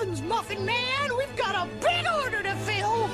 Congratulations, Muffin Man! We've got a big order to fill!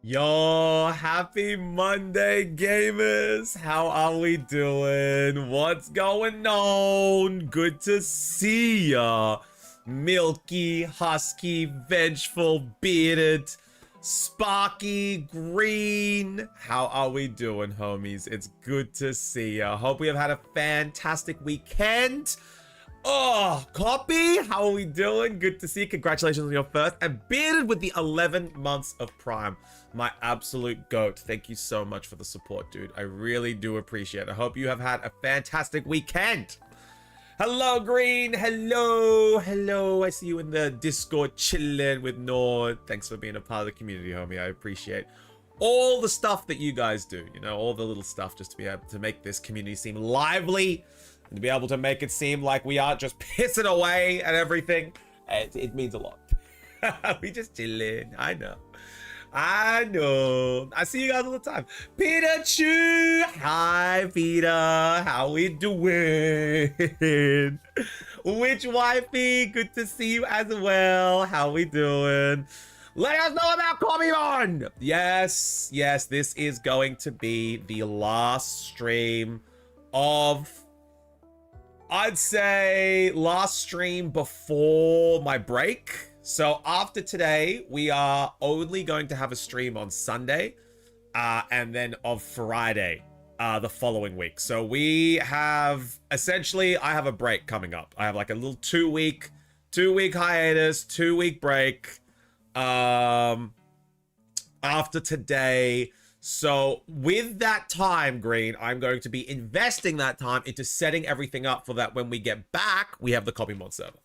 Yo, happy Monday, gamers. How are we doing? What's going on? Good to see ya. Milky, husky, vengeful, bearded, sparky, green. How are we doing, homies? It's good to see ya. Hope we have had a fantastic weekend. Oh, Copy, how are we doing? Good to see you. Congratulations on your first. And bearded with the 11 months of Prime. My absolute goat. Thank you so much for the support, dude. I really do appreciate it. I hope you have had a fantastic weekend. Hello, Green. Hello. Hello. I see you in the Discord chilling with Nord. Thanks for being a part of the community, homie. I appreciate all the stuff that you guys do. You know, all the little stuff just to be able to make this community seem lively. To be able to make it seem like we aren't just pissing away at everything. It means a lot. We just chilling. I know. I know. I see you guys all the time. Peter Chu. Hi, Peter. How we doing? Witch Wifey. Good to see you as well. How we doing? Let us know about Pokémon. Yes. Yes, this is going to be the last stream of... I'd say last stream before my break. So after today, we are only going to have a stream on Sunday and then on Friday the following week. So we have, essentially, I have a break coming up. I have like a little two-week hiatus, 2-week break after today. So with that time, Green, I'm going to be investing that time into setting everything up for that when we get back, we have the Pokémon server.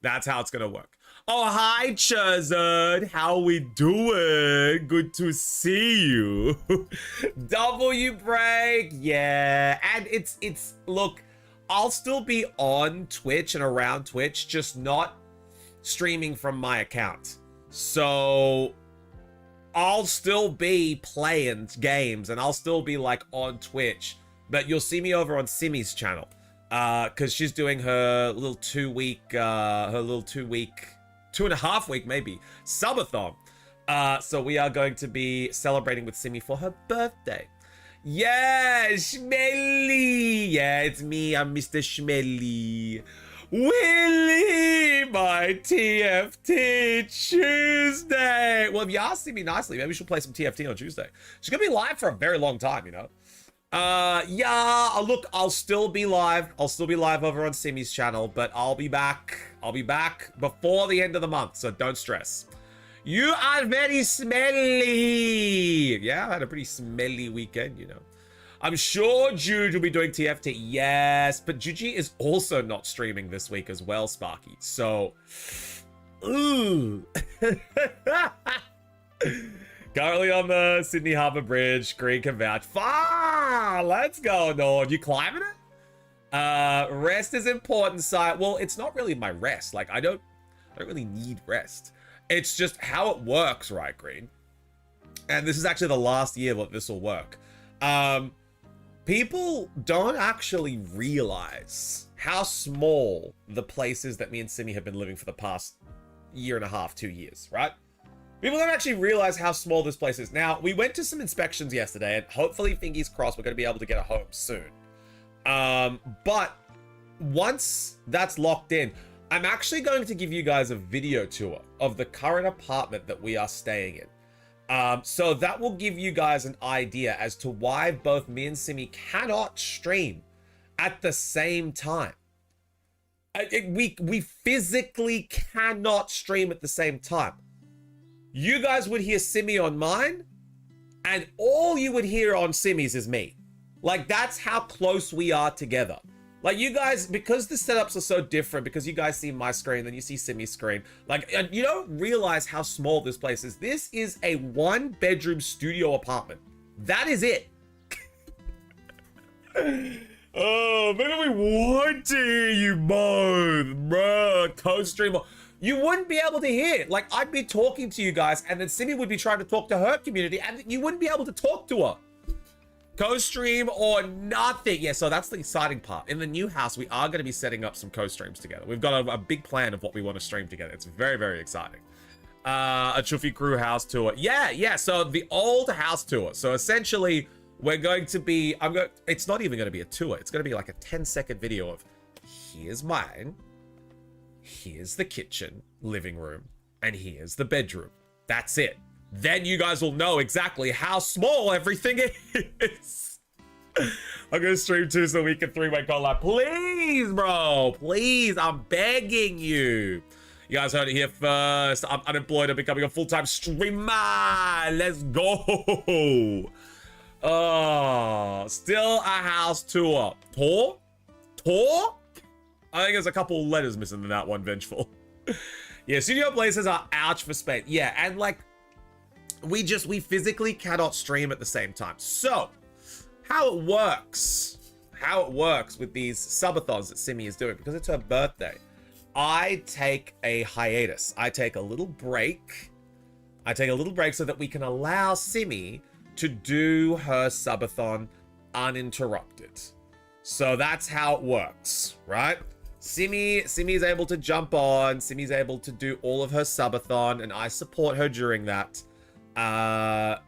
That's how it's going to work. Oh, hi, Chazard. How we doing? Good to see you. W break. Yeah. And it's, look, I'll still be on Twitch and around Twitch, just not streaming from my account. So... I'll still be playing games and I'll still be like on Twitch, but you'll see me over on Simi's channel because she's doing her little 2.5 week maybe subathon. So we are going to be celebrating with Simi for her birthday. Yeah, Schmelly. Yeah, it's me. I'm Mr. Schmelly. Willie, my TFT Tuesday. Well, if you ask me nicely, maybe she'll play some TFT on Tuesday. She's gonna be live for a very long time, you know. Yeah. Look, I'll still be live. I'll still be live over on Simi's channel, but I'll be back. I'll be back before the end of the month, so don't stress. You are very smelly. Yeah, I had a pretty smelly weekend, you know. I'm sure Jude will be doing TFT. Yes, but Juji is also not streaming this week as well, Sparky. So, ooh. Currently on the Sydney Harbour Bridge. Green can vouch. Far! Let's go, Nord. You climbing it? Rest is important, side. Well, it's not really my rest. Like, I don't really need rest. It's just how it works, right, Green? And this is actually the last year that this will work. People don't actually realize how small the place is that me and Simi have been living for the past 1.5 to 2 years, right? People don't actually realize how small this place is. Now, we went to some inspections yesterday, and hopefully, fingers crossed, we're going to be able to get a home soon. But once that's locked in, I'm actually going to give you guys a video tour of the current apartment that we are staying in. So that will give you guys an idea as to why both me and Simi cannot stream at the same time. We physically cannot stream at the same time. You guys would hear Simi on mine, and all you would hear on Simi's is me. Like, that's how close we are together. Like, you guys, because the setups are so different, because you guys see my screen, then you see Simi's screen, like, you don't realize how small this place is. This is a 1-bedroom studio apartment. That is it. Oh, maybe we want to hear you both, bruh, co-streamer. You wouldn't be able to hear. Like, I'd be talking to you guys, and then Simi would be trying to talk to her community, and you wouldn't be able to talk to her. Co-stream or nothing. Yeah, so that's the exciting part. In the new house, we are going to be setting up some co-streams together. We've got a big plan of what we want to stream together. It's very, very exciting. A Chuffy Crew house tour. Yeah. So the old house tour. So essentially, we're going to be... It's not even going to be a tour. It's going to be like a 10-second video of here's mine, here's the kitchen, living room, and here's the bedroom. That's it. Then you guys will know exactly how small everything is. I'm going to stream too so we can three-way collab. Please, bro. Please. I'm begging you. You guys heard it here first. I'm unemployed. I'm becoming a full-time streamer. Let's go. Oh, still a house tour. Tour? I think there's a couple letters missing in that one, Vengeful. Yeah, studio places are ouch for space. Yeah, and like, we physically cannot stream at the same time. So, how it works with these subathons that Simi is doing, because it's her birthday, I take a hiatus. I take a little break so that we can allow Simi to do her subathon uninterrupted. So that's how it works, right? Simi is able to jump on. Simi's able to do all of her subathon, and I support her during that.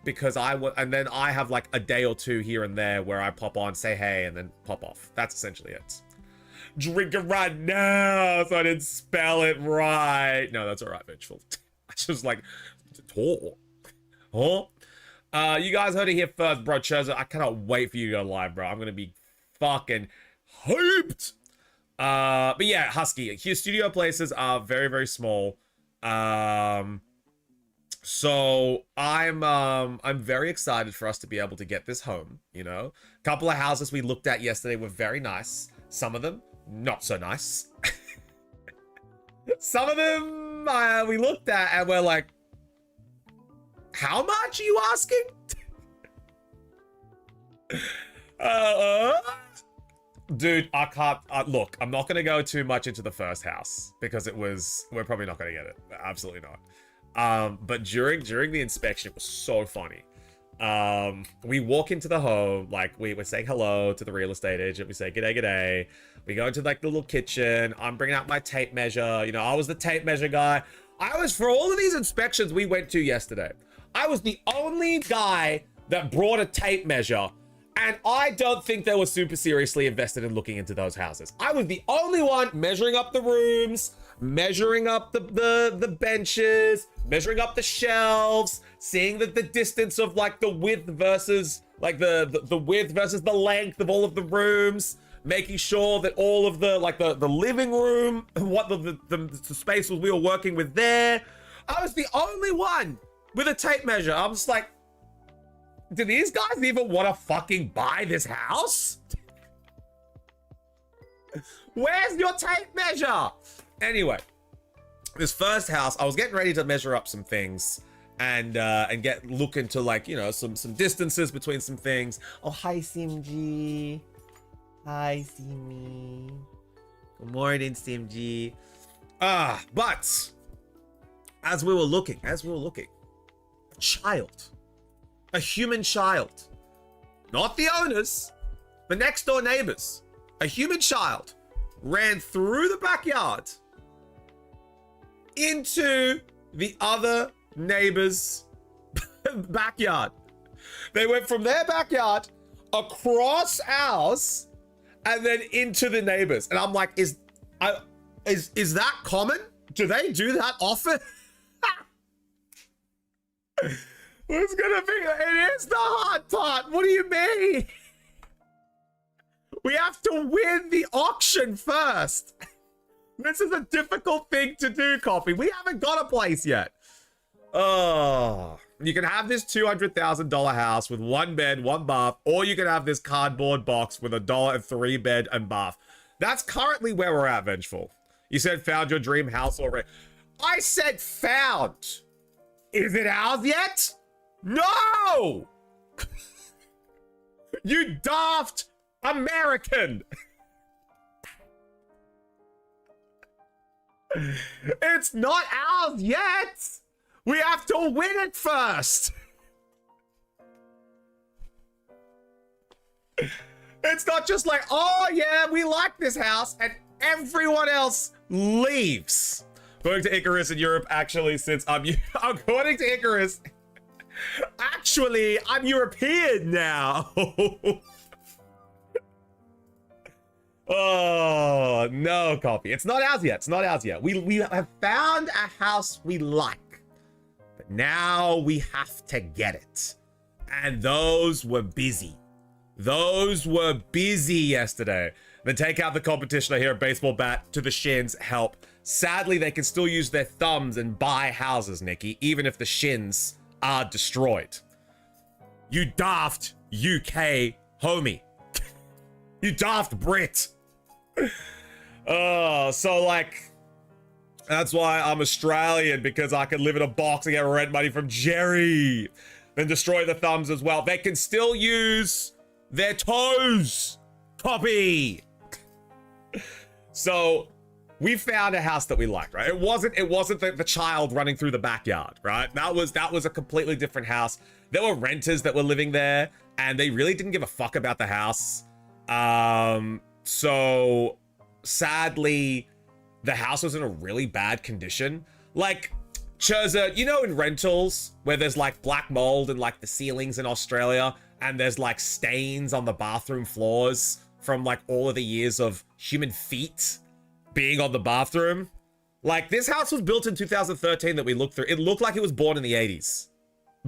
Because and then I have like a day or two here and there where I pop on, say hey, and then pop off. That's essentially it. Drink it right now, so I didn't spell it right. No, that's all right, Vengeful. I just like, oh. You guys heard it here first, bro. Cheza, I cannot wait for you to go live, bro. I'm gonna be fucking hyped. But yeah, Husky, your studio places are very, very small. So I'm very excited for us to be able to get this home, you know? A couple of houses we looked at yesterday were very nice. Some of them, not so nice. Some of them we looked at and we're like, how much are you asking? Dude, I can't, look, I'm not going to go too much into the first house because we're probably not going to get it. Absolutely not. But during the inspection, it was so funny. We walk into the home, like we're saying hello to the real estate agent. We say, g'day, g'day. We go into like the little kitchen. I'm bringing out my tape measure. You know, I was the tape measure guy. For all of these inspections we went to yesterday, I was the only guy that brought a tape measure, and I don't think they were super seriously invested in looking into those houses. I was the only one measuring up the rooms, measuring up the benches, measuring up the shelves, seeing the distance of like the width versus like the width versus the length of all of the rooms, making sure that all of the like the living room, what the space was we were working with there. I was the only one with a tape measure. I'm just like, do these guys even want to fucking buy this house? Where's your tape measure? Anyway, this first house, I was getting ready to measure up some things and look into like, you know, some distances between some things. Oh, hi, Simji. Hi, Simi. Good morning, Simji. But as we were looking, a child, a human child, not the owners, the next door neighbors, a human child ran through the backyard into the other neighbor's backyard. They went from their backyard across ours and then into the neighbors. And I'm like, is that common? Do they do that often? What's gonna be? It is the hard part. What do you mean? We have to win the auction first. This is a difficult thing to do, Coffee. We haven't got a place yet. Oh, you can have this $200,000 house with 1 bed, 1 bath, or you can have this cardboard box with $1 and 3 bed and bath. That's currently where we're at, Vengeful. You said found your dream house already. I said found. Is it ours yet? No! You daft American! It's not ours yet! We have to win it first! It's not just like, oh yeah, we like this house, and everyone else leaves. Going to Icarus in Europe, actually, since I'm according to Icarus, actually, I'm European now. Oh, no, copy. It's not ours yet. It's not ours yet. We have found a house we like, but now we have to get it. And those were busy. Those were busy yesterday. Then take out the competition. I hear a baseball bat to the shins. Help. Sadly, they can still use their thumbs and buy houses, Nikki, even if the shins are destroyed. You daft UK homie. You daft Brit. Oh, so like, that's why I'm Australian, because I can live in a box and get rent money from Jerry. Then destroy the thumbs as well. They can still use their toes. Copy. So we found a house that we liked, right? It wasn't the child running through the backyard, right? That was a completely different house. There were renters that were living there, and they really didn't give a fuck about the house. So sadly, the house was in a really bad condition. Like, Churza, you know in rentals where there's like black mold in like the ceilings in Australia, and there's like stains on the bathroom floors from like all of the years of human feet being on the bathroom? Like, this house was built in 2013 that we looked through. It looked like it was born in the 80s.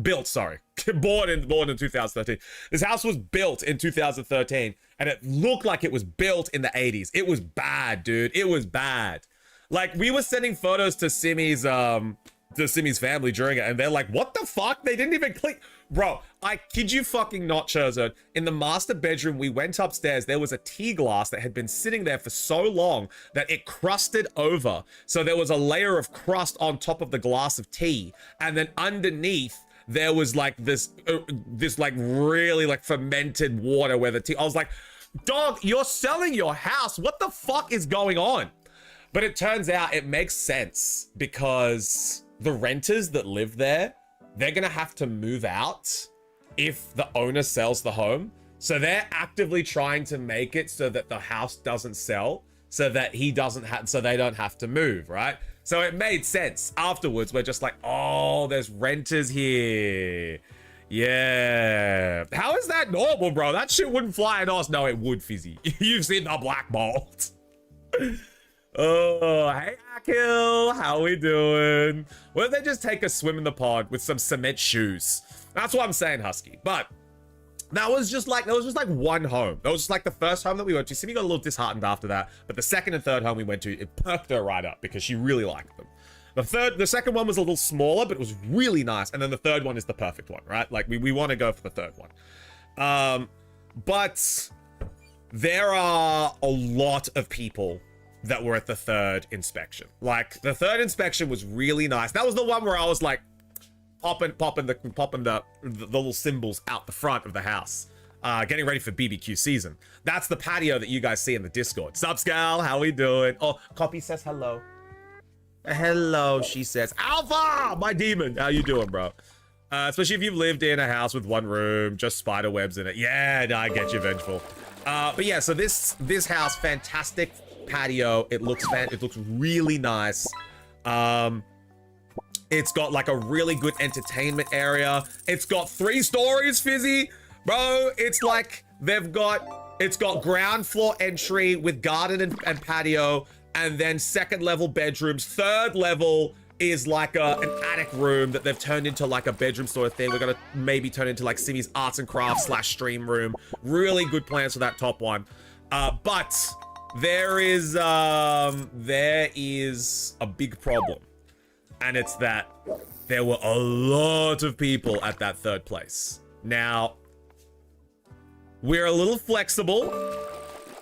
Built, sorry. born in 2013. This house was built in 2013, and it looked like it was built in the 80s. It was bad, dude. It was bad. Like, we were sending photos to Simi's family during it, and they're like, what the fuck? They didn't even click. Bro, I kid you fucking not, Churzard. In the master bedroom, we went upstairs. There was a tea glass that had been sitting there for so long that it crusted over. So there was a layer of crust on top of the glass of tea. And then underneath, there was like this like really like fermented water where the tea, I was like, dog, you're selling your house. What the fuck is going on? But it turns out it makes sense because the renters that live there, they're gonna have to move out if the owner sells the home. So they're actively trying to make it so that the house doesn't sell, so that he doesn't have, so they don't have to move, right? So it made sense. Afterwards, we're just like, oh, there's renters here. Yeah. How is that normal, bro? That shit wouldn't fly in Oz. No, it would, Fizzy. You've seen the black mold. Oh, hey, Akil. How we doing? What if they just take a swim in the pond with some cement shoes? That's what I'm saying, Husky. But that was just like one home. That was just like the first home that we went to. Simi got a little disheartened after that, but the second and third home we went to, it perked her right up because she really liked them. The second one was a little smaller, but it was really nice. And then the third one is the perfect one, right? Like we want to go for the third one. But there are a lot of people that were at the third inspection. Like, the third inspection was really nice. That was the one where I was like popping the little symbols out the front of the house, getting ready for BBQ season. That's the patio that you guys see in the Discord. Sup, Scal? How we doing? Oh, Copy says hello. Hello, she says. Alpha, my demon. How you doing, bro? Especially if you've lived in a house with one room, just spider webs in it. Yeah, no, I get you, Vengeful. But yeah, so this house, fantastic patio. It looks really nice. It's got like a really good entertainment area. It's got 3 stories, Fizzy. Bro, it's like it's got ground floor entry with garden and patio, and then second level bedrooms. Third level is like an attic room that they've turned into like a bedroom sort of thing. We're gonna maybe turn into like Simi's arts and crafts / stream room. Really good plans for that top one. But there is a big problem, and it's that there were a lot of people at that third place. Now, we're a little flexible.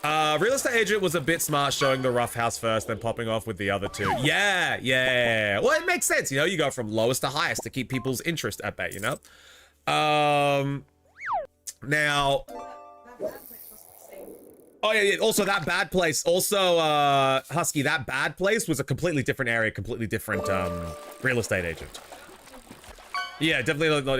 Real estate agent was a bit smart, showing the rough house first, then popping off with the other 2. Yeah. Well, it makes sense, you know. You go from lowest to highest to keep people's interest at bay, you know. Now. Oh yeah. Also, that bad place. Also, Husky, that bad place was a completely different area, completely different real estate agent. Yeah, definitely not.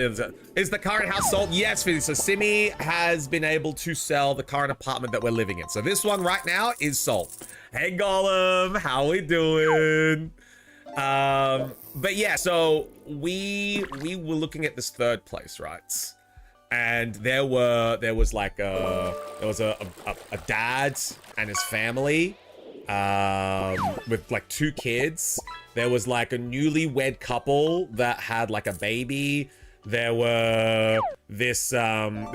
Is the current house sold? Yes, Fizzy. So Simi has been able to sell the current apartment that we're living in. So this one right now is sold. Hey, Golem, how we doing? But yeah, so we were looking at this third place, right? And there was like a dad and his family, with like 2 kids. There was like a newlywed couple that had like a baby. There were this immigrant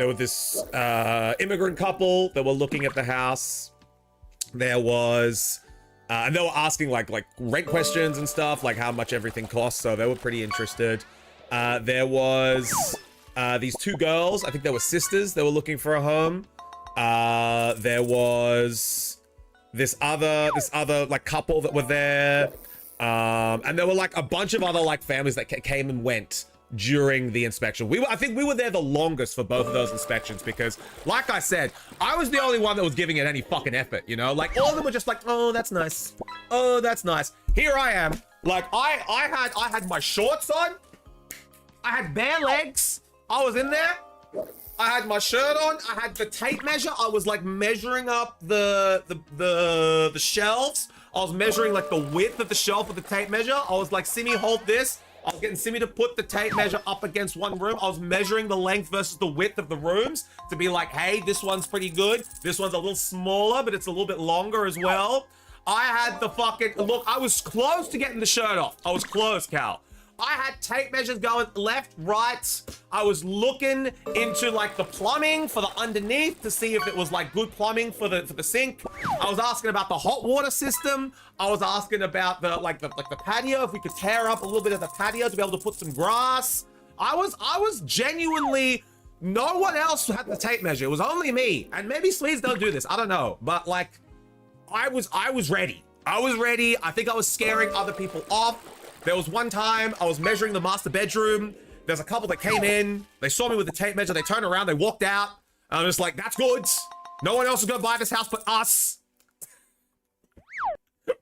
couple that were looking at the house. There was, and they were asking like rent questions and stuff, like how much everything costs. So they were pretty interested. There was these 2 girls. I think they were sisters. They were looking for a home. There was this other like couple that were there. And there were like a bunch of other like families that came and went during the inspection. I think we were there the longest for both of those inspections because, like I said, I was the only one that was giving it any fucking effort, you know? Like, all of them were just like, oh, that's nice. Oh, that's nice. Here I am. Like, I had my shorts on. I had bare legs. I was in there. I had my shirt on. I had the tape measure. I was like measuring up the shelves. I was measuring like the width of the shelf with the tape measure. I was like, Simi, hold this. I was getting Simi to put the tape measure up against one room. I was measuring the length versus the width of the rooms to be like, hey, this one's pretty good. This one's a little smaller, but it's a little bit longer as well. I had the fucking, look, I was close to getting the shirt off. I was close, Cal. I had tape measures going left, right. I was looking into like the plumbing for the underneath to see if it was like good plumbing for the sink. I was asking about the hot water system. I was asking about the patio, if we could tear up a little bit of the patio to be able to put some grass. I was genuinely, no one else had the tape measure. It was only me. And maybe Swedes don't do this. I don't know. But like, I was ready. I was ready. I think I was scaring other people off. There was one time I was measuring the master bedroom. There's a couple that came in. They saw me with the tape measure. They turned around. They walked out. And I'm just like, that's good. No one else is going to buy this house but us.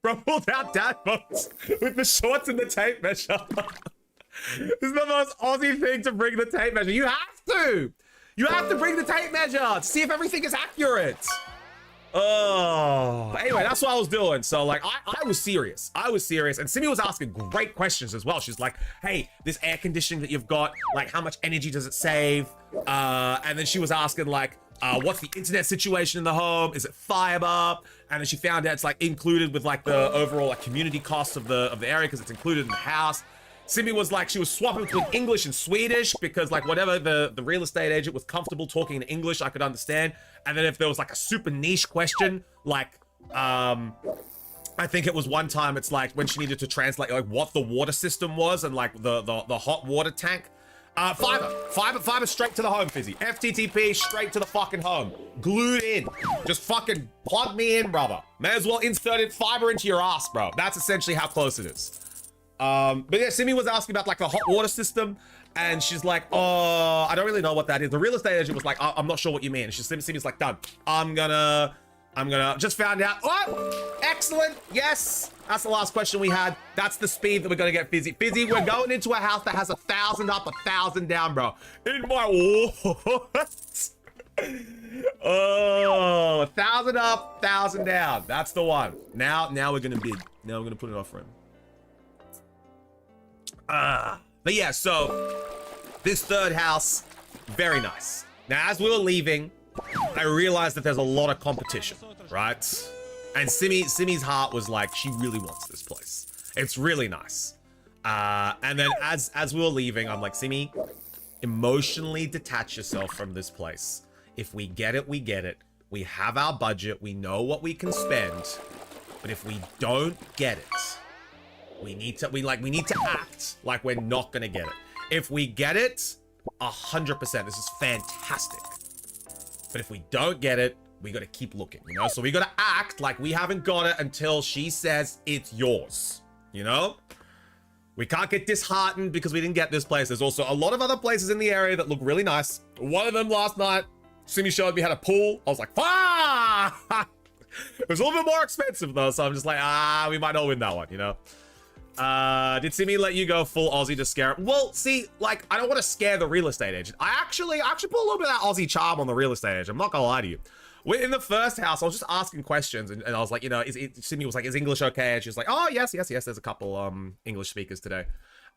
Bro pulled out dad phones with the shorts and the tape measure. This is the most Aussie thing to bring the tape measure. You have to. You have to bring the tape measure to see if everything is accurate. Oh, anyway, that's what I was doing. So like, I was serious. I was serious. And Simi was asking great questions as well. She's like, hey, this air conditioning that you've got, like how much energy does it save? And then she was asking like, what's the internet situation in the home? Is it fiber? And then she found out it's like included with like the overall like community costs of the area because it's included in the house. Simi was like, she was swapping between English and Swedish because like whatever the real estate agent was comfortable talking in English, I could understand. And then if there was like a super niche question, like, I think it was one time, it's like when she needed to translate like what the water system was and like the hot water tank. Fiber straight to the home, Fizzy. FTTP straight to the fucking home. Glued in. Just fucking plug me in, brother. May as well insert it fiber into your ass, bro. That's essentially how close it is. But yeah, Simi was asking about like the hot water system, and she's like, oh, I don't really know what that is. The real estate agent was like, I'm not sure what you mean. And Simi's like, done. I'm gonna just found out. Oh, excellent. Yes. That's the last question we had. That's the speed that we're gonna get Fizzy. Fizzy, we're going into a house that has 1,000 up, 1,000 down, bro. In my what? Oh, 1,000 up, 1,000 down. That's the one. Now we're gonna bid. Now we're gonna put an offer in. But yeah, so this third house, very nice. Now, as we were leaving, I realized that there's a lot of competition, right? And Simi's heart was like, she really wants this place. It's really nice. And then as we were leaving, I'm like, Simi, emotionally detach yourself from this place. If we get it, we get it. We have our budget. We know what we can spend. But if we don't get it, we need to act like we're not gonna get it. If we get it, 100%, this is fantastic. But if we don't get it, we gotta keep looking, you know? So we gotta act like we haven't got it until she says it's yours, you know? We can't get disheartened because we didn't get this place. There's also a lot of other places in the area that look really nice. One of them last night, Simi showed me had a pool. I was like, ah! It was a little bit more expensive though, so I'm just like, we might not win that one, you know? Did Simi let you go full Aussie to scare him? Well, see, like, I don't want to scare the real estate agent. I actually put a little bit of that Aussie charm on the real estate agent. I'm not gonna lie to you. in the first house, I was just asking questions, and I was like, you know, Sydney was like, is English okay? And she was like, oh, yes, there's a couple English speakers today.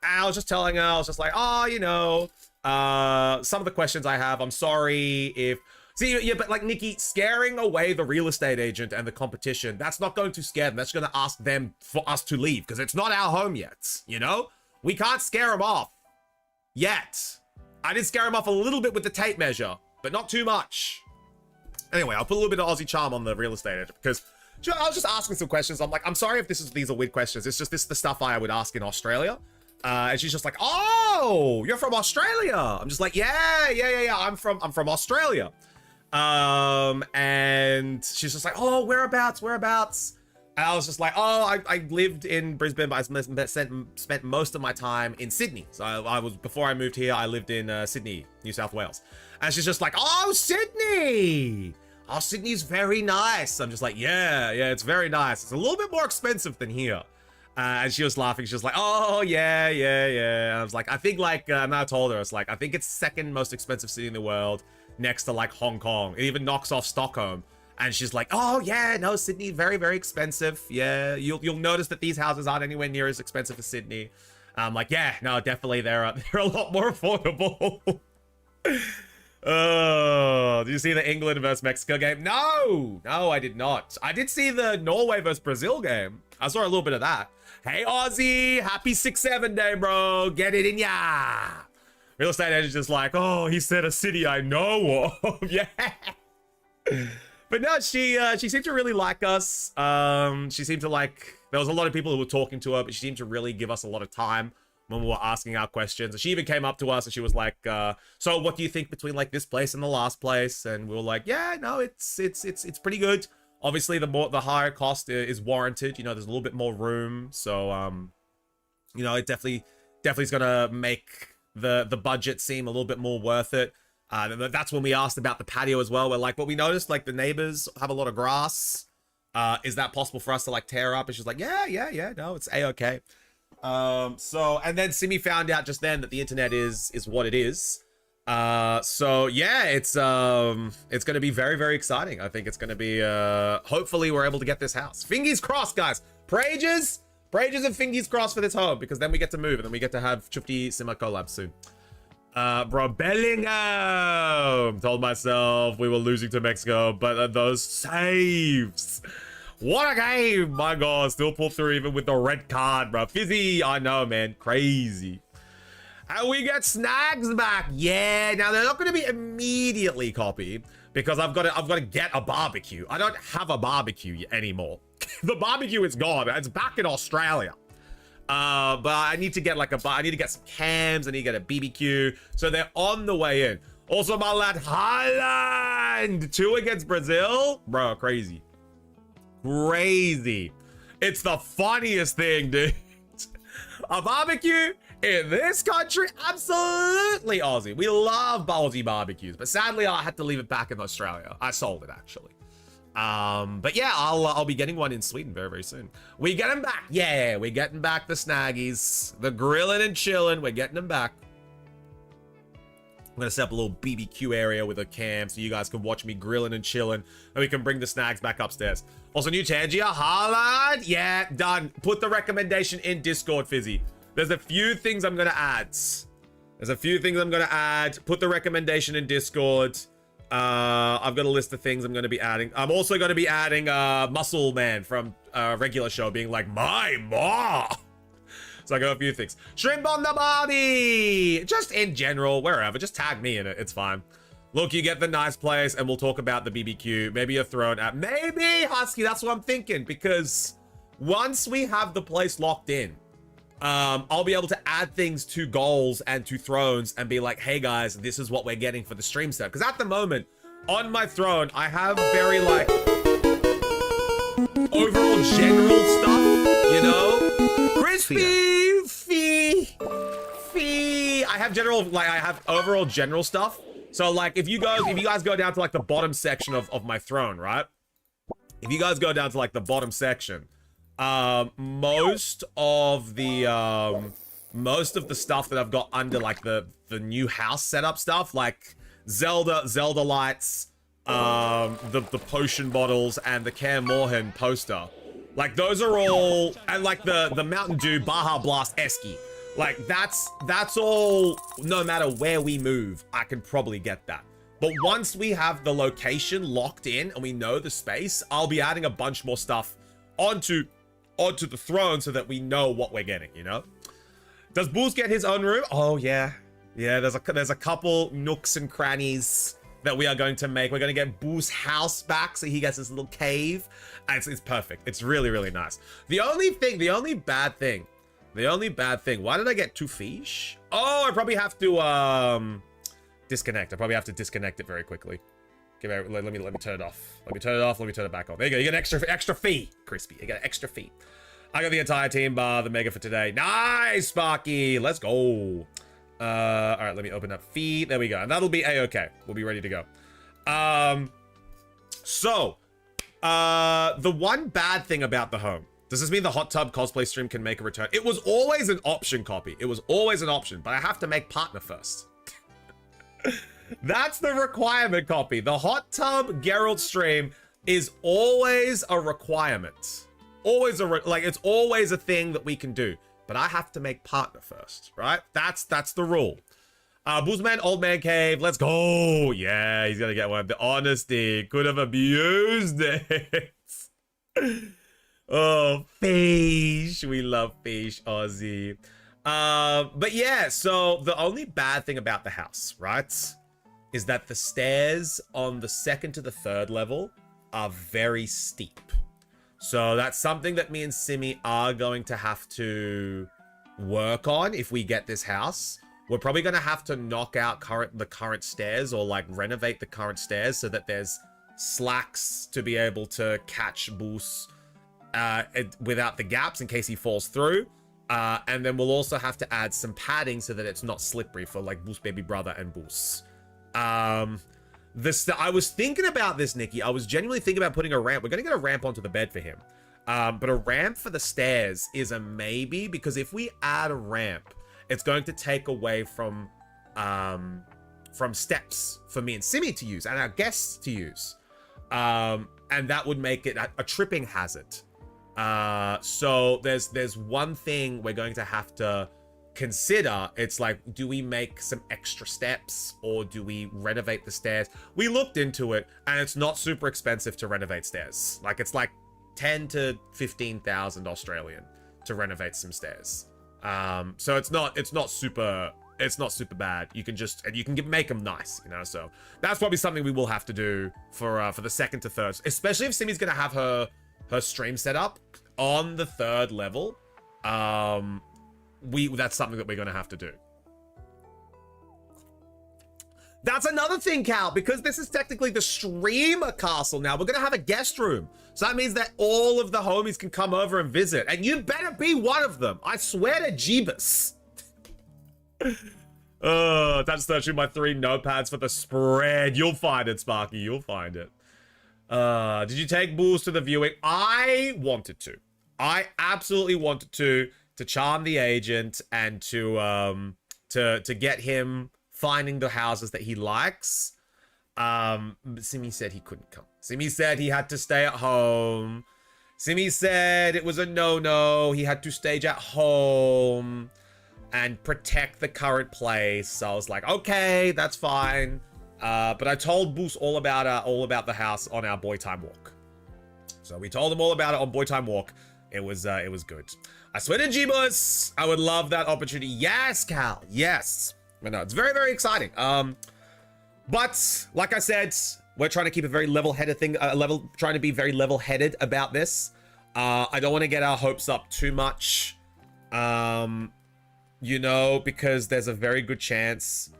And I was just telling her, I was just like, oh, you know, some of the questions I have, I'm sorry if... See, yeah, but like, Nikki, scaring away the real estate agent and the competition, that's not going to scare them. That's going to ask them for us to leave, because it's not our home yet, you know? We can't scare them off. Yet. I did scare them off a little bit with the tape measure, but not too much. Anyway, I'll put a little bit of Aussie charm on the real estate agent, because I was just asking some questions. I'm like, I'm sorry if these are weird questions. It's just this is the stuff I would ask in Australia. And she's just like, oh, you're from Australia. I'm just like, yeah. I'm from Australia. And she's just like, oh, whereabouts? And I was just like, oh, I lived in Brisbane, but I spent most of my time in Sydney. So before I moved here, I lived in Sydney, New South Wales. And she's just like, oh, Sydney. Oh, Sydney's very nice. I'm just like, yeah, it's very nice. It's a little bit more expensive than here. And she was laughing. She was like, oh, yeah. And I was like, I think like, and I told her, it's like, I think it's second most expensive city in the world, next to like Hong Kong. It even knocks off Stockholm. And she's like, oh yeah, no, Sydney, very, very expensive. Yeah, you'll notice that these houses aren't anywhere near as expensive as Sydney. I'm like, yeah, no, definitely they're a lot more affordable. Oh, did you see the England versus Mexico game? No, I did not. I did see the Norway versus Brazil game. I saw a little bit of that. Hey, Aussie, happy 6-7 day, bro. Get it in ya. Real estate agent just like, oh, he said a city I know of. Yeah. But no, she seemed to really like us. She seemed to like, there was a lot of people who were talking to her, but she seemed to really give us a lot of time when we were asking our questions. And she even came up to us and she was like, so what do you think between like this place and the last place? And we were like, yeah, no, it's pretty good. Obviously the higher cost is warranted. You know, there's a little bit more room. So, you know, it definitely is going to make the budget seem a little bit more worth it. That's when we asked about the patio as well. We're like, well, we noticed like the neighbors have a lot of grass. Is that possible for us to like tear up? And she's like, yeah, no, it's a-okay. And then Simi found out just then that the internet is what it is. So yeah, it's going to be very, very exciting. I think it's going to be, hopefully we're able to get this house. Fingers crossed, guys. Prages and fingers crossed for this home, because then we get to move and then we get to have Chufti Sima collab soon. Bro, Bellingham! Told myself we were losing to Mexico, but those saves. What a game! My God, still pulled through even with the red card, bro. Fizzy, I know, man. Crazy. And we get snags back. Yeah, now they're not going to be immediately copied because I've got to get a barbecue. I don't have a barbecue anymore. The barbecue is gone. It's back in Australia. But I need to get like I need to get some cams. I need to get a BBQ. So they're on the way in. Also, my lad, Highland 2 against Brazil. Bro, crazy. Crazy. It's the funniest thing, dude. A barbecue in this country? Absolutely Aussie. We love Aussie barbecues. But sadly, I had to leave it back in Australia. I sold it, actually. But yeah, I'll be getting one in Sweden very, very soon. We get them back. Yeah, we're getting back the snaggies. The grilling and chilling. We're getting them back. I'm going to set up a little BBQ area with a cam so you guys can watch me grilling and chilling. And we can bring the snags back upstairs. Also, new Tangia. Haaland. Yeah, done. Put the recommendation in Discord, Fizzy. There's a few things I'm going to add. Put the recommendation in Discord. I've got a list of things I'm going to be adding. I'm also going to be adding Muscle Man from regular show being like, my ma. So I got a few things. Shrimp on the body. Just in general, wherever. Just tag me in it. It's fine. Look, you get the nice place and we'll talk about the BBQ. Maybe a throne app. Maybe, Husky. That's what I'm thinking. Because once we have the place locked in, I'll be able to add things to goals and to thrones and be like, hey guys, this is what we're getting for the stream set. Because at the moment, on my throne, I have very like overall general stuff, you know? Crispy, fee. I have general, like I have overall general stuff. So like if you guys go down to like the bottom section of my throne, right? If you guys go down to like the bottom section, most of the stuff that I've got under like the new house setup stuff, like Zelda lights, the potion bottles and the Cam Morhen poster. Like, those are all, and like the Mountain Dew Baja Blast Esky. Like, that's all, no matter where we move, I can probably get that. But once we have the location locked in and we know the space, I'll be adding a bunch more stuff onto the throne so that we know what we're getting, you know? Does Bulls get his own room? Oh, yeah. Yeah, there's a couple nooks and crannies that we are going to make. We're going to get Bulls' house back so he gets his little cave. And it's perfect. It's really, really nice. The only bad thing, why did I get 2 fish? Oh, I probably have to, disconnect. I probably have to disconnect it very quickly. Let me turn it off. Let me turn it off. Let me turn it back on. There you go. You get an extra fee, Crispy. You get an extra fee. I got the entire team bar, the mega for today. Nice, Sparky. Let's go. All right, let me open up fee. There we go. And that'll be a-okay. We'll be ready to go. The one bad thing about the home. Does this mean the hot tub cosplay stream can make a return? It was always an option, Copy. It was always an option, but I have to make partner first. That's the requirement, Copy. The hot tub Geralt stream is always a requirement. Always it's always a thing that we can do. But I have to make partner first, right? That's the rule. Boozman, Old Man Cave, let's go. Yeah, he's gonna get one. The honesty could have abused it. Oh, fish. We love fish, Aussie. But yeah, so the only bad thing about the house, right, is that the stairs on the 2nd to the 3rd level are very steep. So that's something that me and Simi are going to have to work on if we get this house. We're probably going to have to knock out the current stairs, or like renovate the current stairs so that there's slacks to be able to catch Boos without the gaps in case he falls through. And then we'll also have to add some padding so that it's not slippery for like Boos baby brother and Boos. I was thinking about this, Nikki. I was genuinely thinking about putting a ramp. We're going to get a ramp onto the bed for him. But a ramp for the stairs is a maybe, because if we add a ramp, it's going to take away from steps for me and Simi to use and our guests to use. And that would make it a tripping hazard. So there's one thing we're going to have to consider. It's like, do we make some extra steps or do we renovate the stairs? We looked into it and it's not super expensive to renovate stairs. Like, it's like 10 to 15,000 Australian to renovate some stairs. So it's not super bad. You can make them nice, you know. So that's probably something we will have to do for the 2nd to 3rd, especially if Simi's gonna have her stream set up on the 3rd level. That's something that we're gonna have to do. That's another thing, Cal, because this is technically the streamer castle now. We're gonna have a guest room. So that means that all of the homies can come over and visit. And you better be one of them. I swear to Jeebus. That's searching my 3 notepads for the spread. You'll find it, Sparky. You'll find it. Did you take Bulls to the viewing? I wanted to. I absolutely wanted to charm the agent and to get him finding the houses that he likes. But Simi said he couldn't come. Simi said he had to stay at home. Simi said it was a no-no. He had to stage at home and protect the current place. So I was like, okay, that's fine. But I told Boos all about the house on our boy time walk. So we told him all about it on boy time walk. It was good. I swear to Jeebus, I would love that opportunity. Yes, Cal. Yes. But no, it's very, very exciting. But like I said, we're trying to keep a very level-headed thing, trying to be very level-headed about this. I don't want to get our hopes up too much, you know, because there's a very good chance.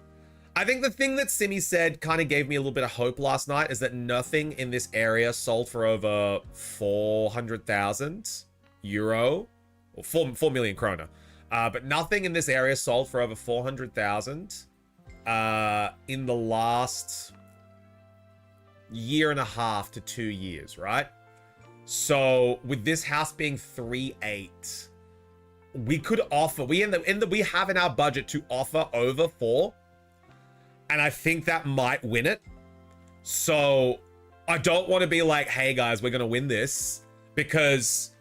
I think the thing that Simi said kind of gave me a little bit of hope last night is that nothing in this area sold for over 400,000 euro, or 4 million kroner. But nothing in this area sold for over 400,000 in the last year and a half to 2 years, right? So with this house being 3.8, we could offer, we have in our budget to offer over 4, and I think that might win it. So I don't want to be like, hey guys, we're going to win this, because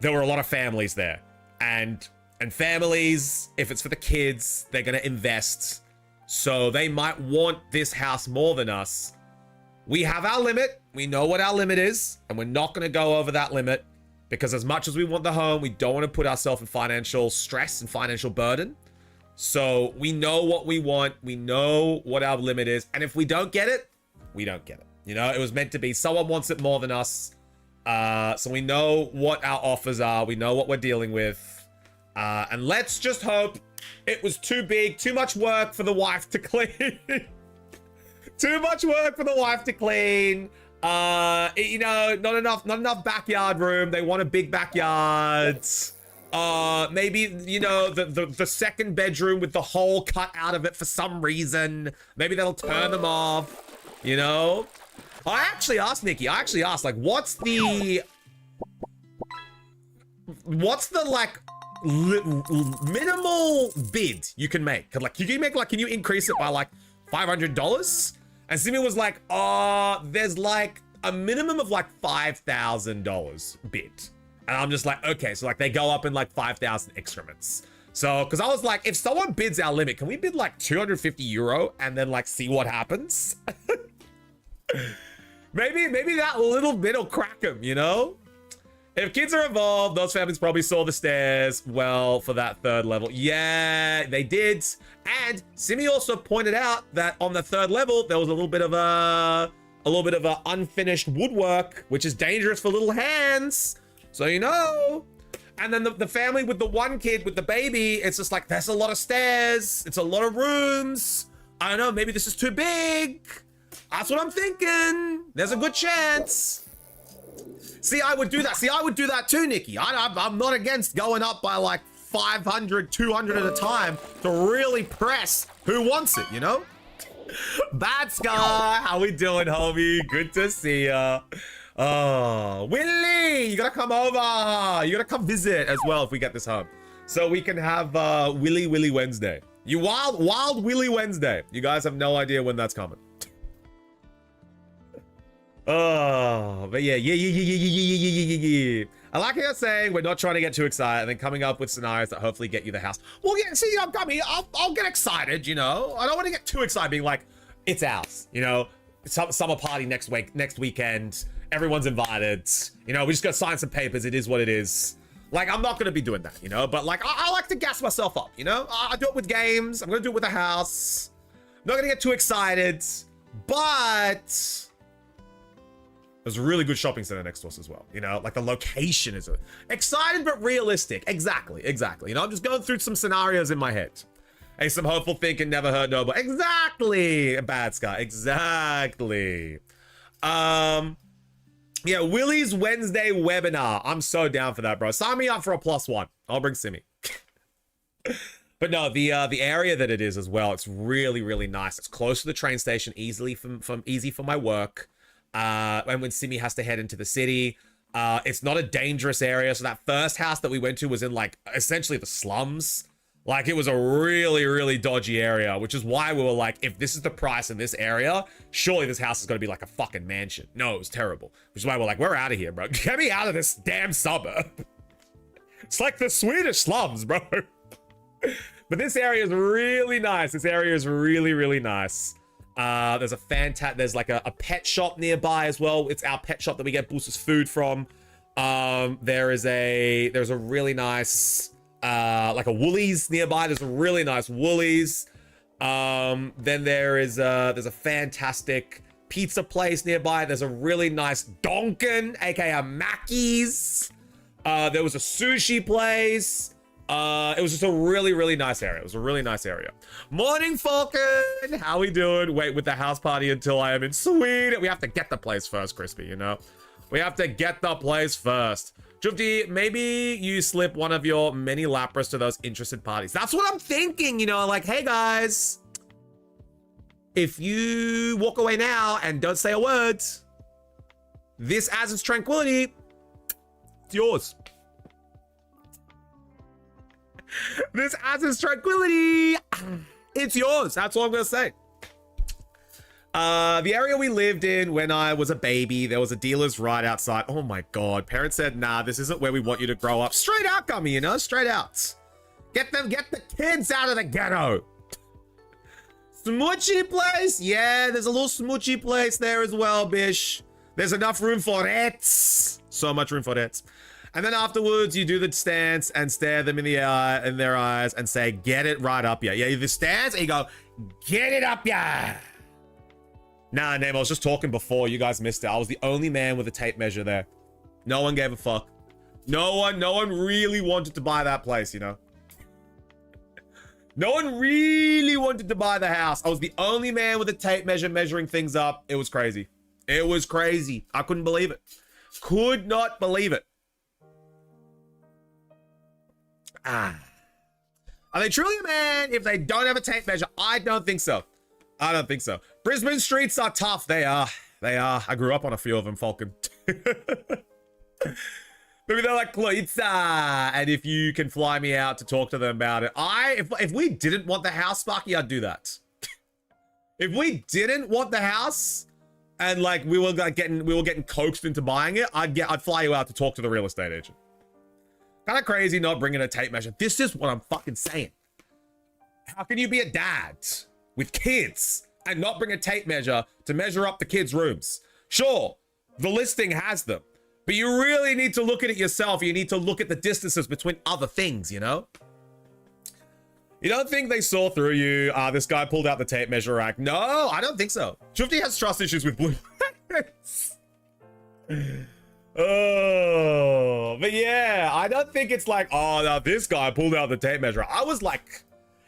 there were a lot of families there. And families, if it's for the kids, they're going to invest. So they might want this house more than us. We have our limit. We know what our limit is, and we're not going to go over that limit, because as much as we want the home, we don't want to put ourselves in financial stress and financial burden. So we know what we want. We know what our limit is. And if we don't get it, we don't get it. You know, it was meant to be someone wants it more than us. So we know what our offers are. We know what we're dealing with. And let's just hope it was too big, too much work for the wife to clean. Too much work for the wife to clean. You know, not enough backyard room. They want a big backyard. Maybe, you know, the second bedroom with the hole cut out of it for some reason. Maybe that'll turn them off, you know? I actually asked Nikki, like, what's the like minimal bid you can make? Like, can you increase it by like $500? And Simi was like, there's like a minimum of like $5,000 bid. And I'm just like, okay, so like they go up in like 5,000 excrements. So, because I was like, if someone bids our limit, can we bid like 250 euro and then like see what happens? maybe that little bit will crack them, you know? If kids are involved, those families probably saw the stairs well for that third level. Yeah, they did. And Simi also pointed out that on the third level, there was a little bit of a unfinished woodwork, which is dangerous for little hands. So, you know. And then the family with the one kid with the baby, it's just like, there's a lot of stairs. It's a lot of rooms. I don't know, maybe this is too big. That's what I'm thinking. There's a good chance. See, I would do that. See, I would do that too, Nikki. I'm not against going up by like 500, 200 at a time to really press who wants it, you know? Bad Sky, how we doing, homie? Good to see ya. Oh, Willy, you gotta come over. You gotta come visit as well if we get this home. So we can have Willy Wednesday. You wild Willy Wednesday. You guys have no idea when that's coming. Oh, but yeah. I like how you're saying we're not trying to get too excited and then coming up with scenarios that hopefully get you the house. Well, yeah, see, I'm coming. I'll get excited, you know. I don't want to get too excited being like, it's ours, you know. Summer party next weekend. Everyone's invited. You know, we just got to sign some papers. It is what it is. Like, I'm not going to be doing that, you know. But, like, I like to gas myself up, you know. I do it with games. I'm going to do it with a house. I'm not going to get too excited. But there's a really good shopping center next to us as well. You know, like the location is excited but realistic. Exactly. You know, I'm just going through some scenarios in my head. Hey, some hopeful thinking never hurt nobody. Exactly. Bad Sky. Exactly. Yeah, Willie's Wednesday webinar. I'm so down for that, bro. Sign me up for a +1. I'll bring Simi. But no, the area that it is as well, it's really, really nice. It's close to the train station, easy for my work. And when Simi has to head into the city, it's not a dangerous area. So that first house that we went to was in like essentially the slums. Like it was a really, really dodgy area, which is why we were like, if this is the price in this area, surely this house is going to be like a fucking mansion. No, it was terrible. Which is why we're like, we're out of here, bro. Get me out of this damn suburb. It's like the Swedish slums, bro. But this area is really nice. This area is really, really nice. There's like a pet shop nearby as well. It's our pet shop that we get Boosters food from. There's a really nice like a Woolies nearby. There's a really nice Woolies. Then there's a fantastic pizza place nearby. There's a really nice Donkin, aka Mackey's. There was a sushi place. It was just a really, really nice area. It was a really nice area. Morning, Falcon. How we doing? Wait with the house party until I am in Sweden. We have to get the place first, Crispy, you know? We have to get the place first. Jufti, maybe you slip one of your many Lapras to those interested parties. That's what I'm thinking, you know? Like, hey, guys. If you walk away now and don't say a word, this as its tranquility, it's yours. This as its tranquility, it's yours. That's all I'm gonna say. The area we lived in when I was a baby, there was a dealer's right outside. Oh my God. Parents said, nah, this isn't where we want you to grow up. Straight out, Gummy, you know, straight out. Get the kids out of the ghetto. Smoochy place? Yeah, there's a little smoochy place there as well, bish. There's enough room for it. So much room for it. And then afterwards, you do the stance and stare them in the eye, in their eyes, and say, "Get it right up ya." Yeah, you do the stance and you go, "Get it up ya." Nah, Name, I was just talking before. You guys missed it. I was the only man with a tape measure there. No one gave a fuck. No one really wanted to buy that place, you know. No one really wanted to buy the house. I was the only man with a tape measure measuring things up. It was crazy. It was crazy. I couldn't believe it. Could not believe it. Are they truly a man if they don't have a tape measure? I don't think so. I don't think so. Brisbane streets are tough. They are. They are. I grew up on a few of them, Falcon. Maybe they're like Kloitza, and if you can fly me out to talk to them about it. If we didn't want the house, Sparky, I'd do that. If we didn't want the house, and like we were getting coaxed into buying it, I'd fly you out to talk to the real estate agent. Kind of crazy not bringing a tape measure. This is what I'm fucking saying. How can you be a dad with kids and not bring a tape measure to measure up the kids' rooms? Sure, the listing has them, but you really need to look at it yourself. You need to look at the distances between other things, you know? You don't think they saw through you? This guy pulled out the tape measure rack. No, I don't think so. Shufty has trust issues with blue. Oh, but yeah, I don't think it's like, oh, no, this guy pulled out the tape measure. I was like,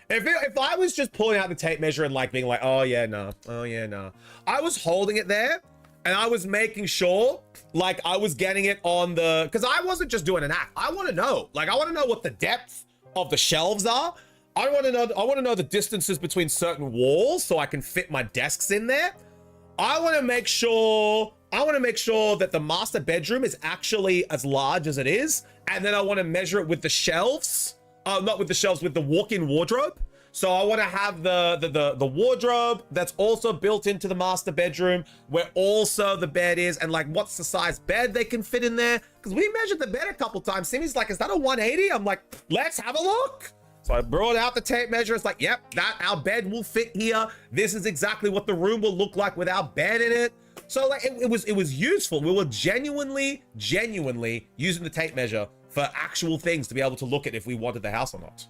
if I was just pulling out the tape measure and like being like, oh yeah, no, oh yeah, no. I was holding it there and I was making sure like I was getting it on the, because I wasn't just doing an act. I want to know, like, I want to know what the depth of the shelves are. I want to know the distances between certain walls so I can fit my desks in there. I want to make sure that the master bedroom is actually as large as it is. And then I want to measure it with the shelves. Not with the shelves, with the walk-in wardrobe. So I want to have the wardrobe that's also built into the master bedroom where also the bed is, and like what's the size bed they can fit in there. Because we measured the bed a couple times. Simi's like, is that a 180? I'm like, let's have a look. So I brought out the tape measure. It's like, yep, our bed will fit here. This is exactly what the room will look like with our bed in it. So like it was useful. We were genuinely using the tape measure for actual things to be able to look at if we wanted the house or not.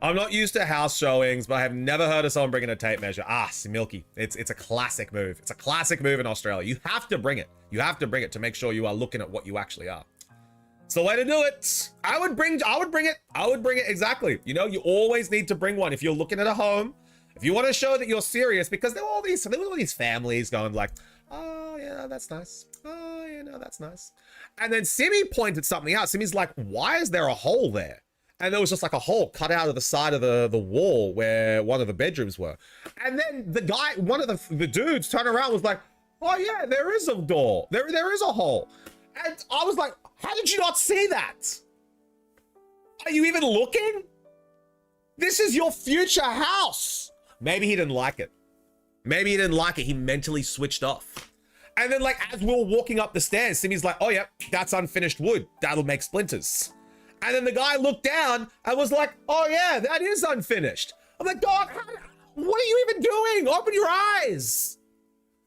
I'm not used to house showings, but I have never heard of someone bringing a tape measure. Milky. It's a classic move. It's a classic move in Australia. You have to bring it. You have to bring it to make sure you are looking at what you actually are. It's the way to do it. I would bring it, exactly. You know, you always need to bring one if you're looking at a home. If you want to show that you're serious, because there were all these families going like, oh yeah, that's nice. Oh yeah, no, that's nice. And then Simi pointed something out. Simi's like, why is there a hole there? And there was just like a hole cut out of the side of the wall where one of the bedrooms were. And then the guy, one of the dudes turned around and was like, oh yeah, there is a door. There is a hole. And I was like, how did you not see that? Are you even looking? This is your future house. Maybe he didn't like it. Maybe he didn't like it. He mentally switched off. And then like, as we were walking up the stairs, Simi's like, oh yeah, that's unfinished wood. That'll make splinters. And then the guy looked down and was like, oh yeah, that is unfinished. I'm like, dog, what are you even doing? Open your eyes.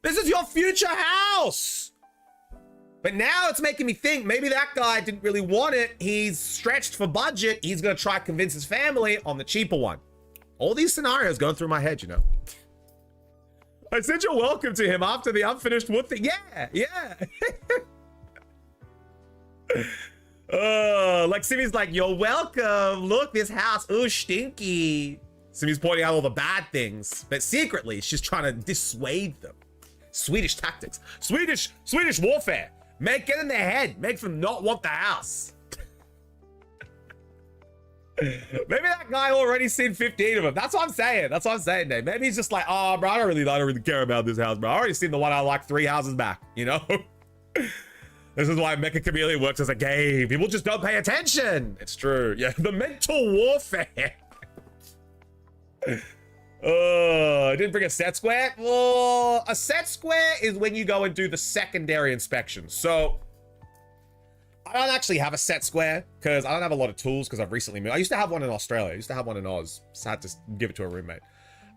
This is your future house. But now it's making me think maybe that guy didn't really want it. He's stretched for budget. He's going to try to convince his family on the cheaper one. All these scenarios going through my head, you know. I said you're welcome to him after the unfinished wood thing. Yeah. Like Simi's like, you're welcome. Look, this house, ooh, stinky. Simi's pointing out all the bad things, but secretly she's trying to dissuade them. Swedish tactics. Swedish warfare. Get in their head. Make them not want the house. Maybe that guy already seen 15 of them. That's what I'm saying. That's what I'm saying, Dave. Maybe he's just like, oh, bro, I don't really care about this house, bro. I already seen the one I like 3 houses back, you know? This is why Mecha Chameleon works as a game. People just don't pay attention. It's true. Yeah, the mental warfare. Didn't bring a set square. Well, a set square is when you go and do the secondary inspection. So I don't actually have a set square because I don't have a lot of tools because I've recently moved. I used to have one in Australia. I used to have one in Oz. So I had to give it to a roommate.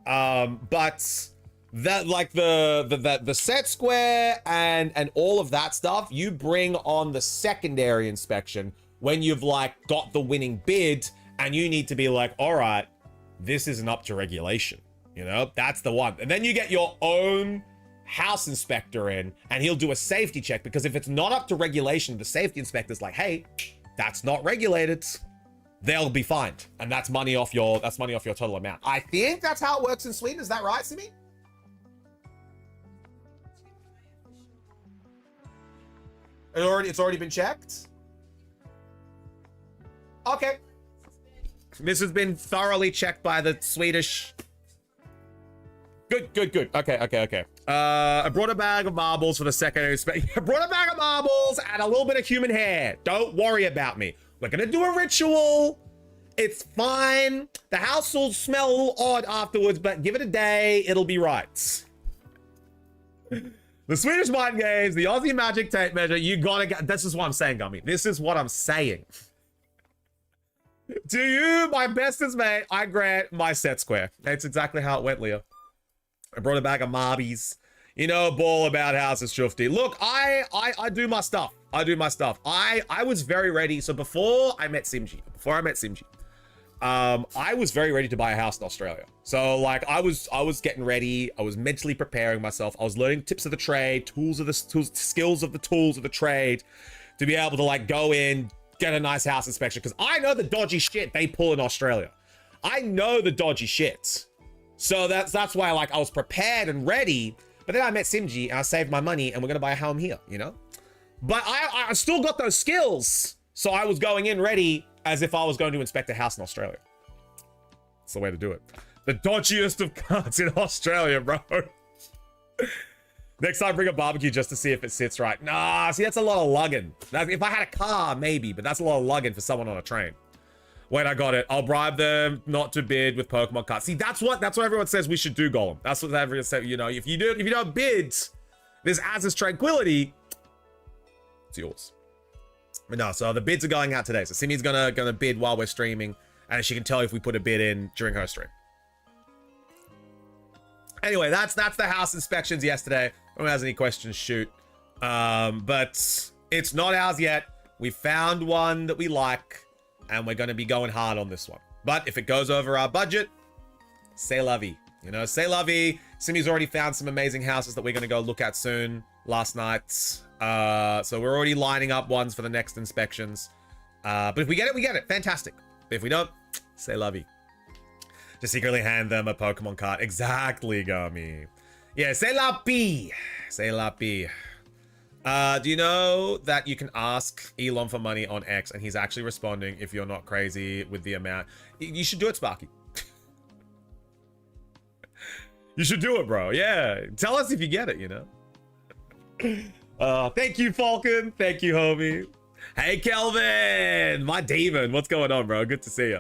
But that, like the set square and all of that stuff, you bring on the secondary inspection when you've like got the winning bid and you need to be like, all right, this isn't up to regulation. You know, that's the one. And then you get your own house inspector in and he'll do a safety check, because if it's not up to regulation, the safety inspector's like, hey, that's not regulated. They'll be fined. And that's money off your total amount. I think that's how it works in Sweden. Is that right, Simi? It's already been checked? Okay. This has been thoroughly checked by the Swedish. Good. Okay. I brought a bag of marbles for the secondary inspection. I brought a bag of marbles and a little bit of human hair. Don't worry about me. We're gonna do a ritual. It's fine. The house will smell a little odd afterwards, but give it a day. It'll be right. The Swedish mind games, the Aussie magic tape measure. You gotta get. This is what I'm saying, Gummy. This is what I'm saying. To you, my bestest mate, I grant my set square. That's exactly how it went, Leo. I brought a bag of marbies. You know, ball about houses, Shufty. Look, I do my stuff. I was very ready. So before I met Simji, I was very ready to buy a house in Australia. So like I was getting ready. I was mentally preparing myself. I was learning tips of the trade, skills of the tools of the trade to be able to like go in, get a nice house inspection, because I know the dodgy shit they pull in Australia. I know the dodgy shit. So that's why like I was prepared and ready. But then I met Simji and I saved my money and we're gonna buy a home here, you know? But I still got those skills. So I was going in ready as if I was going to inspect a house in Australia. That's the way to do it. The dodgiest of cards in Australia, bro. Next time, bring a barbecue just to see if it sits right. Nah, see, that's a lot of lugging. If I had a car, maybe, but that's a lot of lugging for someone on a train. Wait, I got it. I'll bribe them not to bid with Pokemon cards. See, that's what everyone says we should do, Golem. That's what everyone says. You know, if you don't bid, this AUS tranquility, it's yours. But no, so the bids are going out today. So Simi's gonna bid while we're streaming, and she can tell if we put a bid in during her stream. Anyway, that's the house inspections yesterday. If anyone has any questions, shoot. But it's not ours yet. We found one that we like, and we're going to be going hard on this one. But if it goes over our budget, c'est la vie. You know, c'est la vie. Simi's already found some amazing houses that we're going to go look at soon last night. So we're already lining up ones for the next inspections. But if we get it, we get it. Fantastic. If we don't, c'est la vie. Just secretly hand them a Pokemon card. Exactly, Gummy. Yeah, c'est la vie. C'est la vie. Do you know that you can ask Elon for money on X and he's actually responding if you're not crazy with the amount? You should do it, Sparky. You should do it, bro. Yeah. Tell us if you get it, you know? Thank you, Falcon. Thank you, homie. Hey, Kelvin. My demon. What's going on, bro? Good to see you.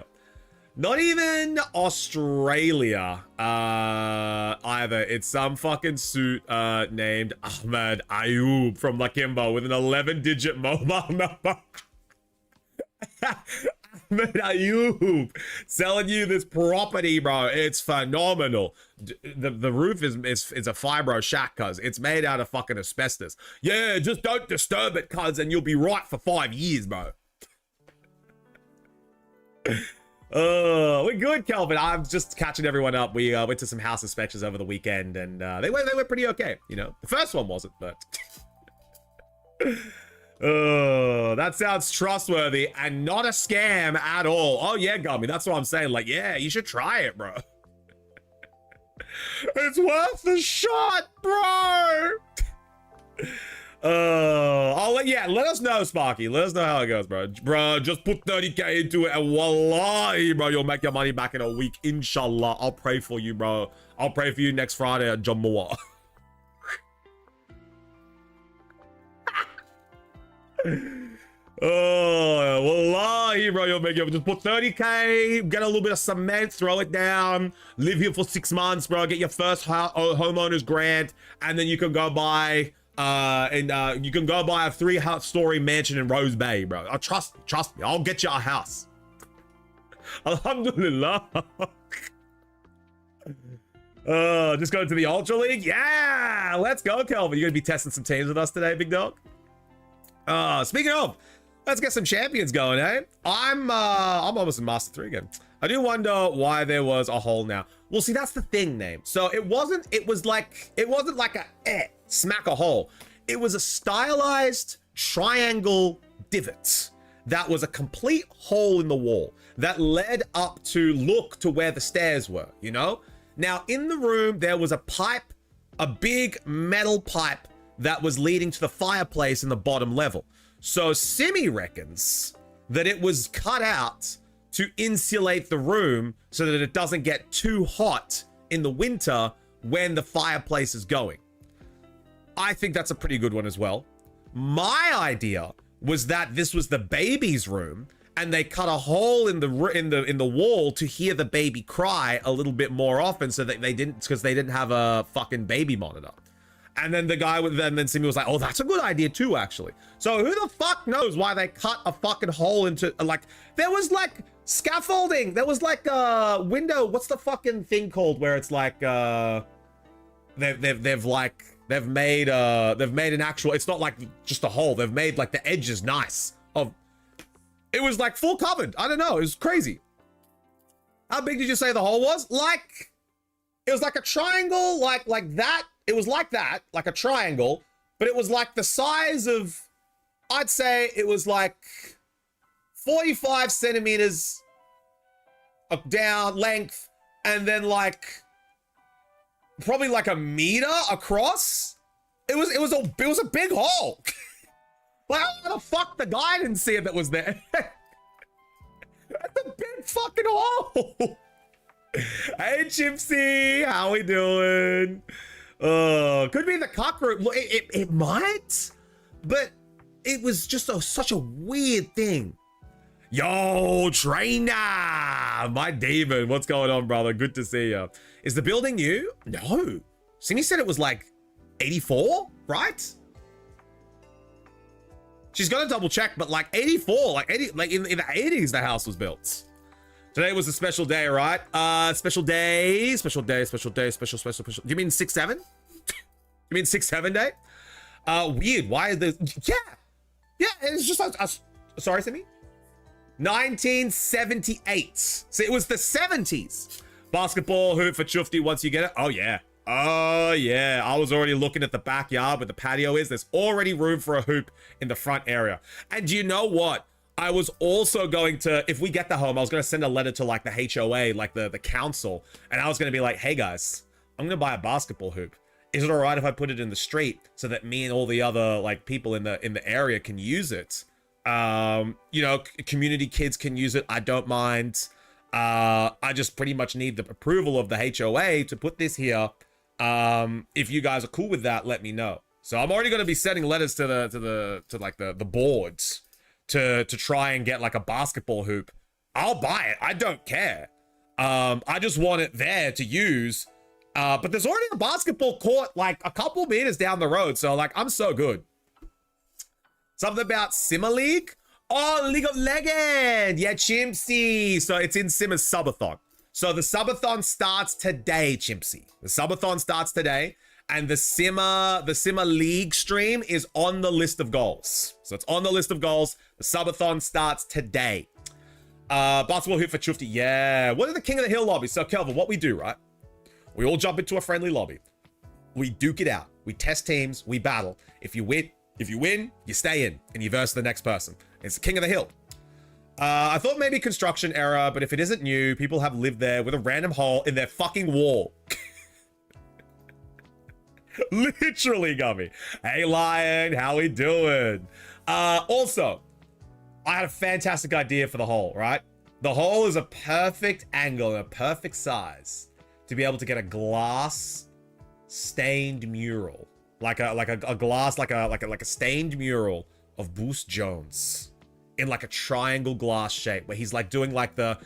Not even Australia either. It's some fucking suit named Ahmed Ayub from Lakimbo with an 11-digit mobile number. Ahmed Ayub selling you this property, bro. It's phenomenal. The roof is a fibro shack, cuz it's made out of fucking asbestos. Yeah, just don't disturb it, cuz, and you'll be right for 5 years, bro. We're good, Kelvin. I'm just catching everyone up. We went to some house inspections over the weekend, and they were pretty okay. You know, the first one wasn't, but that sounds trustworthy and not a scam at all. Oh yeah, Gummy. That's what I'm saying. Like, yeah, you should try it, bro. It's worth the shot, bro. Let us know, Sparky. Let us know how it goes, bro. Bro, just put 30k into it and wallahi, bro, you'll make your money back in a week. Inshallah. I'll pray for you, bro. I'll pray for you next Friday at Jammuah. Wallahi, you, bro. You'll make it. Just put 30K, get a little bit of cement, throw it down, live here for 6 months, bro. Get your first homeowner's grant, and then you can go buy you can go buy a 3-story mansion in Rose Bay, bro. Trust me, I'll get you a house. Alhamdulillah. Just going to the Ultra League? Yeah, let's go, Kelvin. You're gonna be testing some teams with us today, big dog? Speaking of, let's get some champions going, eh? I'm almost in Master 3 again. I do wonder why there was a hole now. Well, see, that's the thing, name. So it wasn't like a smack a hole. It was a stylized triangle divot that was a complete hole in the wall that led up to look to where the stairs were, you know? Now, in the room, there was a pipe, a big metal pipe that was leading to the fireplace in the bottom level. So Simi reckons that it was cut out to insulate the room so that it doesn't get too hot in the winter when the fireplace is going. I think that's a pretty good one as well. My idea was that this was the baby's room and they cut a hole in the wall to hear the baby cry a little bit more often so that they didn't have a fucking baby monitor. And then the guy with them, then Simi was like, oh, that's a good idea too, actually. So who the fuck knows why they cut a fucking hole into, like, there was like scaffolding. There was like a window. What's the fucking thing called where it's like, they've made an actual, it's not like just a hole. They've made like the edges nice. It was like full covered. I don't know. It was crazy. How big did you say the hole was? Like, it was like a triangle, like that. It was like that, like a triangle, but it was like the size of, I'd say it was like 45 centimeters down length, and then like probably like a meter across. It was a big hole. Like, how the fuck the guy didn't see it that was there? That's a big fucking hole. Hey, Chipsy, how we doing? Could be the cockroach. It might, but it was just such a weird thing. Yo, trainer, my David, what's going on, brother? Good to see you. Is the building new? No. Simi said it was like 84, right? She's gonna double check, but like 84, like 80, like in the 80s, the house was built. Today was a special day, right? Special day. Do you mean 6-7? You mean 6-7 day? Weird. Why are the? Yeah. It's just sorry, Simi. 1978. So it was the 70s. Basketball hoop for Chufti once you get it. Oh yeah. I was already looking at the backyard where the patio is. There's already room for a hoop in the front area. And do you know what? I was also going to, if we get the home, I was going to send a letter to like the HOA, like the council. And I was going to be like, hey guys, I'm going to buy a basketball hoop. Is it all right if I put it in the street so that me and all the other like people in the area can use it? You know, community kids can use it. I don't mind. I just pretty much need the approval of the HOA to put this here. If you guys are cool with that, let me know. So I'm already going to be sending letters to the boards to try and get like a basketball hoop. I'll buy it. I don't care. I just want it there to use. But there's already a basketball court like a couple meters down the road. So like, I'm so good. Something about Simmer League? Oh, League of Legends. Yeah, Chimpsy. So it's in Simmer's subathon. So the subathon starts today, Chimpsy. The subathon starts today. And the Simmer League stream is on the list of goals. So it's on the list of goals. The subathon starts today. Basketball hoop for Chufti. Yeah. What are the King of the Hill lobbies? So Kelvin, what we do, right? We all jump into a friendly lobby. We duke it out. We test teams. We battle. If you win, you stay in and you verse the next person. It's the King of the Hill. I thought maybe construction error, but if it isn't new, people have lived there with a random hole in their fucking wall. Literally, Gummy. Hey, Lion, how we doing? Also, I had a fantastic idea for the hole, right? The hole is a perfect angle and a perfect size to be able to get a glass stained mural. Like a glass, like a stained mural of Boost Jones in like a triangle glass shape where he's like doing like the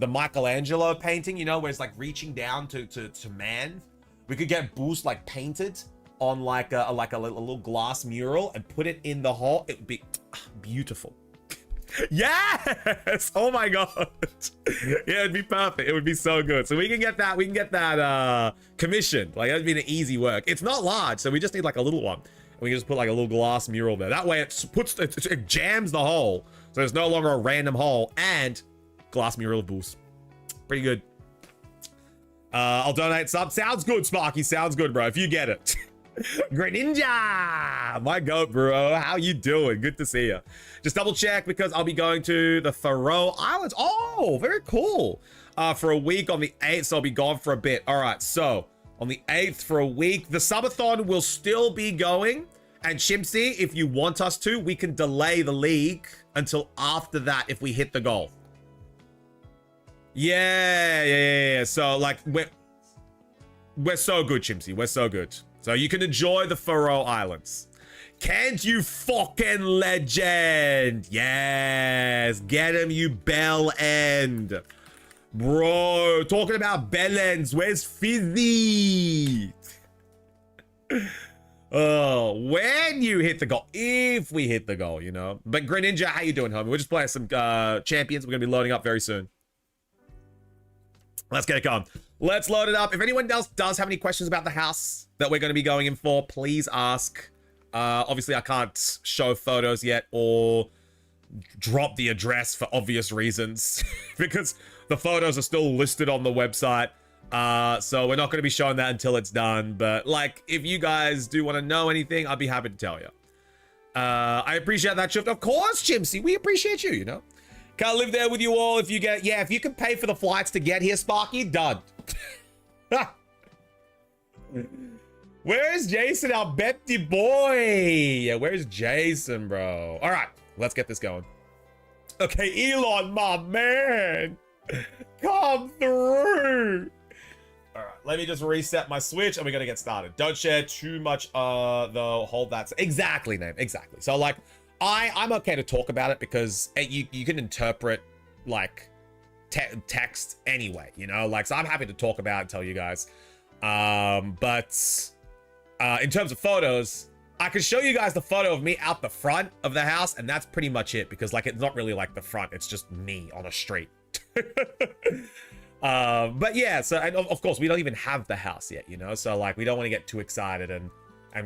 Michelangelo painting, you know, where it's like reaching down to man. We could get Boost like painted on like a little glass mural and put it in the hole. It would be beautiful. Yes! Oh my god. Yeah, it'd be perfect. It would be so good. So we can get that commissioned. Like, that'd be an easy work. It's not large, so we just need like a little one. And we can just put like a little glass mural there. That way it jams the hole. So there's no longer a random hole, and glass mural of Boost. Pretty good. I'll donate some. Sounds good, Sparky. Sounds good, bro. If you get it. Greninja! My goat, bro. How you doing? Good to see you. Just double check because I'll be going to the Faroe Islands. Oh, very cool. For a week on the 8th, so I'll be gone for a bit. All right, so on the 8th for a week, the subathon will still be going. And Chimpsy, if you want us to, we can delay the league until after that if we hit the goal. Yeah. So, like, we're so good, Chimpsy. We're so good. So you can enjoy the Faroe Islands. Can't you fucking legend? Yes. Get him, you bell end. Bro, talking about bell ends. Where's Fizzy? Oh, when you hit the goal. If we hit the goal, you know. But Greninja, how you doing, homie? We're just playing some champions. We're going to be loading up very soon. Let's get it going. Let's load it up. If anyone else does have any questions about the house that we're going to be going in for, please ask. Obviously, I can't show photos yet or drop the address for obvious reasons because the photos are still listed on the website. So we're not going to be showing that until it's done. But, like, if you guys do want to know anything, I'll be happy to tell you. I appreciate that shift. Of course, Chimpsy. We appreciate you, you know. Can't live there with you all if you get... Yeah, if you can pay for the flights to get here, Sparky, done. Where's Jason, our Betty boy? Yeah, where's Jason, bro? All right, let's get this going. Okay, Elon, my man. Come through. All right, let me just reset my Switch and we're going to get started. Don't share too much, though. Hold that. Exactly, name. Exactly. So, like... I'm okay to talk about it because you can interpret like text anyway, you know, like, so I'm happy to talk about it and tell you guys. But in terms of photos, I can show you guys the photo of me out the front of the house, and that's pretty much it because, like, it's not really like the front, it's just me on a street. But yeah, so, and of course we don't even have the house yet, you know, so like we don't want to get too excited and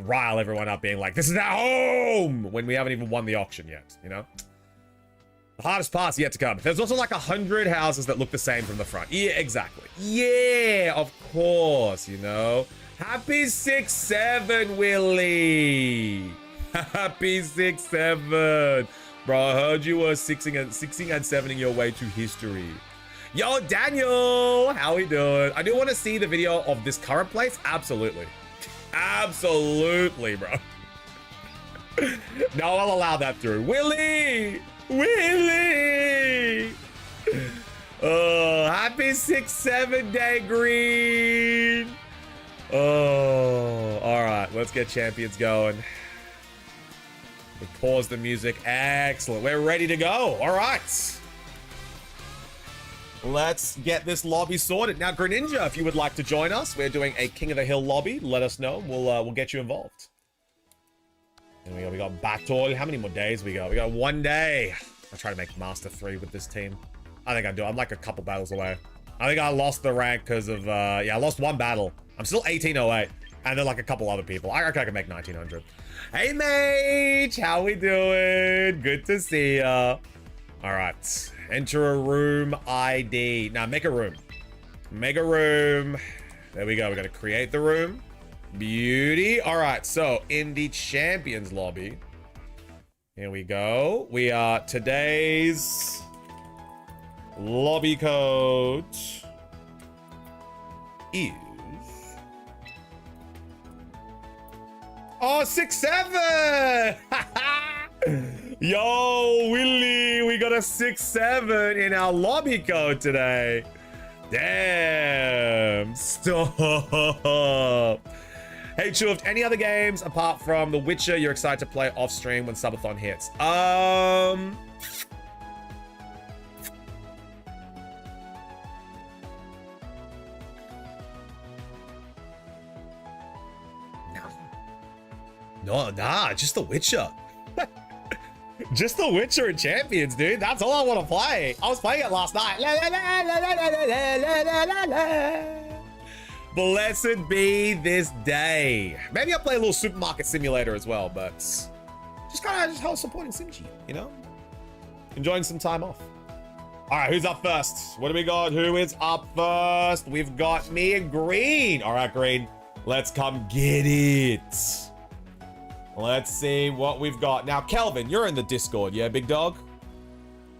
rile everyone up being like, this is our home, when we haven't even won the auction yet, you know? The hardest part's yet to come. There's also like 100 houses that look the same from the front. Yeah, exactly. Yeah, of course, you know? Happy 6-7, Willie. Happy 6-7. Bro, I heard you were 6ing and 7ing your way to history. Yo, Daniel, how we doing? I do want to see the video of this current place. Absolutely. Absolutely, bro. No, I'll allow that through. Willie! Willie! Oh, happy 6-7 day green. Oh, all right. Let's get champions going. We pause the music. Excellent. We're ready to go. All right. Let's get this lobby sorted. Now, Greninja, if you would like to join us, we're doing a King of the Hill lobby. Let us know. We'll get you involved. And we got Battle. How many more days we got? We got 1 day. I'll try to make Master 3 with this team. I think I do. I'm like a couple battles away. I think I lost the rank because of, yeah, I lost one battle. I'm still 1808. And then like a couple other people. I reckon I can make 1900. Hey, mate. How we doing? Good to see ya. All right. Enter a room ID. Now, make a room. Make a room. There we go. We got to create the room. Beauty. All right. So, in the champions lobby, here we go. We are today's lobby code is... Oh, 6-7! Yo, Willie, we got a 6-7 in our lobby code today. Damn, stop. Hey, Chuft, any other games apart from The Witcher you're excited to play off stream when subathon hits? No, nah, just The Witcher. Just The Witcher and Champions, dude. That's all I want to play. I was playing it last night. Blessed be this day. Maybe I'll play a little Supermarket Simulator as well, but just kind of just supporting Simchi, you know? Enjoying some time off. All right, who's up first? What do we got? Who is up first? We've got me and Green. All right, Green, let's come get it. Let's see what we've got. Now, Kelvin, you're in the Discord, yeah, big dog?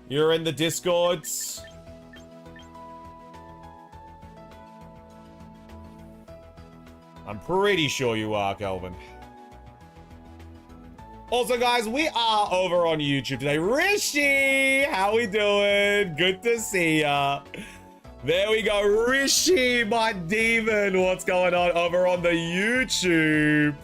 You're in the Discord. I'm pretty sure you are, Kelvin. Also, guys, we are over on YouTube today. Rishi, how we doing? Good to see ya. There we go. Rishi, my demon. What's going on over on the YouTube?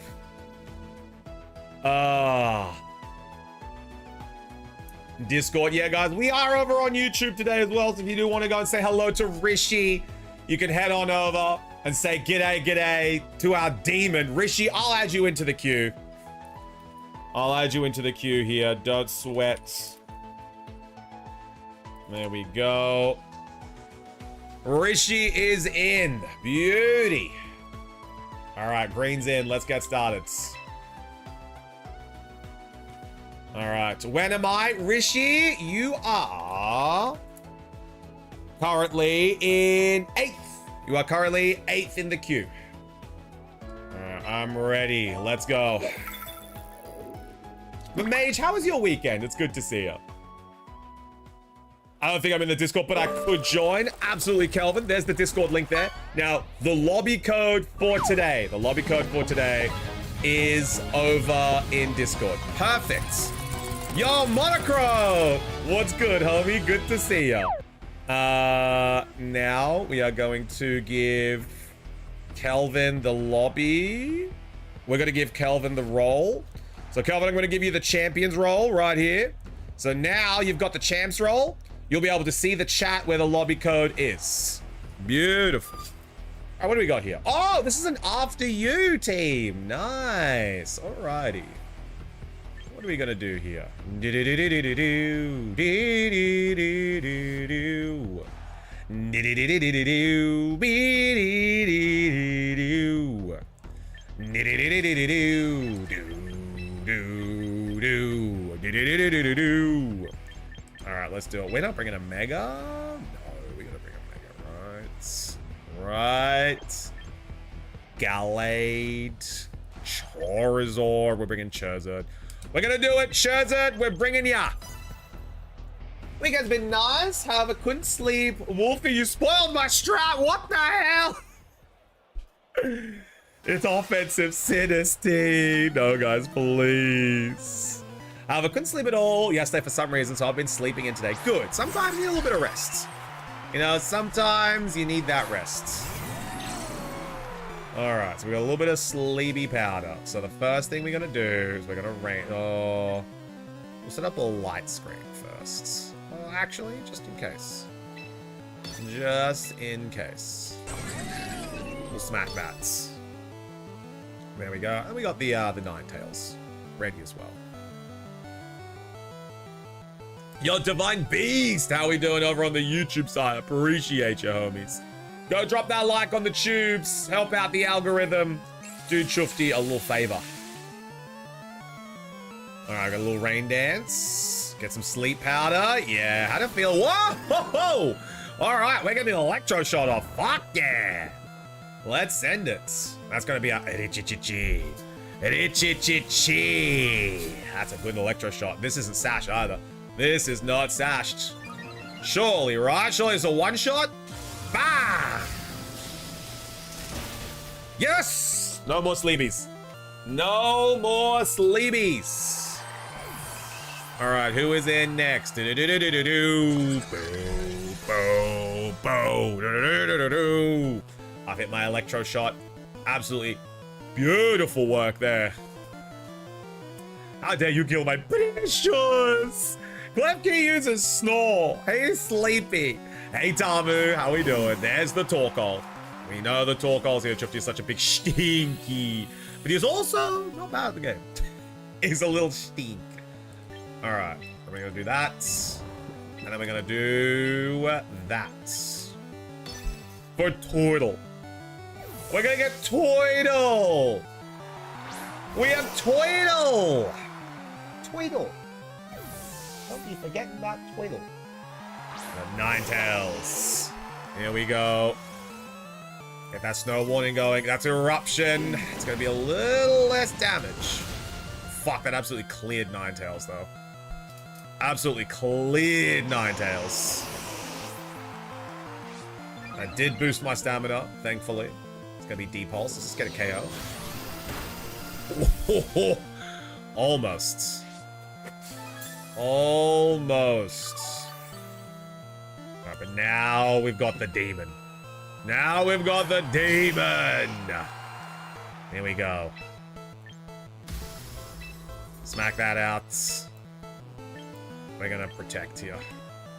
Discord. Yeah, guys, we are over on YouTube today as well. So if you do want to go and say hello to Rishi, you can head on over and say g'day, g'day to our demon. Rishi, I'll add you into the queue. I'll add you into the queue here. Don't sweat. There we go. Rishi is in. Beauty. All right, Green's in. Let's get started. All right, when am I? Rishi, you are currently in 8th. You are currently 8th in the queue. I'm ready. Let's go. But Mage, how was your weekend? It's good to see you. I don't think I'm in the Discord, but I could join. Absolutely, Kelvin. There's the Discord link there. Now, the lobby code for today. The lobby code for today is over in Discord. Perfect. Yo, Monochrome! What's good, homie? Good to see ya. Now we are going to give Kelvin the lobby. We're going to give Kelvin the role. So, Kelvin, I'm going to give you the champions role right here. So now you've got the champs role. You'll be able to see the chat where the lobby code is. Beautiful. All right, what do we got here? Oh, this is an after you team. Nice. Alrighty. What are we gonna do here? All right, let's do it. We're not bringing a mega. No, we're gonna bring a mega, right? Right. Gallade. Charizard. We're bringing Charizard. We're gonna do it, Charizard. We're bringing ya. Weekend's been nice. However, couldn't sleep. Wolfie, you spoiled my strat. What the hell? It's offensive Sinisty. No, guys, please. However, couldn't sleep at all yesterday for some reason, so I've been sleeping in today. Good. Sometimes you need a little bit of rest. You know, sometimes you need that rest. All right, so we got a little bit of sleepy powder. So the first thing we're gonna do is we're gonna we'll set up a light screen first. Well, actually, just in case. Just in case. We'll smack bats. There we go. And we got the Ninetales ready as well. Yo, Divine Beast, how we doing over on the YouTube side? Appreciate you, homies. Go drop that like on the tubes. Help out the algorithm. Do Chufty a little favor. All right, got a little rain dance. Get some sleep powder. Yeah, how'd it feel? Whoa! All right, we're getting an electro shot off. Fuck yeah! Let's send it. That's gonna be a Richichichi. Richichichi. That's a good electro shot. This isn't sash either. This is not sashed. Surely, right? Surely it's a one shot? Bam! Yes! No more sleepies. No more sleepies. All right, who is in next? I've hit my electro shot. Absolutely Beautiful work there. How dare you kill my precious? Klefki uses snore. He's sleepy. Hey, Tamu, how we doing? There's the Torkoal. We know the Torkoal's here. Chufty is such a big stinky. But he's also not bad at the game. He's a little stink. All right, we're gonna do that. And then we're gonna do that. For Turtle. We're gonna get Toidle! We have Toidle! Toidle. Don't be forgetting about Toidle. Ninetales. Here we go. Get that snow warning going. That's Eruption. It's gonna be a little less damage. Fuck, that absolutely cleared Ninetales though. Absolutely cleared Ninetales. I did boost my stamina, thankfully. It's gonna be Depulse. Let's just get a KO. Oh, almost. Almost. Right, but now we've got the demon. Now we've got the demon. Here we go. Smack that out. We're gonna protect here.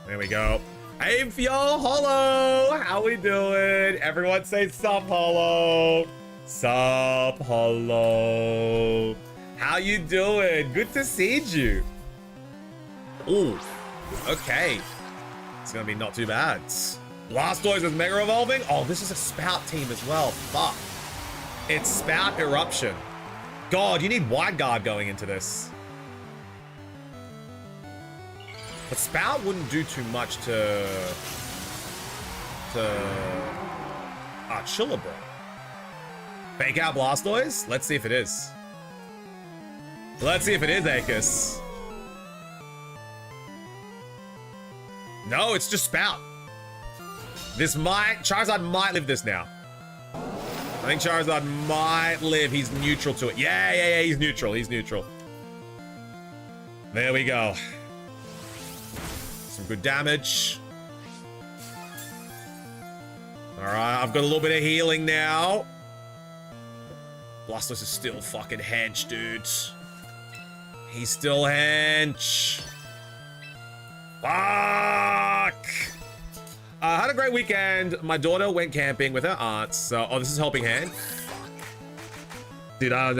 There we go. Hey, Fyo, Hollow! How we doing? Everyone say sup, Hollow. Sup, Hollow. How you doing? Good to see you. Ooh, okay. It's gonna be not too bad. Blastoise is Mega Evolving? Oh, this is a Spout team as well. Fuck. It's Spout Eruption. God, you need Wide Guard going into this. But Spout wouldn't do too much to Chillabra. Fake out Blastoise? Let's see if it is. Let's see if it is Acus. No, it's just Spout. This might... Charizard might live this now. I think Charizard might live. He's neutral to it. Yeah, he's neutral. He's neutral. There we go. Some good damage. Alright, I've got a little bit of healing now. Blastoise is still fucking hench, dude. He's still hench. Fuck! I had a great weekend. My daughter went camping with her aunts, so... Oh, this is Helping Hand. Dude, I don't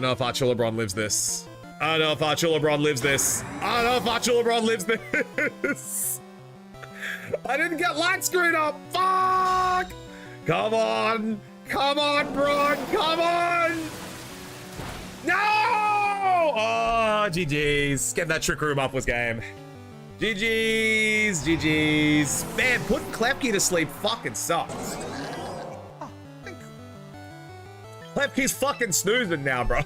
know if Archulabron lives this. I don't know if Archulabron lives this. I don't know if Archulabron lives this. I didn't get light screwed up. Fuck! Come on. Come on, Braun. Come on! No! Oh, GG's. Get that Trick Room up was game. GG's, GG's. Man, putting Klefki to sleep fucking sucks. Klefki's fucking snoozing now, bro.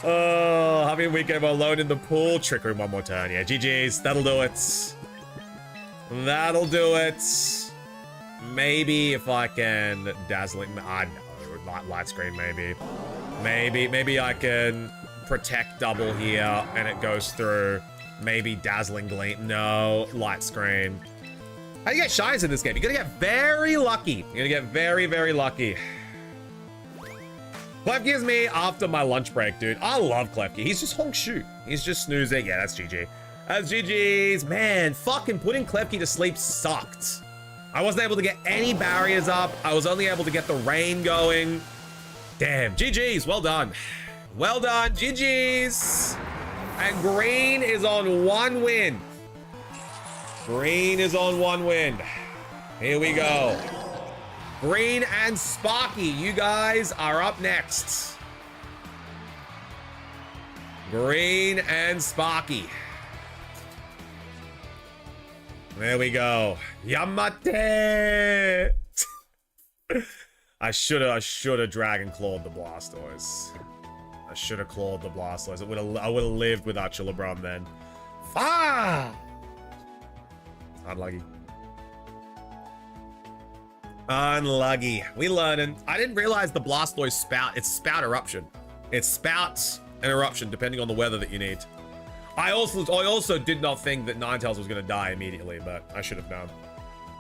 Oh, having a weekend alone in the pool. Trick Room one more turn. Yeah, GG's. That'll do it. That'll do it. Maybe if I can dazzling. I know. Light screen, maybe. Maybe I can protect double here and it goes through. Maybe Dazzling Gleam. No, Light Screen. How do you get shines in this game? You're gonna get very lucky. You're gonna get very, very lucky. Klefki is me after my lunch break, dude. I love Klefki. He's just honk shoot. He's just snoozing. Yeah, that's GG. That's GG's. Man, fucking putting Klefki to sleep sucked. I wasn't able to get any barriers up. I was only able to get the rain going. Damn, GG's. Well done. Well done, GG's. And green is on 1 win. Green is on 1 win. Here we go. Green and Sparky, you guys are up next. Green and Sparky. There we go. Yamate. I should have Dragon Clawed the Blastoise. I should have clawed the Blastoise. I would have lived with Archulabron then. Ah! Unlucky. Unlucky. We learning. I didn't realize the Blastoise spout. It's Spout Eruption. It's Spouts and Eruption depending on the weather that you need. I also did not think that Ninetales was going to die immediately, but I should have known.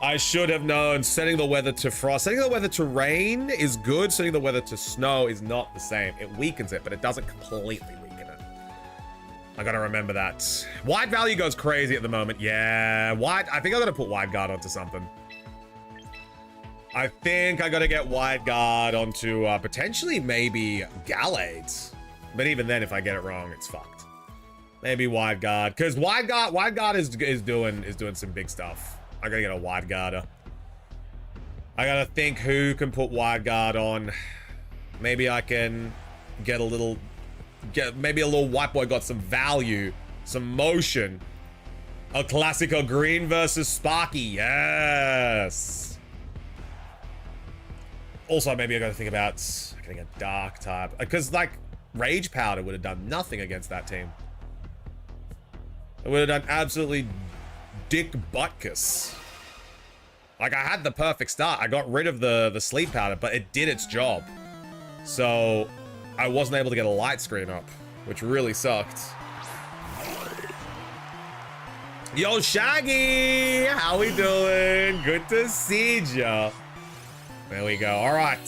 I should have known. Setting the weather to frost. Setting the weather to rain is good. Setting the weather to snow is not the same. It weakens it, but it doesn't completely weaken it. I gotta remember that. Wide value goes crazy at the moment. Yeah, wide. I think I gotta put wide guard onto something. I think I gotta get wide guard onto potentially maybe Gallades. But even then, if I get it wrong, it's fucked. Maybe wide guard, because wide guard is doing some big stuff. I gotta get a wide guarder. I gotta think who can put wide guard on. Maybe I can get maybe a little white boy got some value, some motion. A classical green versus Sparky, yes. Also, maybe I gotta think about getting a dark type, because like Rage Powder would have done nothing against that team. It would have done absolutely dick butkus. Like, I had the perfect start. I got rid of the sleep powder, but it did its job. So I wasn't able to get a light screen up, which really sucked. Yo, Shaggy! How we doing? Good to see ya. There we go. All right.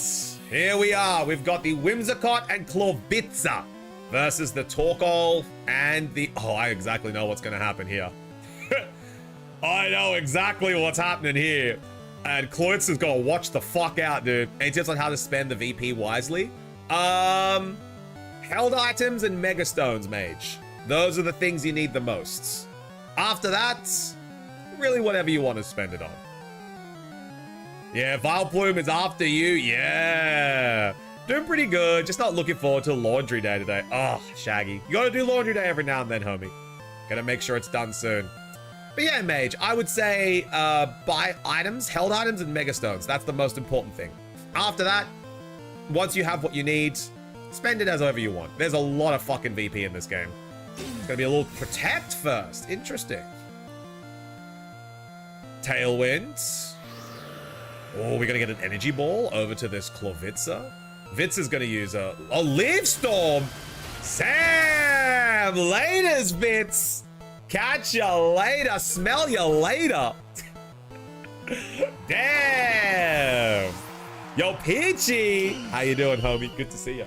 Here we are. We've got the Whimsicott and Clovitza versus the Torkoal and the... Oh, I exactly know what's going to happen here. I know exactly what's happening here. And Clovitza's got to watch the fuck out, dude. Any tips on how to spend the VP wisely? Held items and Mega Stones, Mage. Those are the things you need the most. After that, really whatever you want to spend it on. Yeah, Vileplume is after you. Yeah. Doing pretty good. Just not looking forward to laundry day today. Oh, Shaggy. You gotta do laundry day every now and then, homie. Gotta make sure it's done soon. But yeah, Mage, I would say buy items, held items, and Megastones. That's the most important thing. After that, once you have what you need, spend it as however you want. There's a lot of fucking VP in this game. It's gonna be a little Protect first. Interesting. Tailwind. Oh, we're gonna get an Energy Ball over to this Clovitza. Vitz is gonna use a Leaf Storm. Sam, laters, Vitz. Catch you later. Smell you later. Damn. Yo, Peachy. How you doing, homie? Good to see you.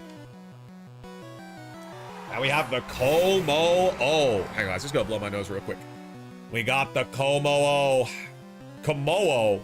Now we have the Komo-O. Hang on, let's just go blow my nose real quick. We got the Komo-O. Komo-O.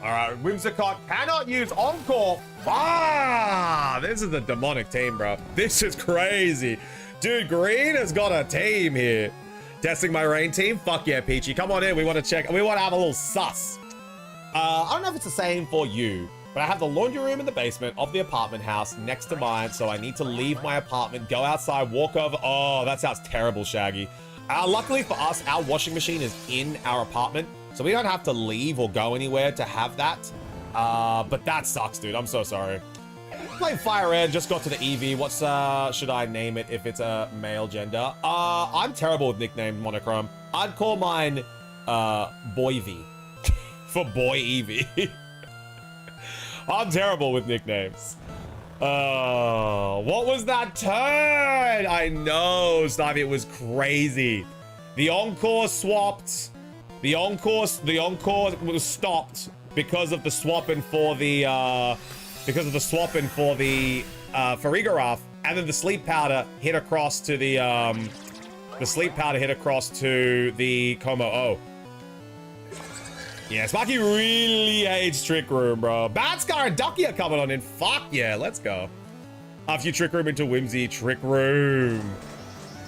All right, Whimsicott cannot use Encore. Ah, this is a demonic team, bro. This is crazy. Dude, Green has got a team here. Testing my rain team? Fuck yeah, Peachy. Come on in. We want to check. We want to have a little sus. I don't know if it's the same for you, but I have the laundry room in the basement of the apartment house next to mine, so I need to leave my apartment, go outside, walk over. Oh, that sounds terrible, Shaggy. Luckily for us, our washing machine is in our apartment, so we don't have to leave or go anywhere to have that. But that sucks, dude. I'm so sorry. Playing Fire Red, just got to the EV. What's, should I name it if it's a male gender? I'm terrible with nickname monochrome. I'd call mine, Boy V. For Boy Eevee. I'm terrible with nicknames. What was that turn? I know, Snivy, it was crazy. The Encore swapped. The Encore was stopped because of the swapping for the Farigarath, and then the sleep powder hit across to the Komo-O. Yeah, Sparky really hates Trick Room, bro. Batscar and Ducky are coming on in. Fuck yeah, let's go. After you Trick Room into Whimsy, Trick Room.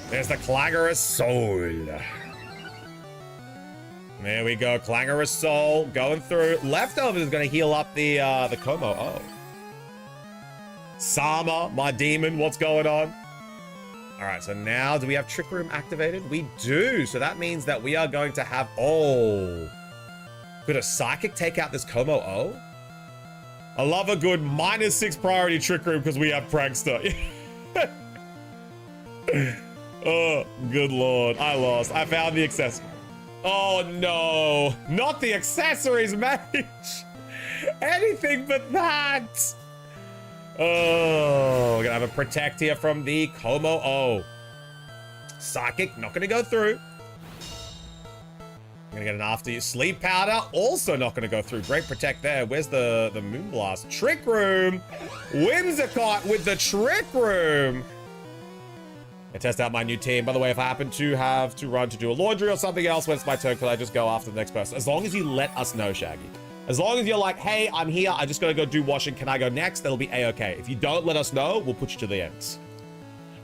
There's the Clangorous Soul. There we go, Clangorous Soul going through. Leftovers is gonna heal up the Komo-O. Sama, my demon, what's going on? All right, so now do we have Trick Room activated? We do, so that means that we are going to have, oh. Could a Psychic take out this Komo-O? I love a good -6 priority Trick Room because we have Prankster. Oh, good lord. I lost. I found the accessory. Oh, no. Not the accessories, mate. Anything but that. Oh, we're gonna have a protect here from the Como-O. Psychic, not gonna go through. I'm gonna get an after you. Sleep powder, also not gonna go through. Great protect there. Where's the Moonblast? Trick Room. Whimsicott with the Trick Room. I test out my new team. By the way, if I happen to have to run to do a laundry or something else when it's my turn, could I just go after the next person? As long as you let us know, Shaggy. As long as you're like, hey, I'm here. I just gotta go do washing. Can I go next? That'll be A-okay. If you don't let us know, we'll put you to the end.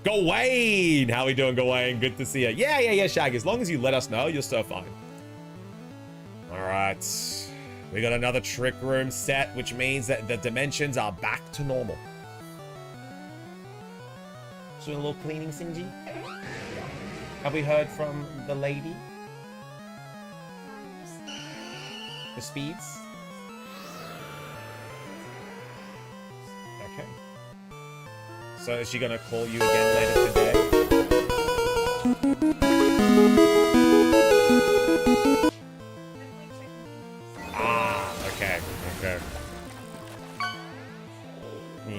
Gawain! How we doing, Gawain? Good to see you. Yeah, Shaggy. As long as you let us know, you're so fine. All right. We got another Trick Room set, which means that the dimensions are back to normal. So a little cleaning, Sinji. Have we heard from the lady? The speeds? Okay. So is she gonna call you again later today? Ah, okay.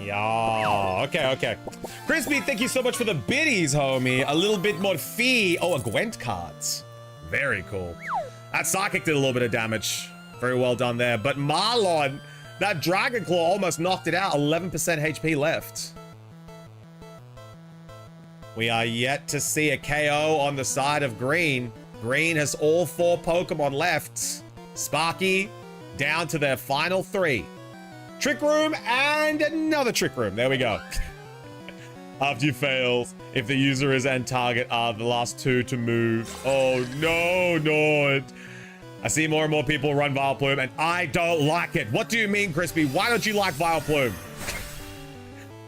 Yeah, okay. Crispy, thank you so much for the biddies, homie. A little bit more fee. Oh, a Gwent card. Very cool. That Psychic did a little bit of damage. Very well done there. But Marlon, that Dragon Claw almost knocked it out. 11% HP left. We are yet to see a KO on the side of Green. Green has all 4 Pokemon left. Sparky down to their final 3. Trick Room and another Trick Room. There we go. After you fail, if the user is and target are the last 2 to move. Oh, no. I see more and more people run Vileplume, and I don't like it. What do you mean, Crispy? Why don't you like Vileplume?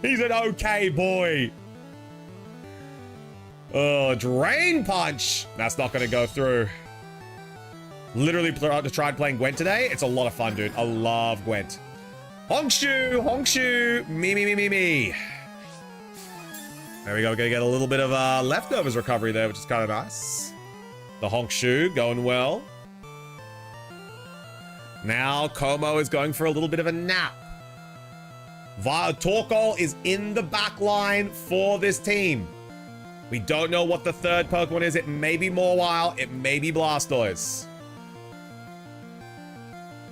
He's an okay boy. Oh, Drain Punch. That's not going to go through. Literally tried playing Gwent today. It's a lot of fun, dude. I love Gwent. Honkshoe. Me. There we go. Gonna get a little bit of leftovers recovery there, which is kind of nice. The Honkshoe going well. Now Como is going for a little bit of a nap. Torkoal is in the back line for this team. We don't know what the third Pokemon is. It may be Mawile. It may be Blastoise.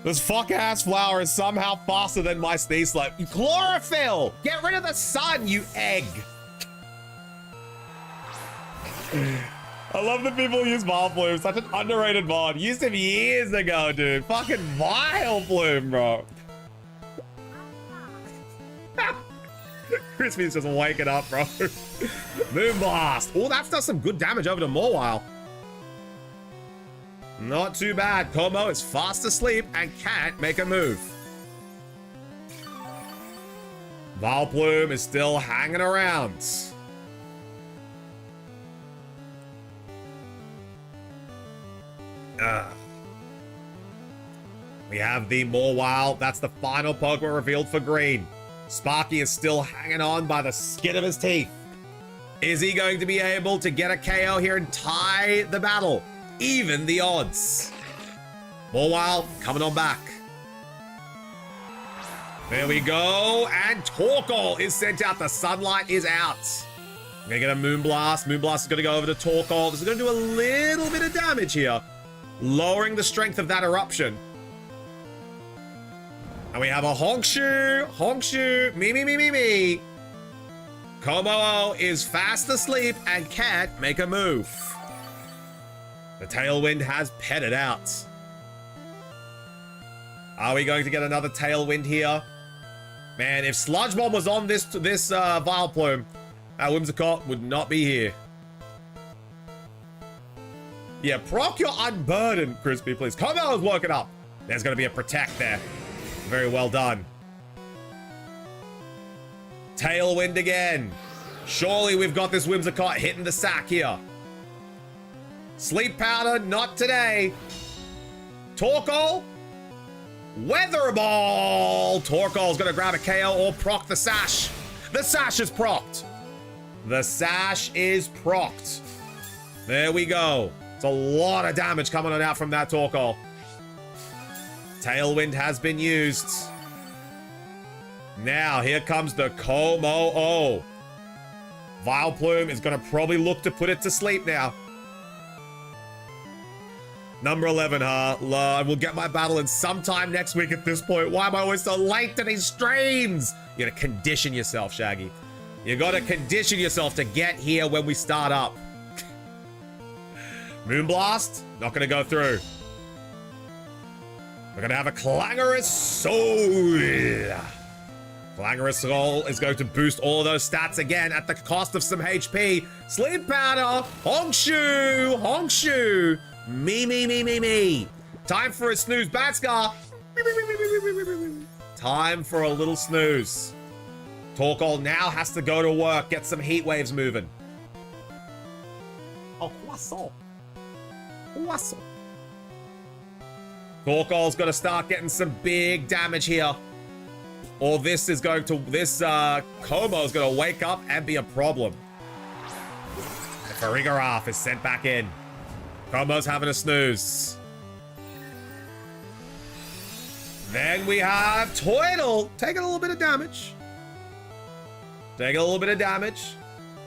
This fuck-ass flower is somehow faster than my sneeze slope. Chlorophyll! Get rid of the sun, you egg! I love that people use Vileplume. Such an underrated mod. Used him years ago, dude. Fucking Vileplume, bro. Crispy's just waking up, bro. Moonblast. Oh, that does some good damage over to Mawile. Not too bad. Como is fast asleep and can't make a move. Vileplume is still hanging around. We have the Mawile. That's the final Pokemon revealed for Green. Sparky is still hanging on by the skin of his teeth. Is he going to be able to get a KO here and tie the battle? Even the odds. Mawile coming on back. There we go. And Torkoal is sent out. The sunlight is out. I'm going to get a Moonblast. Moonblast is going to go over to Torkoal. This is going to do a little bit of damage here. Lowering the strength of that eruption. And we have a Honkshoe, me. Como is fast asleep and can't make a move. The Tailwind has petted out. Are we going to get another Tailwind here? Man, if Sludge Bomb was on this Vileplume, Whimsicott would not be here. Yeah, proc your Unburden, Crispy, please. Como is woken up. There's going to be a Protect there. Very well done. Tailwind again. Surely we've got this Whimsicott hitting the sack here. Sleep Powder, not today. Torkoal. Weather Ball. Torkoal's going to grab a KO or proc the Sash. The Sash is procced. The Sash is procced. There we go. It's a lot of damage coming on out from that Torkoal. Tailwind has been used. Now, here comes the Como-O. Vileplume is going to probably look to put it to sleep now. Number 11, huh? I will get my battle in sometime next week at this point. Why am I always so late to these streams? You gotta condition yourself, Shaggy. You gotta condition yourself to get here when we start up. Moonblast, not gonna go through. We're gonna have a Clangorous Soul. Clangorous Soul is going to boost all of those stats again at the cost of some HP. Sleep Powder, Honkshoe, Honkshoe. Me. Time for a snooze, Batska. Time for a little snooze. Torkoal now has to go to work, get some heat waves moving. Oh, croissant. Croissant. Torkoal's got to start getting some big damage here. Or this is going to, Como is going to wake up and be a problem. The Farigiraf is sent back in. Como's having a snooze. Then we have Toidle taking a little bit of damage. Taking a little bit of damage.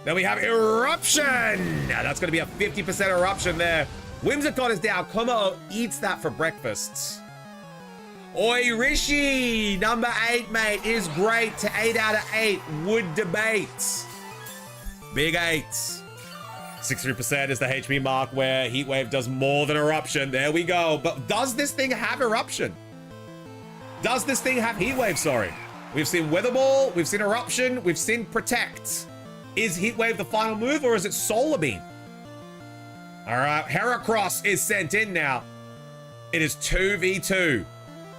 Then we have Eruption. Now that's going to be a 50% Eruption there. Whimsicott is down. Como eats that for breakfast. Oi, Rishi, number 8, mate, is great to 8 out of 8. Would debate. Big 8. 63% is the HP mark where Heatwave does more than Eruption. There we go. But does this thing have Eruption? Does this thing have Heatwave, sorry? We've seen Weather Ball, we've seen Eruption, we've seen Protect. Is Heatwave the final move or is it Solar Beam? All right, Heracross is sent in now. It is 2v2.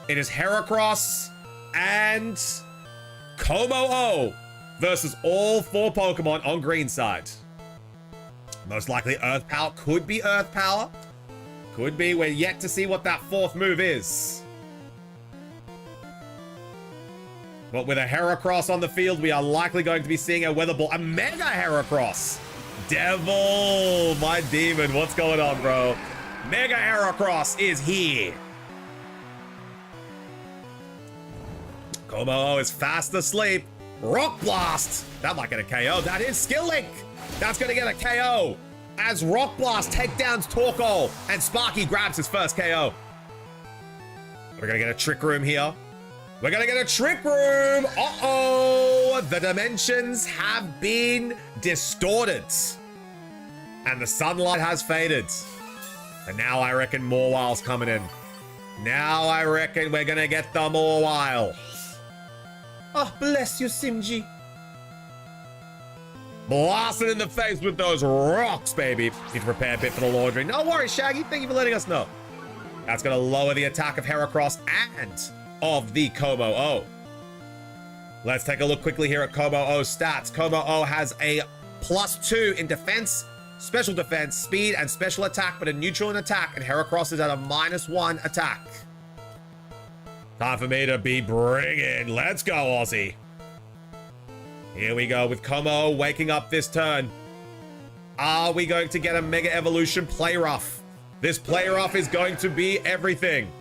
It is Heracross and Como-O versus all 4 Pokemon on green side. Most likely Earth Power. Could be Earth Power. Could be. We're yet to see what that 4th move is. But with a Heracross on the field, we are likely going to be seeing a Weather Ball. A Mega Heracross. Devil, my demon. What's going on, bro? Mega Heracross is here. Como-O is fast asleep. Rock Blast. That might get a KO. That is Skill Link. That's going to get a KO as Rock Blast takedowns Torkoal and Sparky grabs his first KO. We're going to get a Trick Room here. We're going to get a Trick Room. Uh-oh. The dimensions have been distorted. And the sunlight has faded. And now I reckon Mawil's coming in. Now I reckon we're going to get the Mawile. Oh, bless you, Simji. Blasting in the face with those rocks, baby. Need to prepare a bit for the laundry. No worries, Shaggy. Thank you for letting us know. That's going to lower the attack of Heracross and of the Como-O. Let's take a look quickly here at Como-O's stats. Como-O has a +2 in defense, special defense, speed, and special attack, but a neutral in attack, and Heracross is at a -1 attack. Time for me to be bringing. Let's go, Aussie. Here we go with Como waking up this turn. Are we going to get a Mega Evolution Play Rough? This Play Rough is going to be everything.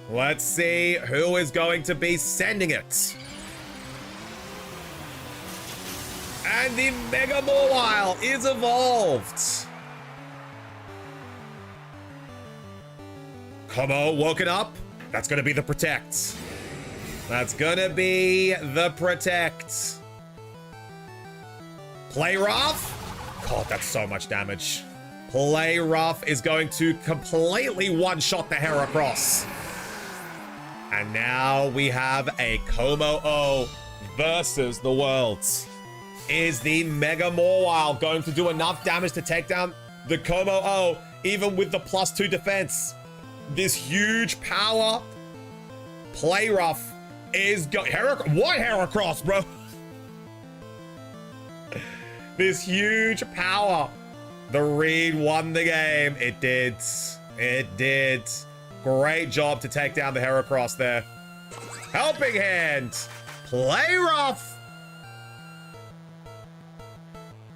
Let's see who is going to be sending it. And the Mega Mawile is evolved. Como woken up. That's going to be the Protect. That's going to be the Protect. Play Rough. God, that's so much damage. Play Rough is going to completely one-shot the Heracross. And now we have a Como-O versus the Worlds. Is the Mega Mawile going to do enough damage to take down the Como-O, even with the +2 defense? This huge power Play Rough is going... What Heracross, bro? This huge power. The Reed won the game. It did. It did. Great job to take down the Heracross there. Helping Hand. Play Rough.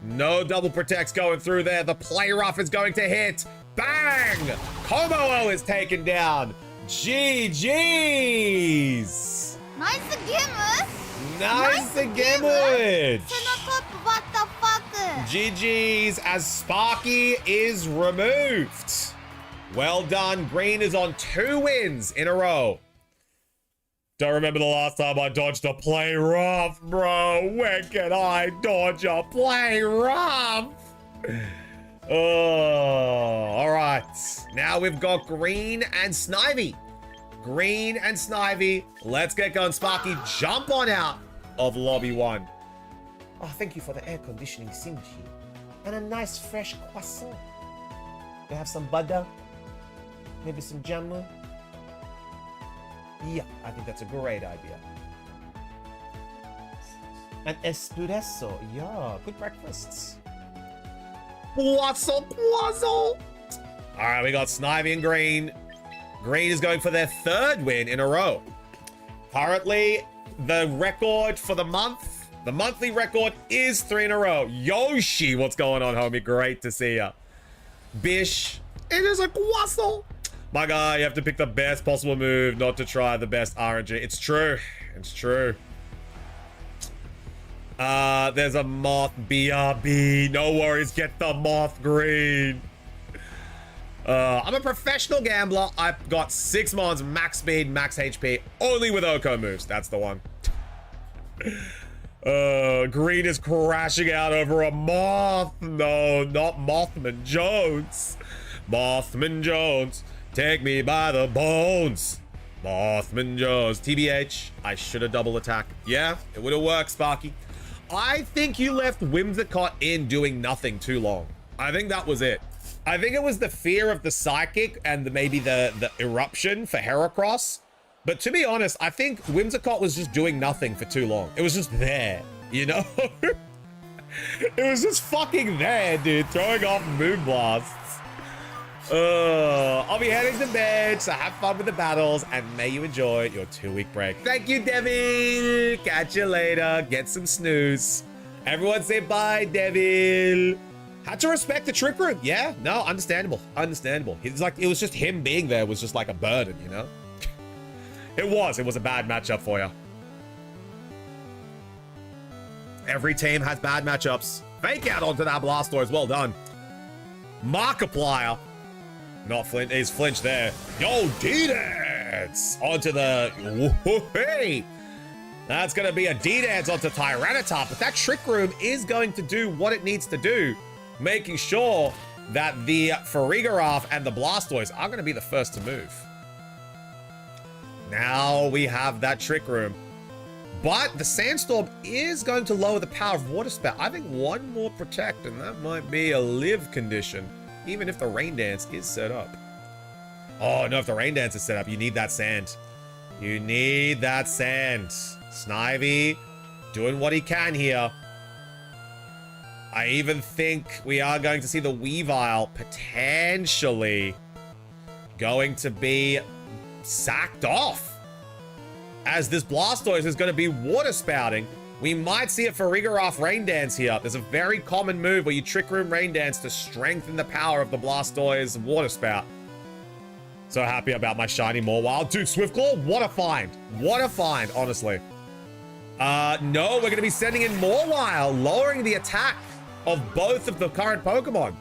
No double protects going through there. The Play Rough is going to hit. Bang! Komo is taken down. GG's. 나이스 게임은? Nice game. 세노톱 what the fuck? GG's as Sparky is removed. Well done. Green is on 2 wins in a row. Don't remember the last time I dodged a play rough, bro. When can I dodge a play rough? Oh, all right. Now we've got Green and Snivy. Green and Snivy. Let's get going. Sparky, jump on out of lobby 1. Oh, thank you for the air conditioning, Simji. And a nice fresh croissant. You have some butter? Maybe some jamu? Yeah, I think that's a great idea. An espresso. Yeah, good breakfasts. Poisson. All right, we got Snivy and Green. Green is going for their 3rd win in a row. Currently, the record for the monthly record is 3 in a row. Yoshi, what's going on, homie? Great to see ya. Bish, it is a croissant. My guy, you have to pick the best possible move, not to try the best RNG. It's true. It's true. There's a moth. BRB. No worries. Get the moth, Green. I'm a professional gambler. I've got 6 mons, max speed, max HP, only with Oko moves. That's the one. Green is crashing out over a moth. No, not Mothman Jones. Mothman Jones. Take me by the bones. Mothman Jones. TBH, I should have double attacked. Yeah, it would have worked, Sparky. I think you left Whimsicott in doing nothing too long. I think that was it. I think it was the fear of the psychic and maybe the eruption for Heracross. But to be honest, I think Whimsicott was just doing nothing for too long. It was just there, you know? It was just fucking there, dude, throwing off Moonblasts. I'll be heading to bed, so have fun with the battles, and may you enjoy your 2-week break. Thank you, Devil. Catch you later. Get some snooze. Everyone say bye, Devil. Had to respect the Trick Room. Yeah, no, understandable. Understandable. It's like, it was just him being there was just like a burden, you know? It was a bad matchup for you. Every team has bad matchups. Fake out onto that Blastoise. Well done. Markiplier. Not Flint. He's flinched there. Yo, D-Dance. Onto the... Hey. That's going to be a D-Dance onto Tyranitar. But that Trick Room is going to do what it needs to do. Making sure that the Farigiraf and the Blastoise are going to be the first to move. Now we have that Trick Room. But the Sandstorm is going to lower the power of Water Spout. I think 1 more Protect, and that might be a live condition, even if the Rain Dance is set up. Oh, no, if the Rain Dance is set up, you need that Sand. You need that Sand. Snivy doing what he can here. I even think we are going to see the Weavile potentially going to be sacked off, as this Blastoise is going to be Water Spouting. We might see it for Farigiraf Rain Dance here. There's a very common move where you Trick Room Rain Dance to strengthen the power of the Blastoise Water Spout. So happy about my shiny Mawile. Dude, Swiftclaw, what a find. What a find, honestly. No, we're going to be sending in Mawile, lowering the attack of both of the current Pokemon.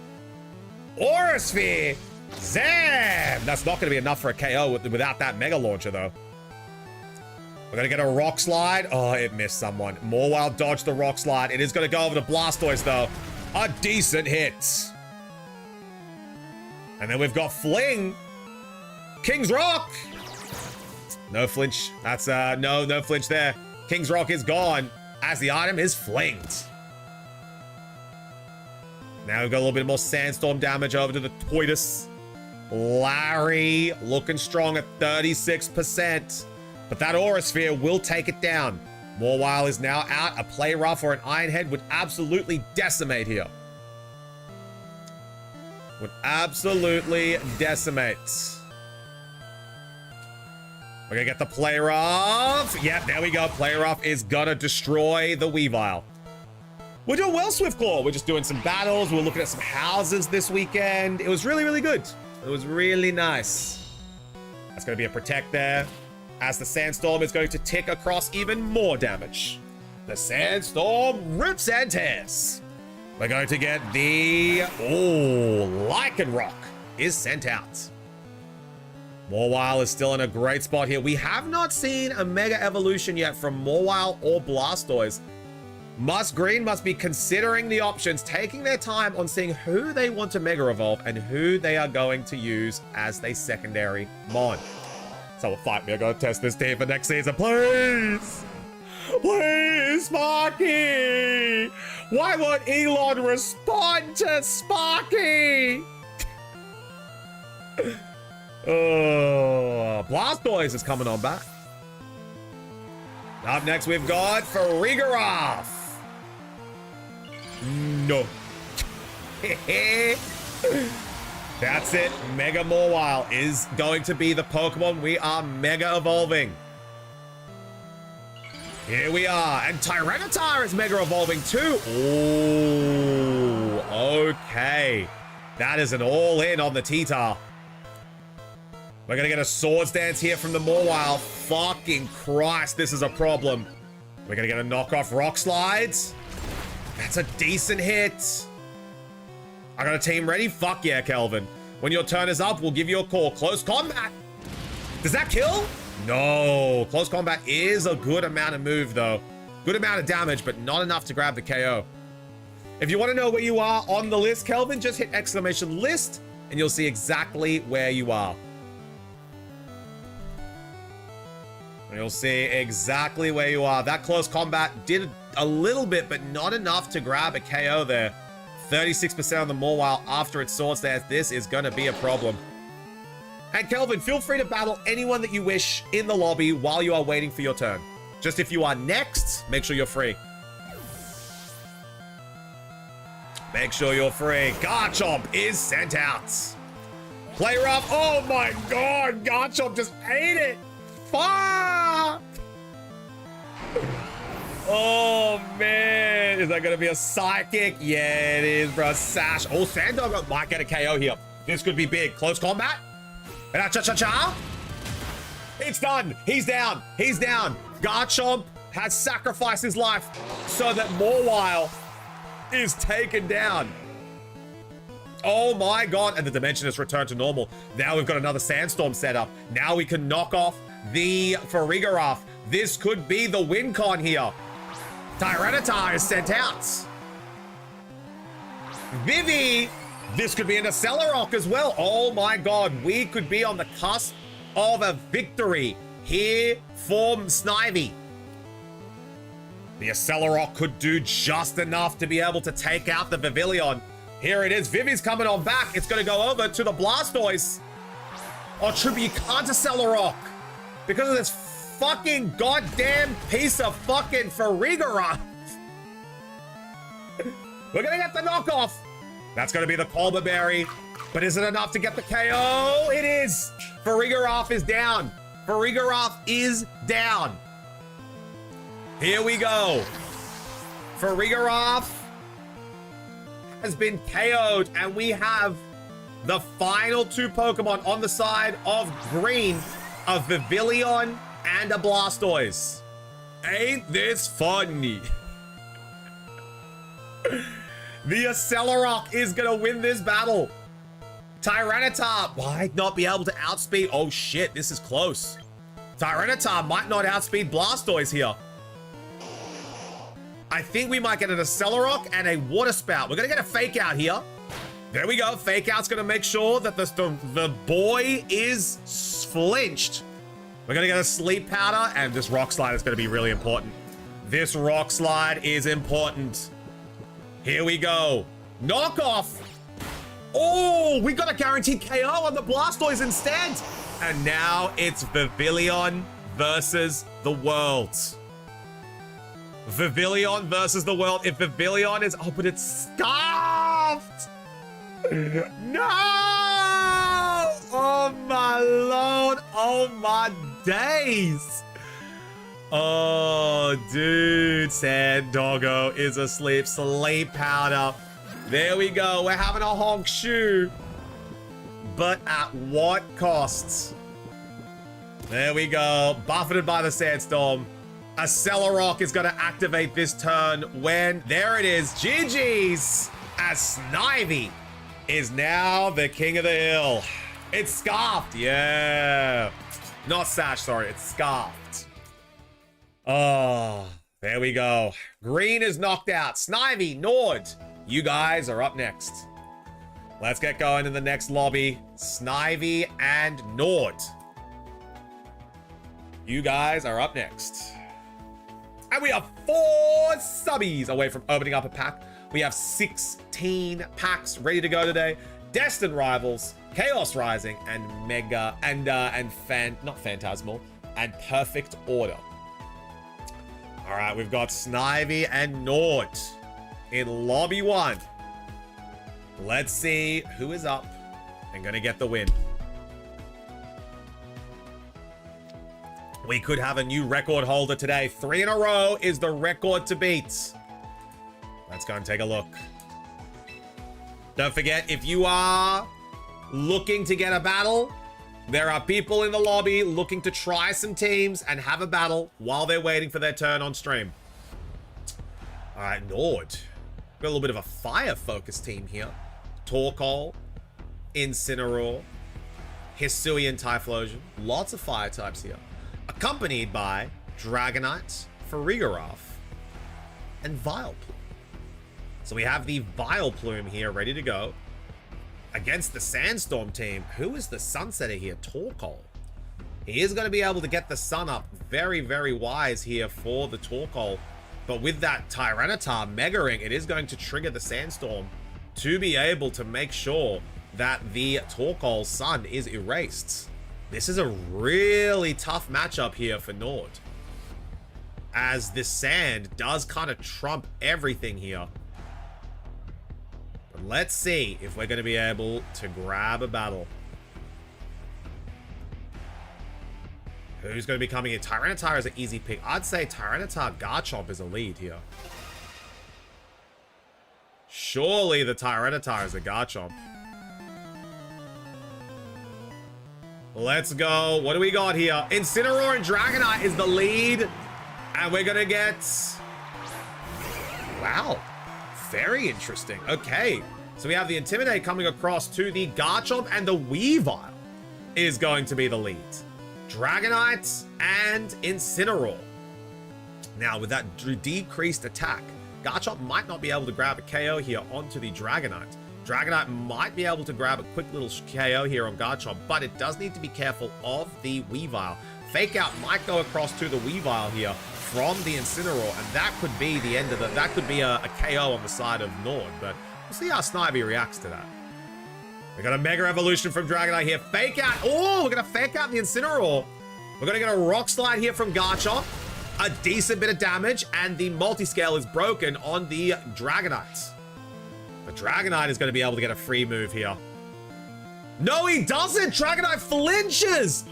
Aura Sphere. Zam! That's not going to be enough for a KO without that Mega Launcher, though. We're going to get a Rock Slide. Oh, it missed someone. Mawile dodged the Rock Slide. It is going to go over to Blastoise, though. A decent hit. And then we've got Fling. King's Rock. No flinch. That's, no flinch there. King's Rock is gone as the item is flinged. Now we've got a little bit more Sandstorm damage over to the Toitus. Larry looking strong at 36%. But that Aura Sphere will take it down. Mawile is now out. A Play Rough or an Iron Head would absolutely decimate here. Would absolutely decimate. We're gonna get the Play Rough. Yep, there we go. Play Rough is gonna destroy the Weavile. We're doing well, Swiftclaw. We're just doing some battles. We're looking at some houses this weekend. It was really, really good. It was really nice. That's going to be a protect there, as the Sandstorm is going to tick across even more damage. The Sandstorm rips and tears. We're going to get the... Lycanroc is sent out. Mawile is still in a great spot here. We have not seen a Mega Evolution yet from Mawile or Blastoise. Green must be considering the options, taking their time on seeing who they want to Mega Evolve and who they are going to use as their secondary Mon. Someone fight me. I gotta test this team for next season, please. Please, Sparky. Why won't Elon respond to Sparky? Blastoise is coming on back. Up next, we've got Farigiraf. No. That's it. Mega Mawile is going to be the Pokemon we are Mega Evolving. Here we are. And Tyranitar is Mega Evolving too. Oh, okay. That is an all-in on the T-Tar. We're going to get a Swords Dance here from the Mawile. Fucking Christ, this is a problem. We're going to get a knockoff Rock Slides. That's a decent hit. I got a team ready? Fuck yeah, Kelvin. When your turn is up, we'll give you a call. Close combat. Does that kill? No. Close combat is a good amount of move, though. Good amount of damage, but not enough to grab the KO. If you want to know where you are on the list, Kelvin, just hit exclamation list, and you'll see exactly where you are. You'll see exactly where you are. That close combat did a little bit, but not enough to grab a KO there. 36% on the Mawile after its Swords Dance. This is going to be a problem. And Kelvin, feel free to battle anyone that you wish in the lobby while you are waiting for your turn. Just if you are next, make sure you're free. Make sure you're free. Garchomp is sent out. Play rough. Oh my god, Garchomp just ate it. Fuck! Oh man, is that gonna be a Psychic? Yeah, it is, bro. Sash. Oh, Sandog might get a KO here. This could be big. Close combat. And cha-cha-cha. It's done. He's down. He's down. Garchomp has sacrificed his life so that Mawile is taken down. Oh my god. And the dimension has returned to normal. Now we've got another Sandstorm set up. Now we can knock off the Farigiraf. This could be the win con here. Tyranitar is sent out. Vivi. This could be an Accelerock as well. Oh my god. We could be on the cusp of a victory here for Snivy. The Accelerock could do just enough to be able to take out the Vivillon. Here it is. Vivi's coming on back. It's going to go over to the Blastoise. Oh, Trippy, you can't Accelerock because of this fucking goddamn piece of fucking Farigiraf. We're going to get the knockoff. That's going to be the Colbur Berry. But is it enough to get the KO? It is. Farigiraf is down. Farigiraf is down. Here we go. Farigiraf has been KO'd, and we have the final two Pokemon on the side of green, a Vivillon and a Blastoise. Ain't this funny? The Accelerock is gonna win this battle. Tyranitar might not be able to outspeed. Oh shit, this is close. Tyranitar might not outspeed Blastoise here. I think we might get an Accelerock and a Water Spout. We're gonna get a Fake Out here. There we go. Fake Out's gonna make sure that the boy is flinched. We're gonna get a Sleep Powder, and this Rock Slide is gonna be really important. This Rock Slide is important. Here we go. Knockoff. Oh, we got a guaranteed KO on the Blastoise instead. And now it's Vivillon versus the world. Vivillon versus the world. If Vivillon is... Oh, but it's scarfed. No! Oh, my lord. Oh, my days. Oh, dude. Sand Doggo is asleep. Sleep powder. There we go. We're having a honk shoe. But at what costs? There we go. Buffeted by the sandstorm. A Cellarrock is going to activate this turn when... There it is. GG's. As Snivy is now the king of the hill. It's scarfed. Yeah. Not sash, sorry. It's scarfed. Oh, there we go. Green is knocked out. Snivy, Nord, you guys are up next. Let's get going in the next lobby. Snivy and Nord. You guys are up next. And we are 4 subbies away from opening up a pack. We have 16 packs ready to go today. Destined Rivals, Chaos Rising, and Mega, not Phantasmal, and Perfect Order. All right, we've got Snivy and Nord in Lobby 1. Let's see who is up and gonna get the win. We could have a new record holder today. 3 in a row is the record to beat. Let's go and take a look. Don't forget, if you are looking to get a battle, there are people in the lobby looking to try some teams and have a battle while they're waiting for their turn on stream. All right, Nord. Got a little bit of a fire-focused team here. Torkoal, Incineroar, Hisuian Typhlosion. Lots of fire types here. Accompanied by Dragonite, Farigiraf, and Vileplume. So we have the Vileplume here ready to go. Against the Sandstorm team, who is the Sunsetter here? Torkoal. He is going to be able to get the sun up. Very, very wise here for the Torkoal. But with that Tyranitar Mega Ring, it is going to trigger the Sandstorm to be able to make sure that the Torkoal sun is erased. This is a really tough matchup here for Nord, as this sand does kind of trump everything here. But let's see if we're going to be able to grab a battle. Who's going to be coming in? Tyranitar is an easy pick. I'd say Tyranitar Garchomp is a lead here. Surely the Tyranitar is a Garchomp. Let's go. What do we got here? Incineroar and Dragonite is the lead. And we're going to get... Wow. Very interesting. Okay. So we have the Intimidate coming across to the Garchomp, and the Weavile is going to be the lead. Dragonite and Incineroar. Now, with that decreased attack, Garchomp might not be able to grab a KO here onto the Dragonite. Dragonite might be able to grab a quick little KO here on Garchomp, but it does need to be careful of the Weavile. Fake Out might go across to the Weavile here from the Incineroar, and that could be the end of it. That could be a KO on the side of Nord, but we'll see how Snivy reacts to that. We got a Mega Evolution from Dragonite here. Fake Out. Oh, we're going to Fake Out the Incineroar. We're going to get a Rock Slide here from Garchomp. A decent bit of damage, and the multi-scale is broken on the Dragonite. The Dragonite is going to be able to get a free move here. No, he doesn't! Dragonite flinches!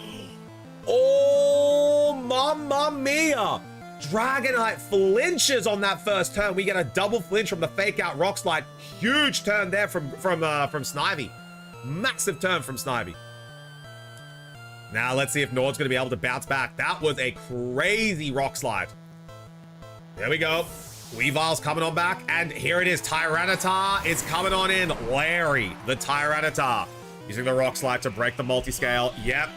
Oh, mamma mia! Dragonite flinches on that first turn. We get a double flinch from the Fake Out Rock Slide. Huge turn there from Snivy. Massive turn from Snivy. Now let's see if Nord's going to be able to bounce back. That was a crazy Rock Slide. There we go. Weavile's coming on back, and here it is. Tyranitar is coming on in. Larry, the Tyranitar, using the Rock Slide to break the multi-scale. Yep.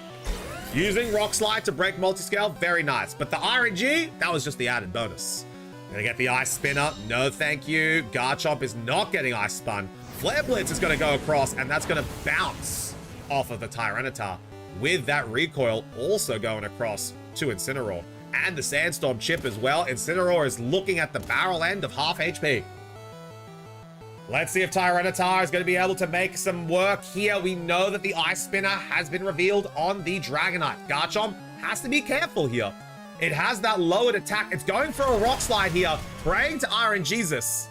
Using Rock Slide to break multi-scale, very nice. But the RNG, that was just the added bonus. Gonna get the Ice Spinner. No, thank you. Garchomp is not getting Ice Spun. Flare Blitz is gonna go across, and that's gonna bounce off of the Tyranitar, with that recoil also going across to Incineroar. And the Sandstorm chip as well. Incineroar is looking at the barrel end of half HP. Let's see if Tyranitar is going to be able to make some work here. We know that the Ice Spinner has been revealed on the Dragonite. Garchomp has to be careful here. It has that lowered attack. It's going for a Rock Slide here, praying to RNGesus.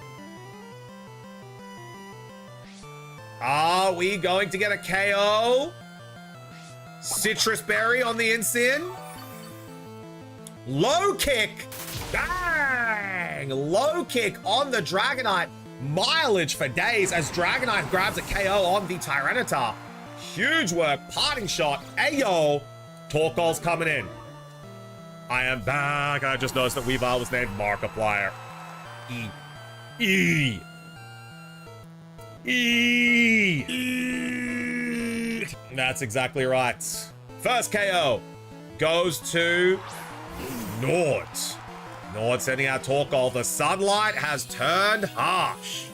Are we going to get a KO? Citrus Berry on the Incin. Low kick. Bang! Low kick on the Dragonite. Mileage for days as Dragonite grabs a KO on the Tyranitar. Huge work. Parting shot. Ayo. Torkoal's coming in. I am back. I just noticed that Weavile was named Markiplier. E. That's exactly right. First KO goes to Nord. Nord sending out Torkoal. The sunlight has turned harsh.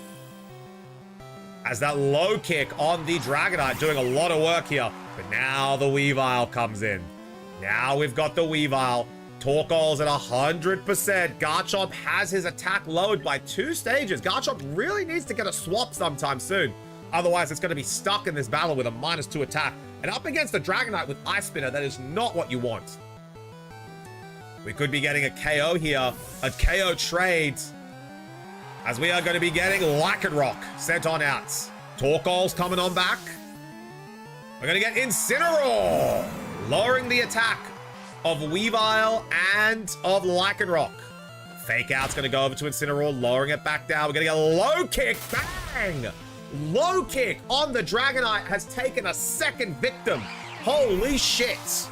As that low kick on the Dragonite doing a lot of work here. But now the Weavile comes in. Now we've got the Weavile. Torkoal's at 100%. Garchomp has his attack lowered by 2 stages. Garchomp really needs to get a swap sometime soon. Otherwise, it's going to be stuck in this battle with a -2 attack. And up against the Dragonite with Ice Spinner, that is not what you want. We could be getting a KO here. A KO trade. As we are going to be getting Lycanroc sent on out. Torkoal's coming on back. We're going to get Incineroar. Lowering the attack of Weavile and of Lycanroc. Fake Out's going to go over to Incineroar, lowering it back down. We're going to get a low kick. Bang! Low kick on the Dragonite has taken a second victim. Holy shit.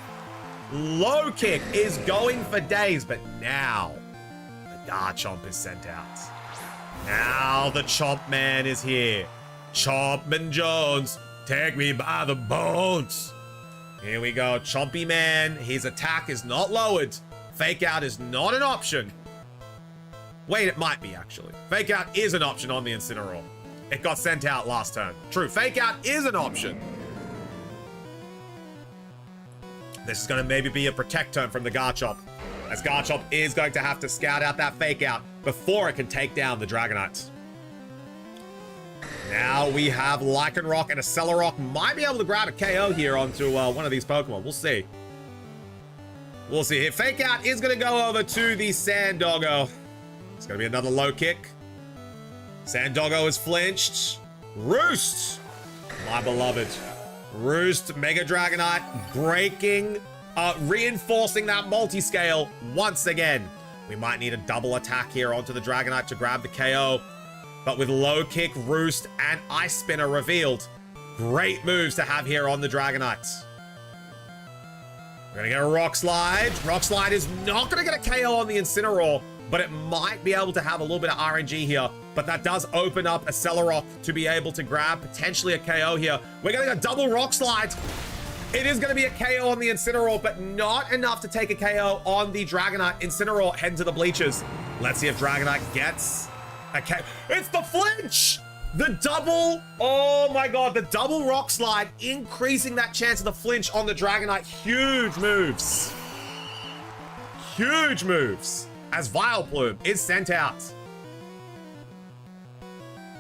Low kick is going for days, but now the Garchomp is sent out. Now the Chomp Man is here. Chompman Jones, take me by the bones. Here we go, Chompy Man. His attack is not lowered. Fake Out is not an option. Wait, it might be actually. Fake Out is an option on the Incineroar. It got sent out last turn. True, Fake Out is an option. This is going to maybe be a protect turn from the Garchomp, as Garchomp is going to have to scout out that Fake Out before it can take down the Dragonite. Now we have Lycanroc, and a Accelerock might be able to grab a KO here onto one of these Pokemon. We'll see. We'll see. Fake Out is going to go over to the Sandoggo. It's going to be another low kick. Sandoggo is flinched. Roost! My beloved. Roost, Mega Dragonite, breaking, reinforcing that multi-scale once again. We might need a double attack here onto the Dragonite to grab the KO. But with low kick, Roost, and Ice Spinner revealed, great moves to have here on the Dragonite. We're gonna get a Rock Slide. Rock Slide is not gonna get a KO on the Incineroar, but it might be able to have a little bit of RNG here. But that does open up a Accelerock to be able to grab potentially a KO here. We're getting a double Rock Slide. It is going to be a KO on the Incineroar, but not enough to take a KO on the Dragonite. Incineroar heading to the bleachers. Let's see if Dragonite gets a KO. It's the flinch! The double, oh my god, the double Rock Slide, increasing that chance of the flinch on the Dragonite. Huge moves. Huge moves. As Vileplume is sent out.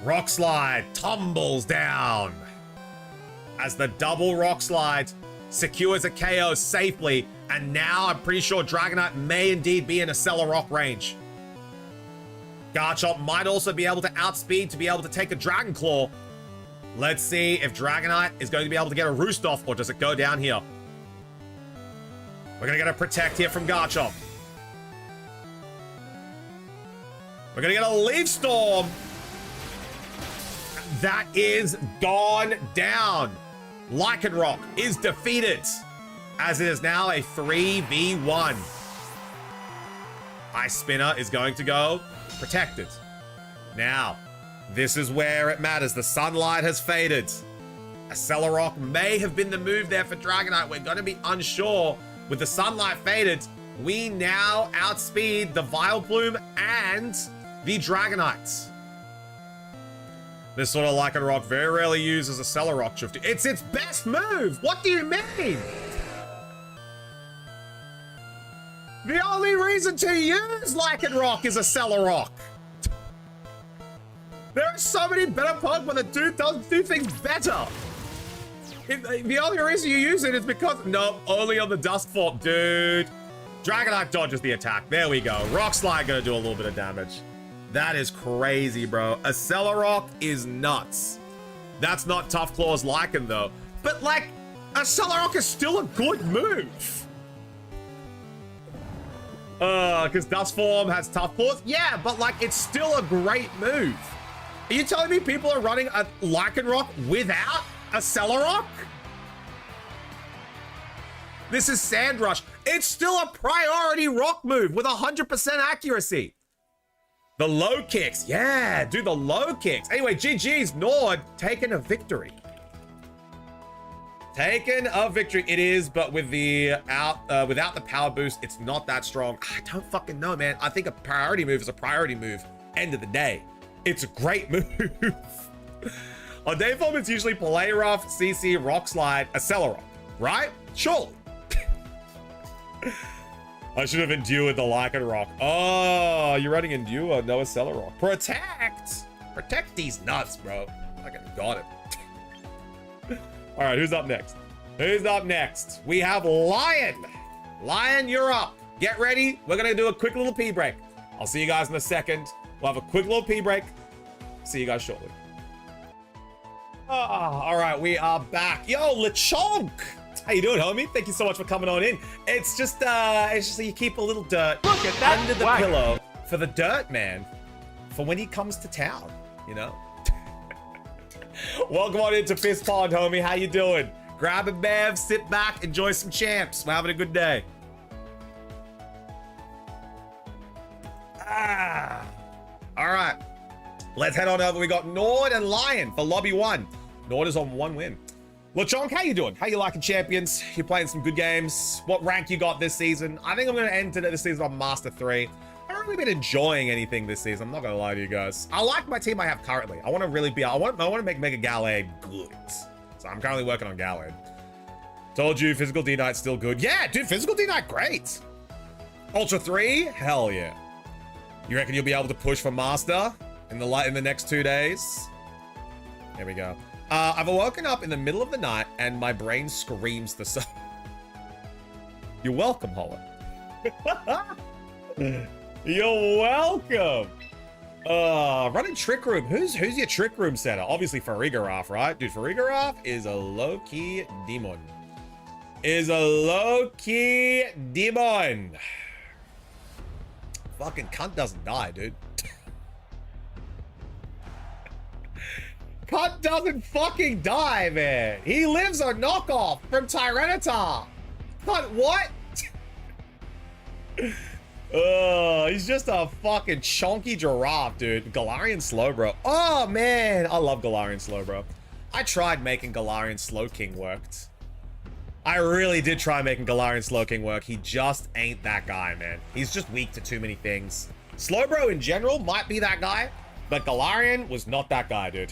Rock Slide tumbles down as the double Rock Slide secures a KO safely, and now I'm pretty sure Dragonite may indeed be in a Accelerock range. Garchomp might also be able to outspeed to be able to take a Dragon Claw. Let's see if Dragonite is going to be able to get a Roost off, or does it go down here? We're going to get a Protect here from Garchomp. We're going to get a Leaf Storm. That is gone down. Lycanroc is defeated, as it is now a 3v1. Ice Spinner is going to go protected. Now, this is where it matters. The sunlight has faded. Accelerock may have been the move there for Dragonite. We're going to be unsure. With the sunlight faded, we now outspeed the Vileplume and the Dragonite. This sort of Lycanroc very rarely uses a Accelerock shift. It's its best move! What do you mean? The only reason to use Lycanroc is a Accelerock. There are so many better Pokemon that do things better. The only reason you use it is because... No, only on the Dusk Form. Dude. Dragonite dodges the attack. There we go. Rock Slide gonna do a little bit of damage. That is crazy, bro. Accelerock is nuts. That's not Tough Claw's Lycan, though. But, like, Accelerock is still a good move. Because Dust Form has Tough Paws. Yeah, but like, it's still a great move. Are you telling me people are running a Lycanroc without a Celerock? This is Sandrush. It's still a priority rock move with 100% accuracy. The low kicks. Yeah, dude, the low kicks. Anyway, GG's Nord taking a victory. Taken a victory. It is, but with the without the power boost, it's not that strong. I don't fucking know, man. I think a priority move is a priority move. End of the day. It's a great move. On day form, it's usually Play Rough, CC, Rock Slide, a Celerock, right? Surely. I should have endured the Lycanroc. Oh, you're running Endure, no Celerock. Protect! Protect these nuts, bro. Fucking got it. All right, who's up next? Who's up next? We have Lion. Lion, you're up. Get ready. We're gonna do a quick little pee break. I'll see you guys in a second. We'll have a quick little pee break. See you guys shortly. All right, we are back. Yo, Lechonk. How you doing, homie? Thank you so much for coming on in. It's just so you keep a little dirt Look at that under the wagon. pillow for the dirt man, for when he comes to town, you know? Welcome on into Fist Pond, homie. How you doing? Grab a bev, sit back, enjoy some champs. We're having a good day. All right. Let's head on over. We got Nord and Lion for Lobby 1. Nord is on 1 win. Lechonk, how you doing? How you liking champions? You playing some good games? What rank you got this season? I think I'm going to end this season on Master 3. I haven't really been enjoying anything this season. I'm not going to lie to you guys. I like my team I have currently. I want to really be... I want to make Mega Gallade good. So I'm currently working on Gallade. Told you, Physical D-Knight's still good. Yeah, dude, Physical D-Knight, great. Ultra 3? Hell yeah. You reckon you'll be able to push for Master in the next 2 days? Here we go. I've woken up in the middle of the night and my brain screams the sun. You're welcome, Holland. You're welcome. Running Trick Room. Who's your Trick Room setter? Obviously Farigiraf, right? Dude, Farigiraf is a low-key demon. Fucking cunt doesn't die, dude. Cunt doesn't fucking die, man. He lives a knockoff from Tyranitar. Cunt, what? He's just a fucking chonky giraffe, dude. Galarian Slowbro. Oh, man. I love Galarian Slowbro. I tried making Galarian Slowking worked. I really did try making Galarian Slowking work. He just ain't that guy, man. He's just weak to too many things. Slowbro in general might be that guy, but Galarian was not that guy, dude.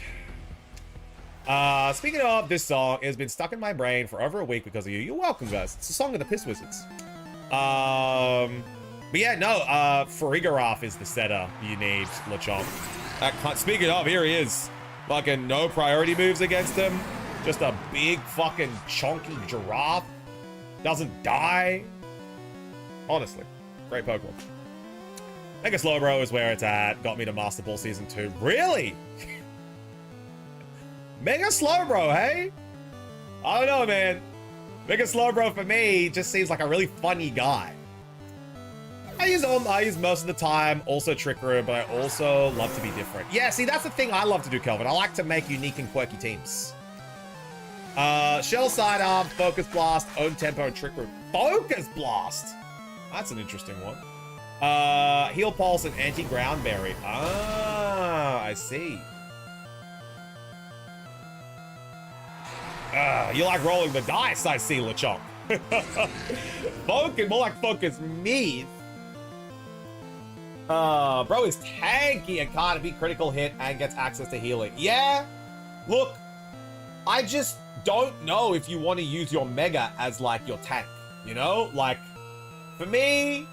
Speaking of, this song has been stuck in my brain for over a week because of you. You're welcome, guys. It's a song of the Piss Wizards. But yeah, no, Farigiraf is the setter you need, Lechonk. Speaking of, here he is. Fucking no priority moves against him. Just a big fucking chonky giraffe. Doesn't die. Honestly, great Pokemon. Mega Slowbro is where it's at. Got me to Master Ball Season 2. Really? Mega Slowbro, hey? I don't know, man. Mega Slowbro for me just seems like a really funny guy. I use most of the time, also Trick Room, but I also love to be different. Yeah, see, that's the thing I love to do, Kelvin. I like to make unique and quirky teams. Shell Sidearm, Focus Blast, Own Tempo, and Trick Room. Focus Blast! That's an interesting one. Heal Pulse and Anti-Ground Berry. Ah, I see. You like rolling the dice, I see, Lechonk. Focus, more like Focus Meat. Bro is tanky and can't be critical hit and gets access to healing. Yeah, look, I just don't know if you want to use your Mega as like your tank, you know? Like, for me,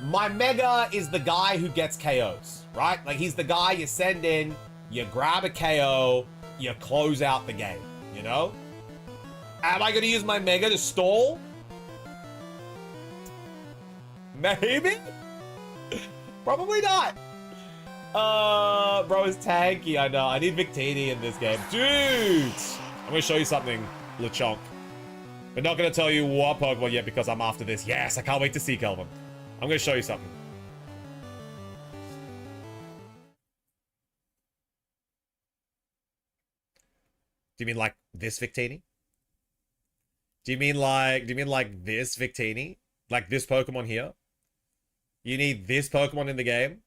my Mega is the guy who gets KOs, right? Like, he's the guy you send in, you grab a KO, you close out the game, you know? Am I going to use my Mega to stall? Maybe? Probably not. Bro is tanky, I know. I need Victini in this game. Dude! I'm going to show you something, Lechonk. But not going to tell you what Pokemon yet because I'm after this. Yes, I can't wait to see Kelvin. I'm gonna show you something. Do you mean like this Victini? Do you mean like this Victini? Like this Pokemon here? You need this Pokemon in the game?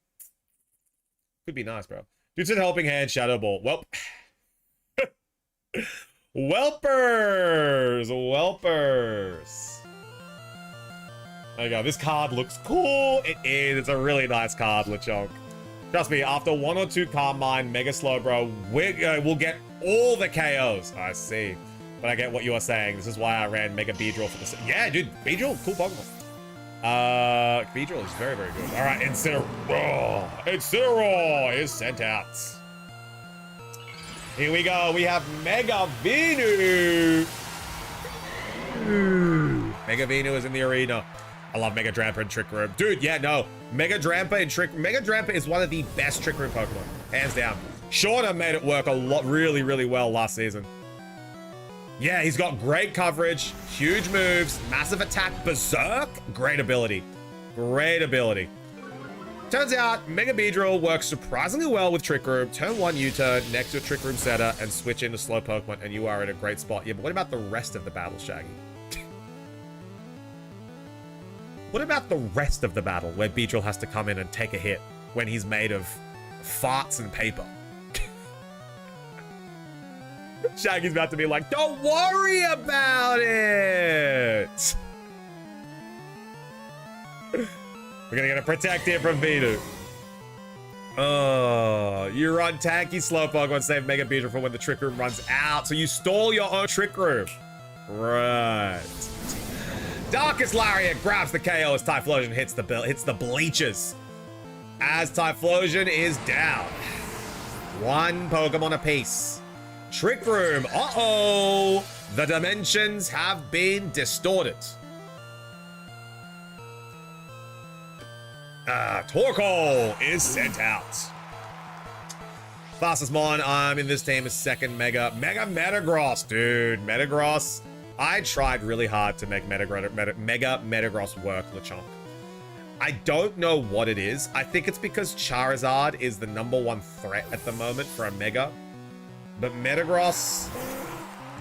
Could be nice, bro. Dude said helping hand, Shadow Ball. Well, Whelpers! Whelpers! There you go. This card looks cool. It is. It's a really nice card, Lechonk. Trust me, after 1 or 2 Carmine, Mega Slowbro, we'll get all the KOs. I see. But I get what you are saying. This is why I ran Mega Beedrill for the... Yeah, dude. Beedrill, cool Pokemon. Beedrill is very, very good. All right, Incineroar. Incineroar is sent out. Here we go. We have Mega Venu. Mega Venu is in the arena. I love Mega Drampa and Trick Room. Dude, yeah, no. Mega Drampa and Mega Drampa is one of the best Trick Room Pokemon. Hands down. Shauna made it work a lot, really, really well last season. Yeah, he's got great coverage, huge moves, massive attack, berserk, great ability. Great ability. Turns out, Mega Beedrill works surprisingly well with Trick Room. Turn 1 U-turn next to a Trick Room setter and switch into slow Pokemon and you are in a great spot. Yeah, but what about the rest of the battle, Shaggy? What about the rest of the battle where Beedrill has to come in and take a hit when he's made of farts and paper? Shaggy's about to be like, don't worry about it! We're gonna get a protect here from Venu. Oh, you run tanky slow Pokemon, save Mega Beedrill for when the Trick Room runs out. So you stall your own Trick Room. Right. Darkest Lariat grabs the KO as Typhlosion hits the bleachers. As Typhlosion is down. 1 Pokemon apiece. Trick Room, uh-oh. The dimensions have been distorted. Torkoal is sent out. Fastest Mon I'm in this team is second Mega Metagross, dude. Metagross. I tried really hard to make Mega Metagross work, Lechonk. I don't know what it is. I think it's because Charizard is the #1 threat at the moment for a Mega. But Metagross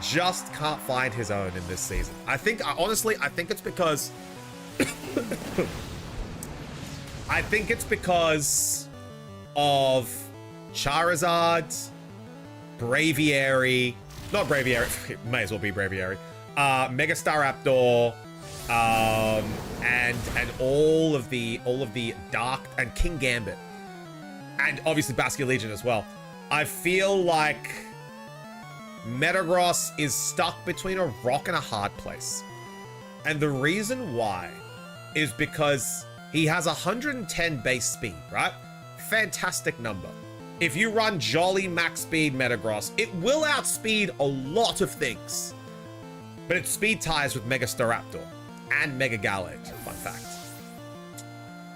just can't find his own in this season. Honestly, I think it's because... I think it's because of Charizard, Braviary, not Braviary, it may as well be Braviary, Mega Staraptor, and all of the Dark and King Gambit, and obviously Basculin Legion as well. I feel like Metagross is stuck between a rock and a hard place, and the reason why is because he has 110 base speed, right? Fantastic number. If you run Jolly Max Speed Metagross, it will outspeed a lot of things. But its speed ties with Mega Staraptor and Mega Gallade, fun fact.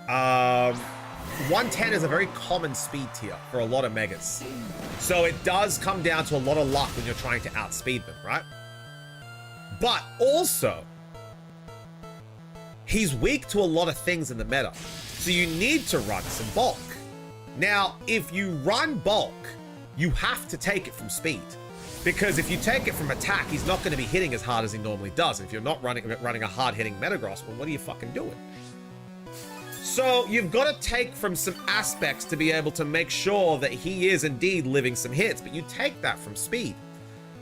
110 is a very common speed tier for a lot of Megas. So it does come down to a lot of luck when you're trying to outspeed them, right? But also, he's weak to a lot of things in the meta. So you need to run some bulk. Now, if you run bulk, you have to take it from speed. Because if you take it from attack, he's not going to be hitting as hard as he normally does. If you're not running a hard-hitting Metagross, well, what are you fucking doing? So you've got to take from some aspects to be able to make sure that he is indeed living some hits, but you take that from speed.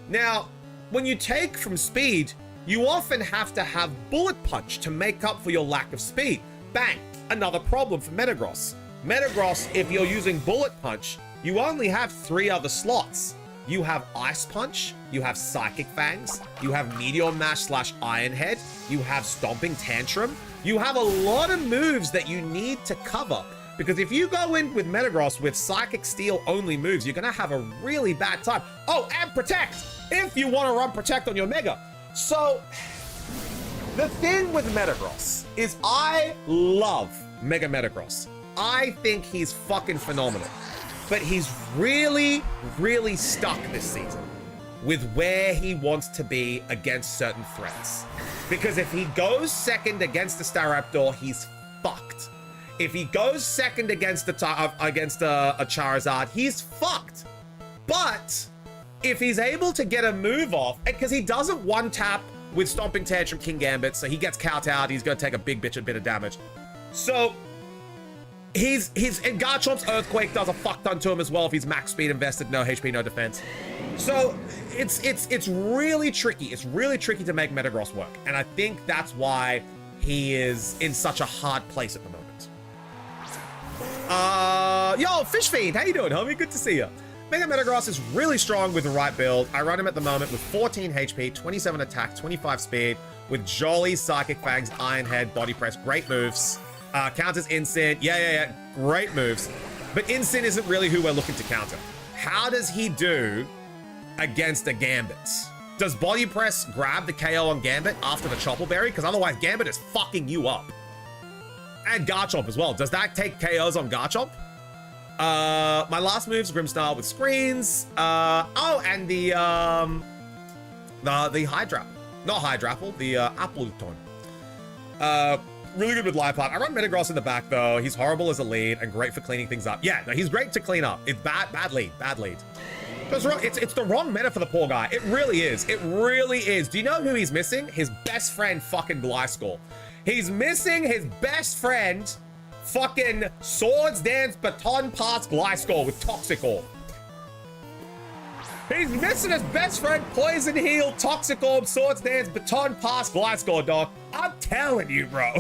Now, when you take from speed, you often have to have Bullet Punch to make up for your lack of speed. Bang! Another problem for Metagross. Metagross, if you're using Bullet Punch, you only have 3 other slots. You have Ice Punch, you have Psychic Fangs, you have Meteor Mash / Iron Head, you have Stomping Tantrum. You have a lot of moves that you need to cover. Because if you go in with Metagross with Psychic Steel only moves, you're gonna have a really bad time. Oh, and Protect! If you want to run Protect on your Mega. So, the thing with Metagross is I love Mega Metagross. I think he's fucking phenomenal. But he's really, really stuck this season with where he wants to be against certain threats. Because if he goes second against the Staraptor, he's fucked. If he goes second against a Charizard, he's fucked. But if he's able to get a move off, because he doesn't one-tap with Stomping Tantrum King Gambit, so he gets kowtowed, he's going to take a big bit of damage. So and Garchomp's Earthquake does a fuck ton to him as well if he's max speed invested, no HP, no defense. So it's really tricky. It's really tricky to make Metagross work. And I think that's why he is in such a hard place at the moment. Yo, Fish Fiend, how you doing, homie? Good to see you. Mega Metagross is really strong with the right build. I run him at the moment with 14 HP, 27 attack, 25 speed, with Jolly, Psychic Fangs, Iron Head, Body Press, great moves. Counters Incin, yeah, great moves. But Incin isn't really who we're looking to counter. How does he do against a Gambit? Does Body Press grab the KO on Gambit after the Chopple Berry? Because otherwise Gambit is fucking you up. And Garchomp as well. Does that take KOs on Garchomp? My last move's Grimmsnarl with screens. And the Hydrapple. Not Hydrapple, the Appleton. Really good with Liepard. I run Metagross in the back though. He's horrible as a lead and great for cleaning things up. Yeah, no, he's great to clean up. It's bad lead. It's the wrong meta for the poor guy. It really is. It really is. Do you know who he's missing? His best friend, fucking Gliscor. He's missing his best friend, fucking Swords Dance Baton Pass Gliscor with Toxic Orb. He's missing his best friend, Poison Heal, Toxic Orb, Swords Dance, Baton Pass, Gliscor, dog. I'm telling you, bro.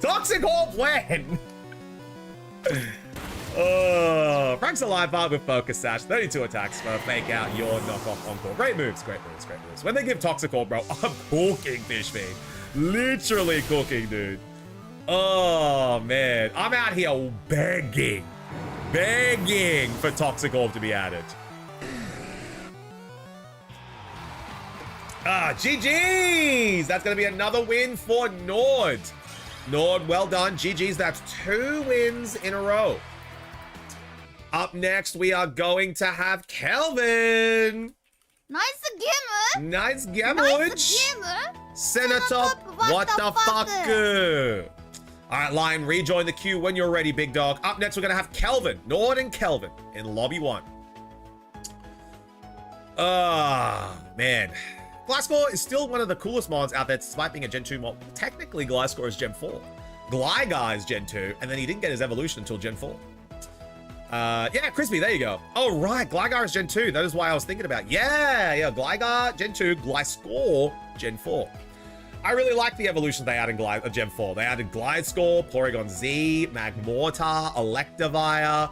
Toxic Orb when? Frank's a live bar with Focus Sash, 32 attacks for Fake Out, your knockoff encore. Great moves. When they give Toxic Orb, bro, I'm cooking, Fish Fiend. Literally cooking, dude. Oh, man. I'm out here begging for Toxic Orb to be added. GG's! That's going to be another win for Nord. Nord, well done. GG's, that's 2 wins in a row. Up next, we are going to have Kelvin. Nice gamer. Nice gamer. Senator, what the fuck? All right, Lion, rejoin the queue when you're ready, big dog. Up next, we're going to have Kelvin. Nord and Kelvin in Lobby 1. Man. Gliscor is still one of the coolest mons out there despite being a Gen 2 mod. Technically, Gliscor is Gen 4. Gligar is Gen 2, and then he didn't get his evolution until Gen 4. Yeah, Crispy, there you go. Oh, right, Gligar is Gen 2. That is why I was thinking about. Yeah, Gligar, Gen 2, Gliscor, Gen 4. I really like the evolution they added in Gen 4. They added Gliscor, Porygon Z, Magmortar, Electivire.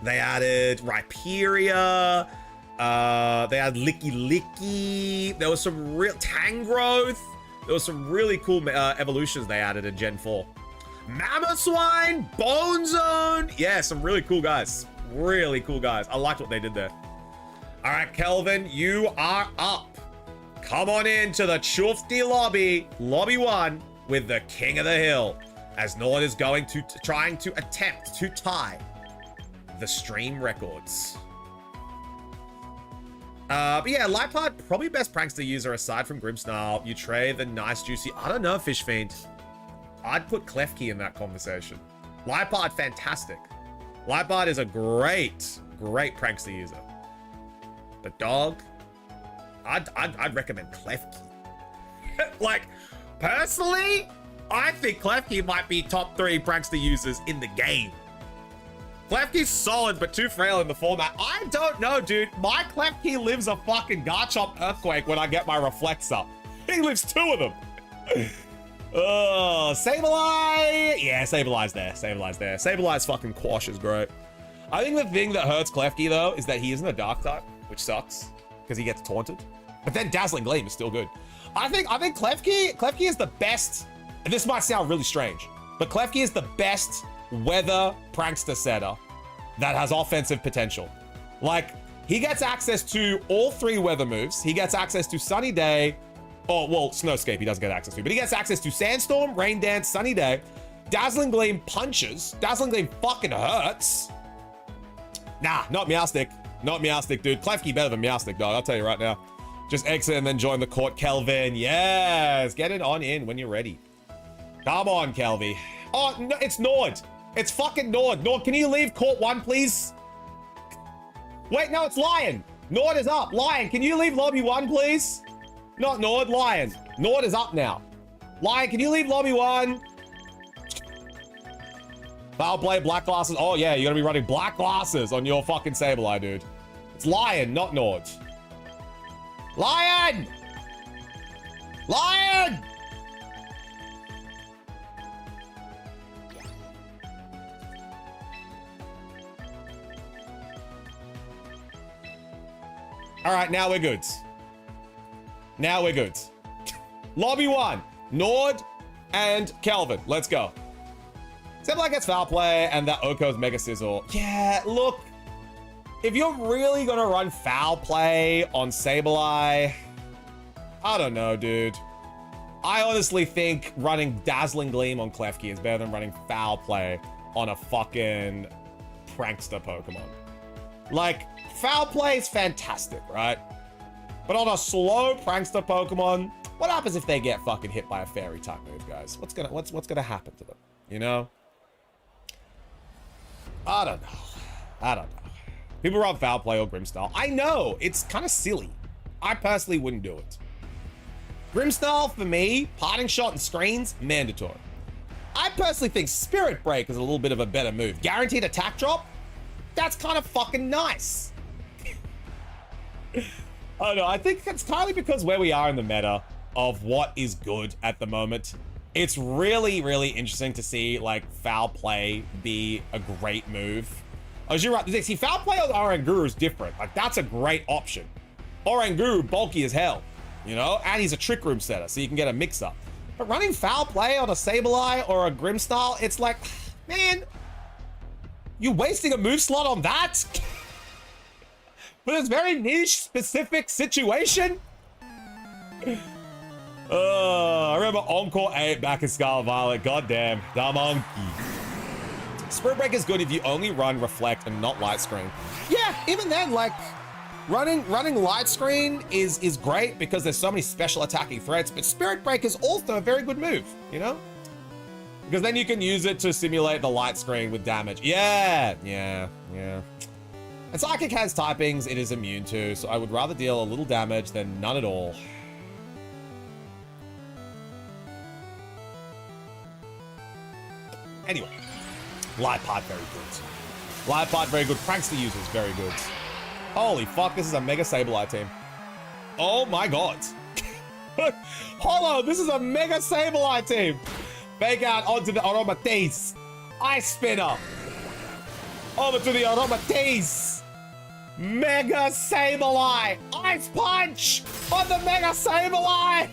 They added Rhyperior. They had Licky. There was some real Tangrowth. There was some really cool evolutions they added in Gen 4. Mammothswine, Bone Zone. Yeah, some really cool guys. Really cool guys. I liked what they did there. All right, Kelvin, you are up. Come on into the Chufty lobby, Lobby 1, with the King of the Hill, as Nord is trying to attempt to tie the stream records. But yeah, Liepard, probably best prankster user aside from Grimmsnarl. You trade the nice juicy, I don't know, Fish Fiend. I'd put Klefki in that conversation. Liepard, fantastic. Liepard is a great prankster user. But dog, I'd recommend Klefki. Like, personally, I think Klefki might be top 3 prankster users in the game. Klefki's solid, but too frail in the format. I don't know, dude. My Klefki lives a fucking Garchomp Earthquake when I get my Reflects up. He lives 2 of them. Oh, Sableye. Yeah, Sableye's there. Sableye's fucking Quash is great. I think the thing that hurts Klefki, though, is that he isn't a Dark type, which sucks, because he gets taunted. But then Dazzling Gleam is still good. I think Klefki is the best, and this might sound really strange, but Klefki is the best weather prankster setter that has offensive potential. Like, he gets access to all 3 weather moves. He gets access to Sunny Day. Oh, well, Snowscape he doesn't get access to, but he gets access to Sandstorm, Rain Dance, Sunny Day. Dazzling Gleam punches. Dazzling Gleam fucking hurts. Nah, not Meowstic. Not Meowstic, dude. Klefki better than Meowstic, dog. I'll tell you right now. Just exit and then join the court. Kelvin, yes. Get it on in when you're ready. Come on, Kelvy. Oh, no, it's Nord. It's fucking Nord. Nord, can you leave court 1, please? Wait, no, it's Lion. Nord is up. Lion, can you leave lobby 1, please? Not Nord, Lion. Nord is up now. Lion, can you leave lobby 1? Foul play, black glasses. Oh, yeah, you're gonna be running black glasses on your fucking Sableye, dude. It's Lion, not Nord. Lion! Lion! All right, now we're good. Now we're good. Lobby 1, Nord and Kelvin. Let's go. Sableye gets foul play and that Oko's Mega Sizzle. Yeah, look. If you're really gonna run foul play on Sableye, I don't know, dude. I honestly think running Dazzling Gleam on Klefki is better than running foul play on a fucking prankster Pokemon. Like, foul play is fantastic, right? But on a slow prankster Pokemon, what happens if they get fucking hit by a fairy type move, guys? What's gonna happen to them? You know? I don't know. I don't know. People run foul play or Grimmstyle. I know, it's kind of silly. I personally wouldn't do it. Grimmstyle, for me, parting shot and screens, mandatory. I personally think Spirit Break is a little bit of a better move. Guaranteed attack drop? That's kind of fucking nice. I don't know, I think it's entirely because where we are in the meta of what is good at the moment. It's really, really interesting to see, like, foul play be a great move. As you're right, see, foul play on Oranguru is different. Like, that's a great option. Oranguru, bulky as hell, you know? And he's a Trick Room setter, so you can get a mix-up. But running foul play on a Sableye or a Grimmstyle, it's like, man, you wasting a move slot on that? For this very niche, specific situation? I remember Encore 8 back in Scarlet Violet. Goddamn, the monkey. Spirit Break is good if you only run Reflect and not Light Screen. Yeah, even then, like, running Light Screen is great because there's so many special attacking threats, but Spirit Break is also a very good move, you know? Because then you can use it to simulate the Light Screen with damage. Yeah. And Psychic has typings it is immune to, so I would rather deal a little damage than none at all. Anyway, Light Pod very good. Light Pod very good. Prankster users very good. Holy fuck, this is a Mega Sableye team. Oh my god. Hold on, this is a Mega Sableye team. Fake out onto the Aromatisse. Ice Spinner. Over to the Aromatisse. Mega Sableye. Ice Punch on the Mega Sableye.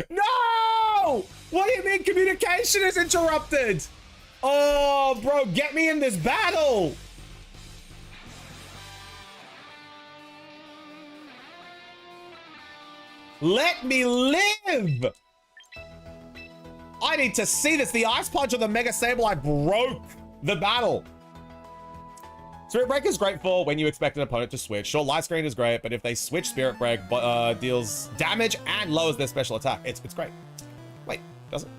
No! What do you mean communication is interrupted? Oh, bro, get me in this battle. Let me live. I need to see this. The Ice Punch of the Mega Sableye broke the battle. Spirit Break is great for when you expect an opponent to switch. Sure, Light Screen is great, but if they switch Spirit Break, deals damage and lowers their special attack. It's great. Wait, does it?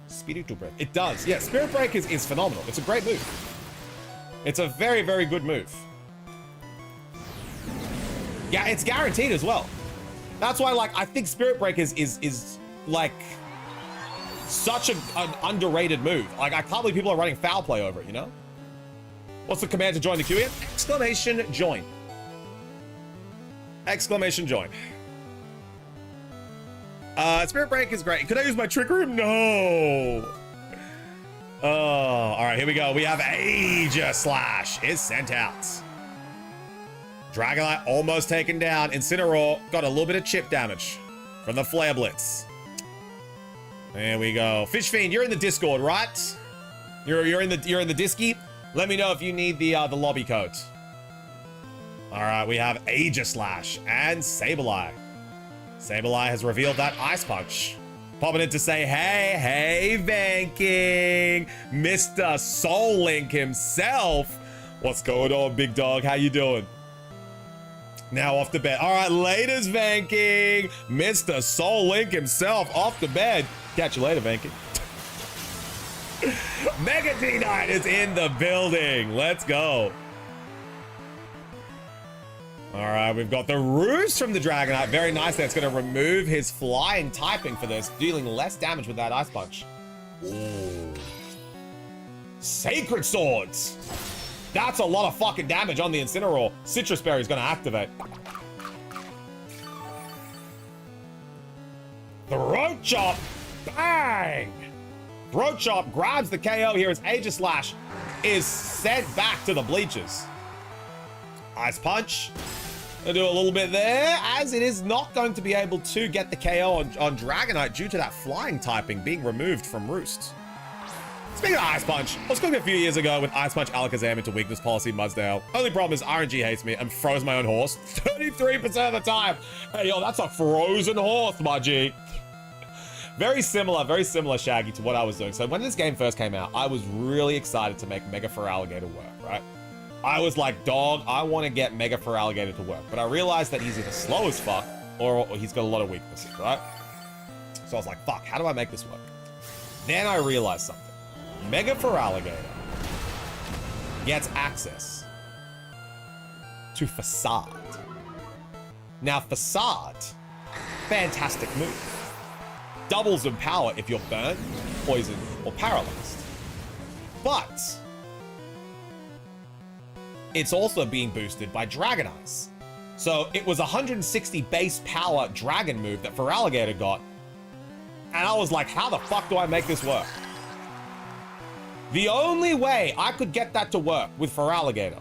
Spiritual Break. It does. Yeah, Spirit Break is phenomenal. It's a great move. It's a very, very good move. Yeah, it's guaranteed as well. That's why, like, I think Spirit Break is like such an underrated move. Like, I can't believe people are running foul play over it, you know? What's the command to join the queue again? Exclamation join. Exclamation join. Spirit Break is great. Could I use my Trick Room? No. Oh, all right, here we go. We have Aegis Slash is sent out. Dragonite almost taken down. Incineroar got a little bit of chip damage from the Flare Blitz. There we go. Fish Fiend, you're in the Discord, right? You're in the Disky. Let me know if you need the lobby code. All right, we have Aegis Slash and Sableye. Sableye has revealed that Ice Punch. Popping in to say, hey, Vanking, Mr. Soul Link himself. What's going on, big dog? How you doing? Now off the bed. All right, laters Vanking. Mr. Soul Link himself off the bed. Catch you later, Vanking. Mega T-Knight is in the building. Let's go. All right, we've got the Roost from the Dragonite. Very nice. That's going to remove his flying typing for this, dealing less damage with that Ice Punch. Ooh. Sacred Swords. That's a lot of fucking damage on the Incineroar. Citrus Berry is going to activate. Throat Chop. Bang. Throat Chop grabs the KO here as Aegislash is sent back to the bleachers. Ice Punch. Gonna do a little bit there, as it is not going to be able to get the KO on Dragonite due to that flying typing being removed from Roost. Speaking of Ice Punch, I was cooking a few years ago with Ice Punch Alakazam into Weakness Policy Mudsdale. Only problem is RNG hates me and froze my own horse 33% of the time. Hey, yo, that's a frozen horse, my G. Very similar, Shaggy, to what I was doing. So when this game first came out, I was really excited to make Mega Feraligatr work, right? I was like, dog, I want to get Mega Feraligatr to work. But I realized that he's either slow as fuck or he's got a lot of weaknesses, right? So I was like, fuck, how do I make this work? Then I realized something. Mega Feraligatr gets access to Facade. Now, Facade, fantastic move. Doubles in power if you're burnt, poisoned, or paralyzed. But it's also being boosted by Dragon Eyes. So it was 160 base power dragon move that Feraligatr got. And I was like, how the fuck do I make this work? The only way I could get that to work with Feraligatr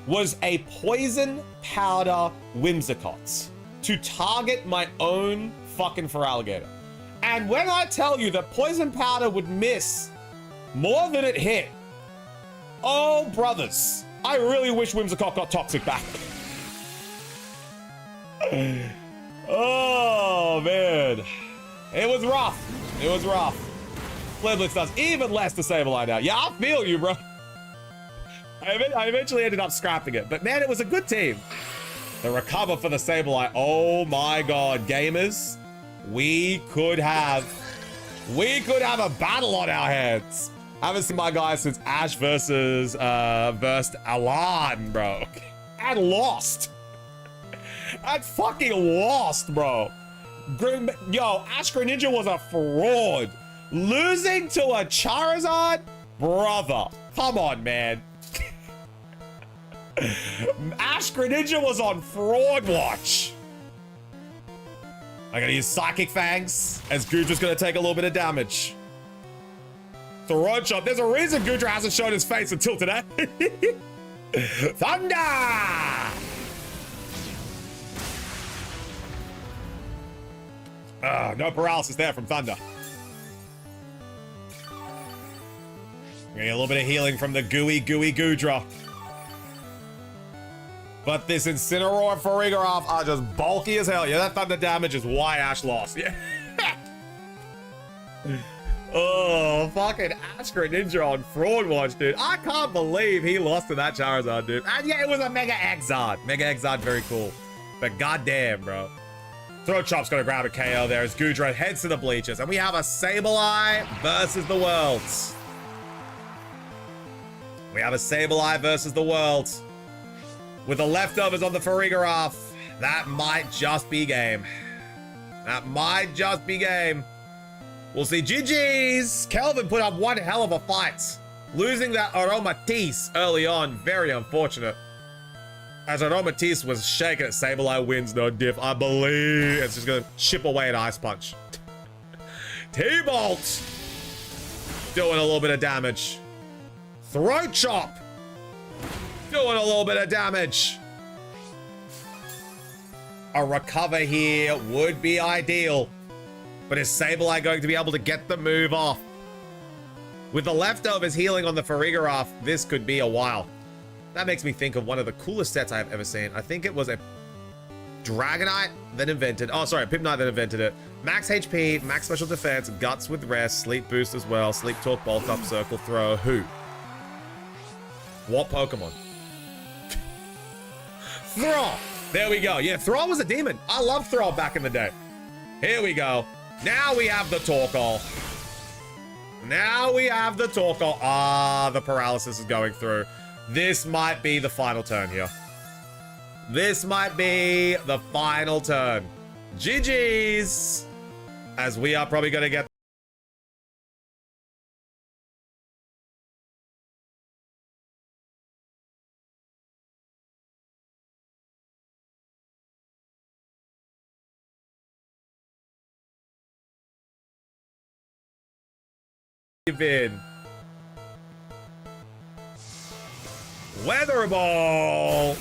was a Poison Powder Whimsicots to target my own fucking Feraligatr. And when I tell you that Poison Powder would miss more than it hit, oh, brothers, I really wish Whimsicott got Toxic back. Oh, man. It was rough. It was rough. Fliblitz does even less to Sableye now. Yeah, I feel you, bro. I eventually ended up scrapping it, but man, it was a good team. The recover for the Sableye. Oh my God, gamers. We could have a battle on our hands. I haven't seen my guys since Ash versus Alan, bro. And lost. And fucking lost, bro. Yo, Ash Greninja was a fraud. Losing to a Charizard? Brother, come on, man. Ash Greninja was on fraud watch. I'm gonna use Psychic Fangs, as Goodra's gonna take a little bit of damage. Throat Chop. There's a reason Goodra hasn't shown his face until today. Thunder! No paralysis there from Thunder. Getting a little bit of healing from the gooey Goodra. But this Incineroar and Farigiraf are just bulky as hell. Yeah, that Thunder damage is why Ash lost. Yeah. Oh, fucking Ash Greninja on Fraud Watch, dude. I can't believe he lost to that Charizard, dude. And yeah, it was a Mega Exard. Mega Exard, very cool. But goddamn, bro. Throat Chop's gonna grab a KO there as Goodra heads to the bleachers. And we have a Sableye versus the Worlds. We have a Sableye versus the Worlds. With the leftovers on the Farigiraf, that might just be game. That might just be game. We'll see. GG's. Kelvin put up one hell of a fight. Losing that Aromatisse early on, very unfortunate. As Aromatisse was shaking at Sableye wins, no diff. I believe it's just gonna chip away at Ice Punch. T-Bolt doing a little bit of damage. Throat Chop doing a little bit of damage. A recover here would be ideal. But is Sableye going to be able to get the move off? With the leftovers healing on the Farigiraf, this could be a while. That makes me think of one of the coolest sets I've ever seen. I think it was a Dragonite that invented... Oh, sorry, Pipnite that invented it. Max HP, max special defense, guts with rest, sleep boost as well, sleep talk, bulk up, circle throw. Who? What Pokemon? Throw! There we go. Yeah, Thrall was a demon. I loved Thrall back in the day. Here we go. Now we have the Torkoal. Now we have the Torkoal. Ah, the paralysis is going through. This might be the final turn here. This might be the final turn. GG's. As we are probably going to get... in. Weather Ball.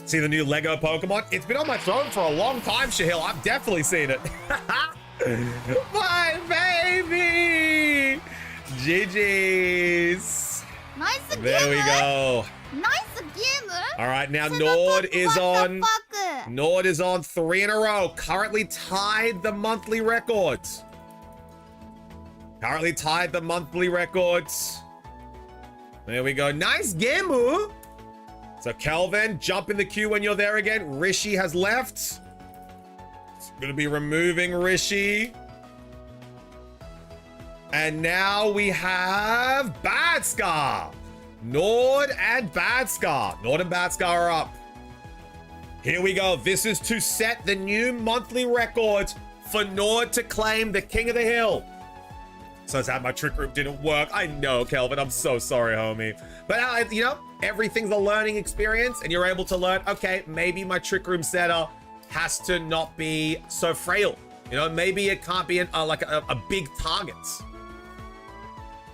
See the new Lego Pokemon? It's been on my phone for a long time, Shahil. I've definitely seen it. My baby! GG's. Nice again. There we go. Nice again. All right, now Nord is on. Nord is on 3 in a row. Currently tied the monthly records. Currently tied the monthly records. There we go. Nice game. So Kelvin, jump in the queue when you're there again. Rishi has left. Gonna be removing Rishi. And now we have Bad Scar. Nord and Bad Scar. Nord and Bad Scar are up. Here we go. This is to set the new monthly record for Nord to claim the King of the Hill. So sad my trick room didn't work. I know, Kelvin. I'm so sorry, homie. But, you know, everything's a learning experience, and you're able to learn, okay, maybe my trick room setter has to not be so frail. You know, maybe it can't be like a big target.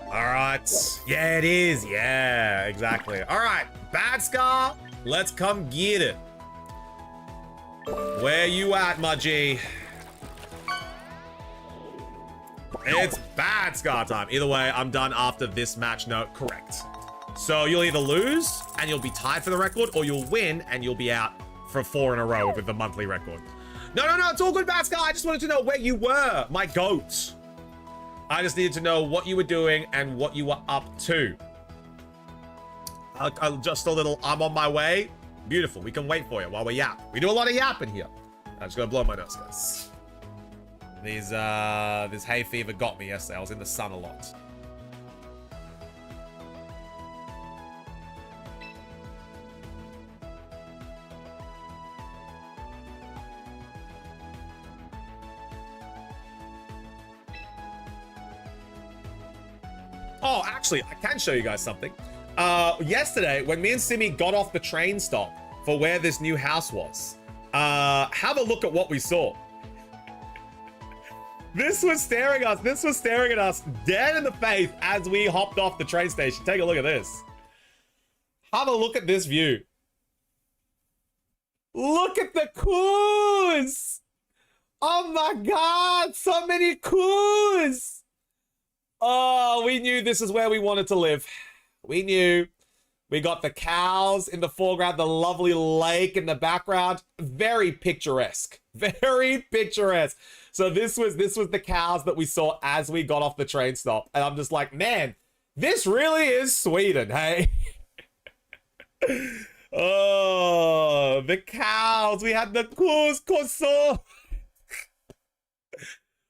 All right. Yeah, it is. Yeah, exactly. All right. Bad Scar, let's come get it. Where you at, my G? It's Bad Scar time. Either way, I'm done after this match. No, correct. So you'll either lose and you'll be tied for the record, or you'll win and you'll be out for 4 in a row with the monthly record. No, it's all good, Bad Scar. I just wanted to know where you were, my goat. I just needed to know what you were doing and what you were up to. Just a little, I'm on my way. Beautiful. We can wait for you while we yap. We do a lot of yapping here. I'm just gonna blow my nose, guys. This hay fever got me yesterday. I was in the sun a lot. Oh, actually, I can show you guys something. Yesterday, when me and Simi got off the train stop for where this new house was, have a look at what we saw. This was staring at us dead in the face as we hopped off the train station. Take a look at this. Have a look at this view. Look at the coos. Oh my God, so many coos. Oh, we knew this is where we wanted to live. We knew. We got the cows in the foreground, the lovely lake in the background. Very picturesque. Very picturesque. So this was the cows that we saw as we got off the train stop. And I'm just like, man, this really is Sweden, hey? Oh, the cows. We had the cows.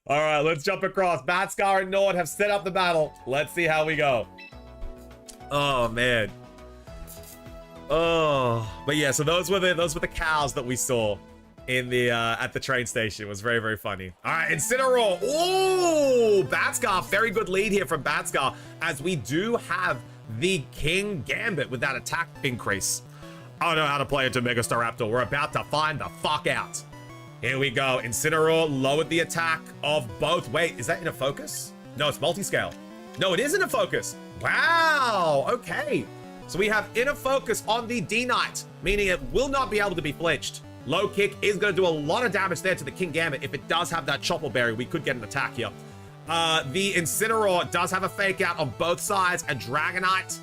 All right, let's jump across. Bad Scar and Nord have set up the battle. Let's see how we go. Oh, man. Oh, but yeah, so those were the cows that we saw in the at the train station. It was very, very funny. All right, Incineroar. Oh, Bad Scar. Very good lead here from Bad Scar, as we do have the King Gambit with that attack increase. I don't know how to play into Mega Staraptor. We're about to find the fuck out. Here we go. Incineroar lowered the attack of both. Wait, is that in a focus? No, it's multi-scale. No, it isn't a focus. Wow, okay. So we have inner focus on the D-Knight, meaning it will not be able to be flinched. Low kick is going to do a lot of damage there to the King Gambit. If it does have that Chopper Berry, we could get an attack here. The Incineroar does have a fake out on both sides, and Dragonite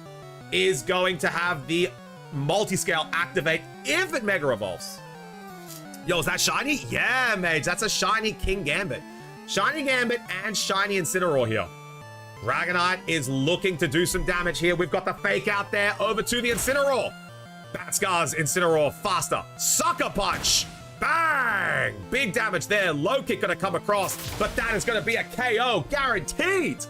is going to have the multi-scale activate if it Mega Evolves. Yo, is that shiny? Yeah, mage, that's a shiny King Gambit. Shiny Gambit and shiny Incineroar here. Dragonite is looking to do some damage here. We've got the fake out there over to the Incineroar. Batscar's Incineroar faster. Sucker Punch. Bang! Big damage there. Low kick gonna come across, but that is gonna be a KO guaranteed.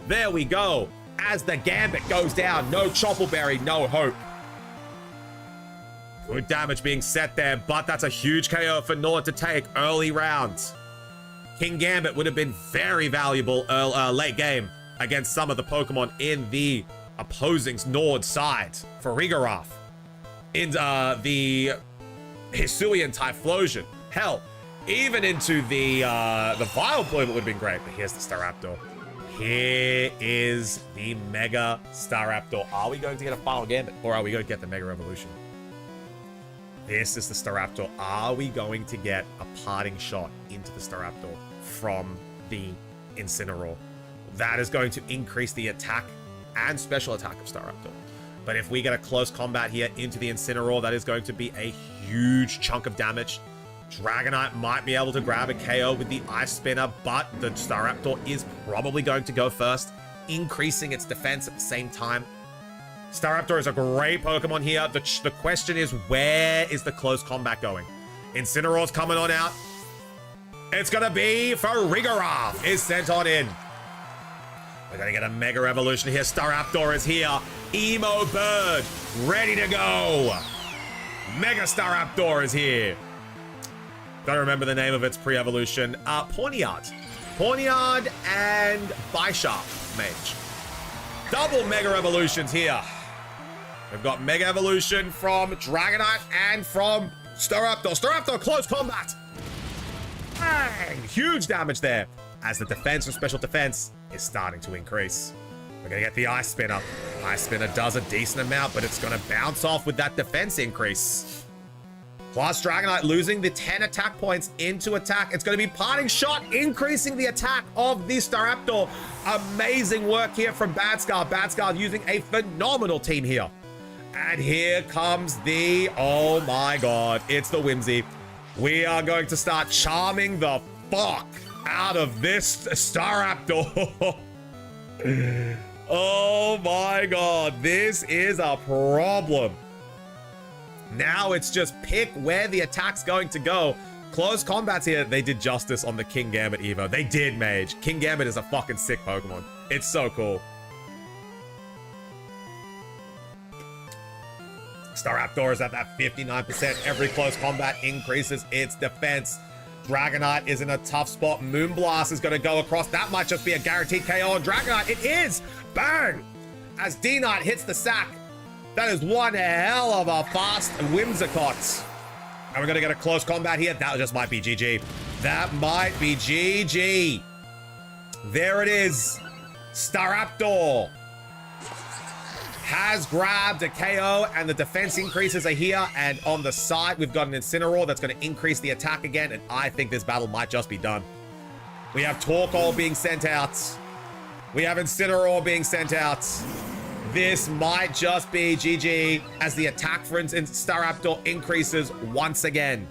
There we go. As the Gambit goes down, no Choppleberry, no hope. Good damage being set there, but that's a huge KO for Nord to take early rounds. King Gambit would have been very valuable late game against some of the Pokemon in the opposing Nord side for Rigarath. In the Hisuian Typhlosion. Hell, even into the Vileplume would have been great, but here's the Staraptor. Here is the Mega Staraptor. Are we going to get a Final Gambit, or are we going to get the Mega Evolution? This is the Staraptor. Are we going to get a parting shot into the Staraptor from the Incineroar? That is going to increase the attack and special attack of Staraptor. But if we get a close combat here into the Incineroar, that is going to be a huge chunk of damage. Dragonite might be able to grab a KO with the Ice Spinner, but the Staraptor is probably going to go first, increasing its defense at the same time. Staraptor is a great Pokemon here. The question is, where is the close combat going? Incineroar's coming on out. It's going to be for Rigarath is sent on in. We're going to get a Mega Evolution here. Staraptor is here. Emo Bird, ready to go. Mega Staraptor is here. Don't remember the name of its pre-evolution. Pawniard. Pawniard and Bisharp Mage. Double Mega Evolutions here. We've got Mega Evolution from Dragonite and from Staraptor. Staraptor, close combat. Bang! Huge damage there as the defense and special defense is starting to increase. We're going to get the Ice Spinner. Ice Spinner does a decent amount, but it's going to bounce off with that defense increase. Plus, Dragonite losing the 10 attack points into attack. It's going to be parting shot, increasing the attack of the Staraptor. Amazing work here from Badscar. Badscar using a phenomenal team here. And here comes the, oh my god, it's the Whimsy. We are going to start charming the fuck out of this Staraptor. Oh my god, this is a problem. Now it's just pick where the attack's going to go. Close combats here. They did justice on the King Gambit Evo. They did, Mage. King Gambit is a fucking sick Pokemon. It's so cool. Staraptor is at that 59%. Every close combat increases its defense. Dragonite is in a tough spot. Moonblast is going to go across. That might just be a guaranteed KO on Dragonite. It is! Bang! As D-Knight hits the sack. That is one hell of a fast Whimsicott. And we're going to get a close combat here. That just might be GG. That might be GG. There it is. Staraptor has grabbed a KO, and the defense increases are here. And on the side, we've got an Incineroar that's going to increase the attack again. And I think this battle might just be done. We have Torkoal being sent out. We have Incineroar being sent out. This might just be GG as the attack for Staraptor increases once again.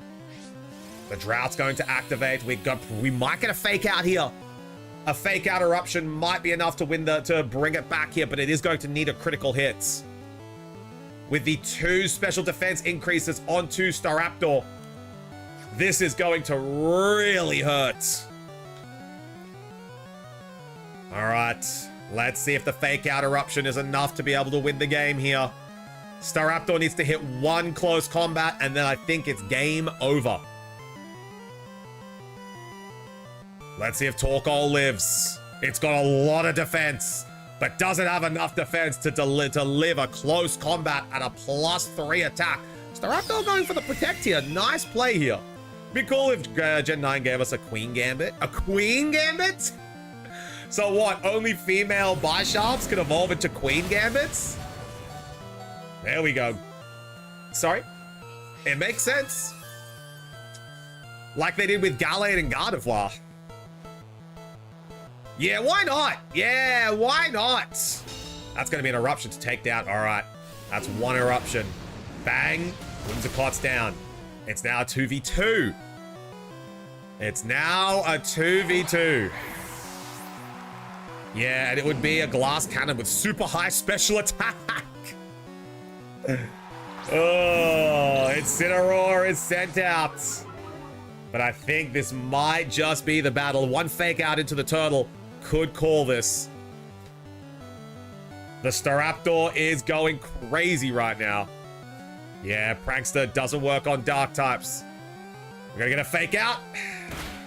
The Drought's going to activate. We might get a fake out here. A fake out eruption might be enough to win to bring it back here, but it is going to need a critical hit. With the 2 special defense increases onto Staraptor, this is going to really hurt. All right. Let's see if the fake out eruption is enough to be able to win the game here. Staraptor needs to hit 1 close combat, and then I think it's game over. Let's see if Torkoal lives. It's got a lot of defense, but doesn't have enough defense to live a close combat at a +3 attack. Staraptor going for the protect here. Nice play here. Be cool if Gen 9 gave us a Queen Gambit. A Queen Gambit? So what, only female Bisharps can evolve into Queen Gambits? There we go. Sorry? It makes sense. Like they did with Gallade and Gardevoir. Yeah, why not? Yeah, why not? That's going to be an eruption to take down. All right, that's 1 eruption. Bang, Whimsicott's down. It's now a 2v2. It's now a 2v2. Yeah, and it would be a glass cannon with super high special attack. Oh, Incineroar is sent out. But I think this might just be the battle. One fake out into the turtle could call this. The Staraptor is going crazy right now. Yeah, Prankster doesn't work on dark types. We're gonna get a fake out.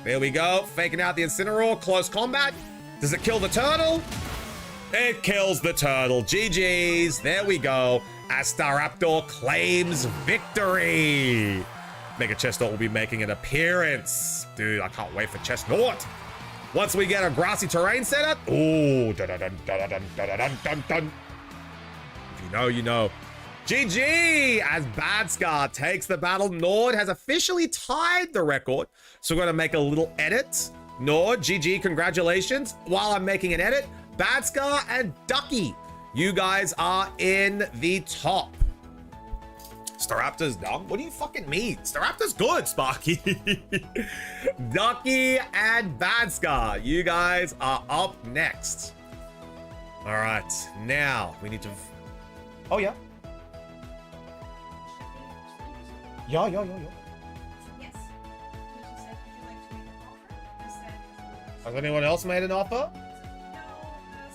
There we go. Faking out the Incineroar. Close combat. Does it kill the turtle? It kills the turtle. GG's. There we go. As Staraptor claims victory. Mega Chestnut will be making an appearance. Dude, I can't wait for Chestnut. Once we get a grassy terrain set up. Ooh. Dun, dun, dun, dun, dun, dun, dun, dun, dun. If you know, you know. GG! As Bad Scar takes the battle. Nord has officially tied the record. So we're going to make a little edit. Nord, GG, congratulations. While I'm making an edit, Bad Scar and Ducky, you guys are in the top. Staraptor's dumb? What do you fucking mean? Staraptor's good, Sparky. Ducky and Bad Scar, you guys are up next. All right, now we need to... Oh, yeah. Yeah. Yes. You said, would you like to make an offer? I said, Has anyone else made an offer? no,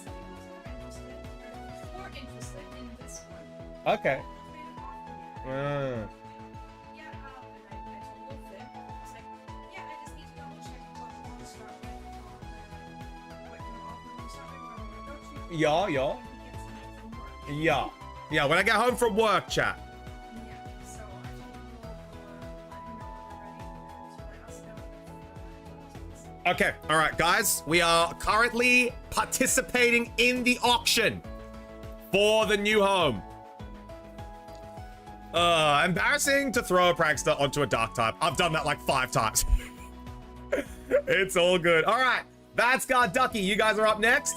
some people are more interested in this one. Okay. Made an offer. Yeah, and I told them, I was like, yeah, I just need to double check what you want to start with. What your offer to start with, where we're going to go to. Yeah. He gets it from work. Yeah, when I get home from work, chat. Yeah, so I told him let him know already to let us know. Okay, all right, guys. We are currently participating in the auction for the new home. Embarrassing to throw a prankster onto a dark type. I've done that like 5 times. It's all good. All right, Bad Scar, Ducky, you guys are up next.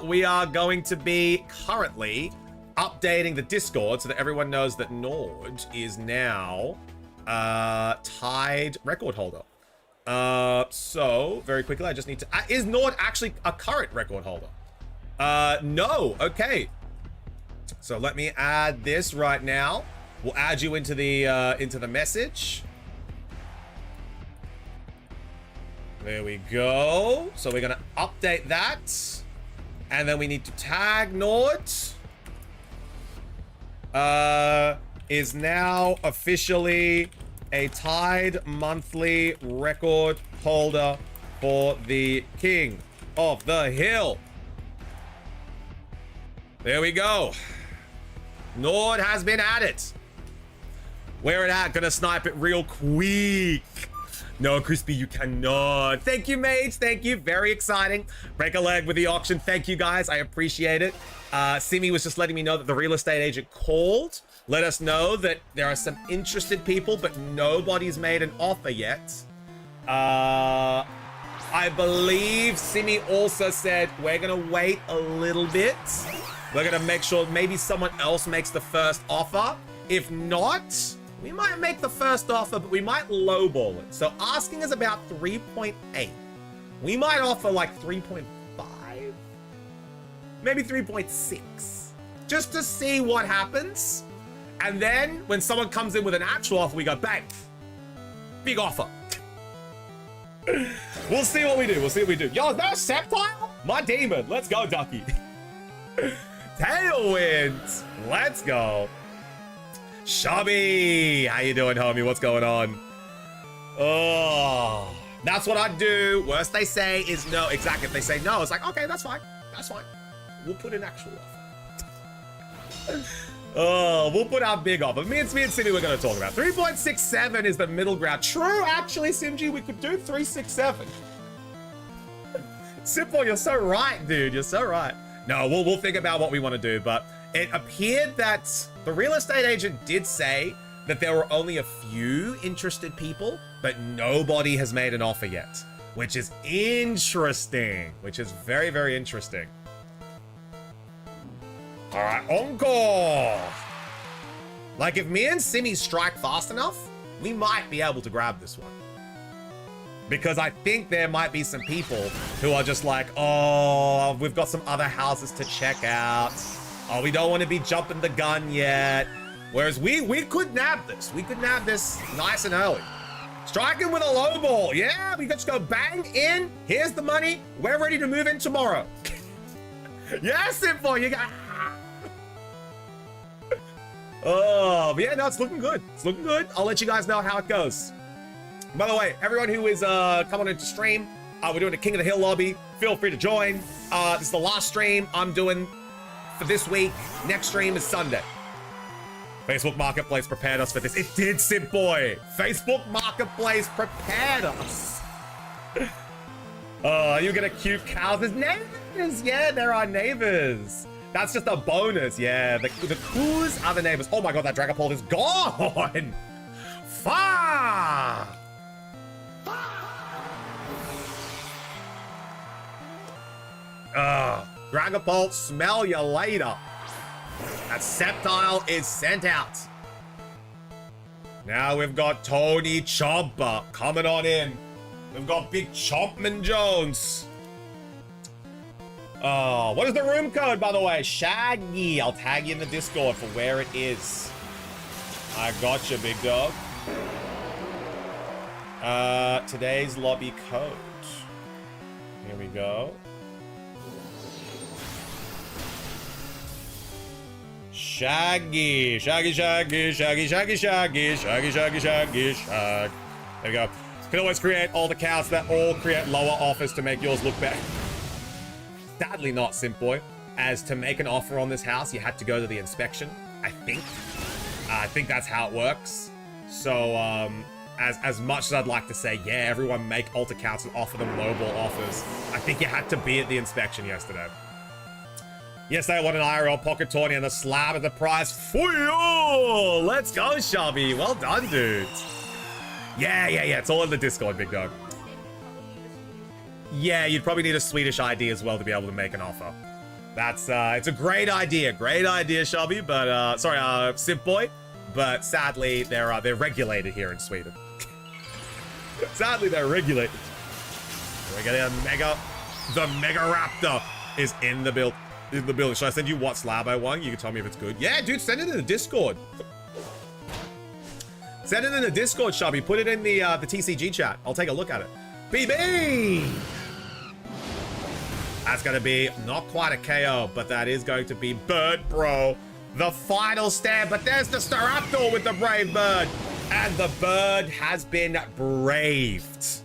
We are going to be currently updating the Discord so that everyone knows that Nord is now tied record holder. So very quickly, I just need to... is Nord actually a current record holder? No. Okay. So let me add this right now. We'll add you into the message. There we go. So we're gonna update that, and then we need to tag Nord. Is now officially a tied monthly record holder for the King of the Hill. There we go. Nord has been added. Where it at? Gonna snipe it real quick. No, Crispy, you cannot. Thank you, mates. Thank you. Very exciting. Break a leg with the auction. Thank you, guys. I appreciate it. Simi was just letting me know that the real estate agent called. Let us know that there are some interested people, but nobody's made an offer yet. I believe Simi also said we're gonna wait a little bit. We're gonna make sure maybe someone else makes the first offer. If not, we might make the first offer, but we might lowball it. So asking is about 3.8. We might offer like 3.5, maybe 3.6, just to see what happens. And then when someone comes in with an actual offer, we go, bang, big offer. We'll see what we do. We'll see what we do. Yo, is that a Sceptile? My demon. Let's go, Ducky. Tailwind. Let's go. Shubby. How you doing, homie? What's going on? Oh, that's what I do. Worst they say is no. Exactly. If they say no, it's like, okay, that's fine. That's fine. We'll put an actual offer. Oh, we'll put our big offer. Me and Simi we're going to talk about. 3.67 is the middle ground. True, actually, Simji, we could do 367. Simple, you're so right, dude. You're so right. No, we'll think about what we want to do, but it appeared that the real estate agent did say that there were only a few interested people, but nobody has made an offer yet, which is interesting, which is very, very interesting. All right, encore. Like, if me and Simi strike fast enough, we might be able to grab this one. Because I think there might be some people who are just like, oh, we've got some other houses to check out. Oh, we don't want to be jumping the gun yet. Whereas we could nab this. We could nab this nice and early. Striking with a low ball. Yeah, we could just go bang in. Here's the money. We're ready to move in tomorrow. Yes, Simple. You got... Oh, but yeah, no, it's looking good. It's looking good. I'll let you guys know how it goes. By the way, everyone who is coming into stream, we're doing a King of the Hill lobby. Feel free to join. This is the last stream I'm doing for this week. Next stream is Sunday. Facebook Marketplace prepared us for this. It did, Simp Boy. Facebook Marketplace prepared us. You get a cute cow. There's neighbors. Yeah, there are neighbors. That's just a bonus. Yeah, the coos are the neighbors. Oh my god, that Dragapult is gone. Far. Dragapult, smell you later. That Sceptile is sent out. Now we've got Tony Chomper coming on in. We've got Big Chompman Jones. What is the room code, by the way? Shaggy. I'll tag you in the Discord for where it is. I got you, big dog. Today's lobby code. Here we go. Shaggy. Shaggy, shaggy, shaggy, shaggy, shaggy, shaggy, shaggy, shaggy, shag. There we go. You can always create all the counts that all create lower offers to make yours look better. Sadly not, Simp Boy. As to make an offer on this house, you had to go to the inspection, I think. I think that's how it works. So, as much as I'd like to say, yeah, everyone make alt accounts and offer them lowball offers, I think you had to be at the inspection yesterday. Yesterday I won an IRL pocket tourney and a slab at the prize for you! Let's go, Shelby. Well done, dude. Yeah. It's all in the Discord, big dog. Yeah, you'd probably need a Swedish ID as well to be able to make an offer. That's, it's a great idea. Great idea, Shelby, but, sorry, Simp Boy. But sadly, they're regulated here in Sweden. Sadly, they're regulated. We're getting a the Mega Raptor is in the building. Should I send you what slab I won? You can tell me if it's good. Yeah, dude, send it in the Discord. Send it in the Discord, Shelby. Put it in the TCG chat. I'll take a look at it. BB! That's going to be not quite a KO, but that is going to be Bird Bro. The final stand, but there's the Staraptor with the Brave Bird. And the bird has been braved.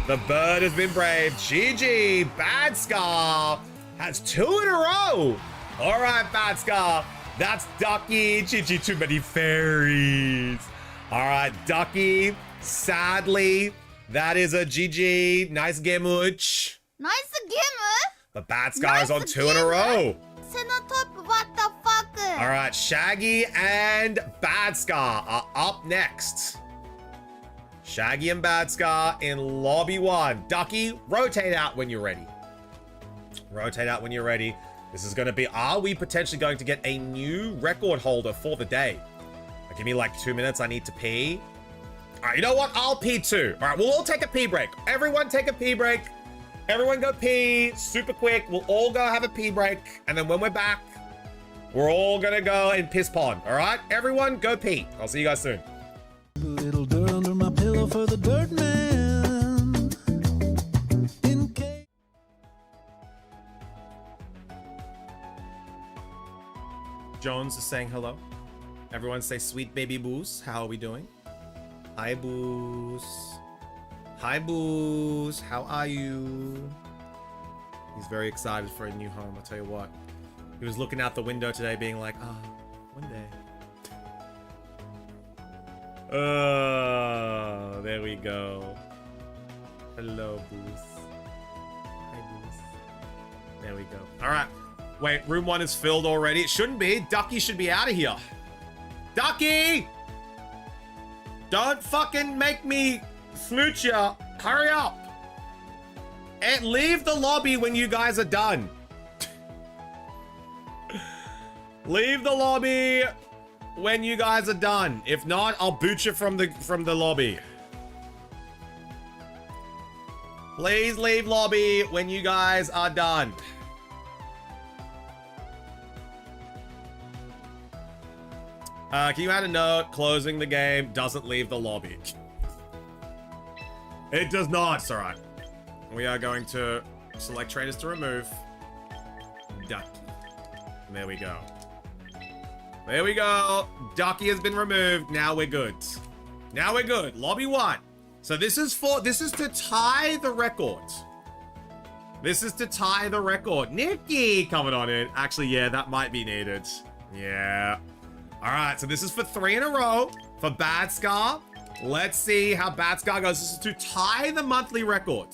The bird has been braved. GG, Bad Scar has 2 in a row. All right, Bad Scar. That's Ducky. GG, too many fairies. All right, Ducky. Sadly, that is a GG. Nice gameuch. Nice game. But Bad Scar is on 2 in a row. Cenotop, what the fuck? All right, Shaggy and Bad Scar are up next. Shaggy and Bad Scar in lobby 1. Ducky, rotate out when you're ready. Rotate out when you're ready. This is going to be, are we potentially going to get a new record holder for the day? Give me like 2 minutes, I need to pee. All right, you know what? I'll pee too. All right, we'll all take a pee break. Everyone take a pee break. Everyone go pee super quick. We'll all go have a pee break. And then when we're back, we're all gonna go and piss pond. All right, everyone go pee. I'll see you guys soon. Little dirt under my pillow for the dirt man. In case. Jones is saying hello. Everyone say sweet baby boos. How are we doing? Hi, boos. Hi, boos. How are you? He's very excited for a new home, I'll tell you what. He was looking out the window today being like, one day. There we go. Hello, boos. Hi, boos. There we go. All right. Wait, room 1 is filled already. It shouldn't be. Ducky should be out of here. Ducky! Don't fucking make me smooch ya. Hurry up. And leave the lobby when you guys are done. Leave the lobby when you guys are done. If not, I'll boot you from the lobby. Please leave lobby when you guys are done. Can you add a note? Closing the game doesn't leave the lobby. It does not. It's all right. We are going to select trainers to remove. Ducky. There we go. There we go. Ducky has been removed. Now we're good. Now we're good. Lobby 1. So this is to tie the record. This is to tie the record. Nikki coming on in. Actually, yeah, that might be needed. Yeah. All right, so this is for 3 in a row for Bad Scar. Let's see how Bad Scar goes. This is to tie the monthly record.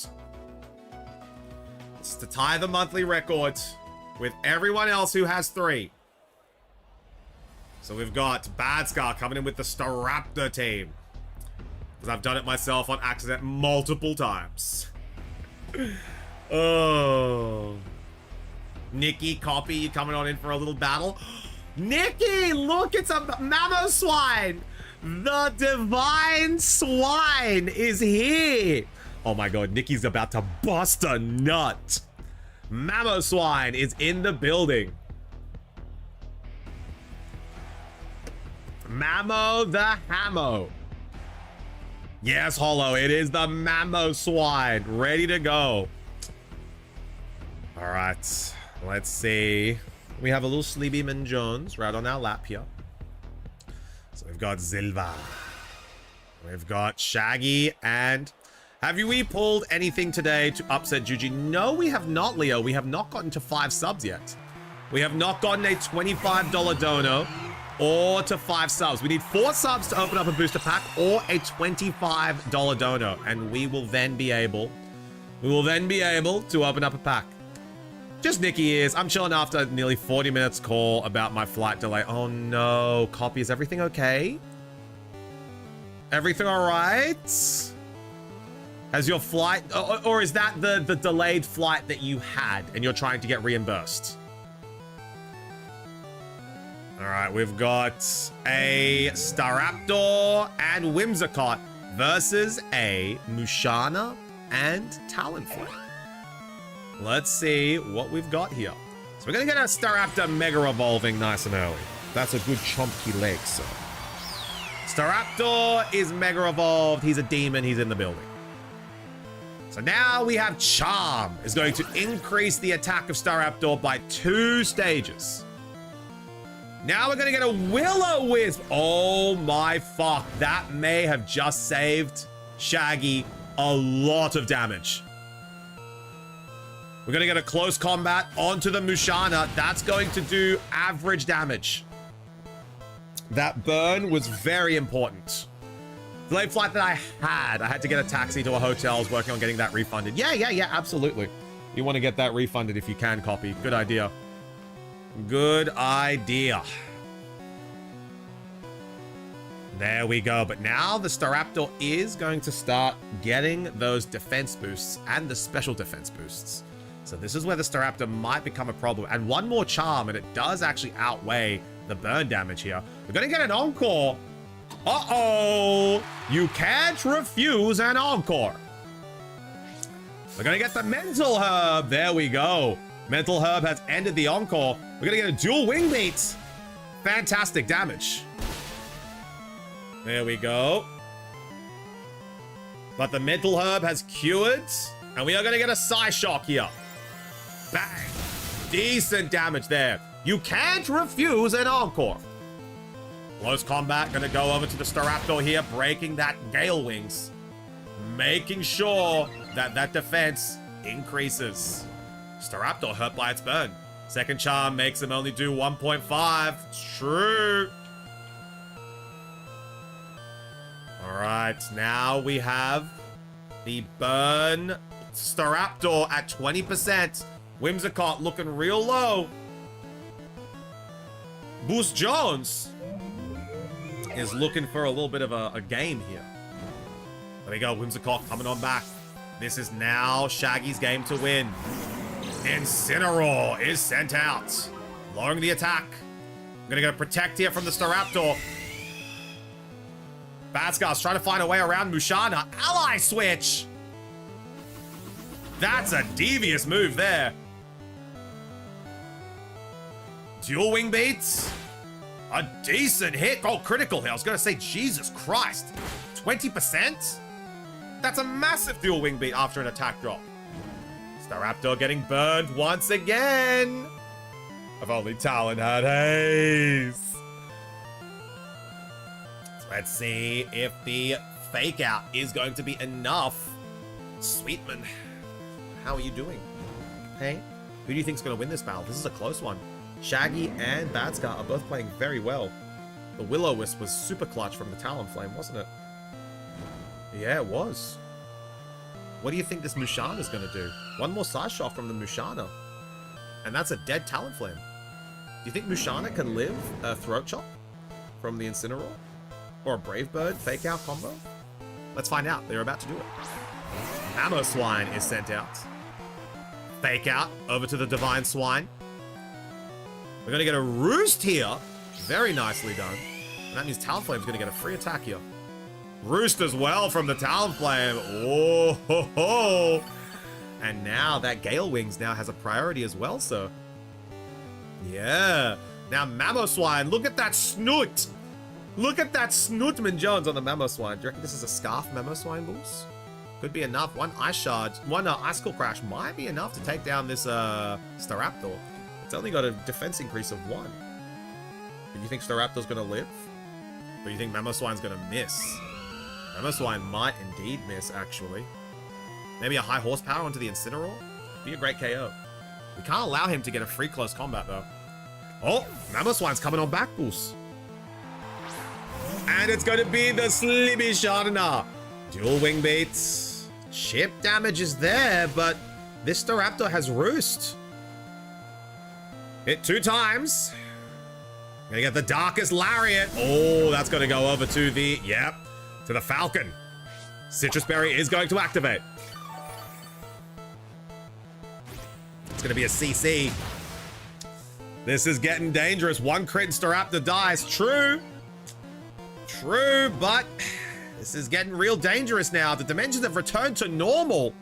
This is to tie the monthly record with everyone else who has 3. So we've got Bad Scar coming in with the Staraptor team. Because I've done it myself on accident multiple times. Oh. Nikki, Copy, you coming on in for a little battle? Nikki, look, it's a Mamoswine. The Divine Swine is here. Oh my god, Nikki's about to bust a nut. Mamoswine is in the building. Mamo the Hamo. Yes, Hollow, it is the Mamoswine. Ready to go. All right, let's see. We have a little Sleepyman Jones right on our lap here. So we've got Zilva. We've got Shaggy, and have we pulled anything today to upset Juji? No, we have not, Leo. We have not gotten to 5 subs yet. We have not gotten a $25 dono or to 5 subs. We need 4 subs to open up a booster pack or a $25 dono, and we will then be able to open up a pack. Just Nikki is. I'm chilling after nearly 40 minutes call about my flight delay. Oh no, Copy, is everything okay? Everything all right? Has your flight, or is that the delayed flight that you had and you're trying to get reimbursed? All right, we've got a Staraptor and Whimsicott versus a Mushana and Talonflame. Let's see what we've got here. So we're gonna get a Staraptor Mega Evolving nice and early. That's a good chunky leg, so. Staraptor is Mega Evolved. He's a demon. He's in the building. So now we have Charm. Is going to increase the attack of Staraptor by 2 stages. Now we're gonna get a Will-O-Wisp. Oh my fuck. That may have just saved Shaggy a lot of damage. We're gonna get a close combat onto the Mushana. That's going to do average damage. That burn was very important. Delayed flight that I had to get a taxi to a hotel. I was working on getting that refunded. Yeah, absolutely. You want to get that refunded if you can, Copy. Good idea. Good idea. There we go. But now the Staraptor is going to start getting those defense boosts and the special defense boosts. So this is where the Staraptor might become a problem. And 1 more charm, and it does actually outweigh the burn damage here. We're going to get an Encore. Uh-oh. You can't refuse an Encore. We're going to get the Mental Herb. There we go. Mental Herb has ended the Encore. We're going to get a dual Wing Beat. Fantastic damage. There we go. But the Mental Herb has cured. And we are going to get a Psyshock here. Bang. Decent damage there. You can't refuse an Encore. Close combat. Going to go over to the Staraptor here. Breaking that Gale Wings. Making sure that that defense increases. Staraptor hurt by its burn. Second charm makes him only do 1.5. It's true. All right. Now we have the burn Staraptor at 20%. Whimsicott looking real low. Boost Jones is looking for a little bit of a game here. There we go. Whimsicott coming on back. This is now Shaggy's game to win. Incineroar is sent out. Lowering the attack. I'm going to get a Protect here from the Staraptor. Badscar's trying to find a way around Mushana. Ally switch. That's a devious move there. Dual Wing Beats. A decent hit. Oh, critical hit. I was going to say, Jesus Christ. 20%? That's a massive dual wing beat after an attack drop. Staraptor getting burned once again. If only Talon had haste. So let's see if the fake out is going to be enough. Sweetman, how are you doing? Hey, who do you think's going to win this battle? This is a close one. Shaggy and Badscar are both playing very well. The Will-O-Wisp was super clutch from the Talonflame, wasn't it? Yeah, it was. What do you think this Mushana's going to do? One more side shot from the Mushana. And that's a dead Talonflame. Do you think Mushana can live a Throat Chop from the Incineroar? Or a Brave Bird Fake Out combo? Let's find out. They're about to do it. Mamoswine is sent out. Fake Out over to the Divine Swine. We're going to get a Roost here. Very nicely done. And that means Talonflame's going to get a free attack here. Roost as well from the Talonflame. Oh, ho, ho. And now that Gale Wings now has a priority as well, so. Yeah. Now Mamoswine, look at that snoot. Look at that Snootman Jones on the Mamoswine. Do you reckon this is a Scarf Mamoswine, Bulls? Could be enough. One Ice Shard, one Icicle Crash might be enough to take down this Staraptor. It's only got a defense increase of 1. Do you think Staraptor's going to live? Or do you think Mamoswine's going to miss? Mamoswine might indeed miss, actually. Maybe a high horsepower onto the Incineroar? Be a great KO. We can't allow him to get a free close combat, though. Oh, Mamoswine's coming on back boost. And it's going to be the Slibby Shardana. Dual wing beats. Chip damage is there, but this Staraptor has Roost. Hit 2 times. Gonna get the Darkest Lariat. Oh, that's gonna go over to the, yep, to the Falcon. Citrus Berry is going to activate. It's gonna be a CC. This is getting dangerous. 1 crit and Staraptor dies. True. True, but this is getting real dangerous now. The dimensions have returned to normal.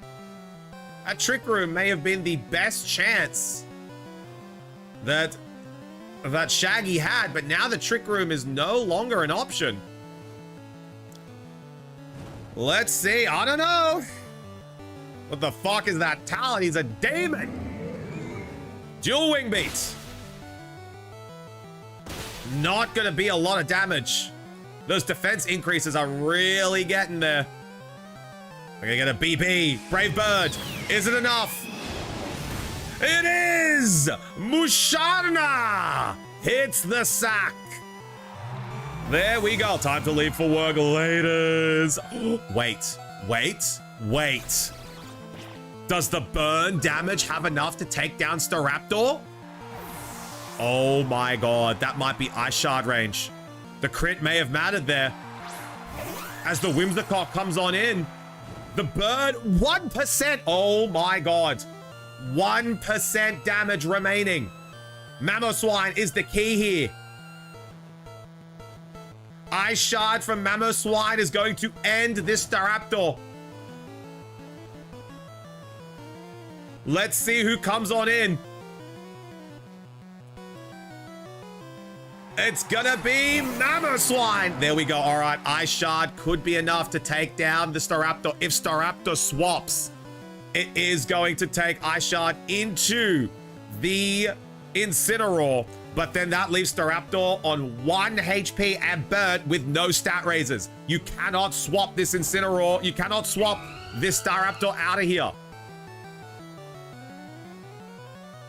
That Trick Room may have been the best chance that Shaggy had, but now the Trick Room is no longer an option. Let's see. I don't know. What the fuck is that Talon? He's a demon. Dual wing beats. Not gonna be a lot of damage. Those defense increases are really getting there. We're gonna get a BP. Brave Bird. Is it enough? It is! Mushana hits the sack. There we go. Time to leave for work, ladies. Wait. Does the burn damage have enough to take down Staraptor? Oh my god, that might be Ice Shard range. The crit may have mattered there. As the Whimsicott comes on in, the burn, 1%. Oh my god. 1% damage remaining. Mamoswine is the key here. Ice Shard from Mamoswine is going to end this Staraptor. Let's see who comes on in. It's gonna be Mamoswine. There we go. All right, Ice Shard could be enough to take down the Staraptor. If Staraptor swaps, it is going to take Ice Shard into the Incineroar. But then that leaves Staraptor on 1 HP and burnt with no stat raises. You cannot swap this Incineroar. You cannot swap this Staraptor out of here.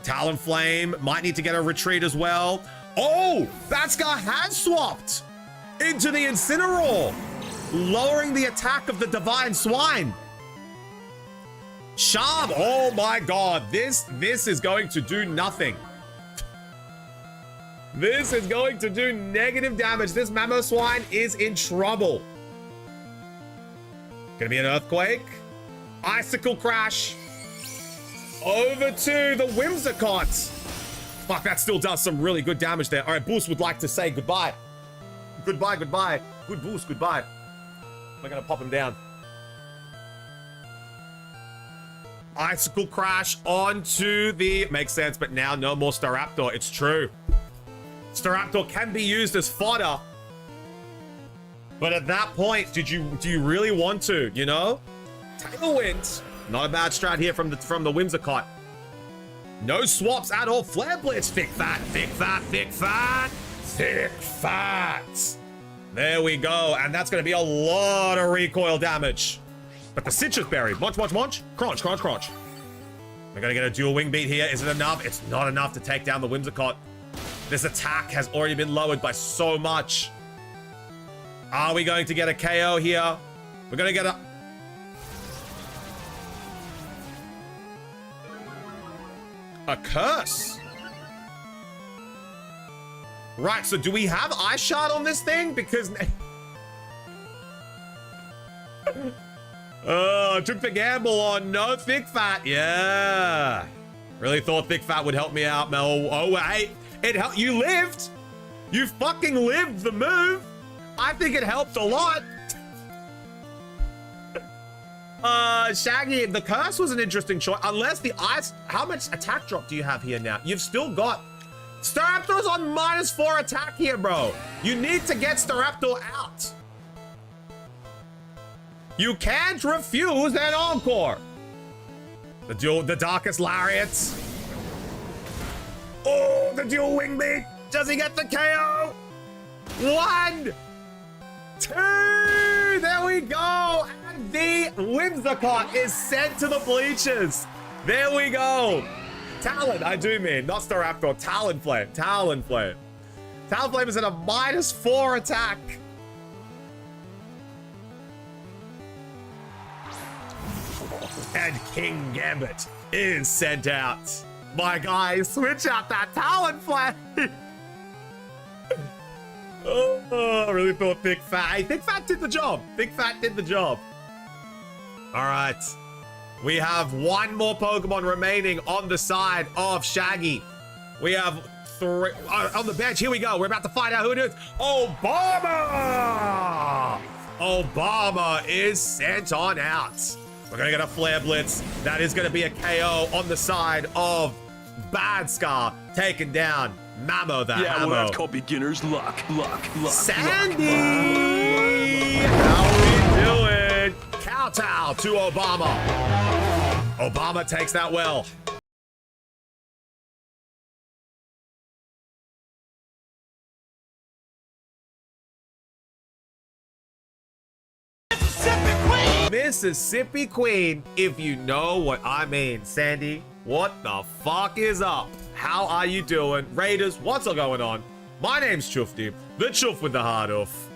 Talonflame might need to get a retreat as well. Oh, Badscar has swapped into the Incineroar, lowering the attack of the Divine Swine. Sharp, oh my god, this is going to do nothing. This is going to do negative damage. This Mamoswine is in trouble. Gonna be an Earthquake. Icicle Crash. Over to the Whimsicott. Fuck, that still does some really good damage there. All right, Boost would like to say goodbye. Goodbye. Good Boost, goodbye. We're gonna pop him down. Icicle Crash onto the... Makes sense, but now no more Staraptor. It's true. Staraptor can be used as fodder. But at that point, do you really want to, you know? Tailwind. Not a bad strat here from the Whimsicott. No swaps at all. Flare Blitz. Thick fat, thick fat, thick fat, thick fat. There we go. And that's going to be a lot of recoil damage. But the Citrus Berry. Munch, munch, munch. Crunch, crunch, crunch. We're going to get a dual wing beat here. Is it enough? It's not enough to take down the Whimsicott. This attack has already been lowered by so much. Are we going to get a KO here? We're going to get a curse. Right, so do we have Ice Shard on this thing? Because... took the gamble on no Thick Fat. Yeah. Really thought Thick Fat would help me out, Mel. Oh, wait. It helped. You lived. You fucking lived the move. I think it helped a lot. Shaggy, the curse was an interesting choice. Unless the ice... How much attack drop do you have here now? You've still got... Staraptor's on -4 attack here, bro. You need to get Staraptor out. You can't refuse an encore. The Darkest Lariats. Oh, the dual wing beat. Does he get the KO? 1, 2. There we go. And the Whimsicott is sent to the bleachers. There we go. Talon, I do mean, not Staraptor. Talonflame. Talonflame. Talonflame is at a -4 attack. And King Gambit is sent out. My guy, switch out that Talonflame. Oh, I really thought Thick Fat. Hey, Thick Fat did the job. Thick Fat did the job. All right. We have one more Pokemon remaining on the side of Shaggy. We have 3 on the bench. Here we go. We're about to find out who it is. Obama! Obama is sent on out. We're going to get a Flare Blitz. That is going to be a KO on the side of Bad Scar, taking down Mamo the Yeah, Hammer. well, that's called beginner's luck. Sandy! How we doing? Kowtow to Obama. Obama takes that well. Mississippi Queen, if you know what I mean. Sandy, what the fuck is up? How are you doing? Raiders, what's all going on? My name's Chufty, the Chuff with the heart off.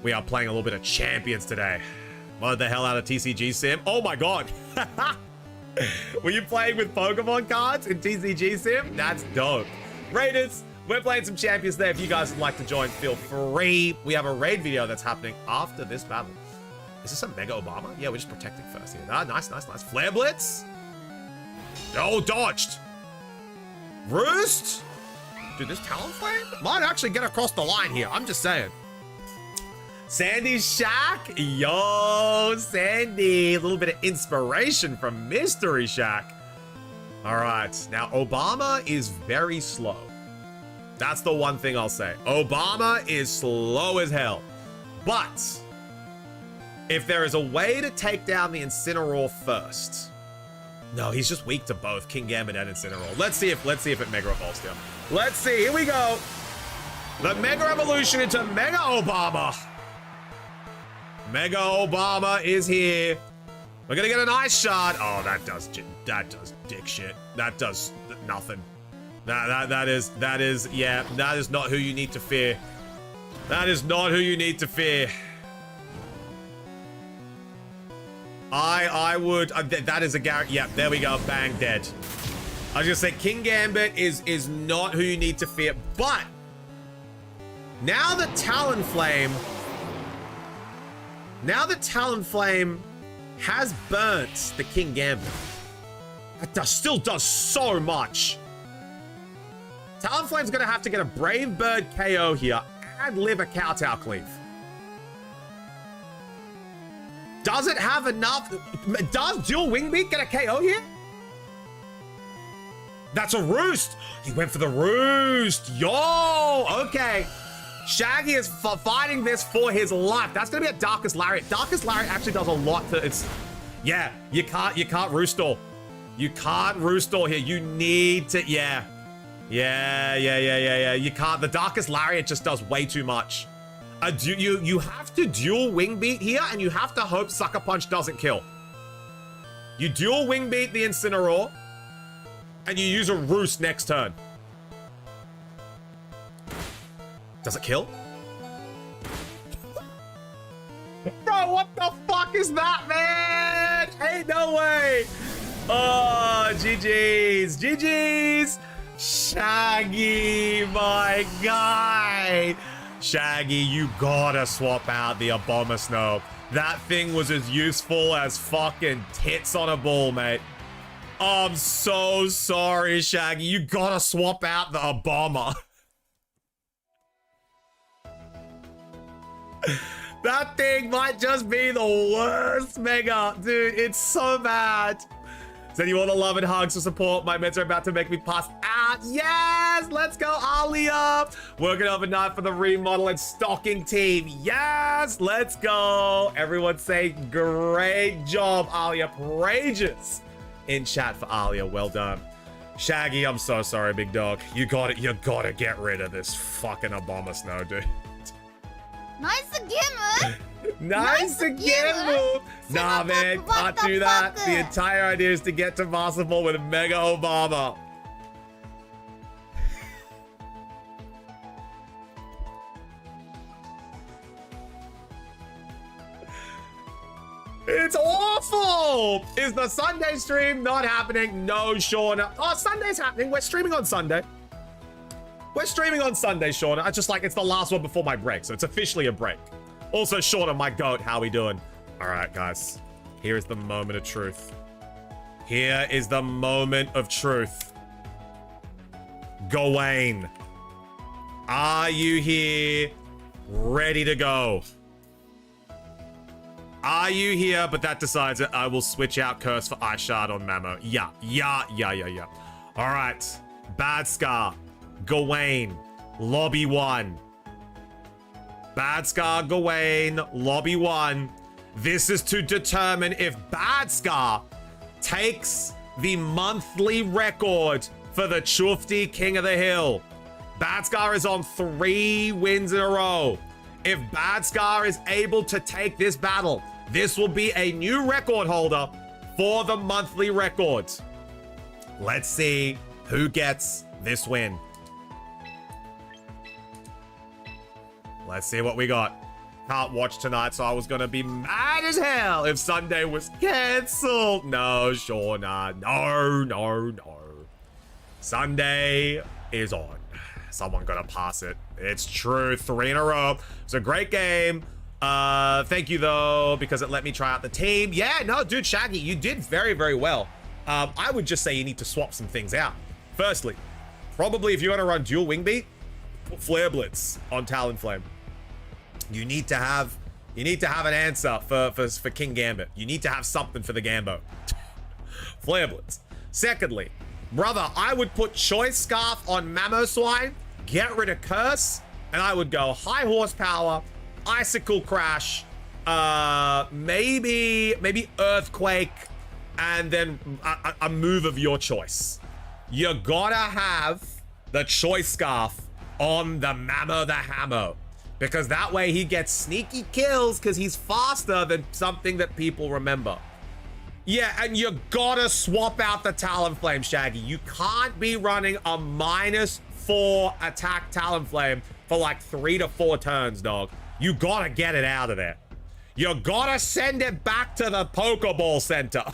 We are playing a little bit of Champions today. What the hell out of TCG Sim? Oh my god. Were you playing with Pokemon cards in TCG Sim? That's dope. Raiders, we're playing some Champions today. If you guys would like to join, feel free. We have a raid video that's happening after this battle. Is this a Mega Obama? Yeah, we're just protecting first here. Ah, nice, nice, nice. Flare Blitz. Oh, dodged. Roost. Dude, this Talonflame might actually get across the line here. I'm just saying. Sandy Shack. Yo, Sandy. A little bit of inspiration from Mystery Shack. All right. Now, Obama is very slow. That's the one thing I'll say. Obama is slow as hell. But if there is a way to take down the Incineroar first. No, he's just weak to both King Gambit and Incineroar. Let's see if it Mega Evolves him. Let's see. Here we go. The Mega Evolution into Mega Obama. Mega Obama is here. We're gonna get an Ice Shard. Oh, that does dick shit. That does nothing. That is not who you need to fear. That is not who you need to fear. I would, that is a Garrett. Yeah, there we go. Bang, dead. I was gonna say King Gambit is not who you need to fear, but now that Talonflame has burnt the King Gambit, that still does so much. Talonflame's gonna have to get a Brave Bird KO here and live a Kowtow Cleave. Does it have enough? Does Dual Wing Beat get a KO here? That's a roost. He went for the roost. Yo, okay. Shaggy is fighting this for his life. That's gonna be a Darkest Lariat. Darkest Lariat actually does a lot to its. Yeah, you can't roost all. You can't roost all here. You need to, yeah. You can't. The Darkest Lariat just does way too much. You have to dual wing beat here, and you have to hope Sucker Punch doesn't kill. You dual wing beat the Incineroar, and you use a roost next turn. Does it kill? Bro, what the fuck is that, man? Ain't no way. Oh, GG's. GG's. Shaggy, my guy. Shaggy, you gotta swap out the Abomasnow. That thing was as useful as fucking tits on a ball, mate. Oh, I'm so sorry, Shaggy. You gotta swap out the Aboma. That thing might just be the worst mega. Dude, it's so bad. Send you all the love and hugs for support. My meds are about to make me pass out. Yes, let's go, Alia. Working overnight for the remodel and stocking team. Yes, let's go. Everyone say great job, Alia. Prages in chat for Alia. Well done. Shaggy, I'm so sorry, big dog. You gotta get rid of this fucking Abomasnow, dude. Nice again, Nice again, nah, man, can't do that. The entire idea is to get to Master Ball with Mega Obama. It's awful! Is the Sunday stream not happening? No, Shauna. Oh, Sunday's happening. We're streaming on Sunday. We're streaming on Sunday, Shauna. It's just like, it's the last one before my break, so it's officially a break. Also, Shauna, my goat, how we doing? All right, guys. Here is the moment of truth. Here is the moment of truth. Gawain. Are you here ready to go? Are you here? But that decides it. I will switch out Curse for Ice Shard on Mamo. Yeah. All right. Bad Scar. Gawain. Lobby 1. Bad Scar, Gawain. Lobby 1. This is to determine if Bad Scar takes the monthly record for the Chufti King of the Hill. Bad Scar is on 3 wins in a row. If Bad Scar is able to take this battle, this will be a new record holder for the monthly records. Let's see who gets this win. Let's see what we got. Can't watch tonight, so I was gonna be mad as hell if Sunday was cancelled. No, Shauna. No. Sunday is on. Someone gotta pass it. It's true. 3 in a row. It's a great game. Thank you, though, because it let me try out the team. Yeah, no, dude, Shaggy, you did very, very well. I would just say you need to swap some things out. Firstly, probably if you're gonna run dual wing beat, put Flare Blitz on Talonflame. You need to have an answer for King Gambit. You need to have something for the Gambo. Flare Blitz. Secondly, brother, I would put Choice Scarf on Mamoswine, get rid of Curse, and I would go high horsepower, Icicle Crash, maybe Earthquake, and then a move of your choice. You gotta have the Choice Scarf on the Mamo the Hammo, because that way he gets sneaky kills because he's faster than something that people remember. Yeah, and you gotta swap out the Talonflame, Shaggy. You can't be running a -4 attack Talonflame for like 3 to 4 turns, dog. You gotta get it out of there. You gotta send it back to the Pokeball Center.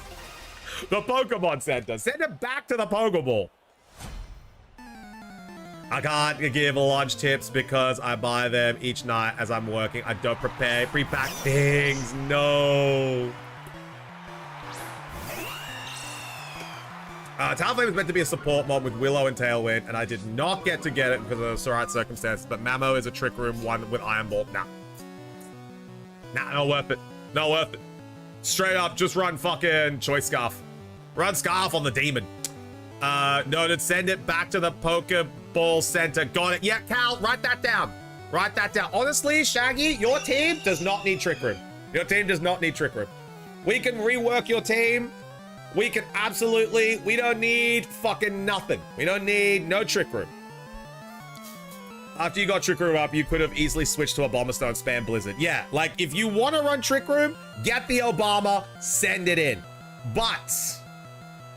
The Pokemon Center. Send it back to the Pokeball. I can't give lunch tips because I buy them each night as I'm working. I don't prepare pre-pack things. No. Talonflame is meant to be a support mod with Willow and Tailwind, and I did not get to get it because of the right circumstances, but Mamo is a Trick Room one with Iron Ball. Nah, not worth it. Not worth it. Straight up, just run fucking Choice Scarf. Run Scarf on the Demon. Noted, send it back to the Pokeball Center. Got it. Yeah, Cal, write that down. Write that down. Honestly, Shaggy, your team does not need Trick Room. Your team does not need Trick Room. We can rework your team. We can absolutely, we don't need fucking nothing. We don't need no Trick Room. After you got Trick Room up, you could have easily switched to a Bomber Stone, spam Blizzard. Yeah, like if you want to run Trick Room, get the Obama, send it in. But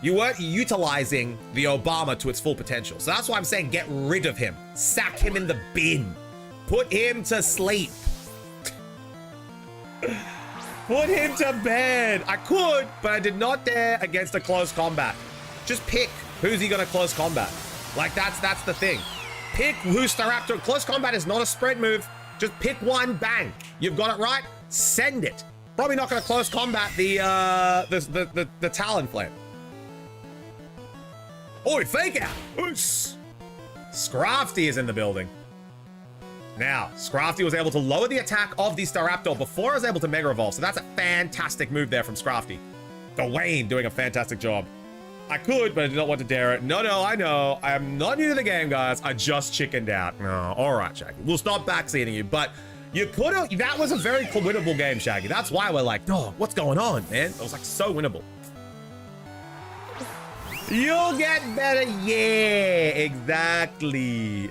you weren't utilizing the Obama to its full potential. So that's why I'm saying get rid of him. Sack him in the bin. Put him to sleep. Put him to bed. I could, but I did not dare against a close combat. Just pick who's he gonna close combat. Like that's the thing. Pick who's Staraptor. Close combat is not a spread move. Just pick one, bang. You've got it right. Send it. Probably not gonna close combat the Talonflame. Oi, fake out. Oos. Scrafty is in the building. Now, Scrafty was able to lower the attack of the Staraptor before I was able to Mega Evolve, so that's a fantastic move there from Scrafty. Gawain doing a fantastic job. I could, but I did not want to dare it. No, I know. I am not new to the game, guys. I just chickened out. Oh, all right, Shaggy. We'll stop backseating you, but you could have... That was a very winnable game, Shaggy. That's why we're like, oh, what's going on, man? It was like so winnable. You'll get better. Yeah, exactly.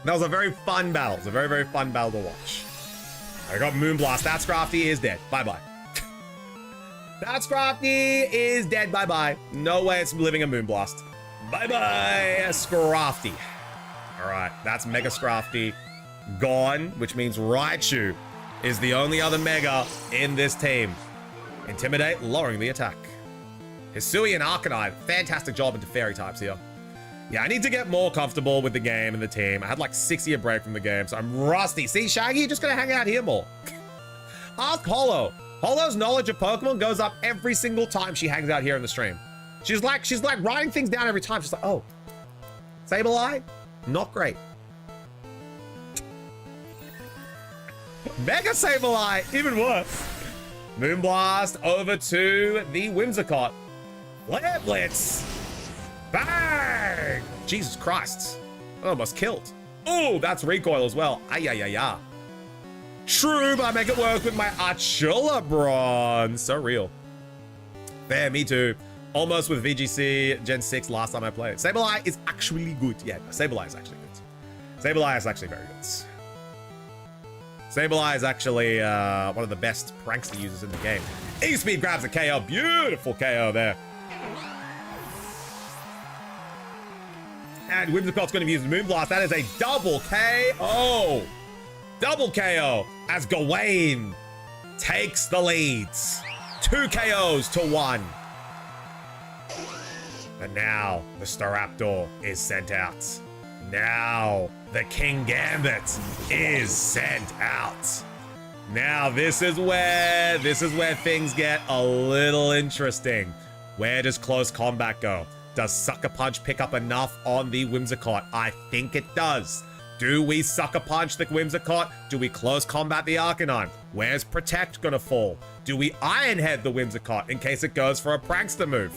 That was a very fun battle. It was a very, very fun battle to watch. I got Moonblast. That Scrafty is dead. Bye-bye. That Scrafty is dead. Bye-bye. No way it's living a Moonblast. Bye-bye, Scrafty. All right, that's Mega Scrafty gone, which means Raichu is the only other Mega in this team. Intimidate, lowering the attack. Hisui and Arcanine, fantastic job into Fairy types here. Yeah, I need to get more comfortable with the game and the team. I had like 6-year break from the game, so I'm rusty. See, Shaggy, you're just gonna hang out here more. Ask Hollow. Hollow's knowledge of Pokemon goes up every single time she hangs out here in the stream. She's like writing things down every time. She's like, oh, Sableye, not great. Mega Sableye, even worse. Moonblast over to the Whimsicott. Flare Blitz. Bang! Jesus Christ. Almost killed. Oh, that's recoil as well. Ay. True, but I make it work with my Archulabron. So real. Fair, me too. Almost with VGC Gen 6 last time I played. Sableye is actually good. Yeah, Sableye is actually good. Sableye is actually very good. Sableye is actually one of the best prankster users in the game. E-Speed grabs a KO. Beautiful KO there. And Whimsicott's going to use Moonblast. That is a double KO. Double KO as Gawain takes the leads. 2 KOs to 1. And now the Staraptor is sent out. Now the King Gambit is sent out. Now this is where things get a little interesting. Where does close combat go? Does Sucker Punch pick up enough on the Whimsicott? I think it does. Do we Sucker Punch the Whimsicott? Do we close combat the Arcanine? Where's Protect gonna fall? Do we Iron Head the Whimsicott in case it goes for a prankster move?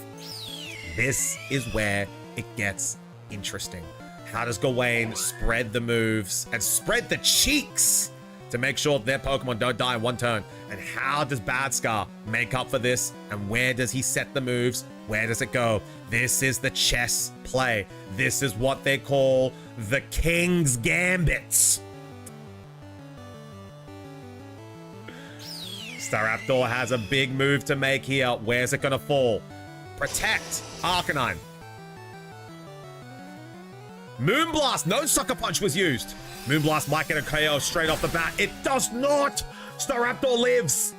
This is where it gets interesting. How does Gawain spread the moves and spread the cheeks to make sure their Pokemon don't die in one turn? And how does Bad Scar make up for this? And where does he set the moves? Where does it go? This is the chess play. This is what they call the King's Gambits. Staraptor has a big move to make here. Where's it gonna fall? Protect Arcanine. Moonblast, no Sucker Punch was used. Moonblast might get a KO straight off the bat. It does not. Staraptor lives.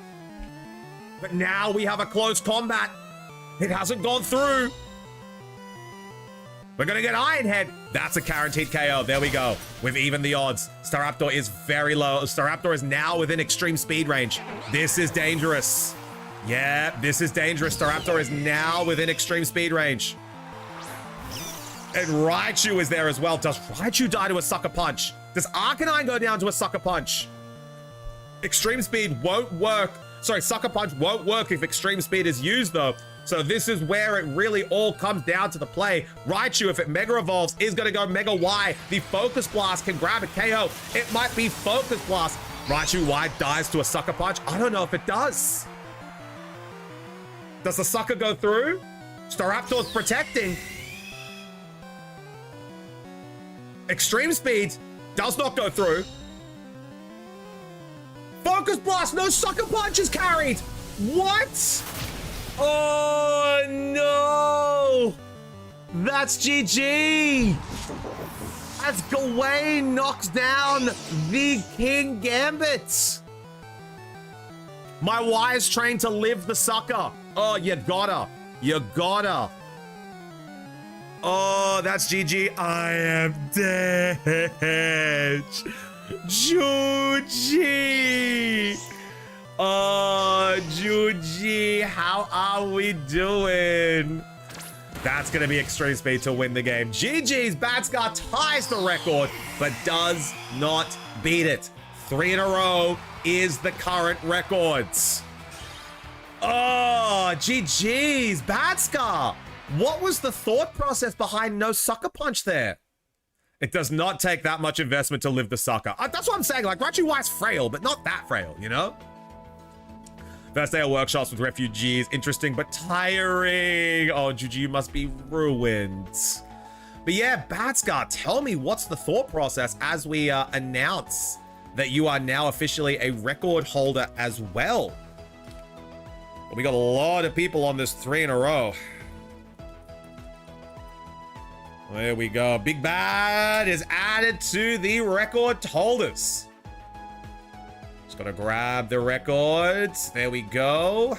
But now we have a close combat. It hasn't gone through. We're gonna get Iron Head. That's a guaranteed KO. There we go. We've evened the odds. Staraptor is very low. Staraptor is now within extreme speed range. This is dangerous. Yeah, this is dangerous. Staraptor is now within extreme speed range. And Raichu is there as well. Does Raichu die to a Sucker Punch? Does Arcanine go down to a Sucker Punch? Extreme Speed won't work. Sorry, Sucker Punch won't work if Extreme Speed is used, though. So this is where it really all comes down to the play. Raichu, if it Mega Evolves, is going to go Mega Y. The Focus Blast can grab a KO. It might be Focus Blast. Raichu Y dies to a Sucker Punch. I don't know if it does. Does the Sucker go through? Staraptor's protecting. Extreme Speed does not go through. Focus Blast, no Sucker Punch is carried. What? Oh no! That's GG! As Gawain knocks down the King Gambit. My Y is trained to live the sucker. Oh, you gotta. You gotta. Oh, that's GG. I am dead. Juji. Oh, Juji, how are we doing? That's going to be extreme speed to win the game. GG's, Badscar ties the record, but does not beat it. 3 in a row is the current records. Oh, GG's, Badscar. What was the thought process behind no Sucker Punch there? It does not take that much investment to live the sucker. That's what I'm saying. Like, Raichu Y's frail, but not that frail, you know? First day of workshops with refugees. Interesting, but tiring. Oh, Juju, you must be ruined. But yeah, Badscar, tell me what's the thought process as we announce that you are now officially a record holder as well. We got a lot of people on this 3 in a row. There we go. Big Bad is added to the record holders. Just gotta grab the records. There we go.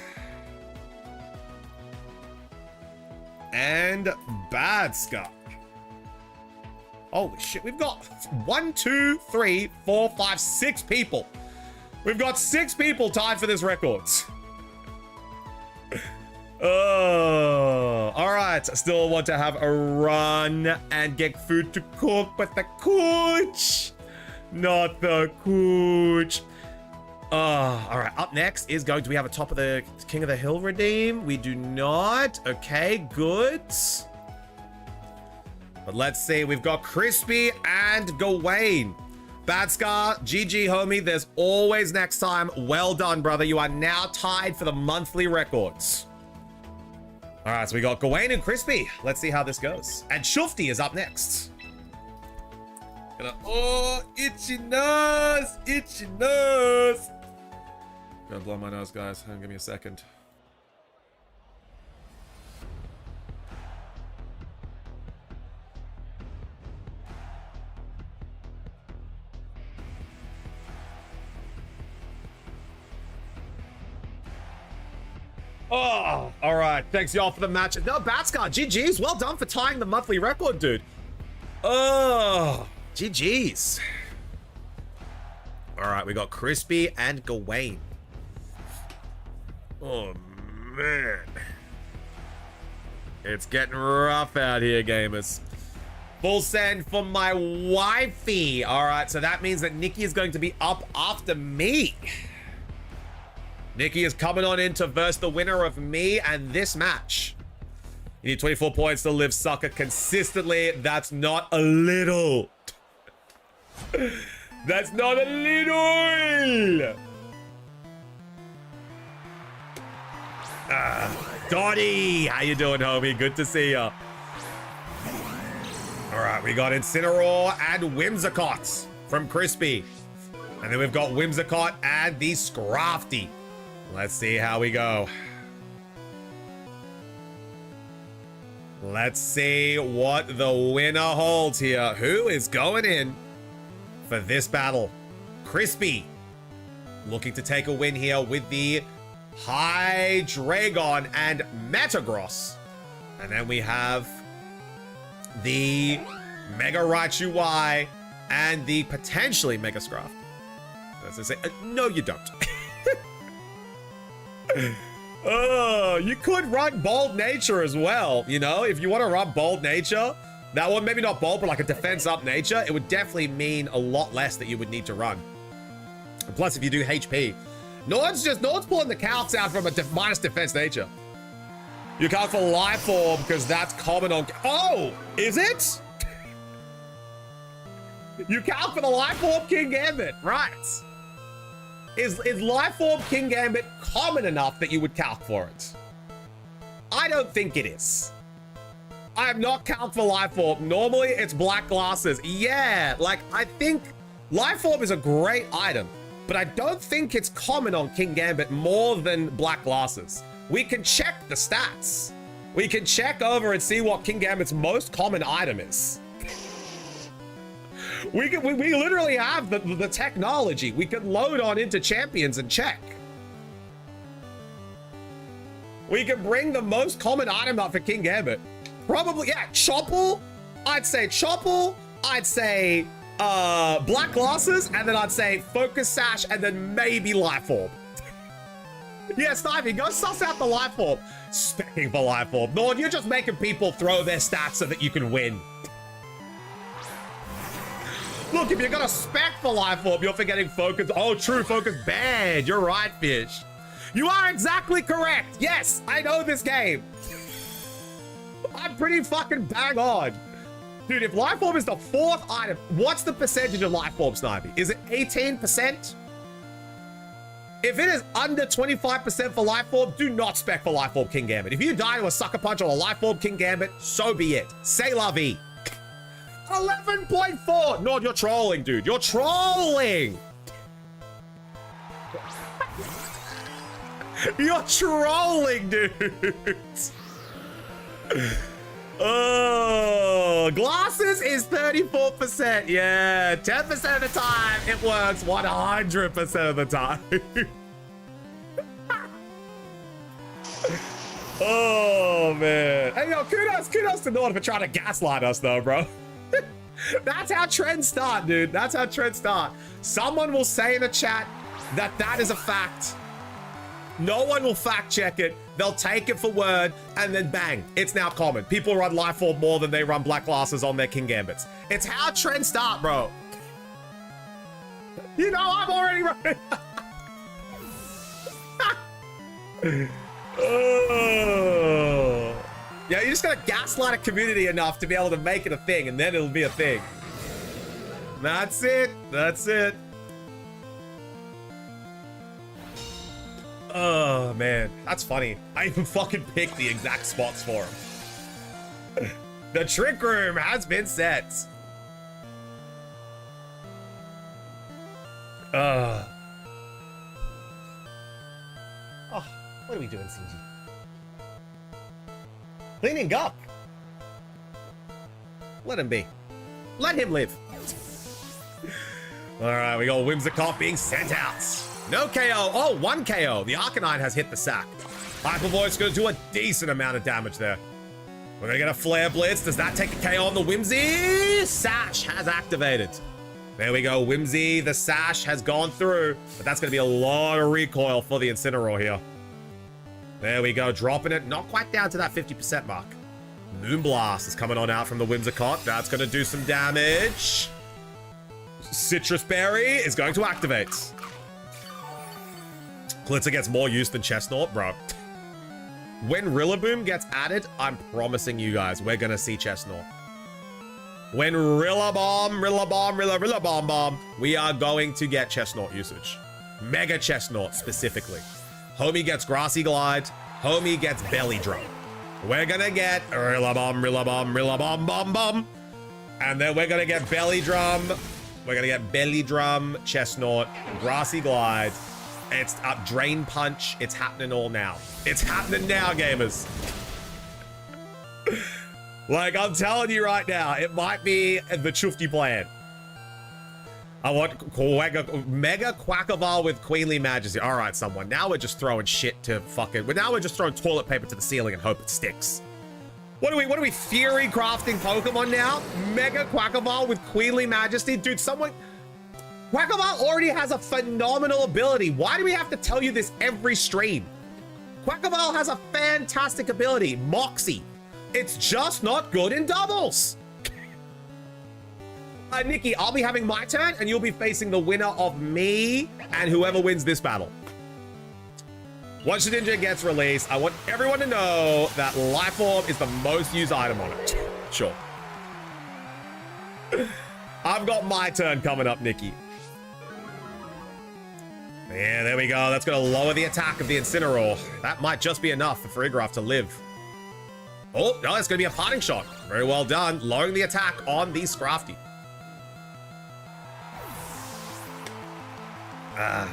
And Badscar. Holy shit, we've got 1, 2, 3, 4, 5, 6 people. We've got 6 people tied for this record. Oh, all right. Still want to have a run and get food to cook, but the cooch, not the cooch. All right. Up next is going. Do we have a top of the King of the Hill redeem? We do not. Okay, good. But let's see. We've got Crispy and Gawain. Badscar, GG, homie. There's always next time. Well done, brother. You are now tied for the monthly records. All right, so we got Gawain and Crispy. Let's see how this goes. And Shufty is up next. Oh, itchy nose, itchy nose. Gotta blow my nose, guys. Give me a second. Oh, all right. Thanks, y'all, for the match. No, Badscar, GG's. Well done for tying the monthly record, dude. Oh, GG's. All right, we got Crispy and Gawain. Oh, man. It's getting rough out here, gamers. Full send for my wifey. All right, so that means that Nikki is going to be up after me. Nikki is coming on in to verse the winner of me and this match. You need 24 points to live sucker consistently. That's not a little. That's not a little. Dottie, how you doing, homie? Good to see ya. All right, we got Incineroar and Whimsicott from Crispy. And then we've got Whimsicott and the Scrafty. Let's see how we go. Let's see what the winner holds here. Who is going in for this battle? Crispy looking to take a win here with the Hydreigon and Metagross. And then we have the Mega Raichu Y and the potentially Mega Scraft. As I say, no, you don't. Oh, you could run Bold Nature as well, you know? If you want to run Bold Nature, that one, maybe not Bold, but like a Defense Up Nature, it would definitely mean a lot less that you would need to run. And plus, if you do HP. No one's pulling the calcs out from a minus Defense Nature. You calc for life orb because that's common on... Oh, is it? You calc for the life orb King Gambit, right. Is life orb King Gambit common enough that you would calc for it? I don't think it is. I have not calc for life orb. Normally it's black glasses. Yeah, like I think life orb is a great item, but I don't think it's common on King Gambit more than black glasses. We can check the stats. We can check over and see what King Gambit's most common item is. We literally have the technology. We can load on into champions and check. We can bring the most common item up for King Gambit. Probably, yeah, Chopple. I'd say Chopple. I'd say black glasses, and then I'd say focus sash, and then maybe life orb. Yeah, Snivy, go suss out the life orb. Specking for life orb. Nord, you're just making people throw their stats so that you can win. Look, if you're gonna spec for life orb, you're forgetting focus. Oh, true, focus bad. You're right, Fish. You are exactly correct. Yes, I know this game. I'm pretty fucking bang on. Dude, if life orb is the 4th item, what's the percentage of life orb, Snivy? Is it 18%? If it is under 25% for life orb, do not spec for life orb King Gambit. If you die to a sucker punch on a life orb King Gambit, so be it. C'est la vie. 11.4. Nord, you're trolling, dude. You're trolling. You're trolling, dude. Oh, glasses is 34%. Yeah, 10% of the time it works 100% of the time. Oh, man. Hey, yo, kudos to Nord for trying to gaslight us, though, bro. That's how trends start, dude. That's how trends start. Someone will say in the chat that that is a fact. No one will fact check it. They'll take it for word, and then bang, it's now common. People run life orb more than they run black glasses on their King Gambits. It's how trends start, bro. You know, I'm already running. Oh. Yeah, you just gotta gaslight a community enough to be able to make it a thing, and then it'll be a thing. That's it. That's it. Oh, man. That's funny. I even fucking picked the exact spots for him. The trick room has been set. Oh, what are we doing, CG? Cleaning up. Let him be. Let him live. All right, we got Whimsicott being sent out. No KO. Oh, 1 KO. The Arcanine has hit the sack. Hyper Voice going to do a decent amount of damage there. We're going to get a Flare Blitz. Does that take a KO on the Whimsy? Sash has activated. There we go. Whimsy, the Sash has gone through. But that's going to be a lot of recoil for the Incineroar here. There we go. Dropping it. Not quite down to that 50% mark. Moonblast is coming on out from the Whimsicott. That's going to do some damage. Citrus Berry is going to activate. Glitzer gets more use than Chestnut, bro. When Rillaboom gets added, I'm promising you guys, we're gonna see Chestnut. When Rillabomb, we are going to get Chestnut usage. Mega Chestnut, specifically. Homie gets Grassy Glide. Homie gets Belly Drum. We're gonna get Rillabomb. And then we're gonna get Belly Drum. We're gonna get Belly Drum, Chestnut, Grassy Glide. It's up Drain Punch. It's happening all now. It's happening now, gamers. Like, I'm telling you right now, it might be the Chufty plan. I want Mega Quackleval with Queenly Majesty. All right, someone. Now we're just throwing shit to fucking... Now we're just throwing toilet paper to the ceiling and hope it sticks. What are we theory crafting Pokemon now? Mega Quackleval with Queenly Majesty? Dude, someone... Quackleval already has a phenomenal ability. Why do we have to tell you this every stream? Quackleval has a fantastic ability, Moxie. It's just not good in doubles. Nikki, I'll be having my turn, and you'll be facing the winner of me and whoever wins this battle. Once Shedinja gets released, I want everyone to know that Life Orb is the most used item on it. Sure. I've got my turn coming up, Nikki. Yeah, there we go. That's going to lower the attack of the Incineroar. That might just be enough for Farigiraf to live. Oh, no, it's going to be a parting shot. Very well done. Lowering the attack on the Scrafty. And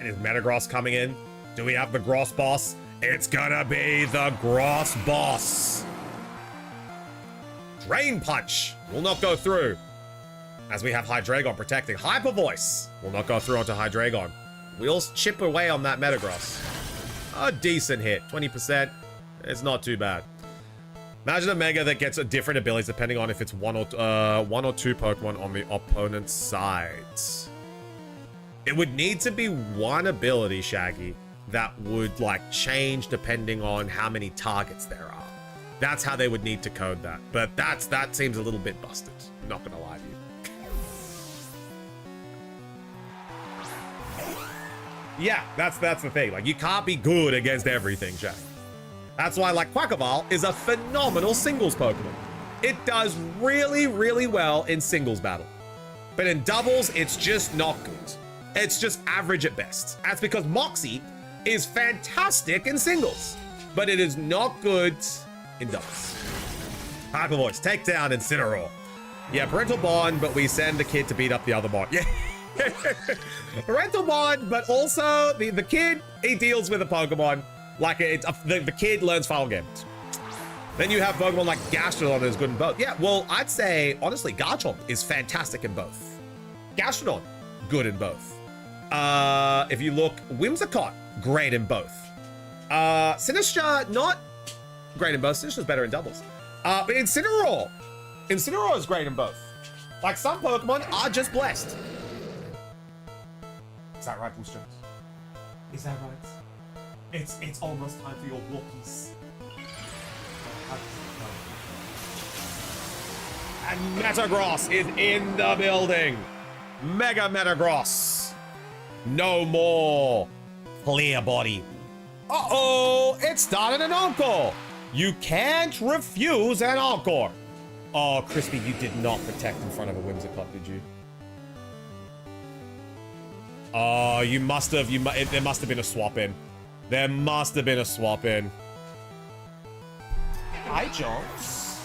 is Metagross coming in? Do we have the Gross Boss? It's gonna be the Gross Boss. Drain Punch will not go through, as we have Hydreigon protecting. Hyper Voice will not go through onto Hydreigon. We'll chip away on that Metagross. A decent hit, 20%. It's not too bad. Imagine a Mega that gets different abilities depending on if it's one or two Pokemon on the opponent's side. It would need to be one ability, Shaggy, that would like change depending on how many targets there are. That's how they would need to code that. But that seems a little bit busted. I'm not gonna lie to you. Yeah, that's the thing. Like, you can't be good against everything, Shaggy. That's why, like, Quackaball is a phenomenal singles Pokemon. It does really, really well in singles battle. But in doubles, it's just not good. It's just average at best. That's because Moxie is fantastic in singles, but it is not good in doubles. Hyper Voice, take down Incineroar. Yeah, Parental Bond, but we send the kid to beat up the other bond. Yeah. Parental Bond, but also the kid, he deals with a Pokemon like the kid learns Final Games. Then you have Pokemon like Gastrodon is good in both. Yeah, well, I'd say, honestly, Garchomp is fantastic in both. Gastrodon, good in both. If you look, Whimsicott, great in both. Sinistcha, not great in both. Sinistra's better in doubles. But Incineroar is great in both. Like, some Pokemon are just blessed. Is that right, Booster? Is that right? It's almost time for your walkies. And Metagross is in the building. Mega Metagross. No more clear body. Uh-oh, it started an Encore. You can't refuse an Encore. Oh, Crispy, you did not protect in front of a Whimsicott, did you? Oh, you must have, there must have been a swap in. There must have been a swap in. Hi, Jones.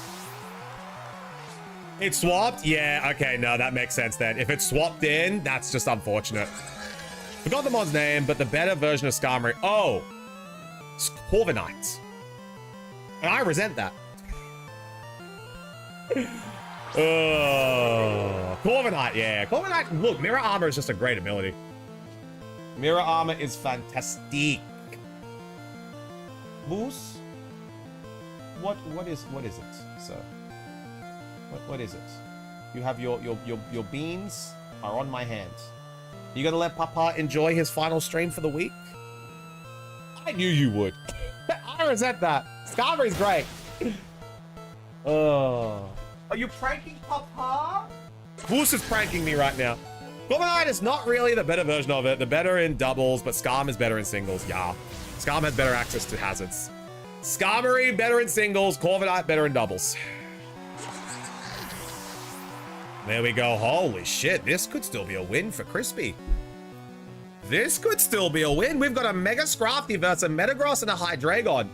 It swapped? Yeah, okay, no, that makes sense then. If it swapped in, that's just unfortunate. Forgot the mod's name, but the better version of Skarmory. Oh, it's Corviknight. And I resent that. Corviknight, yeah. Corviknight, look, Mirror Armor is just a great ability. Mirror Armor is fantastic. Moose? What is it, sir? What is it? You have your beans are on my hand. You gonna let Papa enjoy his final stream for the week? I knew you would. I resent that. Skarmory's great. Oh. Are you pranking Papa? Moose is pranking me right now. Corviknight is not really the better version of it. The better in doubles, but Skarm is better in singles. Yeah. Skarm has better access to hazards. Skarmory better in singles, Corviknight better in doubles. There we go. Holy shit, this could still be a win for Crispy. This could still be a win. We've got a Mega Scrafty versus a Metagross and a Hydreigon.